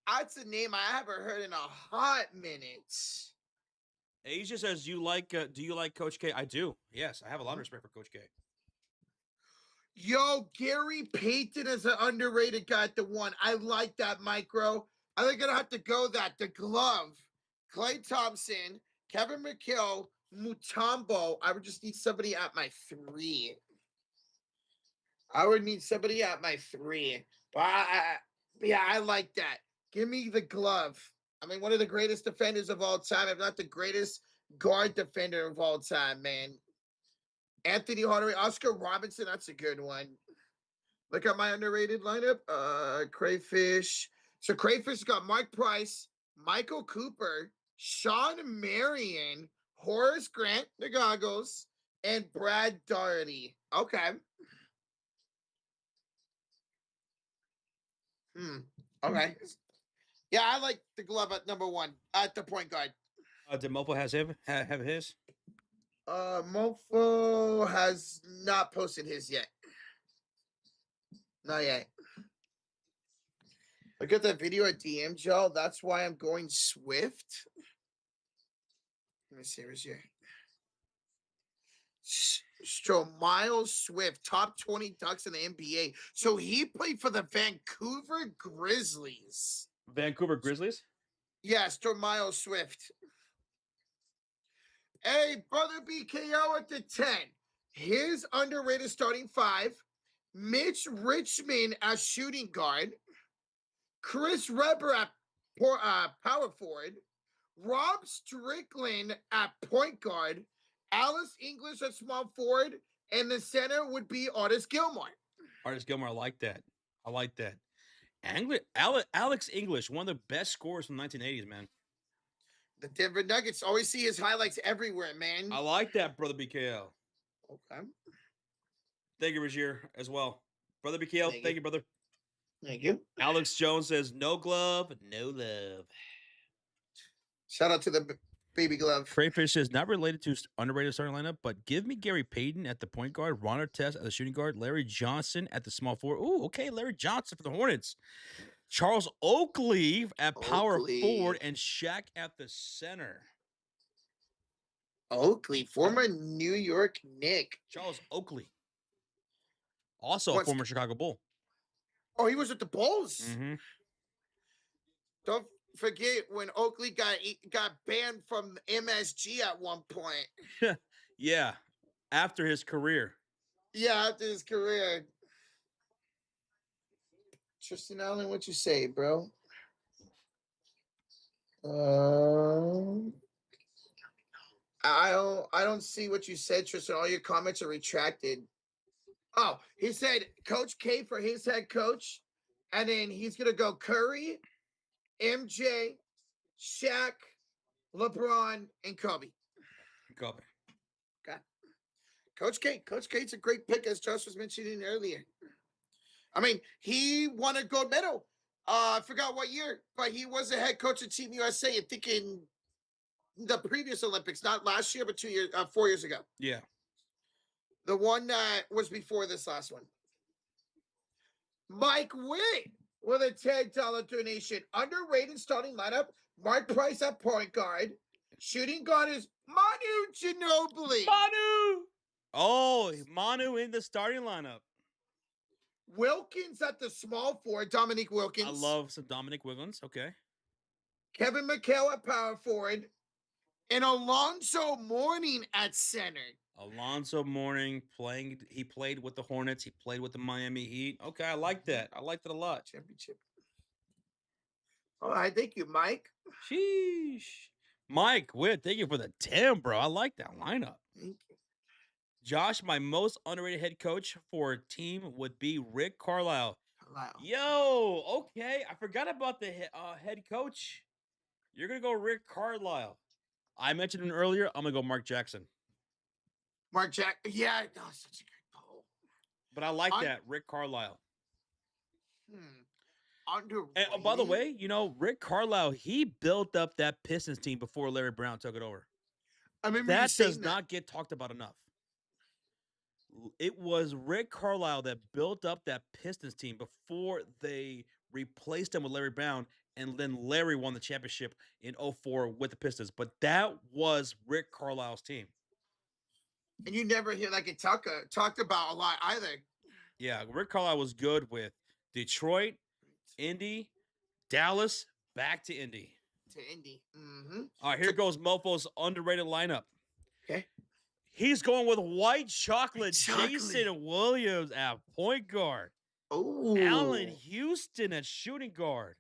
A: That's a name I haven't heard in a hot minute.
B: Asia says, do you like Coach K? I do. Yes, I have a lot of respect for Coach K.
A: Yo, Gary Payton is an underrated guy at the 1. I like that, Micro. I think I'm going to have to go that. The glove. Klay Thompson, Kevin McHale, Mutombo. I would just need somebody at my 3. I would need somebody at my 3. But I like that. Give me the glove. I mean, one of the greatest defenders of all time, if not the greatest guard defender of all time, man. Anthony Hardaway, Oscar Robinson, that's a good one. Look at my underrated lineup. Crayfish. So Crayfish got Mark Price, Michael Cooper, Sean Marion, Horace Grant, the goggles, and Brad Daugherty. Okay. Okay. Yeah, I like the glove at number 1 at the point guard.
B: Did Mofo have his?
A: Mofo has not posted his yet. Not yet. Look at that video at DM Joe. That's why I'm going Swift. Let me see. Where's your Miles Swift, top 20 Ducks in the NBA. So he played for the Vancouver Grizzlies.
B: Vancouver Grizzlies?
A: Yes, Miles Swift. Hey, brother BKO at the 10. His underrated starting 5. Mitch Richmond as shooting guard. Chris Webber at power forward. Rob Strickland at point guard. Alice English at small forward. And the center would be Artis Gilmore.
B: Artis Gilmore, I like that. I like that. Alex English, one of the best scorers from the 1980s, man.
A: The Denver Nuggets always see his highlights everywhere, man.
B: I like that, brother BKL.
A: Okay.
B: Thank you, Rajier, as well. Brother BKL, thank you, brother.
A: Thank you.
B: Alex Jones says, no glove, no love.
A: Shout out to the baby glove.
B: Crayfish says, not related to underrated starting lineup, but give me Gary Payton at the point guard, Ron Artest at the shooting guard, Larry Johnson at the small forward. Ooh, okay, Larry Johnson for the Hornets. Charles Oakley at power forward and Shaq at the center.
A: Oakley, former New York Knick.
B: Charles Oakley. Also a former Chicago Bull.
A: Oh, he was at the Bulls?
B: Mm-hmm.
A: Don't forget when Oakley got banned from MSG at one point.
B: Yeah, after his career.
A: Yeah, after his career. Tristan Allen, what you say, bro? I don't see what you said, Tristan. All your comments are retracted. Oh, he said Coach K for his head coach, and then he's gonna go Curry, MJ, Shaq, LeBron, and Kobe.
B: Kobe.
A: Okay. Coach K. Coach K's a great pick, as Josh was mentioning earlier. I mean, he won a gold medal. I forgot what year, but he was the head coach of Team USA, I think in the previous Olympics, not last year, but 4 years ago.
B: Yeah.
A: The one that was before this last one. Mike Witt with a $10 donation. Underrated starting lineup. Mark Price at point guard. Shooting guard is Manu Ginobili.
B: Manu! Oh, Manu in the starting lineup.
A: Wilkins at the small forward. Dominique Wilkins.
B: I love some Dominique Wilkins. Okay.
A: Kevin McHale at power forward. And Alonzo Mourning at center.
B: Alonzo Mourning he played with the Hornets. He played with the Miami Heat. Okay, I like that. I liked it a lot.
A: Championship. All right, thank you, Mike.
B: Sheesh. Mike, thank you for the 10, bro. I like that lineup.
A: Thank you.
B: Josh, my most underrated head coach for a team would be Rick Carlisle. Yo, okay. I forgot about the head coach. You're going to go Rick Carlisle. I mentioned him earlier. I'm going to go Mark Jackson.
A: Yeah, such a good poll.
B: But I like that, Rick Carlisle.
A: Underrated.
B: And by the way, Rick Carlisle, he built up that Pistons team before Larry Brown took it over.
A: I mean,
B: that does not get talked about enough. It was Rick Carlisle that built up that Pistons team before they replaced him with Larry Brown, and then Larry won the championship in 2004 with the Pistons. But that was Rick Carlisle's team.
A: And you never hear it talked about a lot either. Yeah,
B: Rick Carlisle was good with Detroit, Indy, Dallas, back to Indy.
A: Mm-hmm.
B: All right, here goes Mofo's underrated lineup.
A: Okay.
B: He's going with white chocolate. Jason Williams at point guard.
A: Oh.
B: Allen Houston at shooting guard.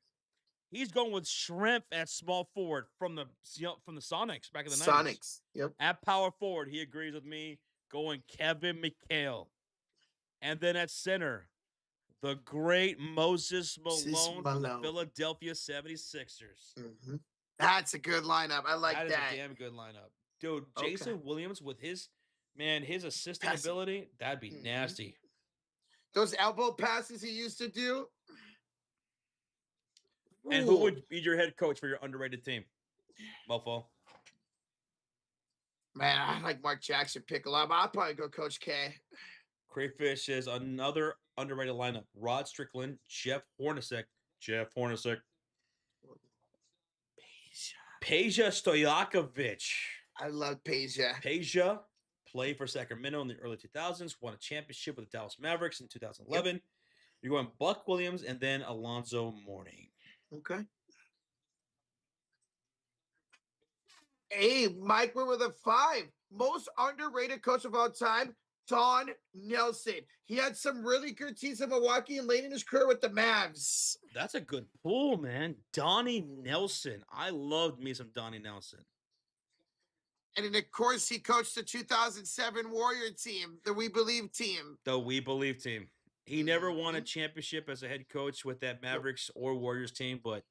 B: He's going with Shrimp at small forward from the Sonics back in the 90s.
A: Sonics, yep.
B: At power forward, he agrees with me, going Kevin McHale. And then at center, the great Moses Malone from the Philadelphia 76ers.
A: Mm-hmm. That's a good lineup. I like that.
B: That is a damn good lineup. Dude, Jason Williams with his assisting ability, that'd be nasty.
A: Those elbow passes he used to do.
B: And who would be your head coach for your underrated team, Mofo?
A: Man, I like Mark Jackson pick a lot, but I'll probably go Coach K.
B: Crayfish is another underrated lineup. Rod Strickland, Jeff Hornacek. Peja Stojakovic.
A: I love Peja.
B: Peja played for Sacramento in the early 2000s, won a championship with the Dallas Mavericks in 2011. Yep. You're going Buck Williams and then Alonzo Mourning.
A: Okay. Hey, Mike, we're with a 5. Most underrated coach of all time, Don Nelson. He had some really good teams in Milwaukee and late in his career with the Mavs.
B: That's a good pull, man. Donnie Nelson. I loved me some Donnie Nelson.
A: And then, of course, he coached the 2007 Warrior team, the We Believe team.
B: The We Believe team. He never won a championship as a head coach with that Mavericks or Warriors team, but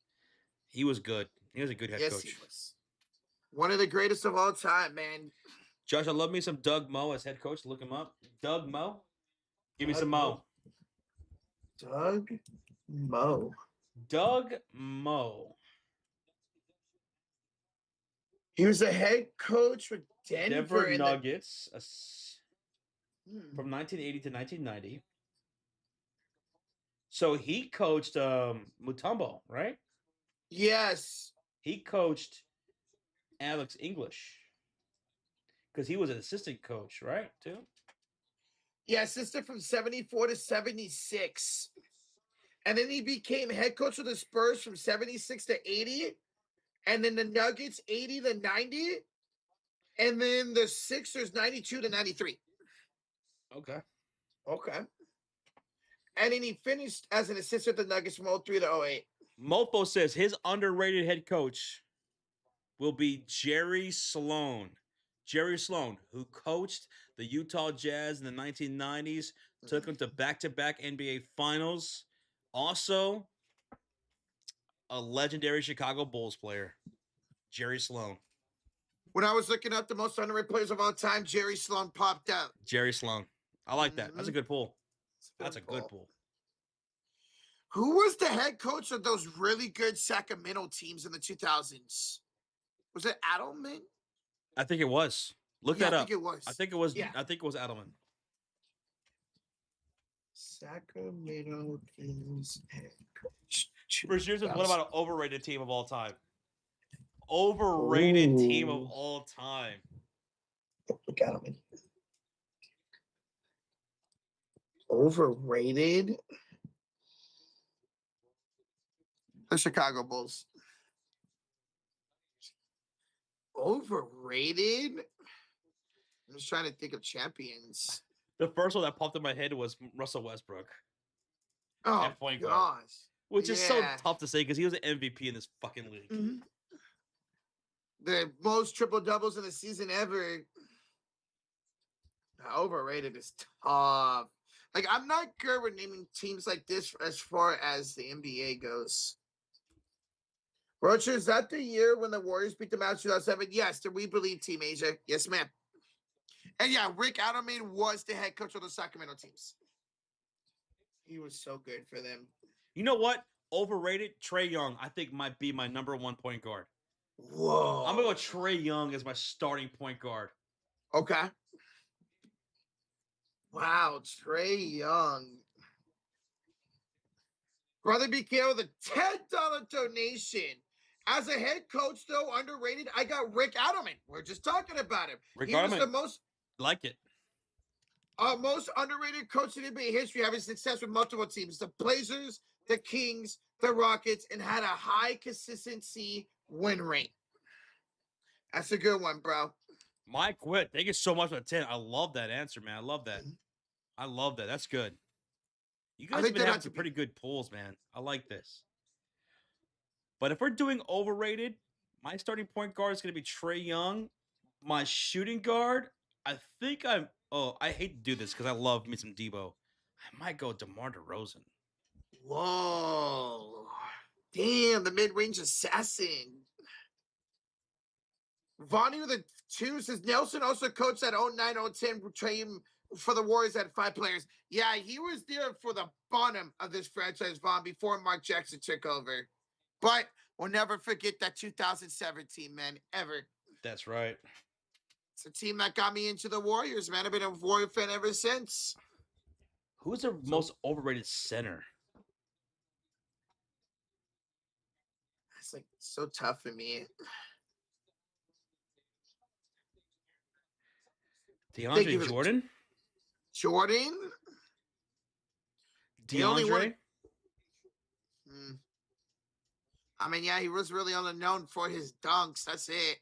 B: he was good. He was a good head coach.
A: Yes, he was. One of the greatest of all time, man.
B: Josh, I love me some Doug Moe as head coach. Look him up. Doug Moe. Give me some Moe.
A: Doug Moe.
B: Doug Moe.
A: He was a head coach with
B: Denver Nuggets from 1980 to 1990. So he coached Mutombo, right?
A: Yes.
B: He coached Alex English because he was an assistant coach, right? Too.
A: Yeah, assistant from 74 to 76. And then he became head coach of the Spurs from 76 to 80. And then the Nuggets 80 to 90. And then the Sixers 92 to 93.
B: Okay.
A: And then he finished as an assistant with the Nuggets from 03 to 08.
B: Mofo says his underrated head coach will be Jerry Sloan. Jerry Sloan, who coached the Utah Jazz in the 1990s, took them to back-to-back NBA Finals. Also, a legendary Chicago Bulls player, Jerry Sloan.
A: When I was looking up the most underrated players of all time, Jerry Sloan popped out.
B: Jerry Sloan. I like that. That's a good pull. That's a good pull.
A: Who was the head coach of those really good Sacramento teams in the 2000s? Was it Adelman?
B: I think it was. Look that up.
A: I think it was.
B: I think it was. Yeah. I think it was Adelman.
A: Sacramento Kings head coach.
B: Bruce, yours is what about an overrated team of all time? Overrated team of all time.
A: Look at him. Overrated. The Chicago Bulls. Overrated? I'm just trying to think of champions.
B: The first one that popped in my head was Russell Westbrook.
A: Oh, gosh.
B: Which is so tough to say because he was an MVP in this fucking league.
A: Mm-hmm. The most triple-doubles in the season ever. Overrated is tough. Like, I'm not good with naming teams like this as far as the NBA goes. Roger, is that the year when the Warriors beat the Mavs 2007? Yes, the We Believe team, Asia. Yes, ma'am. And yeah, Rick Adelman was the head coach of the Sacramento teams. He was so good for them.
B: You know what? Overrated, Trae Young, I think might be my number one point guard.
A: Whoa.
B: I'm going to go Trae Young as my starting point guard.
A: Okay. Wow, Trae Young. Brother BK with a $10 donation. As a head coach, though, underrated, I got Rick Adelman. We're just talking about him.
B: Rick Adelman.
A: Was the most
B: like it.
A: Most underrated coach in NBA history, having success with multiple teams. The Blazers, the Kings, the Rockets, and had a high consistency win rate. That's a good one, bro.
B: Mike Witt, thank you so much for the 10. I love that answer, man. I love that. I love that. That's good. You guys have been having some pretty good pulls, man. I like this. But if we're doing overrated, my starting point guard is going to be Trae Young. My shooting guard, I think I hate to do this because I love me some Debo. I might go DeMar DeRozan.
A: Whoa. Damn, the mid-range assassin. Vonnie with a 2 says Nelson also coached at 09-010 team for the Warriors at 5 players. Yeah, he was there for the bottom of this franchise, Vaughn, before Mark Jackson took over. But we'll never forget that 2017, man, ever.
B: That's right.
A: It's a team that got me into the Warriors, man. I've been a Warrior fan ever since.
B: Who's the most overrated center?
A: It's like so tough for me.
B: DeAndre Jordan?
A: Jordan?
B: DeAndre?
A: I mean, yeah, he was really only known for his dunks. That's it.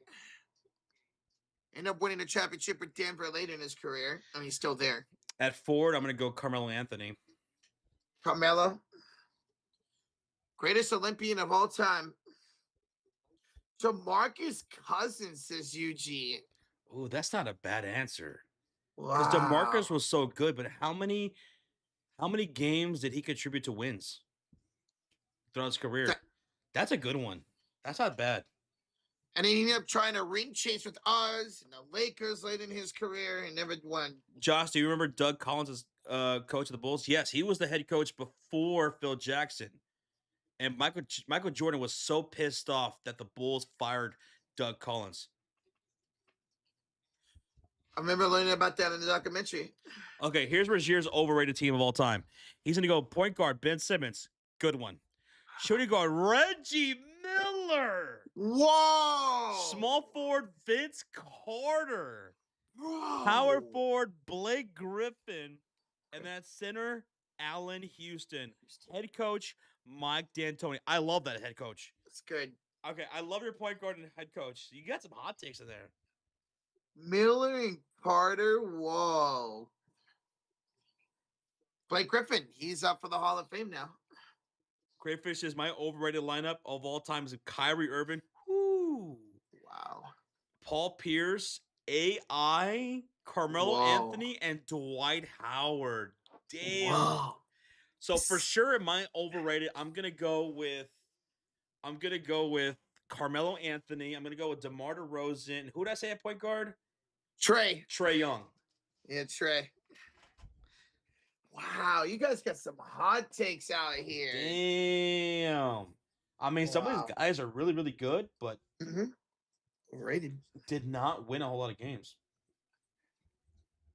A: Ended up winning a championship with Denver later in his career. I mean, he's still there.
B: At forward, I'm going to go Carmelo Anthony.
A: Carmelo? Greatest Olympian of all time. DeMarcus Cousins, says UG.
B: Ooh, that's not a bad answer.
A: Wow.
B: Because DeMarcus was so good, but how many games did he contribute to wins throughout his career? That's a good one. That's not bad.
A: And he ended up trying to ring chase with us and the Lakers late in his career and never won.
B: Josh, do you remember Doug Collins as coach of the Bulls? Yes, he was the head coach before Phil Jackson. And Michael Jordan was so pissed off that the Bulls fired Doug Collins.
A: I remember learning about that in the documentary.
B: Okay, here's Rozier's overrated team of all time. He's going to go point guard, Ben Simmons. Good one. Shooting guard, Reggie Miller.
A: Whoa.
B: Small forward, Vince Carter.
A: Bro.
B: Power forward, Blake Griffin. And that center, Allen Houston. Head coach, Mike D'Antoni. I love that head coach.
A: That's good.
B: Okay, I love your point guard and head coach. You got some hot takes in there.
A: Miller and Carter. Whoa. Blake Griffin. He's up for the Hall of Fame now.
B: Crayfish is my overrated lineup of all time is Kyrie Irving. Woo.
A: Wow.
B: Paul Pierce, AI, Carmelo Anthony, and Dwight Howard. Damn.
A: Whoa.
B: So for sure, in my overrated, I'm gonna go with Carmelo Anthony. I'm gonna go with DeMar DeRozan. Who did I say at point guard?
A: Trae
B: Young.
A: Yeah, Trae. Wow, you guys got some hot takes out here.
B: Damn. I mean, some of these guys are really, really good, but
A: overrated.
B: Did not win a whole lot of games.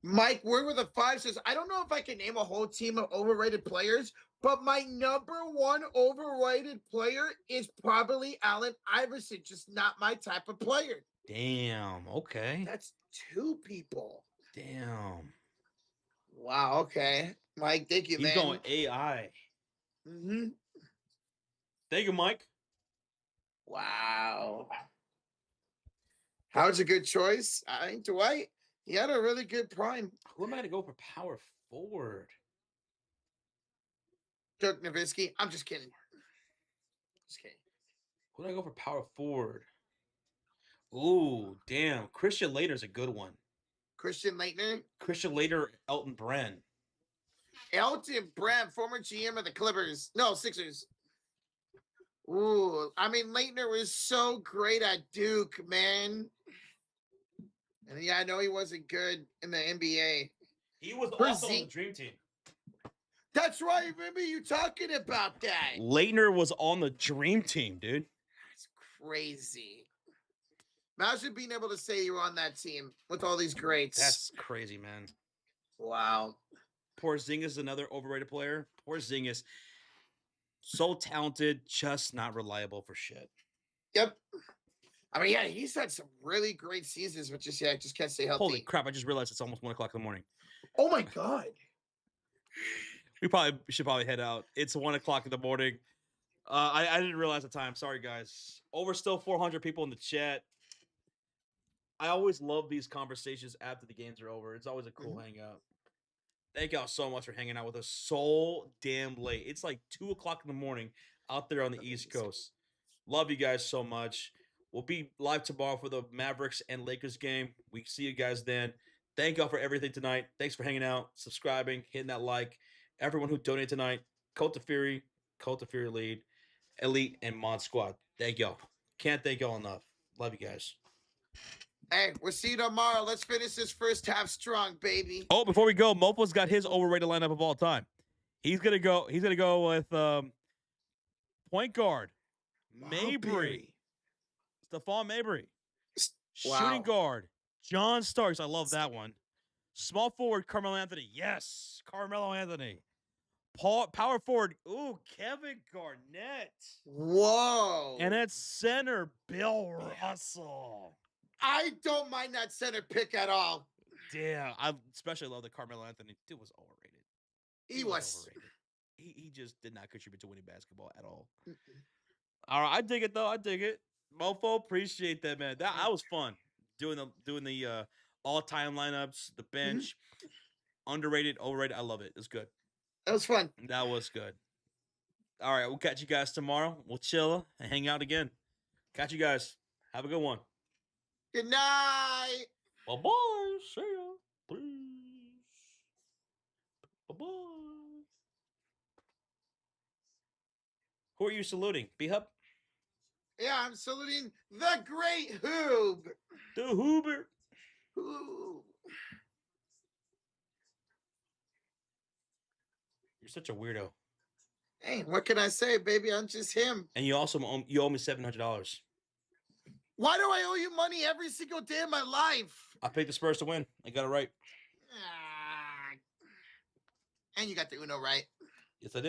A: Mike, Word with a 5 says, I don't know if I can name a whole team of overrated players, but my number one overrated player is probably Allen Iverson. Just not my type of player.
B: Damn. Okay.
A: That's 2 people.
B: Damn.
A: Wow. Okay. Mike, thank you, man.
B: He's going AI. Thank you, Mike.
A: Wow. Howard's a good choice. I think Dwight, he had a really good prime.
B: Who am I going to go for power forward?
A: Dirk Nowitzki. I'm just kidding. Just kidding.
B: Who do I go for power forward? Ooh, damn. Christian Laettner's a good one.
A: Christian Laettner?
B: Christian Laettner, Elton Brand.
A: Elton Brand, former GM of the Clippers. No, Sixers. Ooh, I mean, Laettner was so great at Duke, man. And yeah, I know he wasn't good in the NBA.
B: He was also on the Dream Team.
A: That's right. I remember you talking about that.
B: Laettner was on the Dream Team, dude.
A: That's crazy. Imagine being able to say you were on that team with all these greats.
B: That's crazy, man.
A: Wow.
B: Porzingis is another overrated player. Porzingis, so talented, just not reliable for shit.
A: Yep. I mean, yeah, he's had some really great seasons, but just can't stay healthy.
B: Holy crap, I just realized it's almost 1 o'clock in the morning.
A: Oh my God.
B: We should head out. It's 1 o'clock in the morning. I didn't realize the time. Sorry, guys. Over still 400 people in the chat. I always love these conversations after the games are over. It's always a cool hangout. Thank y'all so much for hanging out with us so damn late. It's like 2 o'clock in the morning out there on the East Coast. Love you guys so much. We'll be live tomorrow for the Mavericks and Lakers game. We see you guys then. Thank y'all for everything tonight. Thanks for hanging out, subscribing, hitting that like. Everyone who donated tonight, Cult of Fury Lead, Elite, and Mod Squad. Thank y'all. Can't thank y'all enough. Love you guys.
A: Hey, we'll see you tomorrow. Let's finish this first half strong, baby.
B: Oh, before we go, Mofo's got his overrated lineup of all time. He's gonna go with point guard, Mabry. Stephon Mabry.
A: Wow.
B: Shooting guard, John Starks. I love that one. Small forward, Carmelo Anthony. Yes, Carmelo Anthony. Power forward. Ooh, Kevin Garnett.
A: Whoa.
B: And at center, Bill Russell.
A: I don't mind that center pick at all.
B: Damn, I especially love that Carmelo Anthony. Dude was overrated.
A: He was.
B: Overrated. He just did not contribute to winning basketball at all. All right, I dig it though. I dig it. Mofo, appreciate that, man. That was fun. Doing the all-time lineups, the bench, underrated, overrated. I love it. It's good.
A: That was fun.
B: That was good. All right, we'll catch you guys tomorrow. We'll chill and hang out again. Catch you guys. Have a good one.
A: Good night.
B: Bye-bye. See ya. Please. Bye-bye. Who are you saluting? B-Hub?
A: Yeah, I'm saluting the great Hoob.
B: The Hoober.
A: Hoob.
B: You're such a weirdo.
A: Hey, what can I say, baby? I'm just him.
B: And you also owe me $700.
A: Why do I owe you money every single day of my life?
B: I picked the Spurs to win. I got it right.
A: And you got the Uno right.
B: Yes, I did.